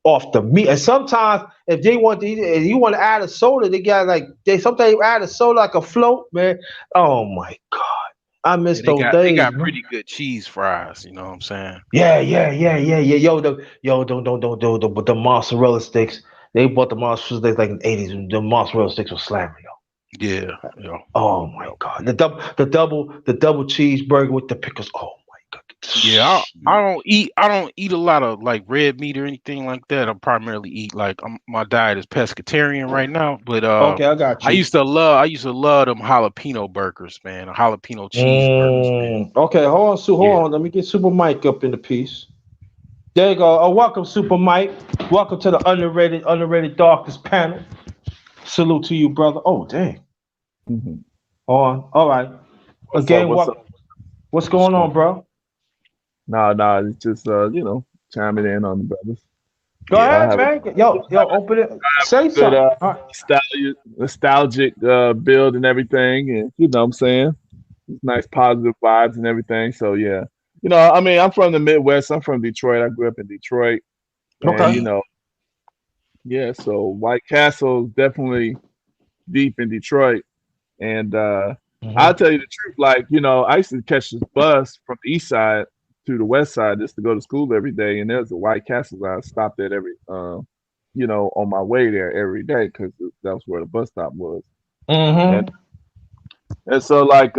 Off the meat. And sometimes if you want to add a soda, they got like they sometimes add a soda like a float, man. Oh my god. I Yeah, miss they those got they days, got man. pretty good cheese fries. You know what I'm saying? Yeah. The mozzarella sticks. They bought the mozzarella sticks like in the 80s. The mozzarella sticks were slamming, yo. Yeah, yeah. Oh my god. The double cheeseburger with the pickles. Oh my god. Yeah, I don't eat a lot of like red meat or anything like that. I primarily eat like my diet is pescatarian right now, but Okay, I got you. I used to love them jalapeno burgers, man. Jalapeno cheeseburgers, man. Okay, hold on, Sue. Yeah. Hold on. Let me get Super Mike up in the piece. There you go. Oh, welcome, Super Mike. Welcome to the underrated darkness panel. Salute to you, brother. Oh, dang. Mhm. On. All right. What's up? Again, What's up? what's What's going going on, on? bro? No, it's just chiming in on the brothers. Go I ahead, have a man. Yo, open it. Say good something. All right. nostalgic build and everything, and you know what I'm saying, it's nice positive vibes and everything. So yeah, I mean, I'm from the Midwest. I'm from Detroit. I grew up in Detroit, and Okay. yeah. So White Castle is definitely deep in Detroit, and I'll Mm-hmm. tell you the truth. Like I used to catch this bus from the east side to the west side just to go to school every day, and there's a White Castle that I stopped at every on my way there every day because that was where the bus stop was. And Mm-hmm. and so like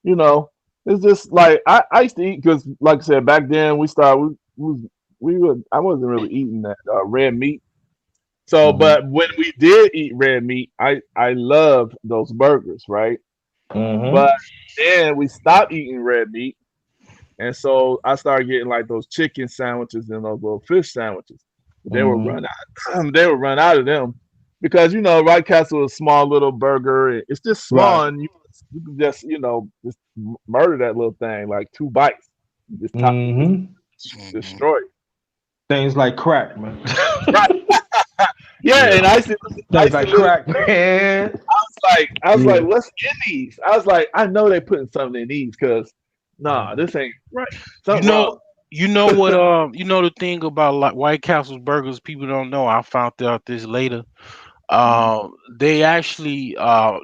you know, it's just like I used to eat because like I said back then I wasn't really eating that red meat. So Mm-hmm. but when we did eat red meat, I loved those burgers, right? But Mm-hmm. then we stopped eating red meat, and so I started getting like those chicken sandwiches and those little fish sandwiches. They would Mm-hmm. run out. They would run out of them because White Castle is a small little burger. It's just Right. small, and you can just just murder that little thing like 2 bites. You just Mm-hmm. Mhm. destroy it. Things like crack, man. Right? Yeah, Yeah. and I Things used to like live. crack, man. I was like, Yeah. what's in these? I was like, I know they putting something in these because nah, Mm. this ain't right. You Something know, wrong. you know what? The thing about like White Castle's burgers, people don't know. I found out this later. They actually, I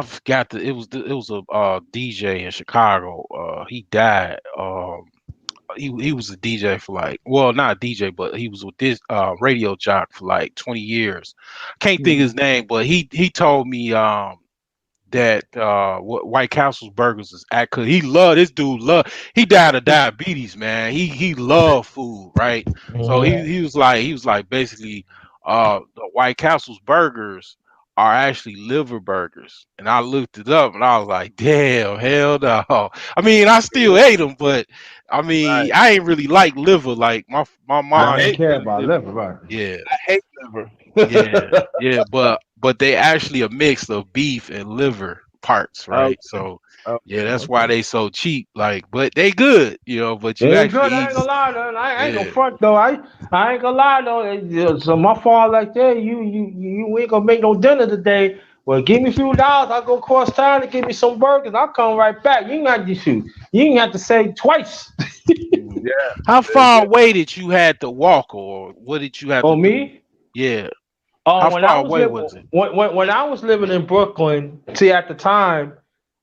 forgot that it was a DJ in Chicago. He died. He was a DJ for like, well, not a DJ, but he was with this radio jock for like 20 years. Can't think his Mhm. name, but he told me that what White Castle's burgers is at, cause he loved this dude he died of diabetes, man. He loved food, right? So Mm-hmm. he was like basically the White Castle's burgers are actually liver burgers. And I looked it up and I was like, damn, hell no. I mean, I still ate them, but I mean, Right. I ain't really like liver. Like my I Y'all mom, ain't she hate care cooked about liver. liver, right? Yeah. I hate liver. Yeah, yeah, but they actually a mix of beef and liver parts, Okay, right? So yeah, okay, that's why okay. they so cheap. Like, but they good, but It you ain't actually good. I eat. ain't gonna lie though. I ain't gonna Yeah, front though. I ain't gonna lie though. So my fault like that. You ain't gonna make no dinner today. Well, give me a few dollars. I'll go across town to give me some burgers. I'll come right back. You ain't have to shoot. You ain't have to say twice. mhm. Yeah, How yeah, far yeah. away did you had to walk, or what did you have to On do? me? Yeah, how When I far was away living was it? when I was living in Brooklyn, see at the time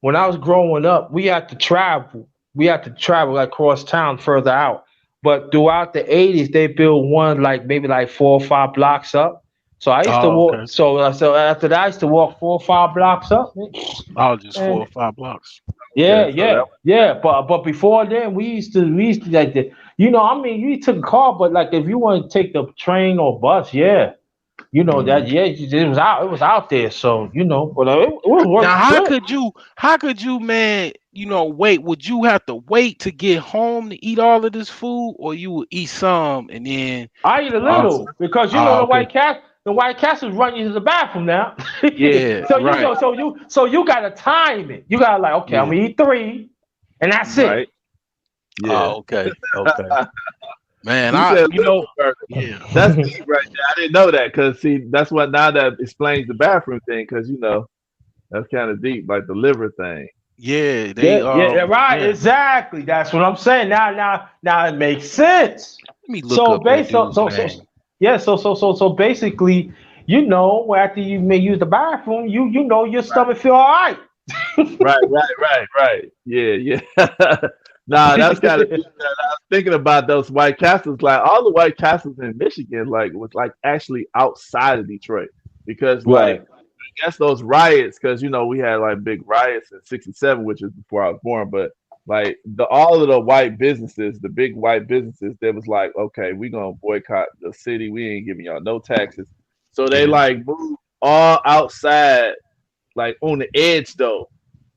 when I was growing up, we had to travel. We had to travel like cross town further out. But throughout the 80s, they built one like maybe like 4 or 5 blocks up. So I used to Oh, walk. okay. So after that, I used to walk 4 or 5 blocks up. Oh, just And 4 or 5 blocks. yeah, Okay, so that yeah, yeah. But before then, we used to like the. I mean, you took a car, but like if you want to take the train or bus, yeah. That mhm. yeah, it was out there. So but it was Now, worth good. how could you, man, wait? Would you have to wait to get home to eat all of this food, or you would eat some and then, I eat a uh, little because the okay, White Castles run you to the bathroom now. yeah, so you right, know, so you gotta time it. You gotta like, okay, I'm yeah. gonna eat three, and that's Right. it. Yeah. Oh, okay, okay. Man, You said liver burger. yeah, That's deep right there. I didn't know that because see, that's what now that explains the bathroom thing because that's kind of deep, like the liver thing. yeah, Yeah, they, yeah, yeah, right, yeah. exactly. That's what I'm saying. Now it makes sense. Let me look So up that base, so dude's so so name. yeah, so basically, after you may use the bathroom, your stomach feel all right. Right. Yeah, yeah. Nah, that's kind of deep. Man. I was thinking about those White Castles. Like all the White Castles in Michigan, like was like actually outside of Detroit because like Right. I guess those riots, because we had like big riots in '67, which is before I was born. But like all of the white businesses, the big white businesses, they was like, okay, we gonna boycott the city. We ain't giving y'all no taxes. So they Yeah, like moved all outside, like on the edge though,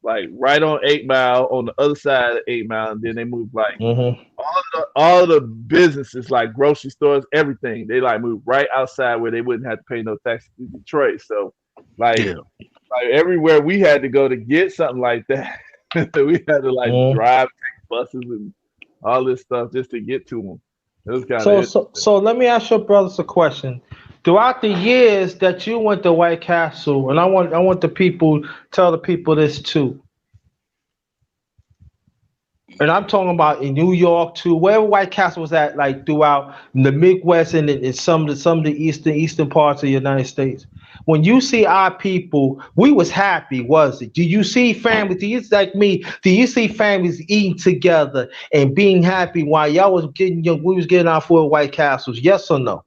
like right on 8 Mile, on the other side of 8 Mile, and then they moved like Mm-hmm. all the businesses, like grocery stores, everything. They like moved right outside where they wouldn't have to pay no taxes in Detroit. So like yeah. everywhere we had to go to get something like that, we had to like Mm-hmm. drive. buses and all this stuff just to get to them. It was kind of So let me ask your brothers a question. Throughout the years that you went to White Castle, and I want the people tell the people this too. And I'm talking about in New York too, wherever White Castle was at, like throughout the Midwest and in some of the eastern parts of the United States. When you see our people, we was happy, was it? Do you see families? Do you like me? Do you see families eating together and being happy while y'all was getting young? We was getting our food at White Castles. Yes or no?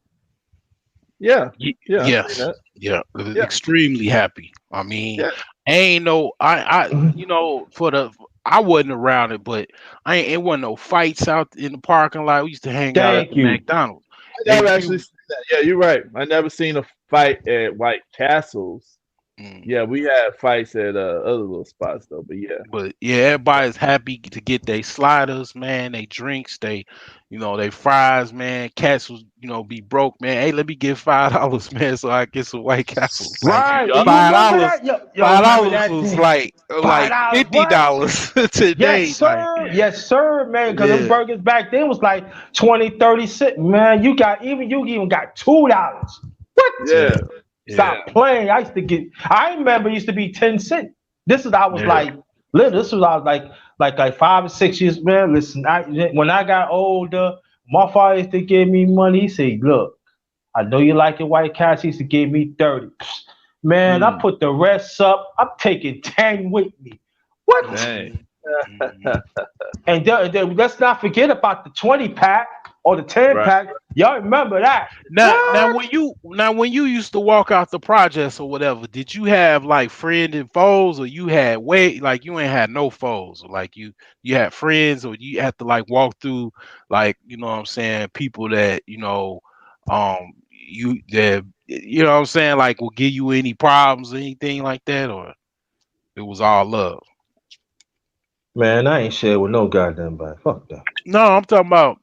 yeah, yeah, I see Yes, that. yeah, Yeah, extremely happy. I mean, yeah, ain't no, Mhm. for the, I wasn't around it, but it wasn't no fights out in the parking lot. We used to hang out at Thank the you. McDonald's. I They never actually people, seen that. Yeah, you're right. I never seen a fight at White Castles. mm, Yeah, we had fights at other little spots though. But yeah, but yeah, everybody's happy to get their sliders, man. They drinks, they fries, man. Cats was, be broke, man. Hey, let me get $5, man, so I get some White Castle. Like Right. And yup, you five remember dollars, that? Yo, five remember dollars that was day? like $5. What? $50 Yes, today. Like, sir. Yes, sir, man. Because them yeah, burgers back then was like 20, 30 cents. Man, you even got $2. What? yeah, yeah, yeah, Stop playing. I remember it used to be 10 cents. This is I was yeah. like, little. This was I was like 5 or 6 years, man. Listen, when I got older, my father used to give me money. He said, look, I know you like your White Castle. He used to give me 30. Man, I mm, put the rest up. I'm taking 10 with me. What? dang, Mhm, mhm. And let's not forget about the 20 pack or the 10 right. pack. Y'all remember that? Now What? when you used to walk out the projects or whatever, did you have like friend and foes, or you had like you ain't had no foes, or like you had friends, or you had to like walk through, like, what I'm saying, people that what I'm saying, like, will give you any problems or anything like that, or it was all love? Man, I ain't shared with no goddamn body. Fuck that. No, I'm talking about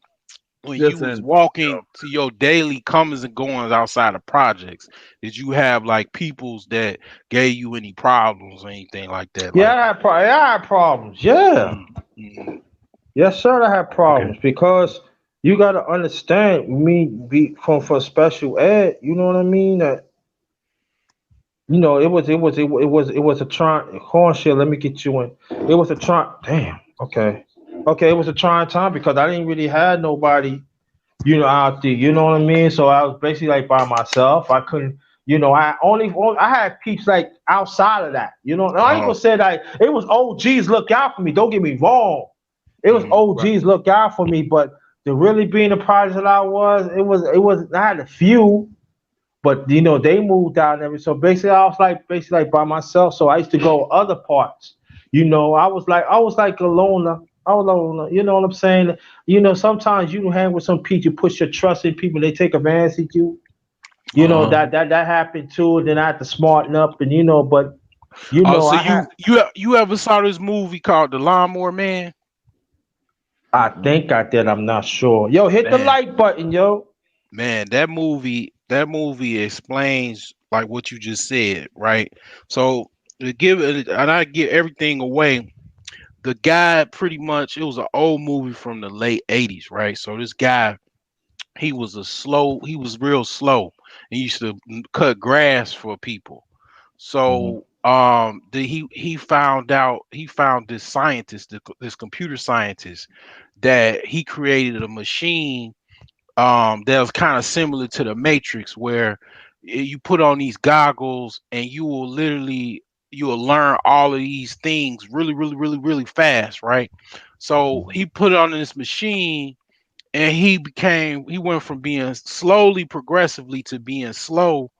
when you Just was in walking to your daily comings and goings outside of projects, did you have like peoples that gave you any problems or anything like that? Yeah, Like, I had problems. Yeah. mm, mm, Yes, sir, I had okay, problems because you got to understand me be for special ed. You know what I mean? That it was a trying horn shit. Let me get you in. It was a trying. Damn. Okay. It was a trying time because I didn't really have nobody, out there. You know what I mean? So I was basically like by myself. I couldn't. I had peeps like outside of that. And I ain't oh, gonna say that it was OGs look out for me. Don't get me wrong. It was mm, right. OGs look out for me, but to really be in the project that I was, it was I had a few, but they moved out and everything. So basically I was like basically like by myself. So I used to go other parts. I was like a loner. I was a loner. You know what I'm saying? Sometimes you hang with some people, you put your trust in people, they take advantage of you. uh-huh. That happened too. Then I had to smarten up and but Oh, so I had you ever saw this movie called The Lawnmower Man? I Mm-mm. think I did, I'm not sure. Yo, hit the Man, like button, yo. man, that movie explains like what you just said, right? So to give it, and I give everything away, the guy pretty much, it was an old movie from the late 80s, right? So this guy, he was real slow. He used to cut grass for people. Mm-hmm. So he found this scientist, this computer scientist, that he created a machine that was kind of similar to the Matrix, where you put on these goggles and you will learn all of these things really, really, really, really fast, right? So Mm-hmm. he put it on this machine, and he went from being slowly, progressively, to being slow,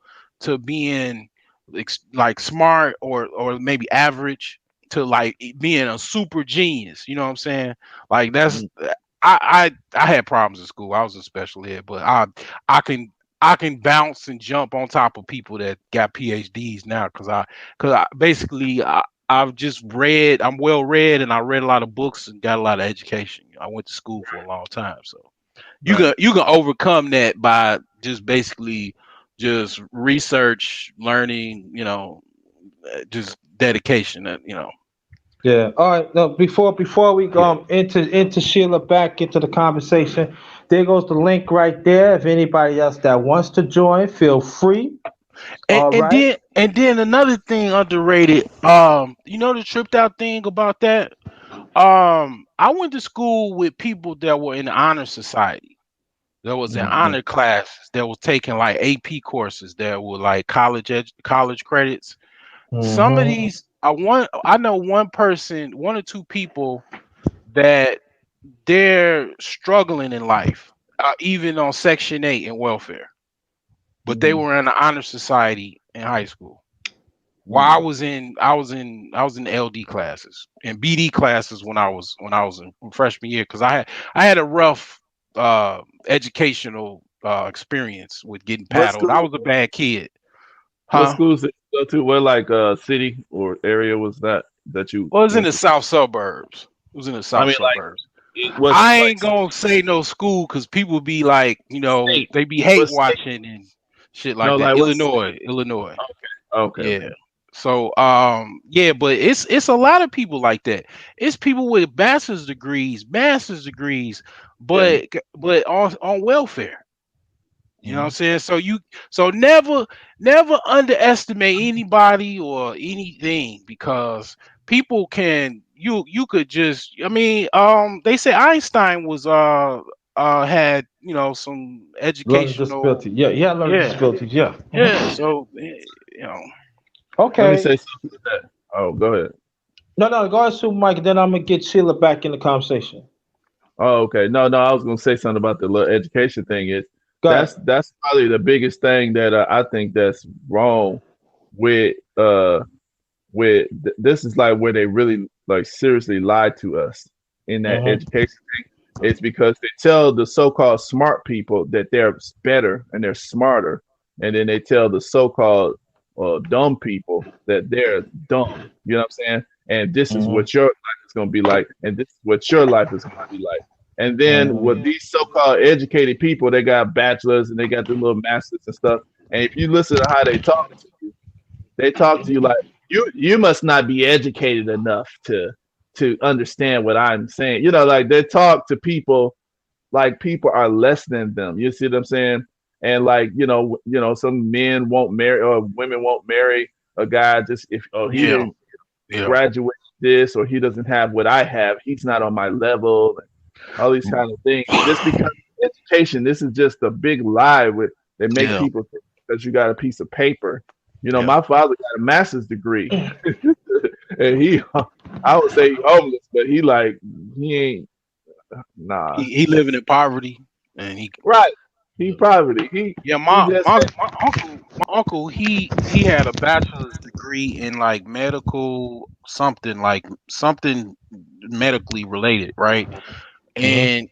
to being like smart, or maybe average, to like being a super genius. You know what I'm saying? Like that's I had problems in school. I was in special ed, but I can I can bounce and jump on top of people that got PhDs now, because I basically I've just read. I'm well read, and I read a lot of books and got a lot of education. I went to school for a long time, so Right. you can overcome that by just basically just research, learning, just dedication. Yeah. All right. No, before we into Sheila back into the conversation, there goes the link right there. If anybody else that wants to join, feel free. And, All and right. then and then another thing underrated. You know the tripped out thing about that. I went to school with people that were in the honor society. There was an Mm-hmm. honor class that was taking like AP courses that were like college credits. Some of Mm-hmm. these, I know one person, one or two people that they're struggling in life, even on Section 8 in welfare, but they were in the honor society in high school. While I was in LD classes and BD classes when I was in freshman year because I had a rough educational experience with getting What paddled. I school? was a bad kid, What huh? schools did you go to? What like city or area was that you Well, it was in went the to? south suburbs. It was in the I south mean, like suburbs. what I like ain't gonna say no school because people be like, state? they be hate What state? watching and shit like No, that. like what state? Illinois. Okay, Yeah. okay. So yeah, but it's a lot of people like that. It's people with master's degrees, Yeah. but on welfare. You know what I'm Mm-hmm. saying? So never underestimate anybody or anything because people can you could just I mean they say Einstein was had some Learning educational disability. Yeah. Yeah. Learning yeah disabilities. Yeah. yeah Mhm. so you know Let me Okay. say something to that. Oh, go ahead. No, no. Go ahead, Super Mike. Then I'm gonna get Sheila back in the conversation. Oh, okay. No, no, I was gonna say something about the little education thing. Is Go that's ahead. that's probably the biggest thing that I think that's wrong with this is like where they really like seriously lied to us in that Mm-hmm. education thing. It's because they tell the so-called smart people that they're better and they're smarter, and then they tell the so-called dumb people that they're dumb. You know what I'm saying? And this is Mm-hmm. what your life is going to be like, and this is what your life is going to be like. And then with Mm-hmm. these so-called educated people, they got bachelors and they got the little masters and stuff. And if you listen to how they talk to you like you must not be educated enough to understand what I'm saying. You know, like they talk to people like people are less than them. You see what I'm saying? And like some men won't marry or women won't marry a guy just if he yeah didn't yeah graduate this or he doesn't have what I have. He's not on my level. And all these kind of things. Just because of education, this is just a big lie with they make yeah people think because you got a piece of paper. You know, yeah my father got a master's degree, and I would say he homeless, but he ain't nah. he living in poverty and he Right. He poverty. yeah He just my uncle he had a bachelor's degree in like medical something like something medically related, right? Mm-hmm. And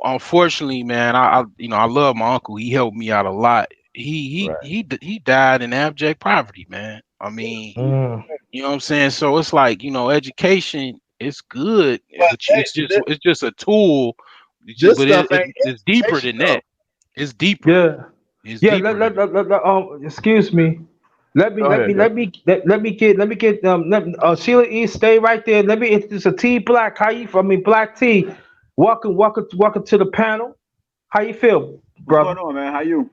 unfortunately, man, I love my uncle. He helped me out a lot. right. He died in abject poverty, man. I mean, Mm-hmm. you know what I'm saying? So it's like, education is good, But but it's just a tool. this But stuff ain't it's deeper education than though. that. It's deeper. Yeah. It's Yeah. deeper than that. Excuse me. Let me Go let me ahead, go. let me let me get Sheila E. Stay right there. Let me. It's a T Black. How you? I mean Black T. Welcome to the panel. How you feel, What's going brother? on, man? How you?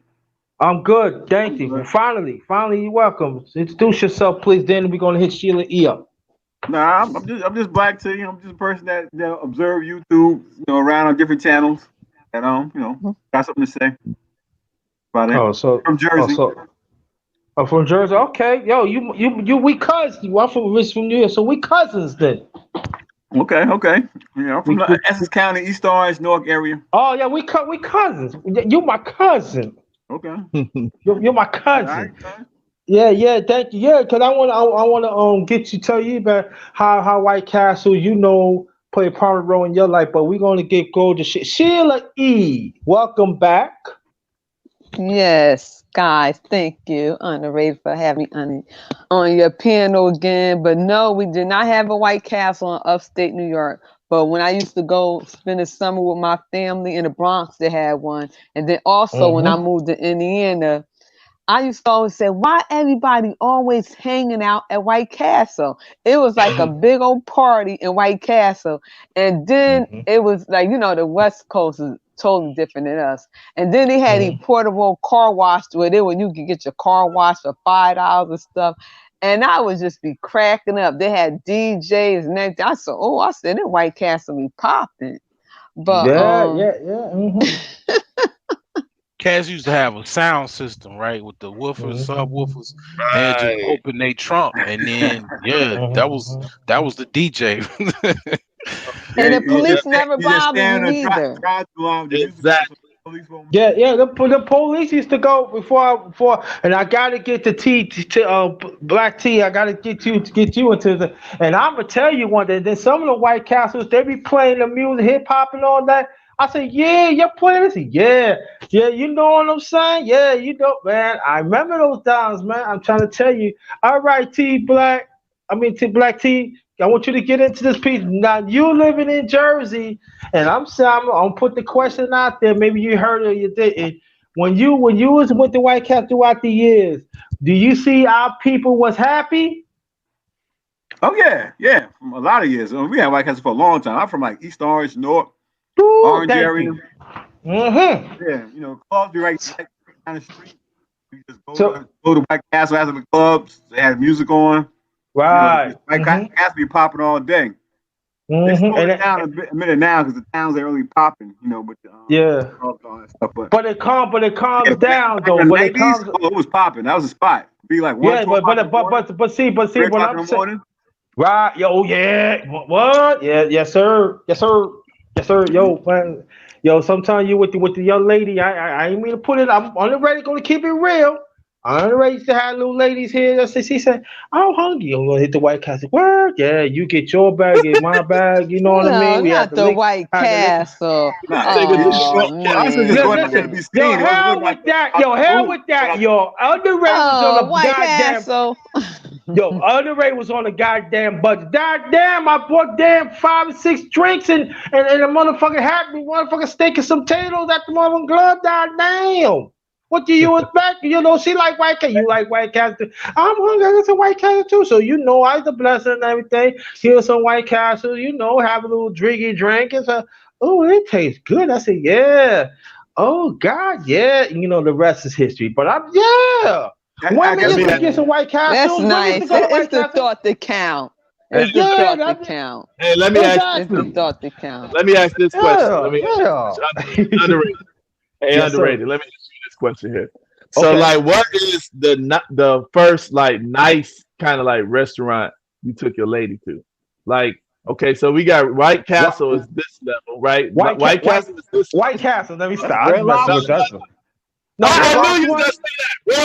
I'm good. Thank I'm you. good. Finally, you're welcome. Introduce yourself, please. Then we're gonna hit Sheila E. up. Nah, I'm just black to you. I'm just a person that observe YouTube, around on different channels, and got something to say about it. Oh, From Jersey. from Jersey. Okay, yo, we cousins. I'm from New York, so we cousins then. Okay, okay. I'm from We, the we Essex County, East Orange, Newark area. oh yeah, we cousins. You my cousin. Okay. You're my All right. cousin. All right. Yeah, thank you. Yeah, cause I wanna tell you about how White Castle play a prominent role in your life, but we're gonna go to Sheila E. Welcome back. Yes, guys, thank you, underrated, for having me on your panel again. But no, we did not have a White Castle in upstate New York. But when I used to go spend the summer with my family in the Bronx, they had one. And then also when I Mm-hmm. moved to Indiana, I used to always say, why everybody always hanging out at White Castle? It was like a big old party in White Castle. And then it was like, the West Coast is totally different than us. And then they had these portable car wash where you could get your car washed for $5 and stuff. And I would just be cracking up. They had DJs and everything. I said, that White Castle be popping. But Cats used to have a sound system, right, with the woofers, subwoofers, and just open their trunk, and then that was the DJ. And the police never bothered me either. Exactly. The police used to go before, and I gotta get the Black T. I gotta get you into the. And I'm gonna tell you one day. Then some of the White Castles, they be playing the music, hip hop, and all that. I said, yeah, you're playing this. Yeah, you know what I'm saying? Yeah, man. I remember those times, man. I'm trying to tell you. All right, Black T. I want you to get into this piece. Now, you living in Jersey, and I'm gonna put the question out there. Maybe you heard it or you didn't. When you was with the White Cats throughout the years, do you see our people was happy? Oh yeah, from a lot of years. We had White Cats for a long time. I'm from like East Orange, North Orange area. Yeah, clubs be right down the street. You just go to White Castle after the clubs. They had music on. Right. White Cats be popping all day. They slowed it down a minute now because the towns ain't really popping, with the clubs and all that stuff. But it calms down though. But it was popping. That was a spot. Be like but see what I'm saying. Right, what? Yes sir. Yo, man. Yo, sometimes you with the young lady. I ain't mean to put it. I'm on the ready. Gonna keep it real. On the ready to have little ladies here. She said, "I'm hungry. I'm gonna hit the White Castle." Word, yeah. You get your bag, get my bag. You know what I mean? We not the White Castle. Hell with that. Yo, Underrated was on the White goddamn. Castle. Yo, Underrated was on the goddamn budget. Goddamn, I bought damn 5 or 6 drinks and a motherfucker had me motherfucking steak and some potatoes at the motherfucking club. Goddamn. What do you expect? She like White Castle. You like White Castle. I'm hungry. I got some White Castle too. So I the blessing and everything. Here's some White Castle. Have a little drink and so. Oh, it tastes good. I said, yeah. Oh God, yeah. The rest is history. But women used to get some White Castle. That's nice. It's the thought that count. It's the thought that count. Hey, let me ask. It's the thought that count. Let me ask this question. Underrated. Hey, Underrated. Let me ask you this question here. So, what is the first nice kind of restaurant you took your lady to? Okay, so we got White Castle is this level, right? White Castle is this. White Castle. Let me stop. I knew you were gonna say that.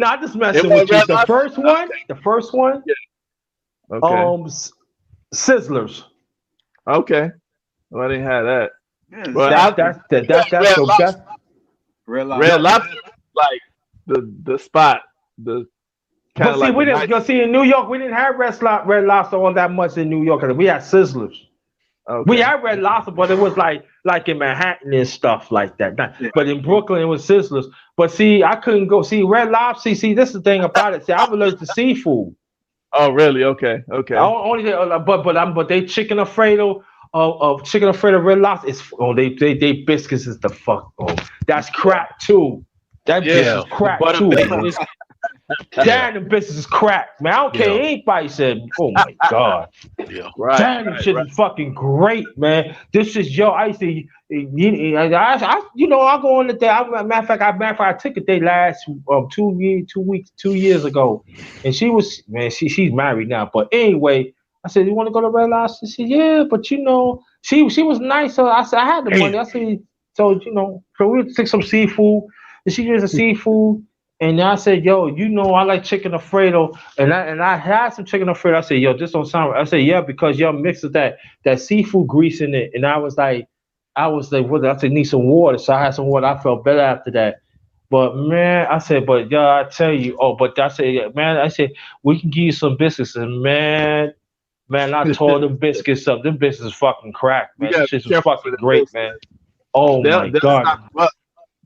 I'm just messing with you. The first one. Yeah. Okay. Sizzlers. Okay. Well, I didn't have that. Yeah, well, that's Red Lobster, the spot, the kind of like. We didn't in New York. We didn't have Red Lobster all that much in New York. We had Sizzlers. Okay. We had Red Lobster, but it was like in Manhattan and stuff like that. But in Brooklyn, it was Sizzlers. But see, I couldn't go see Red Lobster. See, this is the thing about it. See, I'm allergic to seafood. Oh, really? Okay. But they chicken Alfredo. Of chicken Alfredo Red Lobster is they biscuits is the fuck. That's crack too. That bitch is crack too. Damn, the business is crack, man. I don't care. Anybody said, "Oh my god." Yeah. Right. Damn, this shit is fucking great, man. This is I used to. I'll go on the day. Matter of fact, I took a day last 2 years ago, and she was she's married now. But anyway. I said, "You want to go to Red Lobster?" She said, "Yeah, but she was nice." So I said, "I had the money." I said, "So so we took some seafood." And she gets a seafood, and I said, "Yo, I like chicken Alfredo," and I had some chicken Alfredo. I said, "Yo, this don't sound right." I said, "Yeah, because y'all mixed that seafood grease in it," and I was like, "What?" I said, "Need some water," so I had some water. I felt better after that. But man, I said, I tell you, I said, man, I said we can give you some biscuits, and man, I tore them biscuits up. Them biscuits fucking crack, man. This shit was fucking great, man. Oh my god.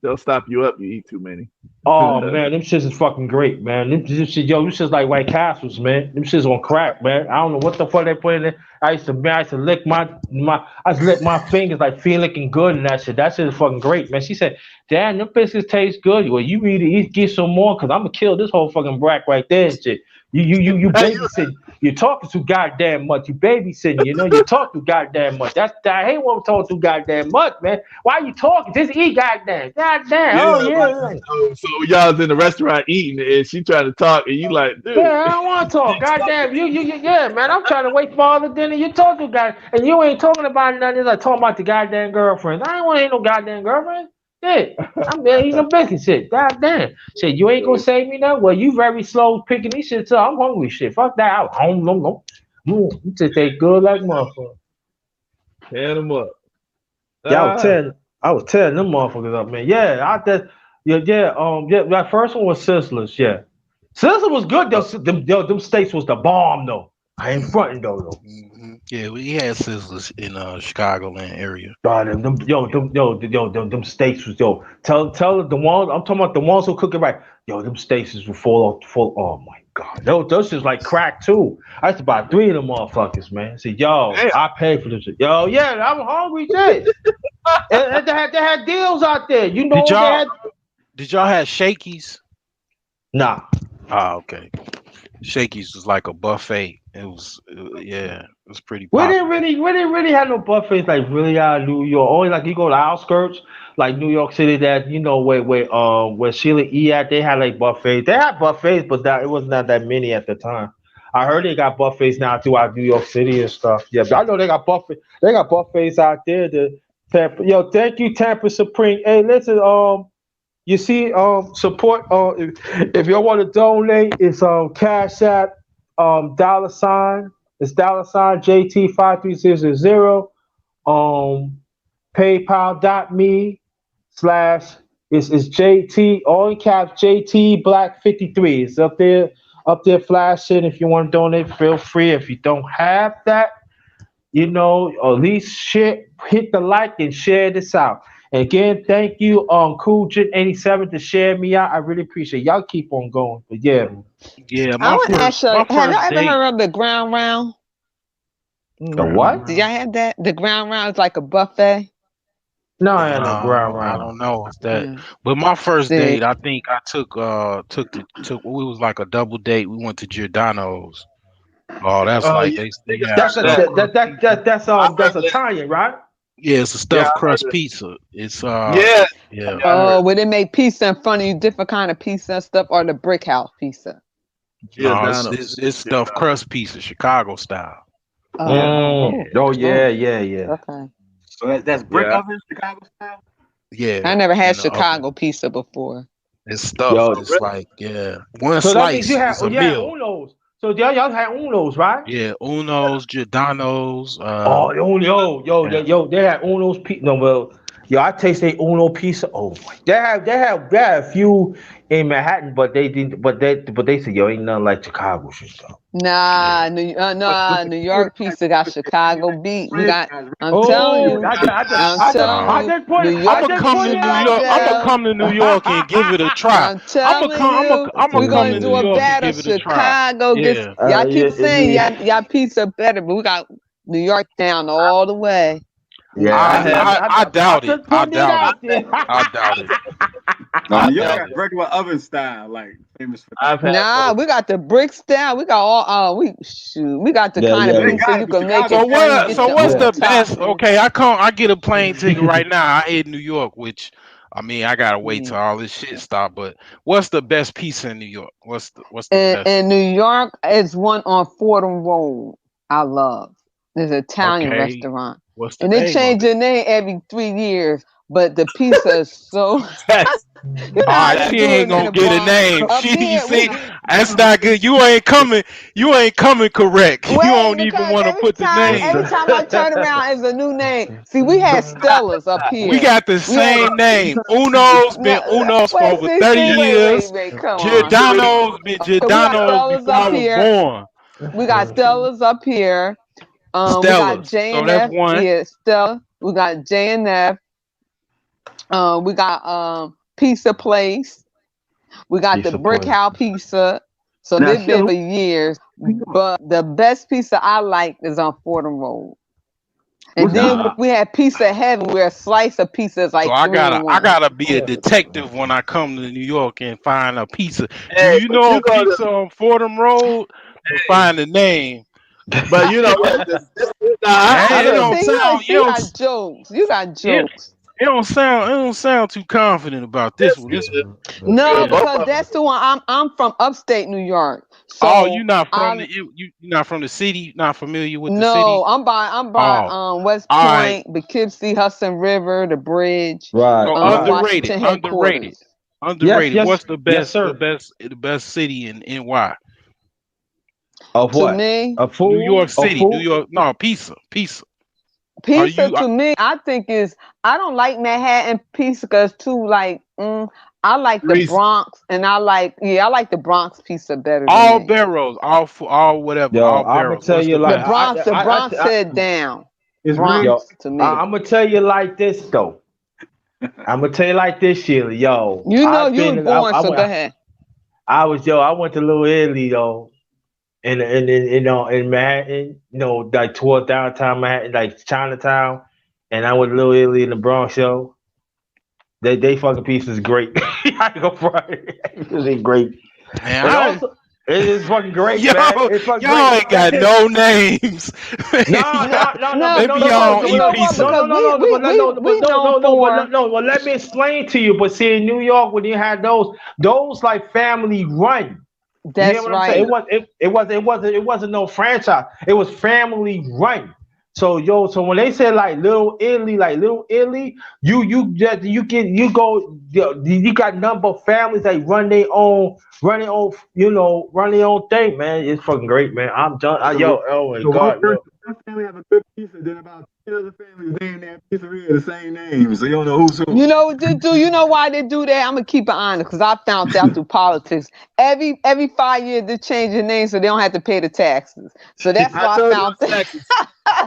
They'll stop you up. You eat too many. Oh man, them shits is fucking great, man. Them shit, yo, them shits like White Castles, man. Them shits on crack, man. I don't know what the fuck they put in there. I used to lick I used to lick my fingers like feel looking good and that shit. That shit is fucking great, man. She said, "Damn, them biscuits taste good. Well, you need to get some more, cause I'm gonna kill this whole fucking brack right there and shit. You babysitting. You're talking too goddamn much. You babysitting. You know, you talk too goddamn much. I hate when we talk too goddamn much, man. Why you talking? Just eat goddamn. Goddamn. Oh yeah. So y'all's in the restaurant eating, and she trying to talk, and you like, dude. Yeah, I don't want to talk. Goddamn, yeah, man. I'm trying to wait for all the dinner. You talk to guys, and you ain't talking about nothing. Like talking about the goddamn girlfriends. I ain't want to ain't no goddamn girlfriend. Shit, I'm there eating a biscuit. Shit, goddamn. Shit, you ain't gonna save me now. Well, you very slow picking these shit up. I'm hungry. Shit, fuck that. I'm home. No. You just take good like motherfucker. Tear them up. Yeah, I was tearing them motherfuckers up, man. Yeah, that first one was Sizzlers. Yeah, Sizzler was good though. Them steaks was the bomb though. I ain't fronting though. Mm-hmm. Yeah, we had Sizzlers in Chicagoland area. God, them steaks was Tell the ones I'm talking about, the ones who cook it right. Yo, them steaks were full. Oh my God, those is like crack too. I used to buy 3 of them motherfuckers, man. I said, yo, I paid for this shit. Yo, yeah, I'm hungry shit. and they had deals out there. You know, did y'all have Shakey's? Nah. Oh, okay. Shakey's was like a buffet. It was pretty popular. We didn't really have no buffets like really out of New York. Only like you go to the outskirts, like New York City, that you know where Sheila E at, they had like buffets. They had buffets, but it was not that many at the time. I heard they got buffets now throughout New York City and stuff. Yeah, but I know they got buffets. They got buffets out there. Yo, thank you, Tampa Supreme. Hey, listen, you see, support. If y'all want to donate, it's Cash App, $. It's $ JT5300. PayPal.me/ it's JT all in caps JT Black 53. It's up there flashing. If you want to donate, feel free. If you don't have that, you know, at least hit the like and share this out. And again, thank you, Cooljet87 to share me out. I really appreciate it. Y'all keep on going. But yeah. Yeah, I want to ask you, have y'all ever heard of the Ground Round? The what? Did y'all have that? The Ground Round is like a buffet. No, I had no Ground Round. I don't know if that. But my first date, I think I took we was like a double date. We went to Giordano's. Oh, that's that's Italian, right? Yeah, it's a stuffed crust pizza. It's yeah. Oh, where they make pizza in front of you, different kind of pizza and stuff, or the brick house pizza? No, it's stuffed crust pizza, Chicago style. Oh yeah. Okay. So that's brick oven, Chicago style? Yeah. I never had Chicago pizza before. It's stuffed. It's like, one slice is a meal. Uno's. So y'all had Uno's, right? Yeah, Uno's, Giordano's. They had Uno's pizza. No, well, I tasted Uno pizza. Oh my! They had a few in Manhattan, but they didn't. But they said, ain't nothing like Chicago shit though. Nah, New York pizza got Chicago beat. We got. I'm telling you. I'm gonna come to New York and give it a try. I'm telling you. We're gonna do a battle. Chicago gets. Y'all keep saying y'all pizza better, but we got New York down all the way. Yeah, I doubt it. I doubt it. No, you got regular oven style, like famous for that. We got the brick style. We got all we got the kind of pizza you can make. So what's the best? Okay, I get a plane ticket right now. I hit New York, which I mean I gotta wait till all this shit stop. But what's the best pizza in New York? What's the best? In New York, it's one on Fordham Road. I love. There's an Italian restaurant. And they change their name every 3 years, but the pizza is so. She ain't gonna get a name. See, that's not good. You ain't coming correct. You don't even want to put the name. Every time I turn around, it's a new name. See, we had Stella's up here. We got the same name. Uno's been Uno's for over 30 years. Giordano's been Giordano's before I was born. We got Stella's up here. We got J&F. Yeah, Stella. We got J&F. We got Pizza Place. We got Pizza the Brick Place. House Pizza. So Now, they've been Sheila, for years. But the best pizza I like is on Fordham Road. And what's then Nah. we had Pizza Heaven, where a slice of pizza is like So I 3 in I 1. gotta be a detective when I come to New York and find a pizza. Do Hey, you but know you a go to, pizza on Fordham Road? To find the name. but you know what? Hey, I it done, don't See, you sound. see, you got jokes. You got jokes. It don't sound. It don't sound too confident about this that's one. This good. one. No, Yeah. Both because of that's the one. I'm from upstate New York. Oh, you So not from I the you not from the city? Not familiar with the no, city? I'm by West All right. Point, Poughkeepsie, Hudson River, the bridge, Right, So right. underrated. Washington Underrated. headquarters. Yes, Underrated. yes, What's the yes, best? sir. The best city in NY? Of To what? me, Of New York food? Of City. New food? York. No, pizza. Pizza. Are pizza you? to me, I think is I don't like Manhattan pizza because too like I like the Greasy. Bronx and I like the Bronx pizza better than All me. barrels. All whatever. Yo, All I'm gonna barrels. tell What's you the The like best? Bronx, the Bronx head down. it's Bronx real. yo, to me. I'm gonna tell you like this though. I'm gonna tell you like this, Sheila. Yo, You know I've you was been. born, so go ahead. I went to Little Italy though, in Manhattan. You know, like toward downtown Manhattan, like Chinatown, and I went to Little Italy in the Bronx. Yo, they fucking pizza is great. I go front. It's great. Man, And also, it is fucking great, yo, man. It's fucking y'all great. ain't got no names. No, No, no, no, no, no, but no, Maybe no, because y'all no, don't you eat know no, what? pizza. no, Because no, no, we but no, we we but no, known no, no, but for no, but let me explain to you. But see, in New York, when you had those like family run. You hear that's what I'm saying? right. It wasn't no franchise. It was family run. So yo, so when they said like Little Italy, you got number of families that run their own thing, man. It's fucking great, man. I'm done. Oh my So one god, person, yo. one family have a good pizza, then about 10 other families name their pizzeria the same name, so you don't know who's who. You know what they do? You know why they do that? I'm gonna keep it honest because I found out through politics. Every 5 years they change the name so they don't have to pay the taxes. So that's I why I told you found it's Texas.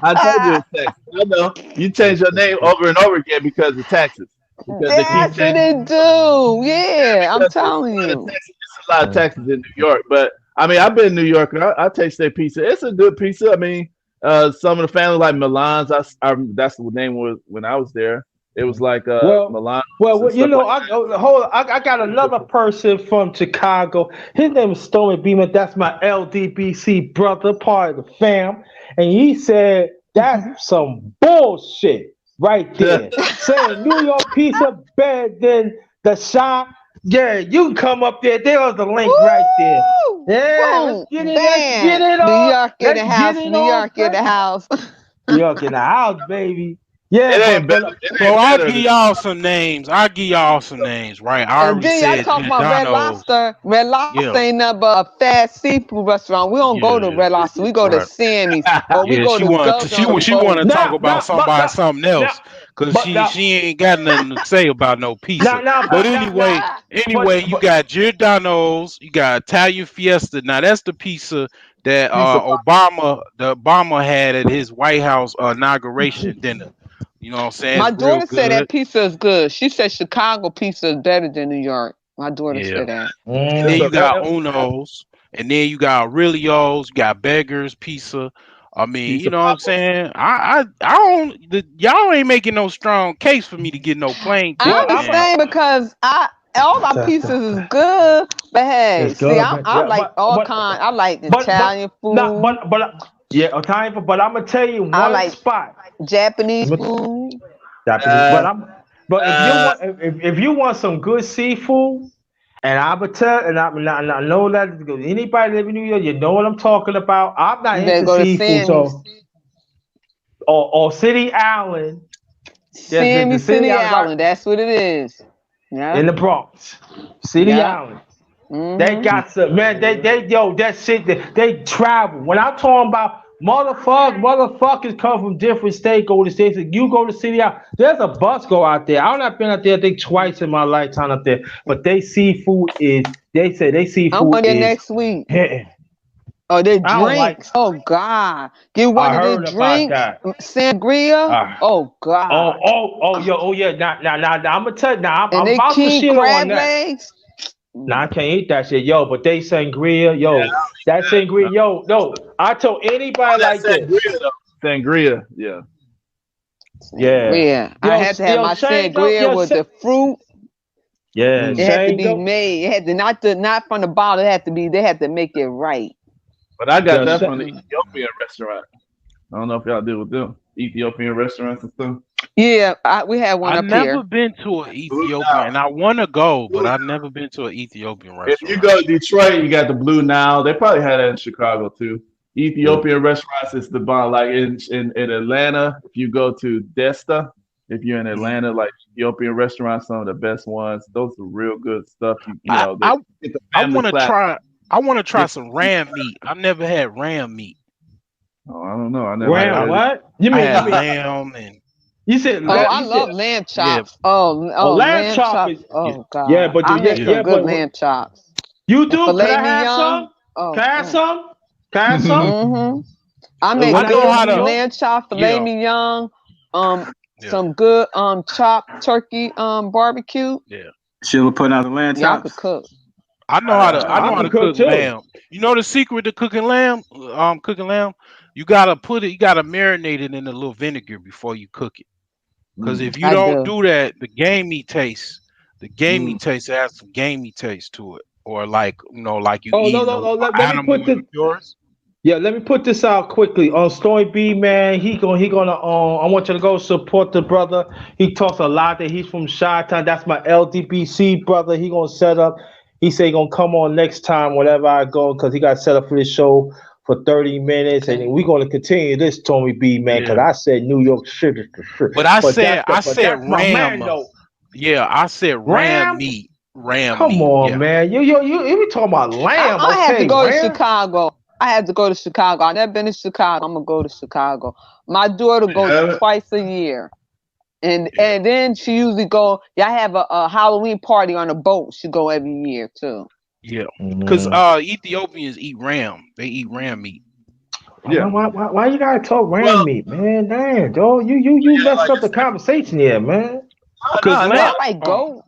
I told you that. it's Texas. I know. You change your name over and over again because of taxes. Because they keep That's what changing. they do. Yeah, I'm Because telling you. There's a lot of Texas in New York. But I mean, I've been in New York and I taste their pizza. It's a good pizza. I mean, some of the family like Milan's. That's the name was when I was there. It was like Well, Milan's and well, stuff like I got another person from Chicago. His name is Stormy Beeman. That's my LDBC brother, part of the fam. And he said that's some bullshit right there. that. Saying New York pizza better than the shop. Yeah, you can come up there. There's the link right there. Woo! Yeah, Boom! let's get Bam! it New on. York in Let's the get house. it New on. York in the house. New York in the house, baby. Yeah, It ain't better. It So ain't I'll better give than y'all some names. Right? I And already then y'all said talk about Red Giordano's. Lobster. Red Lobster Yeah, ain't nothing but a fast seafood restaurant. We don't go to yeah, Red Lobster. We go to right. Sammy's or we Yeah, go she to want to Gulls on the she want Boat. to talk Nah, about something nah, else because but now, she ain't got nothing to say about no pizza. nah, But but, anyway, you got Giordano's, you got Italian Fiesta. Now that's the pizza that pizza. the Obama had at his White House inauguration dinner. You know what I'm saying? My It's real daughter said good. that pizza is good. She said Chicago pizza is better than New York. My daughter Yeah. said that. And then It's you a got Uno's, and then you got Aurelio's, you got Beggars Pizza. I mean, you pizza know what I'm pop. saying? I don't y'all ain't making no strong case for me to get no plain I well, ticket then. understand because all our pizzas is good, but hey, it's see, good, man. I Yeah, like all kind. I like but, Italian nah, food. yeah, time but I'm gonna tell you I one like spot. Japanese I'm food. Japanese, Uh, but uh, if you want some good seafood, and I would tell, and I know that anybody live in New York, you know what I'm talking about. I'm not You better into go to seafood, Sammy's. so or City Island. There's the Sammy City City Island right Island. That's what it is. Yeah. in the Bronx. City Yeah. Island. They Mm-hmm. got some man. Yo, that shit. They travel. When I'm talking about motherfuckers come from different states, go to states. You go to City Island. There's a bus go out there. I've not been out there. I think twice in my lifetime up there. But they seafood is. They say they I'm seafood going there is next week. hitting. Oh, their I don't like. drinks. Oh God. Get I one of their heard about drinks. that. Sangria. Oh God. Oh yeah. Now, I'm gonna tell you. Now, And I'm they about to king shit on crab that. legs. Nah, I can't eat that shit, yo. But they sangria, yo. That sangria, yo. No, I told anybody like this. Sangria, yeah. Yeah. I had to have my sangria with the fruit. Yeah, it had to be made. It had to not from the bottle. It had to be. They had to make it right. But I got that from the Ethiopian restaurant. I don't know if y'all deal with them Ethiopian restaurants and stuff. Yeah, we had one up here. I've never been to an Ethiopian, and I want to go, but I've never been to an Ethiopian restaurant. If you go to Detroit, you got the Blue Nile. They probably had that in Chicago too. Ethiopian restaurants is the bomb. Like in Atlanta, if you go to Desta, if you're in Atlanta, like Ethiopian restaurants, some of the best ones. Those are real good stuff. I want to try. I want to try some ram meat. I've never had ram meat. Oh, I don't know. I never ram had what? You mean lamb and? You said lamb. I love lamb chops. Yeah. Oh, lamb chops. Oh God. Yeah, but I make some good lamb chops. You do? Can I have some? Can I have some? Can I have some? Mm-hmm. I make lamb chop, filet mignon, some good chopped turkey barbecue. Yeah. Sheila putting out the lamb chops. Y'all could cook. I know how to cook lamb. You know the secret to cooking lamb? You gotta marinate it in a little vinegar before you cook it. Because if you don't do that, the gamey taste adds some gamey taste to it. Or like you eat animal yours. Yeah, let me put this out quickly. On Story B, man, he gonna I want you to go support the brother. He talks a lot that he's from Chi-Town. That's my LDBC brother. He gonna set up. He say he gonna come on next time whenever I go because he got set up for this show for 30 minutes, and we're gonna continue this, Tommy B, man, because I said New York shit is the shit. But I said ram. Yeah, I said ram meat. Come on, man. You be talking about lamb. I have to go to Chicago. I've never been to Chicago. I'm gonna go to Chicago. My daughter goes twice a year. And then she usually go. Y'all have a Halloween party on a boat. She go every year too. Yeah, because Ethiopians eat ram. They eat ram meat. Yeah. Why you gotta talk ram meat, man? Damn, Joe, you messed up the conversation here, man. Because I like goat.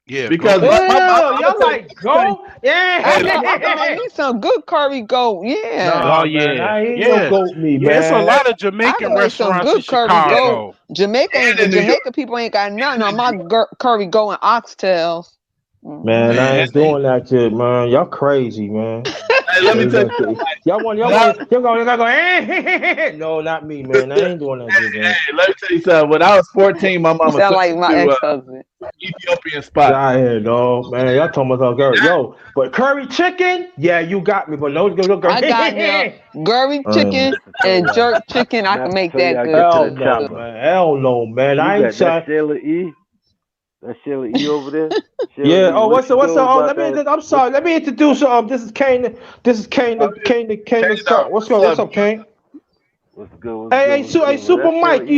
Yeah, because y'all like goat. Yeah, I need some good curry goat. Yeah. Man, I ain't no goat meat, man. There's a lot of Jamaican restaurants in Chicago. Jamaica people ain't got nothing on my curry goat and oxtails. Man, I ain't doing that shit, man. Y'all crazy, man. Hey, let me tell you. Y'all go. No, not me, man. I ain't doing that shit, man. Hey, let me tell you something. When I was 14, my mama sound like my ex-husband. Ethiopian spot. I hear dog, man. Y'all talking about curry. Yo, but curry chicken, yeah, you got me. But no curry. I got curry chicken and jerk chicken. I can make that good. Hell no, man. I ain't trying. Sheila E. That's Sheila E over there. Yeah. Oh, what's up? I'm sorry. Let me introduce. This is Kane. Kane. What's up, Kane? What's good? Hey, Super Mike.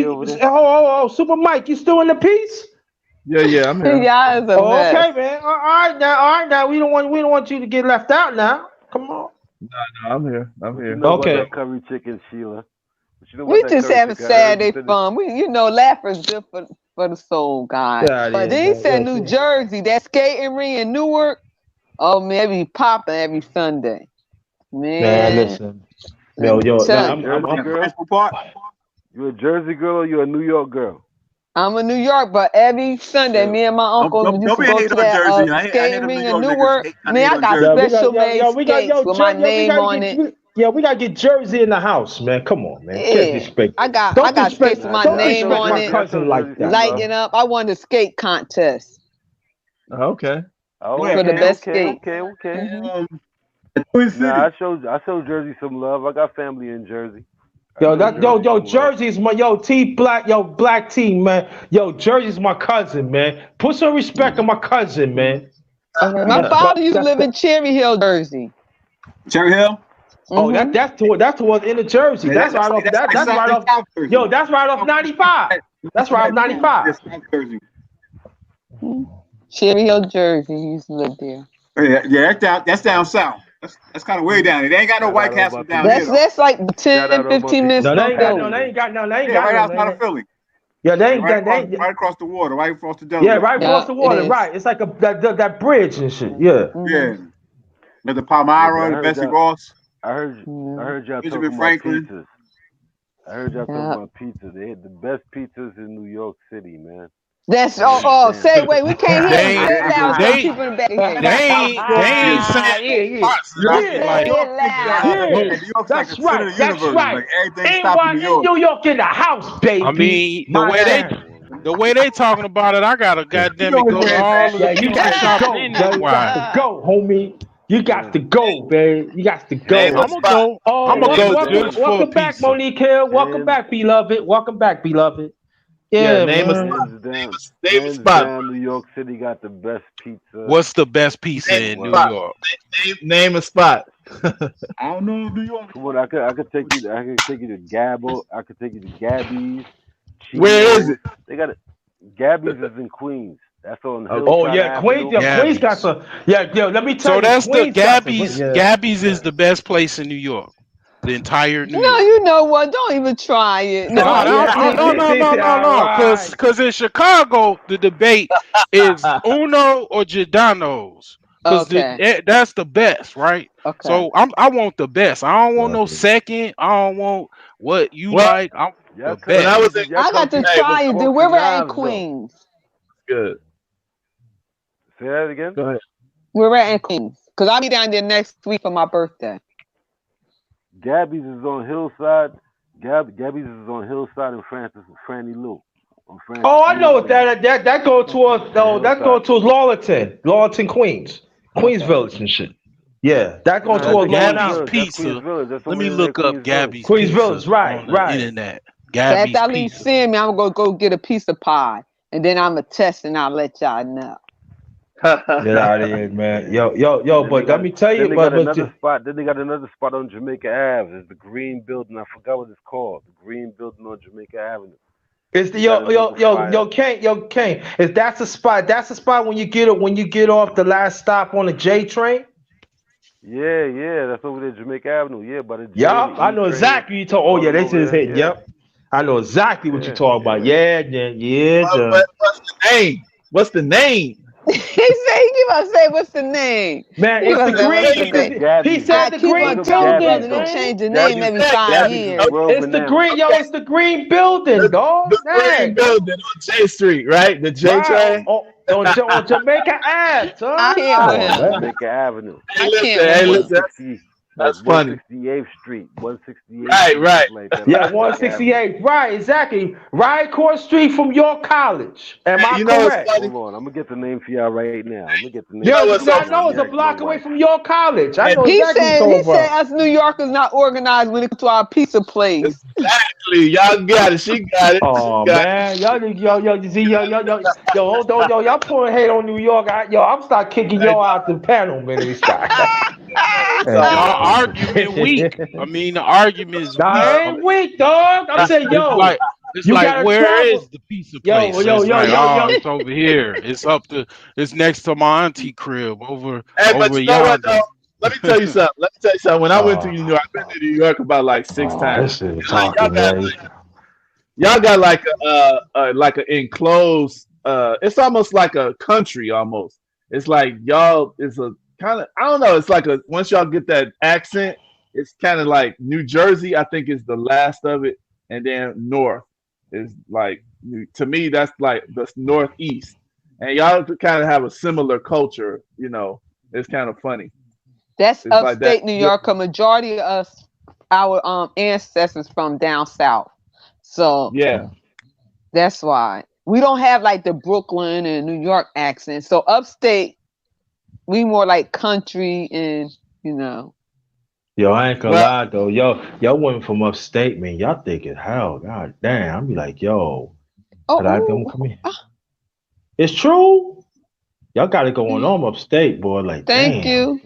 Super Mike. You still in the piece? Yeah, I'm here. Yeah, it's okay, man. All right now. We don't want you to get left out now. Come on. No, I'm here. You know okay. Curry chicken, Sheila. We just having Saturday fun. Laughter is good for the soul, guys. But then he said New Jersey, that skating ring in Newark. Oh man, be popping every Sunday. Man, listen. Yo, I'm girl. You a Jersey girl or you a New York girl? I'm a New York, but every Sunday, me and my uncle used to go to that skating ring in Newark. Man, I got special made skates with my name on it. Yeah, we gotta get Jersey in the house, man. Come on, man. Yeah. I got skates with my name on it. Lighting up. I won the skate contest. Okay. For the best skate. Okay. Nah, I showed Jersey some love. I got family in Jersey. Jersey's my black team, man. Jersey's my cousin, man. Put some respect on my cousin, man. My father used to live in Cherry Hill, Jersey. Cherry Hill? Oh, that's towards inner Jersey. That's right off. That's right off. Yo, that's right off 95. That's right off 95. Cherry Hill, Jersey. He used to live there. Yeah, that's down south. That's kind of way down there. They ain't got no White Castle down here. That's like 10, 15 minutes. No, they ain't got Philly. no. They ain't got no. They ain't Yeah, got right no, outside man. of Philly. Yeah, they ain't got. Right across the water, right across the Delaware. Yeah, right across the water. Right. It's like that bridge and shit. Yeah. Yeah. There's the Palmyra, the Bessie Ross. I heard y'all Benjamin talking Franklin. about pizzas. I heard y'all talking about pizza. They had the best pizzas in New York City, man. That's say wait, we can't hear you. Say it loud so people in the back can hear you. That's right. That's right. Like everything stopped in New York. New York in the house, baby. I mean, the way they talking about it, I gotta goddamn it go to all of the you pizza shops anyway. You got to go, homie. You got to go, babe. You got to go. I'm gonna go. I'm gonna go just for welcome back, pizza. Monique Hill. Welcome back, beloved. Welcome back, beloved. Yeah, name a spot. New York City got the best pizza. What's the best pizza in New York? Name a spot. I don't know New York. Come on, I could take you to Gabbo. I could take you to Gabby's. Where is it? They got it. Gabby's is in Queens. That's on. Oh yeah, Queens. Yeah, Queens got some. Yeah, yo, let me tell you. So that's the Queens Gabby's. Gabby's is the best place in New York. The entire New York. No, you know what? Don't even try it. No. Because in Chicago, the debate is Uno or Giordano's. Because that's the best, right? Okay. So I want the best. I don't want no second. I don't want what you like. I'm the best. I got to try it. Dude, we're at in Queens. Good. Say that again. Go ahead. We're at in Queens because I'll be down there next week for my birthday. Gabby's is on Hillside. Gabby's is on Hillside and Franny Lou. I know what that go towards Lawlerton, Queens, Queens Village and shit. Yeah, that go towards Gabby's Pizza. Let me look up Gabby's Queens Pizza Village, right. on the internet. Gabby's After I leave seeing me, I'm gonna go get a piece of pie, and then I'm gonna test, and I'll let y'all know. Get out of here, man. Yo, but let me tell you, Then they got another spot on Jamaica Ave. It's the Green Building. I forgot what it's called. The Green Building on Jamaica Avenue. It's the Kane. Is that's the spot? That's the spot when you get off the last stop on the J train. Yeah, that's over there, Jamaica Avenue. Yeah, but I know exactly you talk. Oh yeah, they just hit. Yep, I know exactly what you're talking about. Yeah. What's the name? He said he keep on saying what's the name? Man, it's the Green. He said the Green Building. They change the name every 5 years. It's the Green, it's the Green Building, dog. The Green Building on J Street, right? The J train. On Jamaica Ave, son. I hear Jamaica Avenue. Listen. That's funny. 168th Street, 168th. Right. Yeah, 168. Right, exactly. Right across the street from York College. Am I correct? Hold on, I'm gonna get the name for y'all right now. I know it's a block away from York College. I know he said us New Yorkers not organized when it comes to our pizza place. Exactly. Y'all got it. She got it. Oh man, y'all pouring hate on New York. I'm start kicking y'all out the panel, man. Argument weak. I mean, the argument is weak. Ain't weak, dog. I'm saying, it's like where is the pizza place? It's over here. It's next to my auntie crib over yonder. Let me tell you something. When I went to New York, I've been to New York about like 6 times. Y'all got like an enclosed. It's almost like a country. Almost. It's like y'all. It's a kind of, I don't know. It's like once y'all get that accent, it's kind of like New Jersey. I think is the last of it, and then north is like, to me, that's like the northeast, and y'all kind of have a similar culture. It's kind of funny. That's upstate New York. A majority of us, our ancestors from down south. So yeah, that's why we don't have like the Brooklyn and New York accent. So upstate, we more like country and Yo, I ain't gonna lie though. Y'all went from upstate, man. Y'all thinking, hell, god damn. I'm be like, yo, could I come here? It's true. Y'all got it going on upstate, boy. Like, thank you.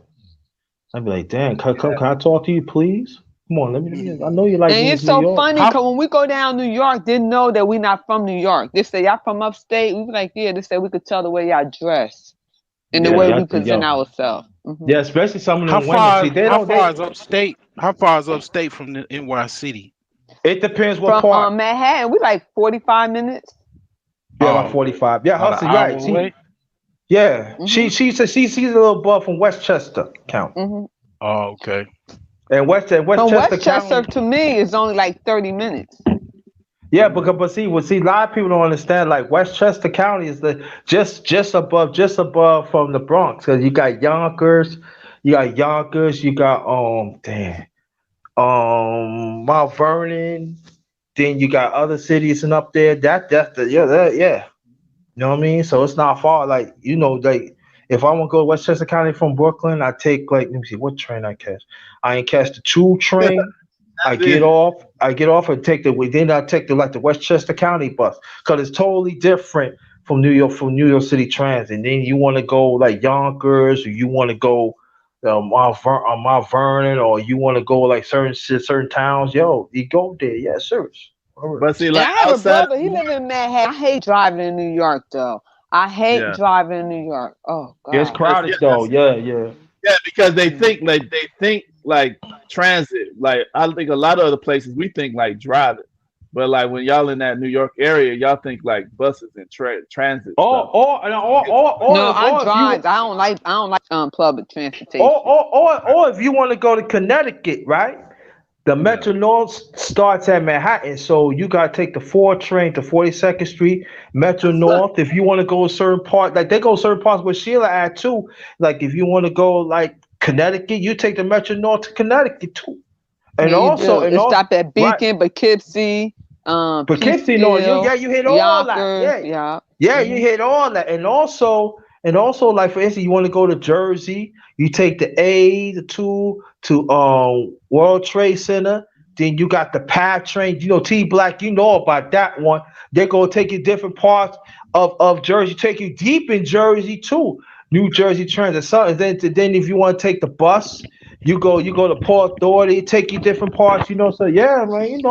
I'd be like, damn, can I talk to you, please? Come on, let me. I know you like. And it's so funny because when we go down New York, they know that we not from New York. They say y'all from upstate. We be like, yeah. They say we could tell the way y'all dress and the way we present ourselves. Yeah, especially some of How them women. far? See, they How don't. far They. is upstate? How far is upstate from the NY City? It depends what From part. Manhattan, we like 45 minutes. Yeah, about Oh, 45. Yeah, about an Hustle, hour right. away. Yeah. Mm-hmm. She's a little above from Westchester County. Mm-hmm. Oh, okay. And From Westchester Westchester County. to me is only like 30 minutes. Yeah, but see, a lot of people don't understand. Like Westchester County is the just above from the Bronx, because you got Mount Vernon, then you got other cities and up there. That's the yeah. You know what I mean? So it's not far. Like, like if I want to go to Westchester County from Brooklyn, I take, like, let me see what train I catch. I ain't catch the 2 train. I get off and take then I take the Westchester County bus, because it's totally different from New York City Transit. And then you want to go like Yonkers, or you want to go Mount Vernon, or you want to go like certain towns. Yo, you go there. Yeah, serious. But see, And like I have a outside, brother. He live in Manhattan. I hate driving in New York, though. I hate yeah, driving in New York. Oh Yeah, it's God. crowded though. Yeah. yeah, because they think like transit. Like I think a lot of other places we think like driving, but like when y'all in that New York area, y'all think like buses and transit stuff. No, I Or if you drive. I don't like public transportation. or if you want to go to Connecticut, right? The Yeah. Metro North starts at Manhattan, so you gotta take the 4 train to 42nd Street, Metro North. If you want to go a certain part, like they go certain parts where Sheila at too. Like if you want to go like Connecticut, you take the Metro North to Connecticut too. And Yeah, you do. also, It stopped at right, Beacon, Poughkeepsie, Poughkeepsie, no, Peekskill, you hit all that. Yonkers. Yeah, Yeah. yeah, you hit all that. And also, like for instance, you want to go to Jersey, you take the 2 to World Trade Center. Then you got the PATH train. T Black, you know about that one. They're gonna take you different parts of Jersey, take you deep in Jersey too. New Jersey Transit. So then if you want to take the bus, you go to Port Authority, take you different parts. So yeah, man.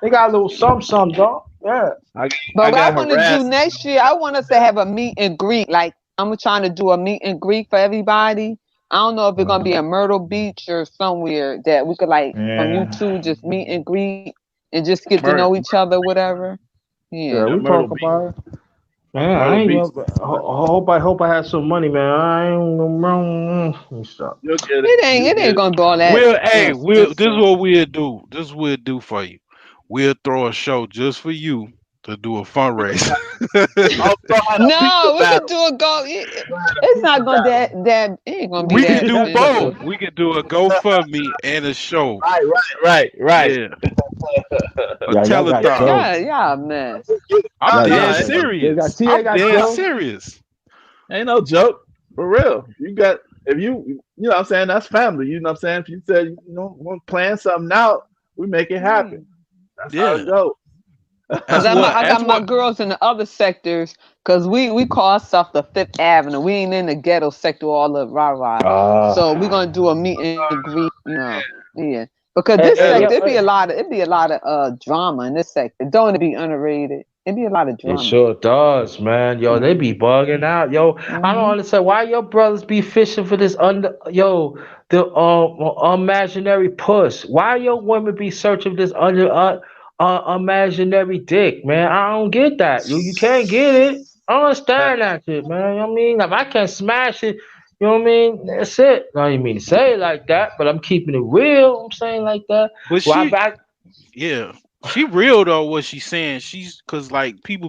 They got a little some, dog. Yeah. I But what I got want to do harassed. next year, I want us to have a meet and greet. Like I'm trying to do a meet and greet for everybody. I don't know if it's gonna be in Myrtle Beach or somewhere that we could like from Yeah. YouTube just meet and greet and just get to Myrtle, know each other, whatever. Yeah, Yeah. we Myrtle talk Beach. about it. Man, I Myrtle ain't Beach. gonna. I hope I have some money, man. I ain't gonna. Let me stop. You'll get it. It You'll ain't get it. gonna be all that We'll This is expensive. what we'll do. This is what we'll do for you. We'll throw a show just for you to do a fundraiser. Also, had a pizza No, we could battle. do a go. It's Pizza not gonna battle. that it ain't gonna be We that can do expensive. both. We can do a GoFundMe and a show. Right. Yeah, a Yeah, y'all got telethon. jokes. Yeah, mess. I'm Yeah, dead y'all got. serious. They I'm got dead jokes. serious. Ain't no joke. For real. You got if you know what I'm saying, that's family. You know what I'm saying? If you said want to plan something out, we make it happen. That's how Yeah, it goes. Cause that's what. I That's got my what. girls in the other sectors. Cause we call ourselves the Fifth Avenue. We ain't in the ghetto sector all of rah. So we're gonna do a meet and greet. Yeah. Because this Hey, sector, it'd be a lot of drama in this sector. Don't it be underrated? It'd be a lot of It drama. sure does, man. Yo, they be bugging out. Yo, I don't understand why your brothers be fishing for this the imaginary puss. Why your women be searching for this imaginary dick, man? I don't get that. You can't get it. I don't understand that shit, man. I mean, if I can smash it, you know what I mean? That's it. I didn't mean to say it like that, but I'm keeping it real. I'm saying like that. But Well, yeah, she real though. What she's saying, cause like people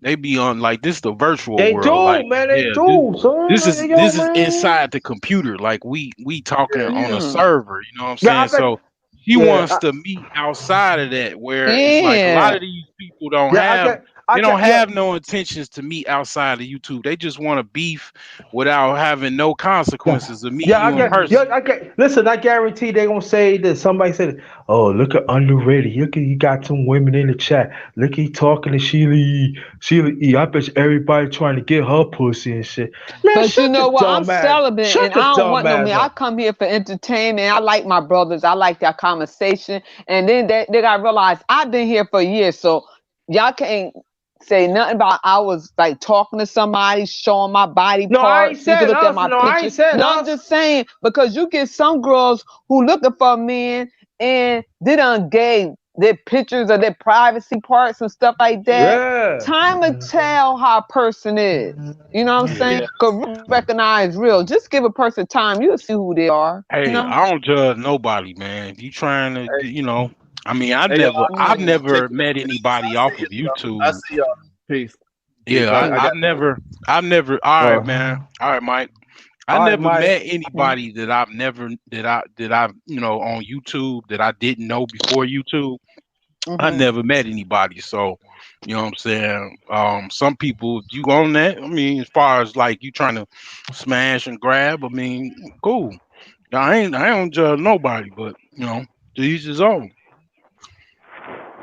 they be on like this the virtual they world. do, Like man. They yeah, do, son. this is You know this what is I mean? inside the computer. Like we talking on a Yeah. server. You know what I'm Yeah, I saying? bet. So she Yeah, wants to meet outside of that, where it's like a lot Yeah. of these people don't yeah. have. I They don't get. Yeah, have no intentions to meet outside of YouTube. They just want to beef without having no consequences of meeting yeah. you in person. I get. Listen, I guarantee they gonna say that somebody said, "Oh, look at underrated. Look at you got some women in the chat. Look, he talking to Sheila E. Sheila E. I bet you everybody trying to get her pussy and shit. Man, But you shut know the what? I'm dumb ass. celibate Shut and the I don't dumb want no ass man. I up. come here for entertainment. I like my brothers. I like their conversation. And then they gotta realize I've been here for years. So y'all can't say nothing about I was like talking to somebody, showing my body No, I ain't parts. You can said look at us. my No, I ain't pictures. said No, I'm us. just saying because you get some girls who looking for a man and they done gave their pictures of their privacy parts and stuff like that. Yeah. Time will tell how a person is. You know what I'm saying? Yeah. Because recognize real. Just give a person time. You'll see who they are. You Hey, know? I don't judge nobody, man. If you trying to, I mean, Hey, y'all, I've Yeah. never check it met out. anybody I off see of y'all. I YouTube. see y'all. Peace. Peace. Yeah, I got. I've never. All right, Uh, man. All right, Mike. I all right, never Mike. met anybody that I've never that I on YouTube that I didn't know before YouTube. I Mm-hmm. never met anybody, so you know what I'm saying. Some people you on that. I mean, as far as like you trying to smash and grab, I mean, cool. I don't judge nobody, but to each his own.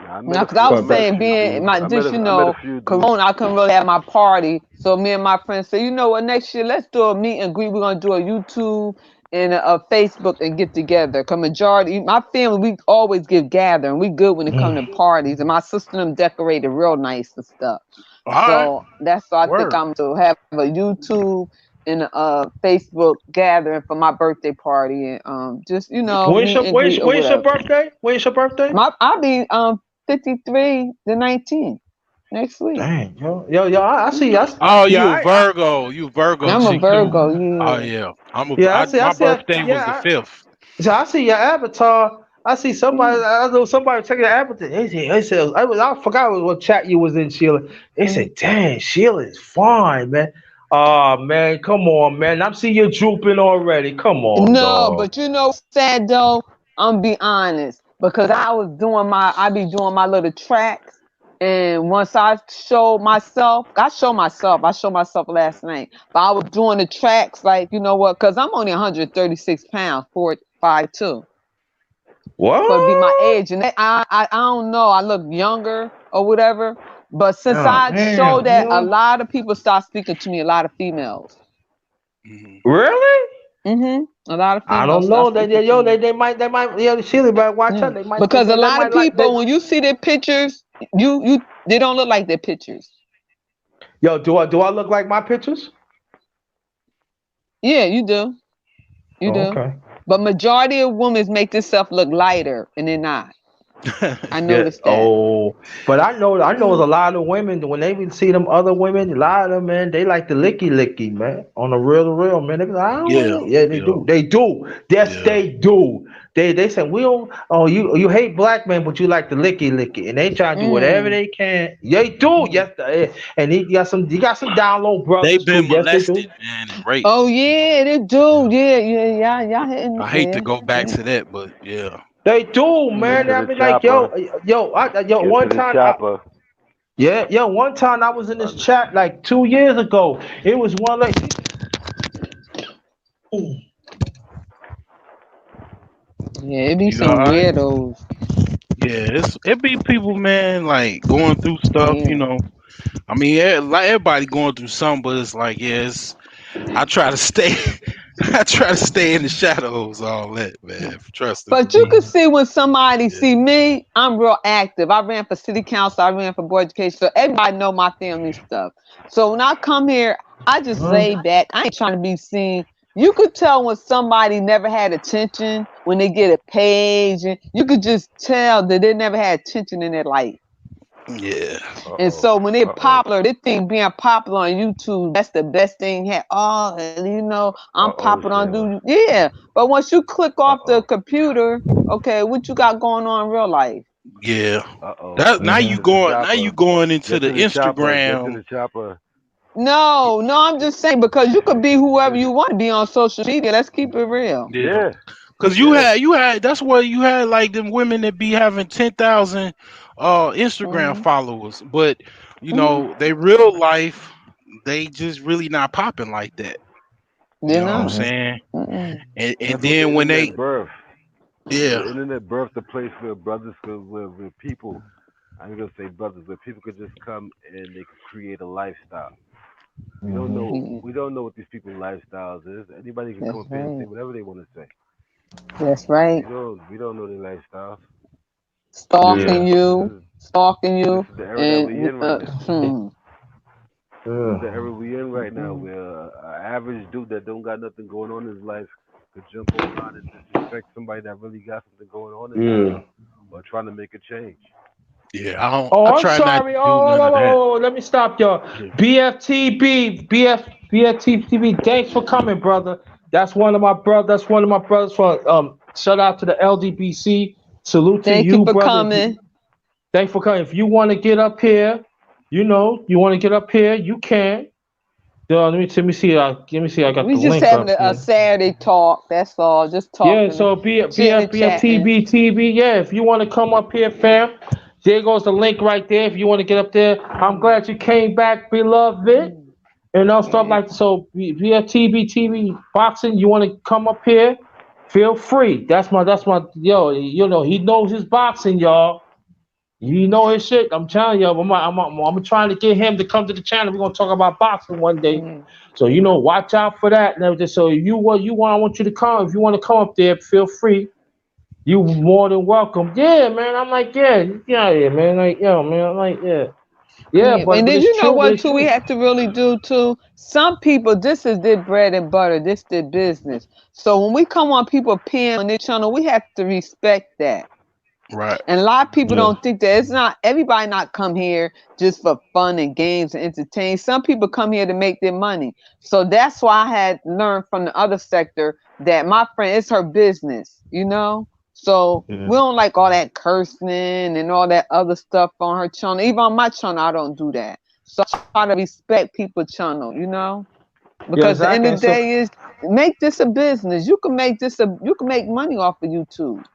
I met No, a because I few. I was But met a saying, few being dudes. my just I met a few dudes. Corona, I couldn't really have my party. So me and my friends said, you know what, next year let's do a meet and greet. We're gonna do a YouTube and a Facebook and get together. Cause majority, my family, we always give gathering. We good when it comes to parties, and my sister and them decorated real nice and stuff. All right, So that's why I think word. I'm to have a YouTube and a Facebook gathering for my birthday party and just when's meet your and greet or when's your whatever. birthday? When's your birthday? I'll be 53 the 19th next week. Dang, yo, I see. Oh, Yeah, you a Virgo? You Virgo I'm a chick too? Virgo, Oh yeah. yeah, yeah, I my see. birthday was the Yeah, 5th. so I see your avatar. I see somebody. I know somebody taking the avatar. They said, I forgot what chat you was in, Sheila. They said, "Dang, Sheila is fine, man." Oh man, come on, man. I'm seeing you drooping already. Come on, No, dog. but sad though, I'm be honest. Because I be doing my little tracks. And once I show myself last night. But I was doing the tracks like, you know what, because I'm only 136 pounds, 4'5'2". For to be my What? age, and I don't know, I look younger or whatever. But since Oh I show damn, that, a yo. lot of people start speaking to me, a lot of females. Mhm. Really? A lot of I females don't start know. speaking to me. They might. Yeah, Sheila, better watch Yeah. out. They might, Because a they lot of might like. people, when you see their pictures, they don't look like their pictures. Yo, do I look like my pictures? Yeah, you do. You Oh, do. okay. But majority of women make themselves look lighter, and they're not. I Yeah. noticed that. Oh, but I know there's a lot of women when they be see them other women, a lot of them, man, they like the licky, man. On the real, man. They be like, I don't Yeah, want it. Yeah, they yeah, do. They do. Yes, yeah. they do. They say we don't. Oh, you hate black men, but you like the licky, and they try to do whatever Mm. they can. Yeah, they do. Yes, and you got some down low They've brothers too. been Yes, they do. molested, man, and raped. Oh yeah, they do. Yeah. Yeah. Y'all hitting. I hate to Yeah. go back Yeah. to that, but yeah. They do, Get man. to I the mean, like, chopper. yo, Get to one the time, chopper. yeah, one time I was in this Um, chat like 2 years ago. It was one like, Yeah, it be You all some right? weirdos. Yeah, it be people, man, like going through stuff. Yeah. I mean, like everybody going through something, but it's like, yes, I try to stay, I try to stay in the shadows, all that, man. Trust and But you believe. can see when somebody Yeah, see me, I'm real active. I ran for city council, I ran for board education, so everybody know my family stuff. So when I come here, I just lay back. I ain't trying to be seen. You could tell when somebody never had attention when they get a page, and you could just tell that they never had attention in their life. yeah, And uh-oh. so when they're Uh-oh. popular, they think being popular on YouTube, that's the best thing. Oh, I'm Uh-oh, popular on Shayla. YouTube. Yeah. But once you click off the Uh-oh. computer, okay, what you got going on in real life? yeah. Uh-oh. That Get to the now you chopper. going into Get the to the chopper. Get to Instagram. the chopper. No, I'm just saying because you could be whoever you want to be on social media. Let's keep it real. Yeah, Yeah. because Yeah. you had that's where you had like them women that be having 10,000 Instagram Hmm. followers, but Hmm. they real life they just really not popping like that. You They're know what I'm not. saying? Mm-mm. And That's what the then when internet they birthed. yeah The internet birthed a place where brothers could, where people, I'm gonna say brothers, where people could just come and they could create a lifestyle. Yeah, We don't know what these people's lifestyles is. Anybody can come that's up here and say right. whatever they want to say. That's right. We don't know their lifestyles. yeah. Stalking This you. is stalking This you, is the era that we and in right now. This is the Yeah. era we in right now, where an average dude that don't got nothing going on in his life could jump online and disrespect somebody that really got something going on in his life or trying to make a change. Yeah, I don't. Oh, I I'm try not to sorry. do Oh, none of that. let me stop y'all. Yeah. BFTV, thanks for coming, brother. That's one of my brothers. That's one of my brothers. Shout out to the LDBC. Salute to thank you you, for brother. coming. Thanks for coming. If you want to get up here, you can. Let me see. Let me see. I got We the just link having up a here. Saturday talk. That's all. Just Yeah, talking, so chitting, chatting. BFTV TV. Yeah, if you want to come up here, fam, there goes the link right there. If you want to get up there, I'm glad you came back, beloved. And all stuff like so. BFTV TV boxing. You want to come up here? Feel free. That's my yo. You know he knows his boxing, y'all. You know his shit. I'm telling you, I'm trying to get him to come to the channel. We're gonna talk about boxing one day. So watch out for that and everything. So if I want you to come. If you want to come up there, feel free. You more than welcome. Yeah, man. I'm like, yeah, man. Like, yo, man. I'm like, yeah. Yeah, but And then it's you know true, what too we have to really do too. Some people, this is their bread and butter, this their business. So when we come on people peeing on their channel, we have to respect that. Right. And a lot of people don't think that it's not everybody not come here just for fun and games and entertain. Some people come here to make their money. So that's why I had learned from the other sector that my friend, it's her business, you know? So we don't like all that cursing and all that other stuff on her channel. Even on my channel, I don't do that. So I try to respect people's channel, you know? Because at the end of the day is make this a business. You can make money off of YouTube.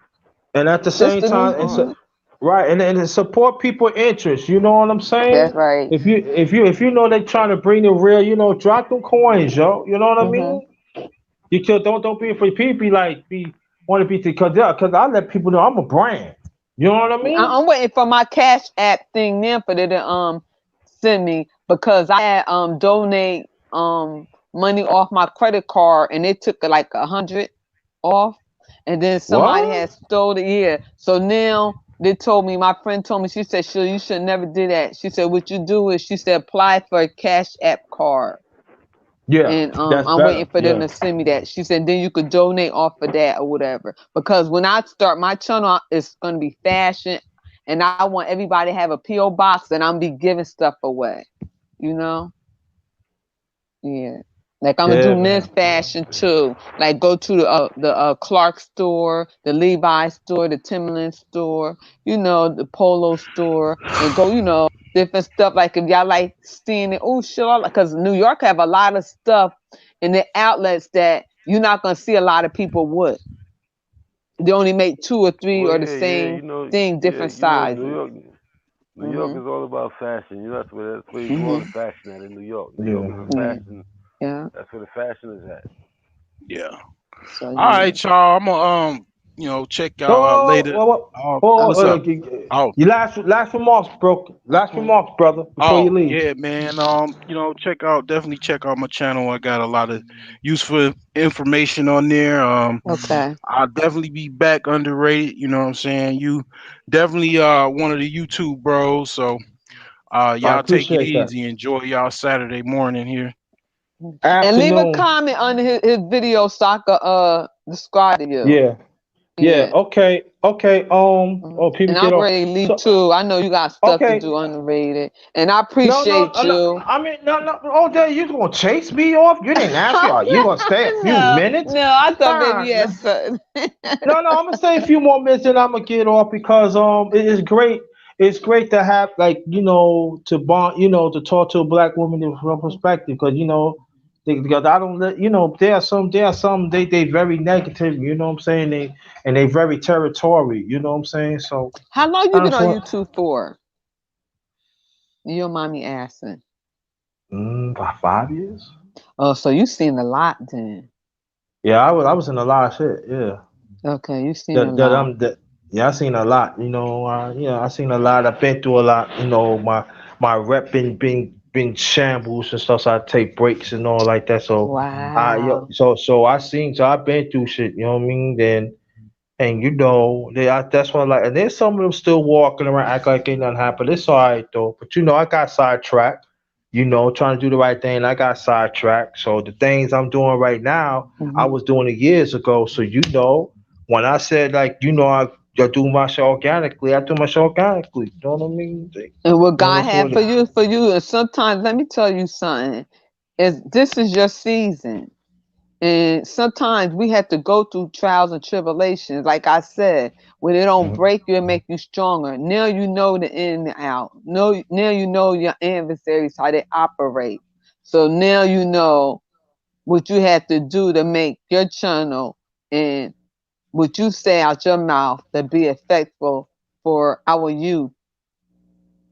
And at the same time, right, and support people interests. You know what I'm saying? That's right. If you know they trying to bring the real, drop them coins, yo. You know what I mean? You don't be afraid. People want to be because I let people know I'm a brand. You know what I mean? I'm waiting for my Cash App thing now for them to send me because I had donate money off my credit card and it took like 100 off. And then somebody had stole it. Yeah. So now they told me, my friend told me, she said, sure, you should never do that. She said, what you do is, she said, apply for a Cash App card. Yeah. And I'm waiting for them to send me that. She said, then you could donate off of that or whatever. Because when I start my channel, it's going to be fashion. And I want everybody to have a P.O. box and I'm be giving stuff away. You know? Yeah. Like I'm gonna do men's fashion too. Like go to the Clark store, the Levi store, the Timberland store, the Polo store, and go, different stuff. Like if y'all like seeing it, because New York have a lot of stuff in the outlets that you're not gonna see a lot of people with. They only make 2 or 3 or the same thing, different sizes. New York is all about fashion. That's where you go on fashion at in New York. New York is fashion. Yeah. That's where the fashion is at. Yeah. So, all right, y'all. I'm gonna check y'all out later. What's up? Your last remarks, bro. Last remarks, brother, before you leave. Yeah, man. Definitely check out my channel. I got a lot of useful information on there. Okay. I'll definitely be back underrated. You know what I'm saying? You definitely one of the YouTube bros. So y'all take it easy. Enjoy y'all Saturday morning here. And leave a comment on his video so I could describe to you. Yeah. Okay. People and I'm ready to leave too. I know you got stuff to do underrated, and I appreciate you. No. I mean, no. All day you gonna chase me off? You didn't ask me. You gonna stay a few minutes? No, I thought maybe you had something. No. I'm gonna stay a few more minutes, and I'm gonna get off because it is great. It's great to have to bond, to talk to a black woman from perspective because because I don't let there are some they very negative, you know what I'm saying, they very territorial, you know what I'm saying. So how long you been on YouTube for? You don't mind me asking? About 5 years. Oh, so you seen a lot then? Yeah, I was in a lot of shit. Yeah. Okay, you seen a lot. Yeah, I seen a lot. I seen a lot. I've been through a lot. My rep been shambles and stuff. So I take breaks and all like that. So wow. So I've been through shit. You know what I mean? And that's why, like, and there's some of them still walking around act like ain't nothing happened. It's all right though, but I got sidetracked. Trying to do the right thing. I got sidetracked. So the things I'm doing right now, I was doing it years ago. So when I said like, I do my show organically, I do my show organically. You know what I mean? And what God That's had what for you, and sometimes let me tell you something, this is your season. And sometimes we have to go through trials and tribulations. Like I said, when it don't break you, it make you stronger. Now you know the in and out. Now you know your adversaries, how they operate. So now you know what you have to do to make your channel and what you say out your mouth to be effective for our youth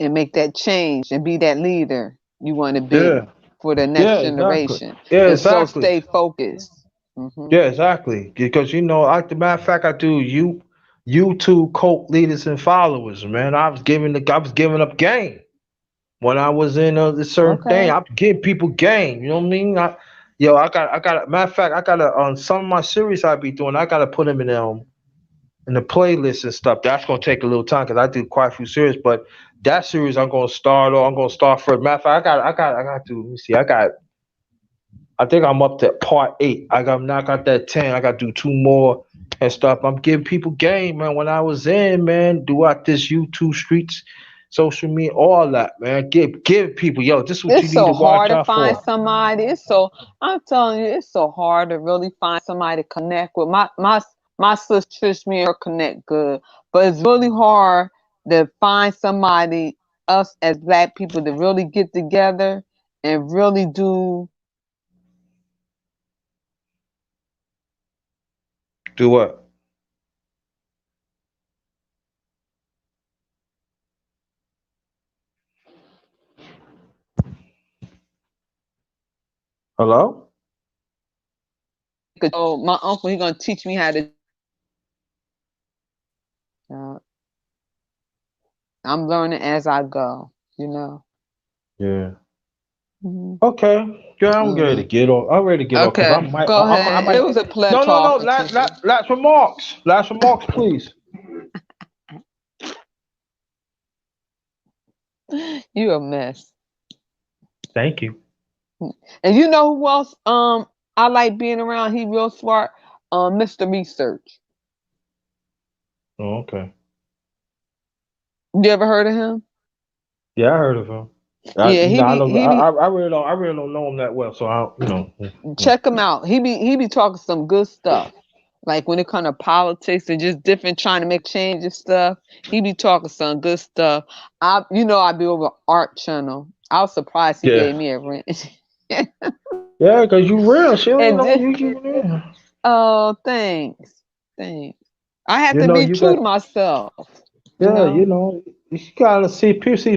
and make that change and be that leader you want to be Yeah. for the next Yeah, exactly. generation. Yeah, And so exactly. stay focused. Mm-hmm. Yeah, exactly. Because the matter of fact, I do YouTube cult leaders and followers, man. I was giving up game when I was in a certain thing. Okay. I'm giving people game. You know what I mean? I got. Matter of fact, I gotta on some of my series I be doing. I gotta put them in the playlist and stuff. That's gonna take a little time because I do quite a few series. But that series I'm gonna start. Or I'm gonna start first. Matter of fact, I got to. Let me see. I think I'm up to part 8. I'm not got that 10. I got to do 2 more and stuff. I'm giving people game, man. When I was in, man, throughout this YouTube streets, social media, all that, man. Give people, this is what you It's need so to watch hard to out find for. somebody. I'm telling you, it's so hard to really find somebody to connect with. My sister Trish, me and her connect good, but it's really hard to find somebody, us as Black people, to really get together and really do. Do what? Hello? Oh, my uncle, he gonna teach me how to. I'm learning as I go. Yeah. Mhm. Okay. Yeah, I'm ready to get off. I'm ready to get off because Okay, go I ahead. It might. was a pleasure No. talking to you. Last remarks. Last remarks, please. You a mess. Thank you. And you know who else I like being around? He real smart. Mr. Research. Oh, okay. You ever heard of him? Yeah, I heard of him. Yeah, I don't. I really don't know him that well. So check him out. He be talking some good stuff. Like when it comes to politics and just different trying to make change and stuff. He be talking some good stuff. I be over Art Channel. I was surprised he Yeah. gave me a rent. Yeah, because you real. She don't And know then, you. Yeah. oh, thanks. I have to be You true got. to myself. Yeah, you gotta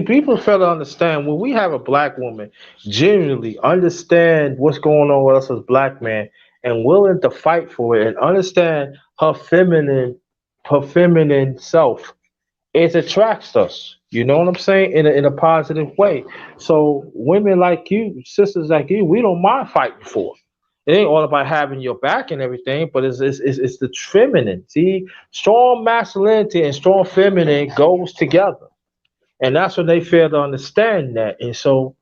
people fail to understand when we have a black woman genuinely understand what's going on with us as black men and willing to fight for it and understand her feminine self. It attracts us. You know what I'm saying? In a positive way. So women like you, sisters like you, we don't mind fighting for. It ain't all about having your back and everything, but it's the feminine. See, strong masculinity and strong feminine goes together, and that's when they fail to understand that. And so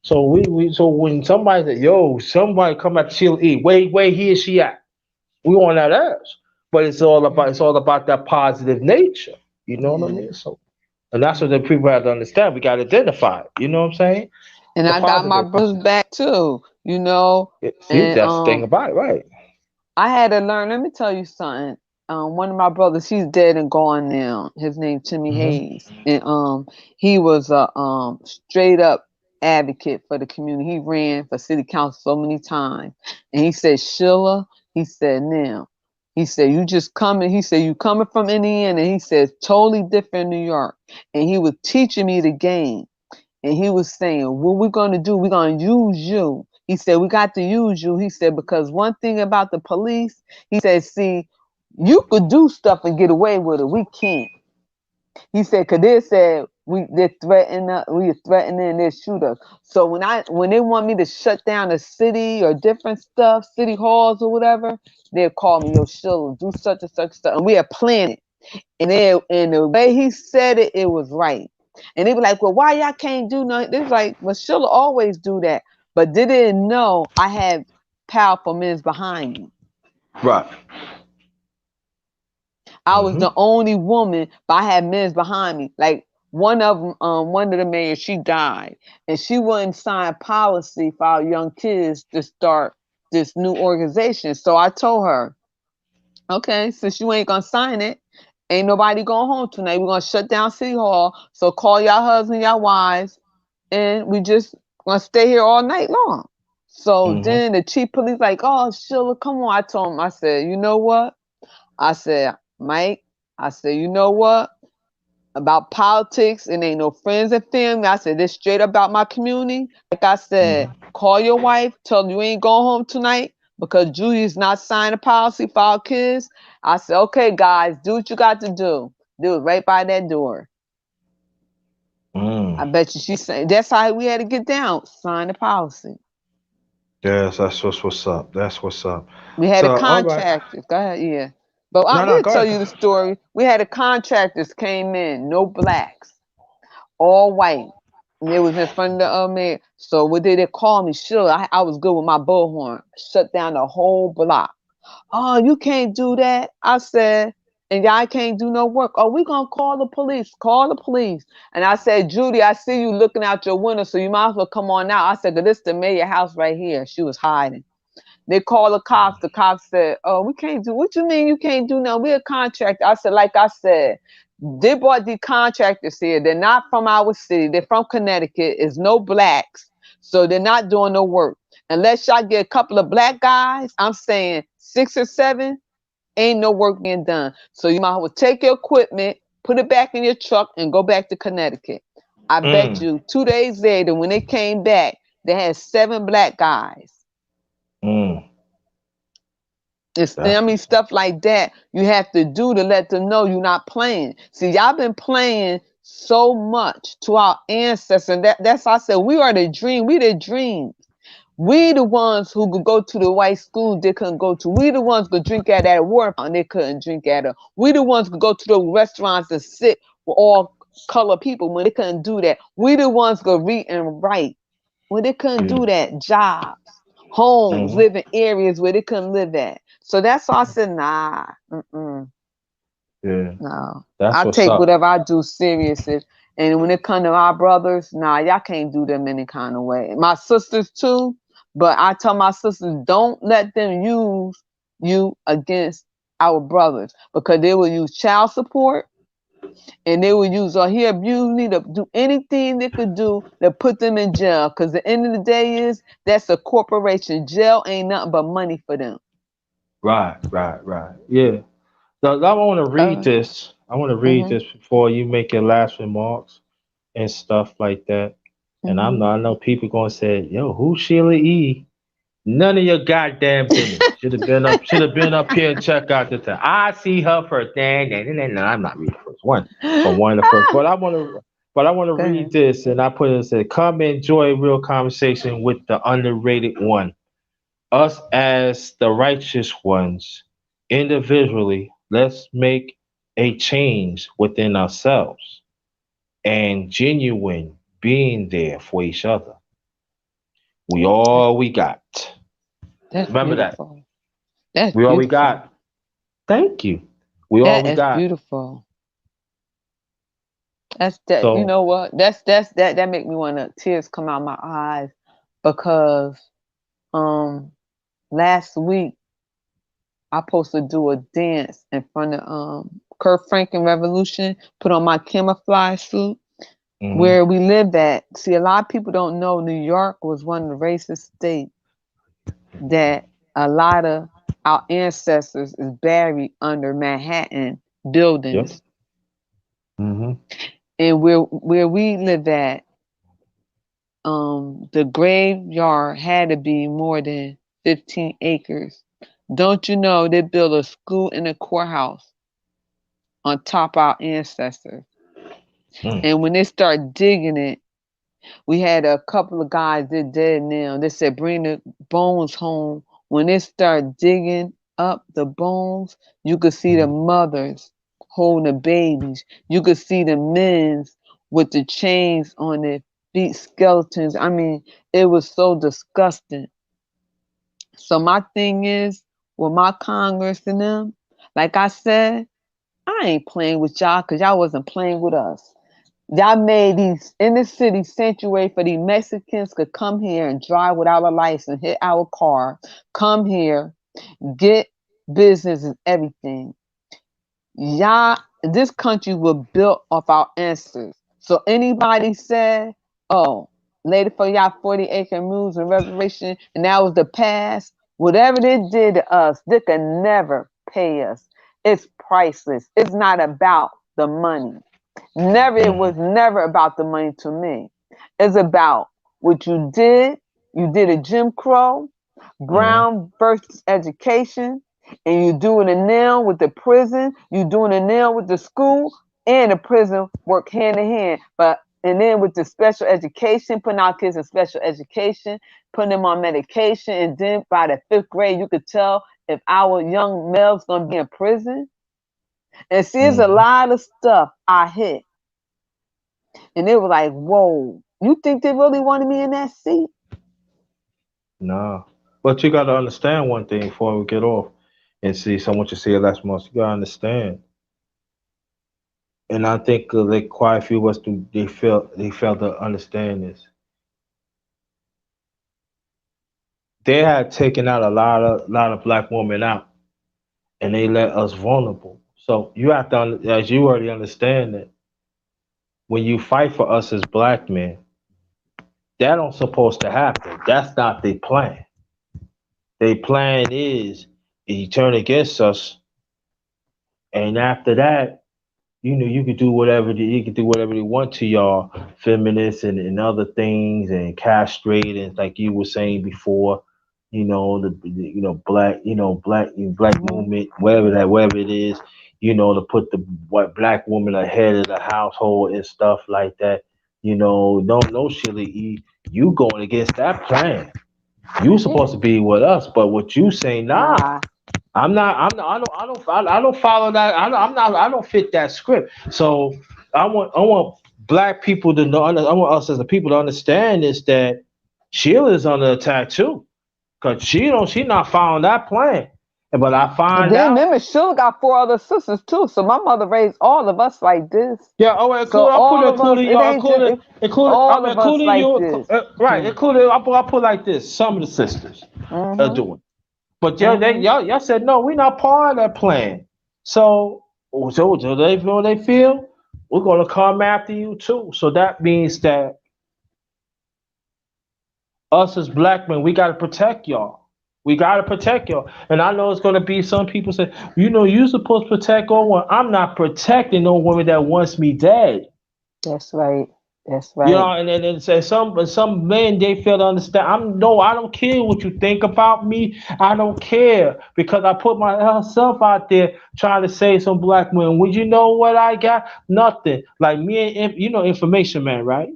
when somebody said, "Yo, somebody come at Sheila E. Where he or she at?" We want that ass, but it's all about that positive nature. You know what I Yeah. mean? So, and that's what the people have to understand. We got to identify it. You know what I'm saying? And The I got my positive. brothers back too, See, and that's the thing about it, right? I had to learn. Let me tell you something. One of my brothers, he's dead and gone now. His name Timmy Hmm. Hayes, and he was a straight up advocate for the community. He ran for city council so many times, and he said, Sheila, he said, now, he said, you just coming. He said, you coming from Indiana. He said, totally different New York, and he was teaching me the game. And he was saying, what we're going to do, we're going to use you. He said, we got to use you. He said, because one thing about the police, he said, see, you could do stuff and get away with it. We can't. He said, because they said, they're threatening us, we threatening, they shoot us. So when they want me to shut down a city or different stuff, city halls or whatever, they'll call me, yo, Sheila, do such and such stuff. And we are planning. And the way he said it, it was right. And they were like, well, why y'all can't do nothing? They was like, well, Sheila always do that. But they didn't know I had powerful men behind me. Right. I was the only woman, but I had men behind me. Like one of the mayors, she died, and she wouldn't sign policy for our young kids to start this new organization. So I told her, okay, since you ain't gonna sign it, ain't nobody going home tonight. We're gonna shut down City Hall. So call your husband, your wives, and we just gonna stay here all night long. So then the chief police like, oh, Sheila, come on. I told him, I said, you know what? I said, Mike, I said, you know what? About politics, and ain't no friends and family. I said, this straight about my community. Like I said, call your wife, tell her you ain't going home tonight because Judy's not signing a policy for our kids. I said, okay, guys, do what you got to do. Do it right by that door. I bet you she's saying that's how we had to get down. Sign the policy. Yes, that's what's up. That's what's up. We had So, a all right. contractor. Go ahead, yeah. But No, we'll go tell ahead. you the story. We had a contractors came in, no blacks, all white. And it was in front of the mayor. So what did they call me? Sure, I was good with my bullhorn. Shut down the whole block. Oh, you can't do that. I said, and y'all can't do no work. Oh, we gonna call the police. Call the police. And I said, Judy, I see you looking out your window, so you might as well come on out. I said, this is the mayor house right here. She was hiding. They called the cops. The cops said, oh, we can't do, what you mean you can't do nothing? We're a contractor. I said, like I said, they brought the contractors here. They're not from our city. They're from Connecticut. It's no blacks. So they're not doing no work. Unless y'all get a couple of black guys, I'm saying 6 or 7, ain't no work being done. So you might as well take your equipment, put it back in your truck, and go back to Connecticut. I bet you 2 days later, when they came back, they had 7 black guys. It's, I mean, stuff like that you have to do to let them know you're not playing. See, y'all been playing so much to our ancestors. That's why I said we are the dream. We the dreams. We the ones who could go to the white school they couldn't go to. We the ones could drink at that water fountain they couldn't drink at it. We the ones could go to the restaurants and sit with all color people when they couldn't do that. We the ones could read and write when they couldn't do that. Jobs, homes, live in areas where they couldn't live at. So that's why I said, nah, no. I take whatever I do serious. And when it comes to our brothers, nah, y'all can't do them any kind of way. My sisters too, but I tell my sisters, don't let them use you against our brothers because they will use child support and they will use, he abused me, to do anything they could do to put them in jail. Because the end of the day that's a corporation. Jail ain't nothing but money for them. Right. Yeah. So I want to read this. I want to read this before you make your last remarks and stuff like that. And I know people gonna say, "Yo, who's Sheila E?" None of your goddamn business. Should have been up here and check out the thing. I see her first. No, I'm not reading the first one, but one of the first. But I want to read this, and I put it and said, "Come enjoy a real conversation with the underrated one. Us as the righteous ones, individually, let's make a change within ourselves and genuine being there for each other. We all we got." Remember beautiful. That. We all we got. Thank you. We all we got. That's beautiful. That's that. So, you know what? That make me want to tears come out my eyes because last week I supposed to do a dance in front of Kirk Franklin Revolution, put on my camouflage suit where we live at. See, a lot of people don't know New York was one of the racist states that a lot of our ancestors is buried under Manhattan buildings. Yep. And where we live at, the graveyard had to be more than 15 acres. Don't you know they built a school and a courthouse on top of our ancestors? And when they start digging it, we had a couple of guys, they're dead now. They said, bring the bones home. When they start digging up the bones, you could see the mothers holding the babies. You could see the men with the chains on their feet, skeletons. I mean, it was so disgusting. So my thing is, with my Congress and them, like I said, I ain't playing with y'all because y'all wasn't playing with us. Y'all made these inner city sanctuary for these Mexicans could come here and drive without a license, hit our car, come here, get business and everything. Y'all, this country was built off our ancestors. So anybody said, oh, later for y'all 40-acre mules and reservation, and that was the past, whatever they did to us, they can never pay us. It's priceless. It's not about the money. Never, it was never about the money to me. It's about what you did. You did a Jim Crow, Brown versus education, and you doing it now with the prison. You doing it now with the school and the prison work hand in hand. And then with the special education, putting our kids in special education, putting them on medication, and then by the 5th grade, you could tell if our young male's gonna be in prison. And see, there's a lot of stuff I hit. And they were like, whoa, you think they really wanted me in that seat? No. But you got to understand one thing before we get off and see someone to say last month. You got to understand. And I think like quite a few of us, they failed to understand this. They had taken out a lot of black women out, and they let us vulnerable. So you have to, as you already understand that, when you fight for us as black men, that don't supposed to happen. That's not their plan. Their plan is you turn against us, and after that, you could do whatever they want to y'all, feminists and other things, and castrate, and like you were saying before, black movement, whatever it is, to put the black woman ahead of the household and stuff like that. No, Shirley E, you going against that plan. You supposed to be with us, but what you say, nah. I don't follow that. I don't fit that script. So I want black people to know. I want us as a people to understand is that Sheila is under attack too, cause she not following that plan. But I find and then out. Remember, Sheila got 4 other sisters too. So my mother raised all of us like this. Yeah, oh, including you, right? Including I put like this. Some of the sisters are doing. But y'all said no, we're not part of that plan. So do they feel we're gonna come after you too. So that means that us as black men, we gotta protect y'all. We gotta protect y'all. And I know it's gonna be some people say, you're supposed to protect all women. I'm not protecting no woman that wants me dead. That's right. That's right. And some men, they fail to understand. I don't care what you think about me. I don't care because I put myself out there trying to save some black women. Would you know what I got? Nothing. Like me and Information Man, right?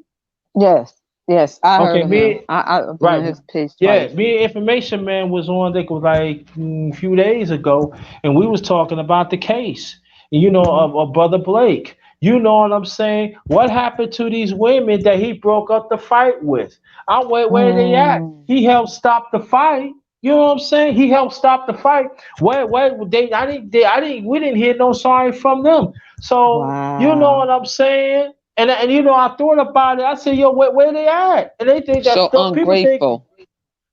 Yes, I heard of him. I right. His page yeah, twice. me and Information Man was on. I think it was like a few days ago, and we was talking about the case. Of Brother Blake. You know what I'm saying? What happened to these women that he broke up the fight with? Where they at? He helped stop the fight. You know what I'm saying? He helped stop the fight. We didn't hear no sorry from them. So you know what I'm saying? And I thought about it. I said, yo, where they at? And they think that so ungrateful.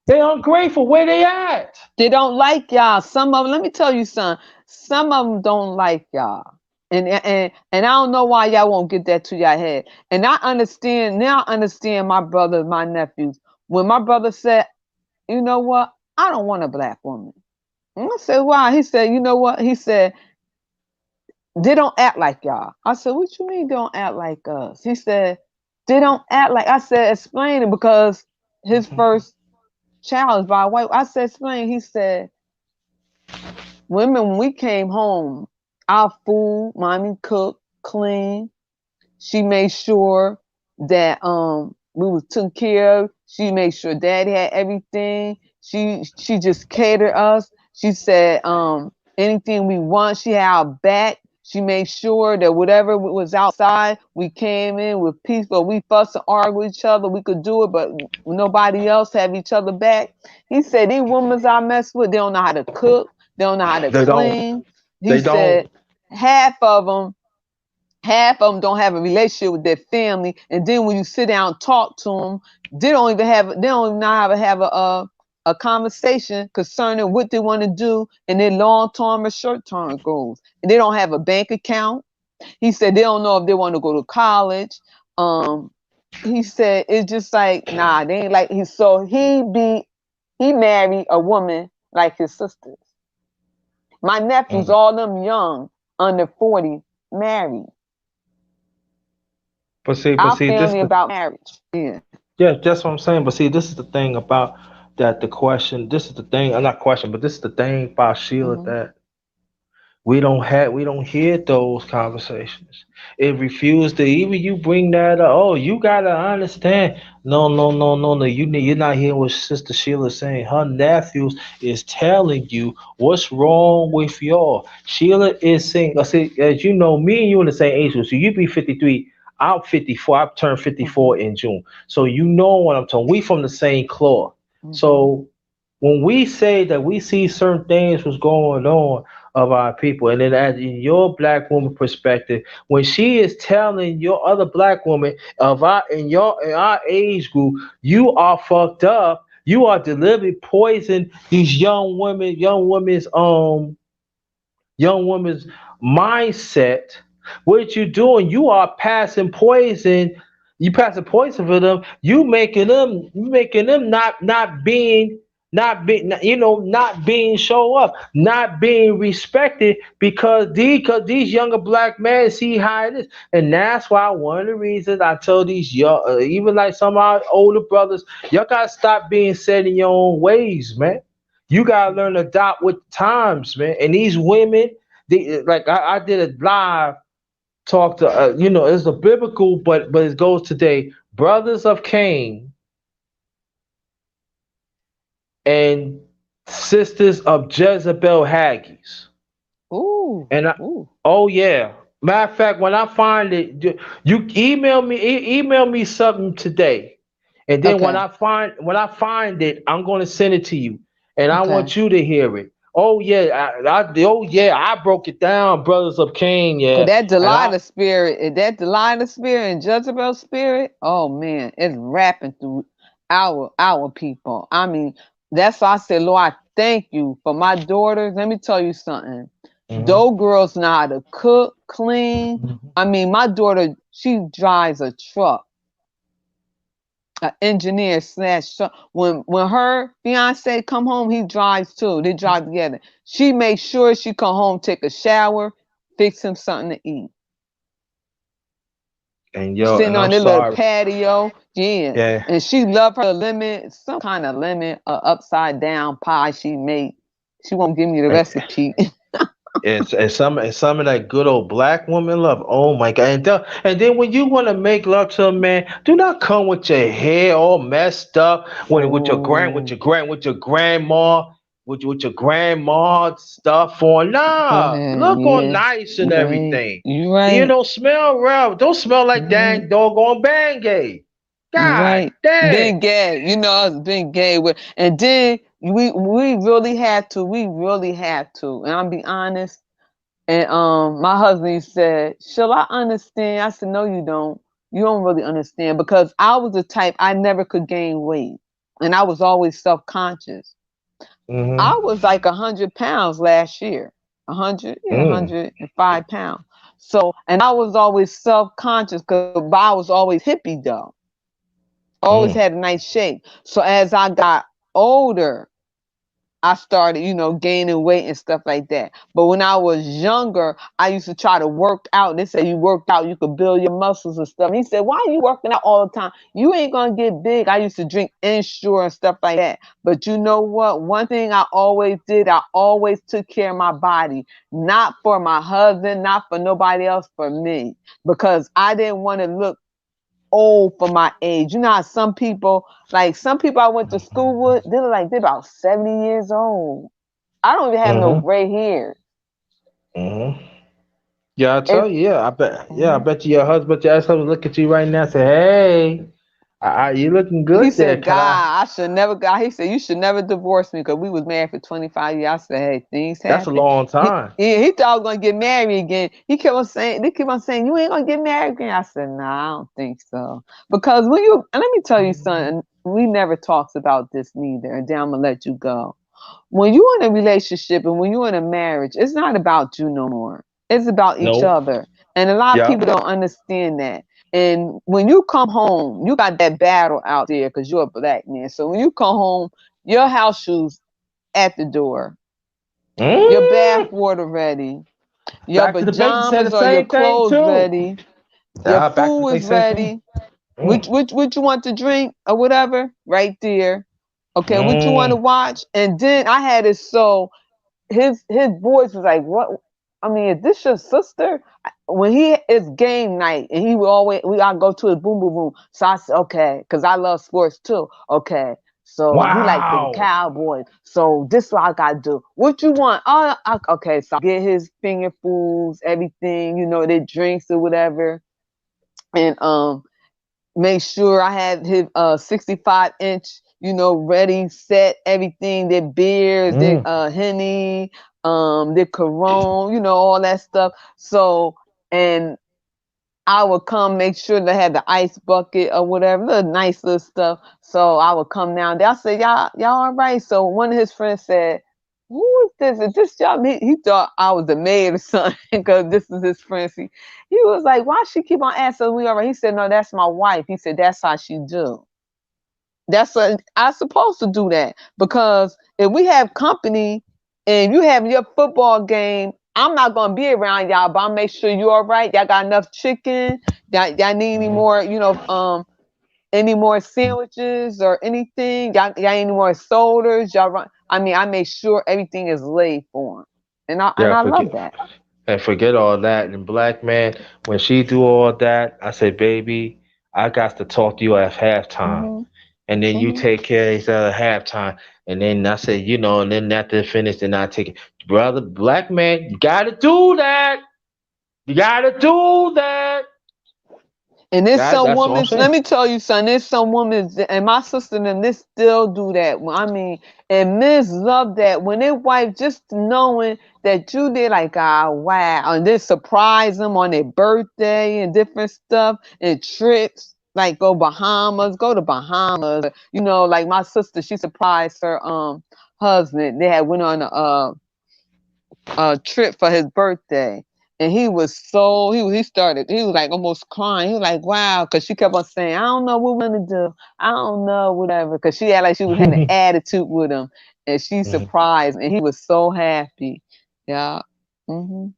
They ungrateful. Where they at? They don't like y'all. Some of them, let me tell you something. Some of them don't like y'all. And I don't know why y'all won't get that to your head. And I understand my brothers, my nephews. When my brother said, you know what? I don't want a black woman. And I said, why? He said, you know what? He said, they don't act like y'all. I said, what you mean they don't act like us? He said, they don't act like. I said, explain it, because his first child is by a white. I said, explain. He said, women, when we came home, our food, mommy cooked, clean. She made sure that we was taken care of. She made sure Daddy had everything. She just catered us. She said anything we want, she had our back. She made sure that whatever was outside, we came in with peace. But we fuss and argue with each other. We could do it, but nobody else have each other back. He said these women I mess with, they don't know how to cook. They don't know how to clean. He said half of them don't have a relationship with their family, and then when you sit down and talk to them, they don't even know how to have a conversation concerning what they want to do and their long-term or short-term goals. And they don't have a bank account. He said they don't know if they want to go to college. He said it's just like, nah, they ain't like he married a woman like his sisters. My nephews, all them young, under 40, married. But see, this about marriage. Yeah. Yeah, that's what I'm saying. But see, this is the thing about that. The question. This is the thing. Not question, but this is the thing about Sheila that we don't hear those conversations. It refused to even you bring that up. Oh, you gotta understand. No. You're not hearing what Sister Sheila is saying. Her nephews is telling you what's wrong with y'all. Sheila is saying, see, as you know, me and you in the same age group. So you be 53. I'm 54. I turned 54 in June. So you know what I'm talking. We from the same cloth. So when we say that we see certain things was going on of our people, and then as in your black woman perspective, when she is telling your other black woman of in our age group, you are fucked up, you are deliberately poisoning these young women's mindset. What you doing? You are passing poison. You passing poison for them. You making them not being show up, not being respected because these younger black men see how it is, and that's why one of the reasons I tell these young, even like some of our older brothers, y'all gotta stop being set in your own ways, man. You gotta learn to adopt with times, man. And these women, I did a live talk to it's a biblical, but it goes today. Brothers of Cain and sisters of Jezebel Haggis. Ooh. Oh yeah. Matter of fact, when I find it, you email me something today, and then when I find it, I'm going to send it to you, and I want you to hear it. Oh yeah, I broke it down, Brothers of Cain. Yeah, that Delilah spirit, and Jezebel spirit. Oh man, it's rapping through our people. I mean, that's why I said, Lord, I thank you for my daughters. Let me tell you something. Those girls know how to cook, clean. I mean, my daughter, she drives a truck. An engineer / truck. When her fiance come home, he drives too. They drive together. She makes sure she come home, take a shower, fix him something to eat. And sitting on their little patio, yeah. And she love her lemon, some kind of lemon, upside down pie she made. She won't give me the recipe. and some of that good old black woman love. Oh my God! And then when you want to make love to a man, do not come with your hair all messed up with your grandma stuff on. Nah, look all nice and everything. You right. You don't smell well. Don't smell like dang doggone Bengay. God damn. Big gay. You know us being gay with, and then we really had to. And I'll be honest. And my husband said, "Shall I understand?" I said, "No, you don't. You don't really understand because I was the type I never could gain weight, and I was always self-conscious. I was like 100 pounds last year, 105 pounds. So, and I was always self-conscious because I was always hippie though. Always had a nice shape. So as I got older, I started, gaining weight and stuff like that. But when I was younger, I used to try to work out. They say you work out, you could build your muscles and stuff. And he said, why are you working out all the time? You ain't going to get big. I used to drink Ensure and stuff like that. But you know what? One thing I always did, I always took care of my body. Not for my husband, not for nobody else, for me. Because I didn't want to look old for my age. You know how some people I went to school with, they're about 70 years old. I don't even have no gray hair. Yeah, I tell you, I bet you your husband, your ex-husband look at you right now and say, hey, you looking good. He said, God, I should never, he said, you should never divorce me because we was married for 25 years. I said, hey, things happen. That's a long time. He thought I was going to get married again. They keep on saying, you ain't going to get married again. I said, nah, I don't think so. Because and let me tell you something, we never talked about this neither, and then I'm going to let you go. When you're in a relationship and when you're in a marriage, it's not about you no more. It's about each other. And a lot of people don't understand that. And when you come home, you got that battle out there because you're a black man. So when you come home, your house shoes at the door, your bath water ready, your pajamas or your clothes ready, your food is ready. Which you want to drink or whatever, right there. Okay, what you want to watch? And then I had it so his voice was like, what? I mean, is this your sister? When it's game night and we gotta go to his boom boom boom. So I said, okay, because I love sports too. Okay. So he like the Cowboys. So this is what I gotta do. What you want? Okay, so I get his finger foods, everything, the drinks or whatever. And make sure I had his 65-inch, ready, set, everything, their beers, their Henny, their Corona, all that stuff. So, and I would come make sure they had the ice bucket or whatever, the nice little stuff. So I would come down there. I said, y'all all right? So one of his friends said, who is this? Is this y'all? He thought I was the maid or something because this is his friend. He was like, why she keep on asking we all right? He said, no, that's my wife. He said, that's how she do. I'm supposed to do that because if we have company and you have your football game, I'm not going to be around y'all, but I'll make sure you all right. Y'all got enough chicken. Y'all need any more, any more sandwiches or anything? Y'all any more sodas? I make sure everything is laid for them. And I love that. And forget all that. And black man, when she do all that, I say, baby, I got to talk to you at halftime. And then you take care of each other at halftime. And then I say, and then after finish, then I take it. Brother, black man, you got to do that. You got to do that. And there's some women, let me tell you something, there's some women, and my sister and them, they still do that. I mean, and men love that. When their wife, just knowing that you did like, wow, and they surprise them on their birthday and different stuff and trips, like go to Bahamas. Like my sister, she surprised her husband. They had went on a trip for his birthday. And he was like almost crying. He was like, wow, because she kept on saying, I don't know what we're going to do. I don't know, whatever. Because she had like she was having an attitude with him. And she surprised. And he was so happy. Yeah. And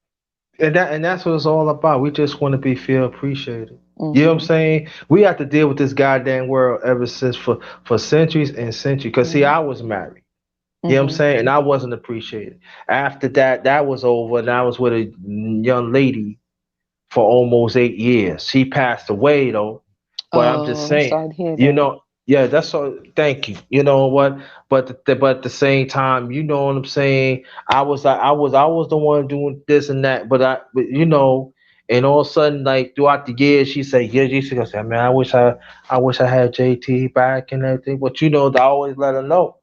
that's what it's all about. We just want to feel appreciated. You know what I'm saying? We have to deal with this goddamn world ever since for centuries and centuries. Because, see, I was married. You know what I'm saying? And I wasn't appreciated. After that was over, and I was with a young lady for almost 8 years. She passed away, though. But I'm just saying, that's all. Thank you. You know what? But at the same time, you know what I'm saying? I was the one doing this and that. But and all of a sudden, like throughout the years, she said, I said, man, I wish I had JT back and everything. But I always let her know.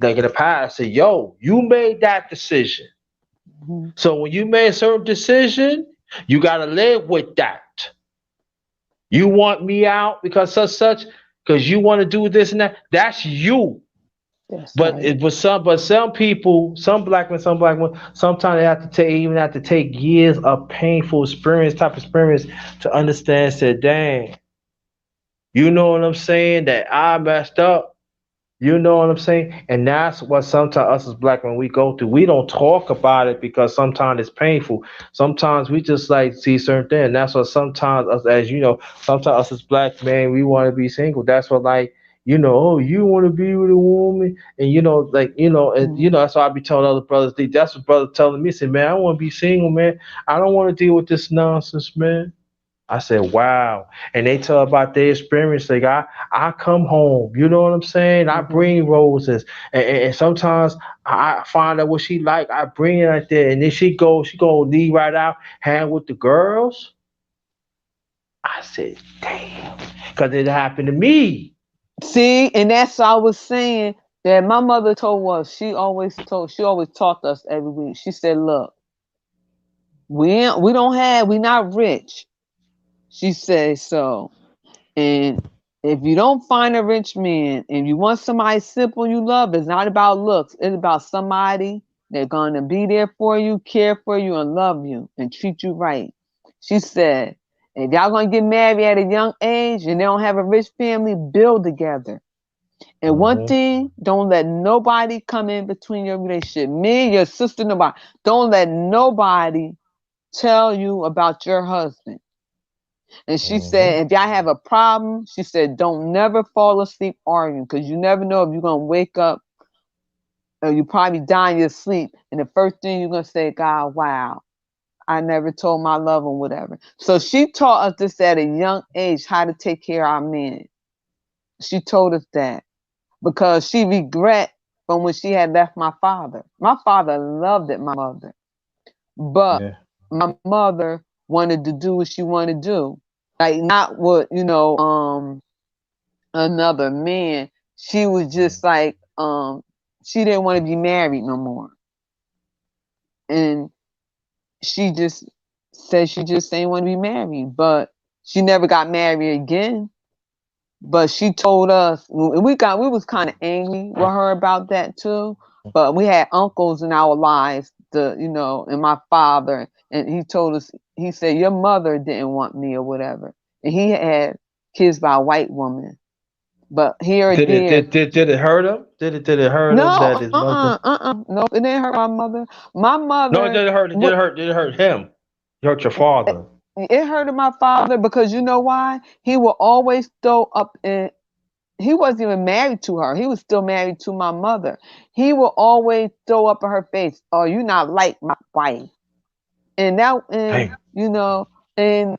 Like in the past, I said, yo, you made that decision. So when you made a certain decision, you gotta live with that. You want me out because such, because you want to do this and that. That's you. But some people, some black men, sometimes they have to take years of painful experience to understand. Say, dang, you know what I'm saying? That I messed up. You know what I'm saying? And that's what sometimes us as black men we go through. We don't talk about it because sometimes it's painful. Sometimes we just like see certain things. And that's what sometimes us, as you know, sometimes us as black men we want to be single. That's what like oh, you want to be with a woman, and and Mhm. that's why I be telling other brothers. That's what brother telling me. Say, man, I want to be single, man. I don't want to deal with this nonsense, man. I said, wow. And they tell about their experience. Like, I come home, you know what I'm saying? I Mhm. bring roses. And sometimes I find out what she like. I bring it out there. And then she go leave right out, hang with the girls. I said, damn. Because it happened to me. See, and that's what I was saying that my mother told us. She always taught us every week. She said, "Look, we not rich." She said so, and if you don't find a rich man and you want somebody simple you love, it's not about looks. It's about somebody that's gonna be there for you, care for you, and love you and treat you right. She said, if y'all gonna get married at a young age and they don't have a rich family, build together. And one Mm-hmm. thing, don't let nobody come in between your relationship. Me, your sister, nobody. Don't let nobody tell you about your husband. And she Mm-hmm. said, if y'all have a problem, she said, don't never fall asleep arguing because you never know if you're going to wake up or you probably die in your sleep. And the first thing you're going to say, God, wow, I never told my love or whatever. So she taught us this at a young age, how to take care of our men. She told us that because she regret from when she had left my father. My father loved it, my mother. But Yeah. my mother wanted to do what she wanted to do. Like not what, another man. She was just like, she didn't want to be married no more. And she just said she just didn't want to be married. But she never got married again. But she told us, and we was kind of angry with her about that too. But we had uncles in our lives, and my father, and he told us, he said, your mother didn't want me or whatever. And he had kids by a white woman. But here or there, Did it hurt him? Did it hurt him that no, his mother? no, it didn't hurt my mother. My No, it mother, didn't hurt. It didn't hurt. Did it hurt him? It hurt your father. it hurted my father because you know why? He will always throw up in. He wasn't even married to her. He was still married to my mother. He will always throw up in her face, "Oh, you're not like my wife," and Damn. and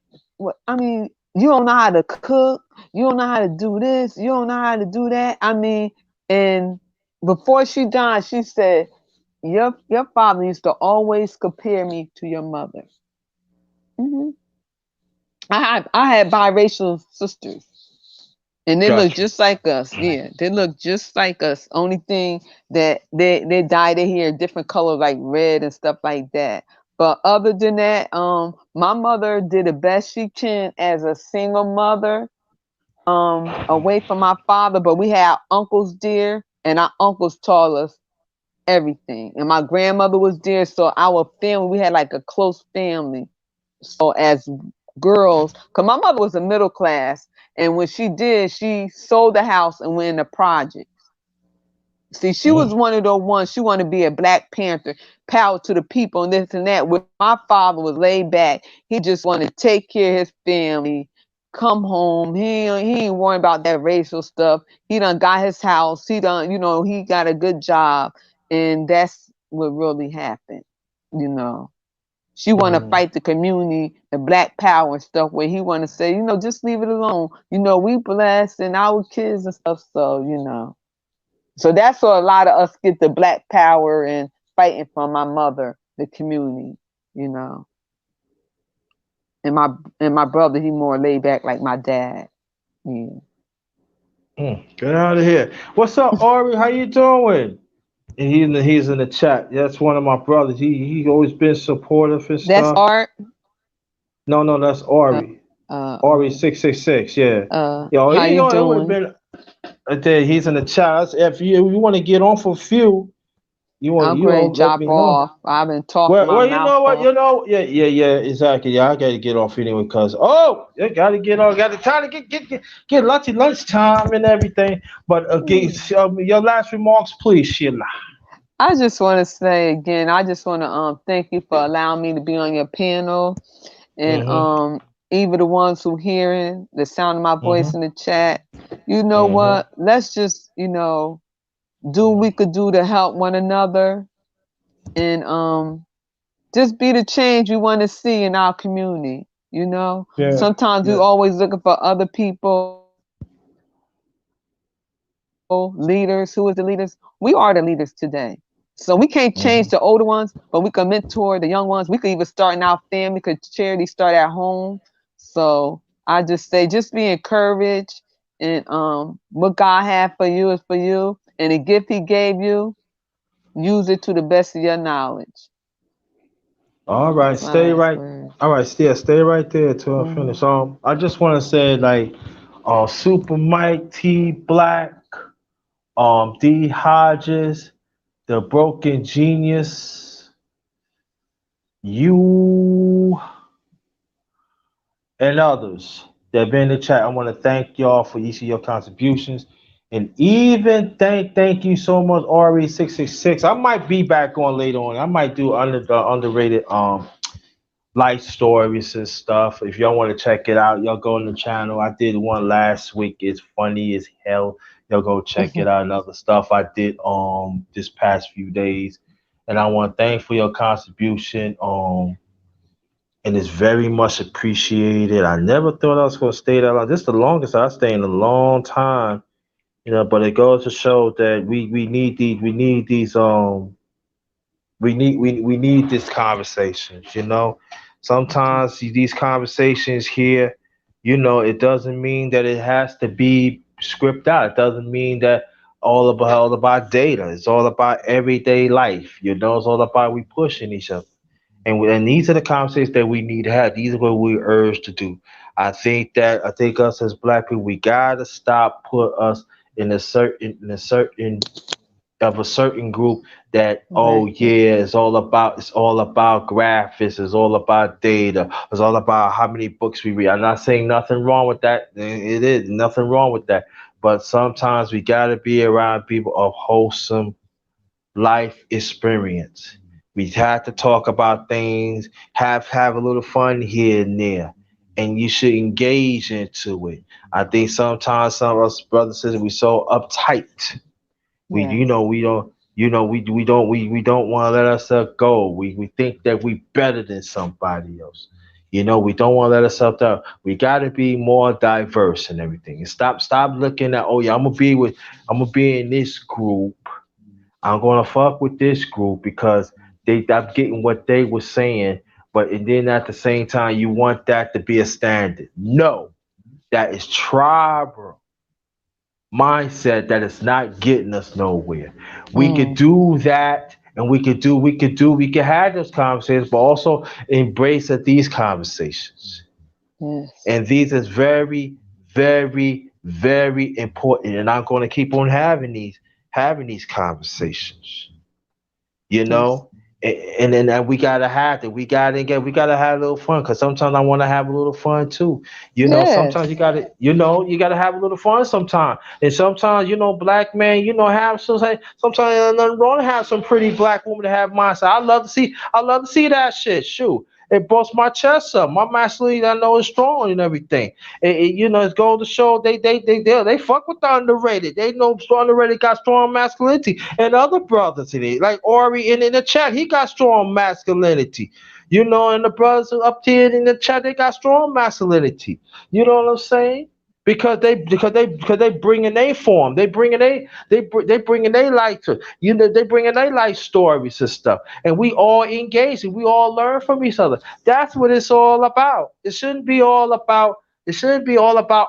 I mean, you don't know how to cook. You don't know how to do this. You don't know how to do that. I mean, and before she died, she said, "Your father used to always compare me to your mother." hmm I had biracial sisters. And they look Got you. just like us. Yeah, they look just like us. Only thing that they dye their hair different colors like red and stuff like that. But other than that, my mother did the best she can as a single mother, away from my father. But we had uncles there, and our uncles taught us everything. And my grandmother was there, so our family, we had like a close family. So as girls, because my mother was a middle class, and when she did, she sold the house and went in the project. See, she was Mm. one of those ones. She wanted to be a Black Panther, power to the people, and this and that. Where my father was laid back, he just wanted to take care of his family, come home. He ain't worrying about that racial stuff. He done got his house. He done, he got a good job, and that's what really happened. You know, she want to Mm. fight the community, the Black power and stuff. Where he want to say, just leave it alone. We blessed and our kids and stuff. So. So that's where a lot of us get the Black power and fighting from my mother, the community, you know. And my brother, he more laid back like my dad. Yeah. Get out of here. What's up, Ari? How you doing? And he's in the chat. That's one of my brothers. He always been supportive and That's stuff. Art. No, that's Uh, Ari. uh, Ari uh, 666. Yeah. Yo, how you it would have doing? been. There, he's in the chat. If you want to get on for a few, I'm going to let drop me know. off. I've been talking my Well, you mouth know what, off. exactly. Yeah, I gotta get off anyway, cause I gotta get on. Got to time to get lunchtime and everything. But your last remarks, please, Sheila. I just want to say again, I just want to thank you for allowing me to be on your panel, and Mm-hmm. even the ones who hearing the sound of my voice Mm-hmm. in the chat. You know Mm-hmm. what? Let's just do what we could do to help one another, and just be the change we want to see in our community. Yeah. Sometimes we Yeah. always looking for other people, leaders. Who is the leaders? We are the leaders today. So we can't change Mm-hmm. the older ones, but we can mentor the young ones. We could even start in our family, because charity start at home. So I just say, just be encouraged, and what God had for you is for you, and the gift He gave you, use it to the best of your knowledge. All right, That's my stay last right. word. All right, stay right there till I Hmm. finish. I just want to say like, Super Mike T Black, D Hodges, the Broken Genius, you and others that have been in the chat. I want to thank y'all for each of your contributions. And even thank you so much, RE666. I might be back on later on. I might do underrated life stories and stuff. If y'all want to check it out, y'all go on the channel. I did one last week. It's funny as hell. Y'all go check it out. And other stuff I did this past few days. And I want to thank for your contribution. And it's very much appreciated. I never thought I was gonna stay that long. This is the longest I stay in a long time. But it goes to show that we need we need these conversations. Sometimes these conversations here, it doesn't mean that it has to be scripted out. It doesn't mean that all about data. It's all about everyday life. It's all about we pushing each other. And these are the conversations that we need to have. These are what we urge to do. I think us as black people, we gotta stop put us in a certain of a certain group that, oh Exactly. yeah, it's all about graphics, it's all about data, it's all about how many books we read. I'm not saying nothing wrong with that. It is nothing wrong with that. But sometimes we gotta be around people of wholesome life experience. We have to talk about things, have a little fun here and there, and you should engage into it. I think sometimes some of us brothers and sisters we so uptight. We Yes. we don't we don't want to let ourselves go. We think that we better than somebody else. We don't want to let ourselves down. We got to be more diverse and everything. And stop looking at, oh yeah, I'm gonna be in this group. I'm gonna fuck with this group because I'm getting what they were saying, but and then at the same time you want that to be a standard. No, that is tribal mindset that is not getting us nowhere. We could Mm. do that and we could have those conversations, but also embrace these conversations. Yes. And these is very, very, very important. And I'm gonna keep on having these conversations you Yes. know and then we gotta have it. We gotta have a little fun because sometimes I want to have a little fun too. Sometimes Yes. you gotta have a little fun sometimes. And sometimes black man, have sometimes there's nothing wrong to have some pretty black woman to have mindset. I love to see that shit. Shoot, it busts my chest up. My masculinity I know is strong and everything. It's going to show they fuck with the underrated. They know underrated got strong masculinity and other brothers in it. Like Ori in the chat, he got strong masculinity. And the brothers up here in the chat, they got strong masculinity. You know what I'm saying? Because they bringing their form, they bringing their life to they bringing their life stories and stuff, and we all engage and we all learn from each other. That's what it's all about. It shouldn't be all about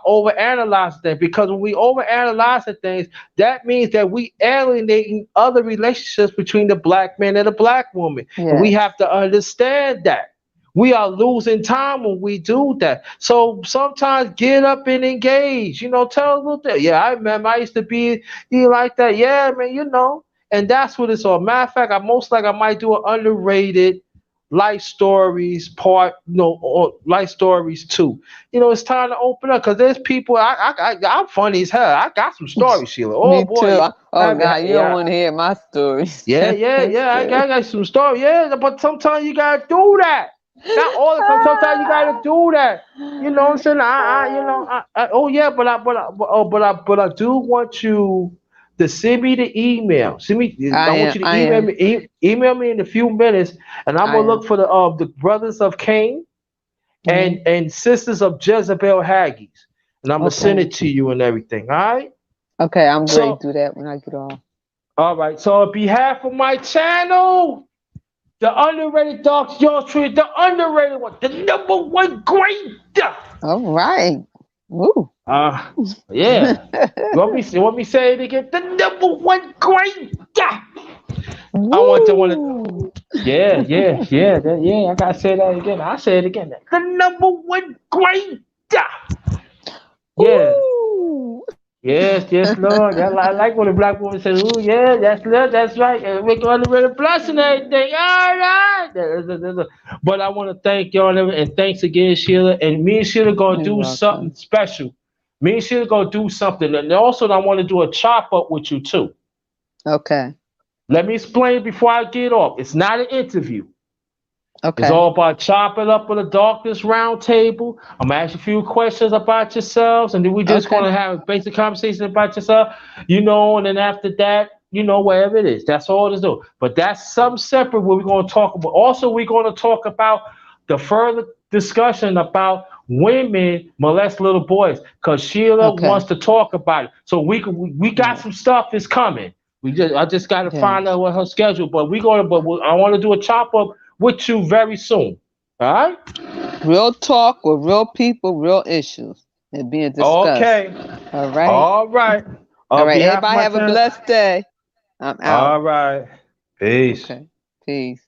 overanalyzing things because when we overanalyze things, that means that we alienating other relationships between the black man and the black woman. And we Yes. have to understand that. We are losing time when we do that. So sometimes get up and engage. Tell a little bit. Yeah, I remember I used to be like that. Yeah, man. And that's what it's all. Matter of fact, I might do an underrated life stories part, or life stories too. It's time to open up because there's people. I'm funny as hell. I got some stories, Sheila. Oh Me boy, too. Oh God, you don't yeah, want to hear my stories. yeah. I got some stories. Yeah, but sometimes you gotta do that. Not all the time. Sometimes you gotta do that. You know what I'm saying? Oh yeah, but I do want you to send me the email. I want you to email me in a few minutes, and I'm gonna look for the brothers of Cain and sisters of Jezebel Haggis, and I'm gonna send it to you and everything. All right? Okay, I'm going to do that when I get off. All right. So on behalf of my channel, the underrated Dark York Tree, the underrated one, the number one great. All right. Woo. Yeah. Want me to say it again? The number one great. Woo. Yeah. I gotta say that again. I'll say it again. The number one great. Yeah. Woo. Yes, Lord. I like when the black woman says, "Ooh, yeah, that's right." And we're going to really bless and everything. All right. But I want to thank y'all and thanks again, Sheila. And me and Sheila gonna do something special. Me and Sheila gonna do something, and also I want to do a chop up with you too. Okay. Let me explain before I get off. It's not an interview. Okay. It's all about chopping up with a darkness round table. I'm gonna ask you a few questions about yourselves, and then we're just gonna have a basic conversation about yourself, and then after that, wherever it is. That's all it is. But that's something separate what we're gonna talk about. Also, we're gonna talk about the further discussion about women molest little boys, because Sheila wants to talk about it. So we got some stuff is coming. I just gotta find out what her schedule, but I want to do a chop up with you very soon. All right? Real talk with real people, real issues. They're being discussed. Okay. All right. All right. All right. Everybody have a blessed day. I'm out. All right. Peace. Okay. Peace.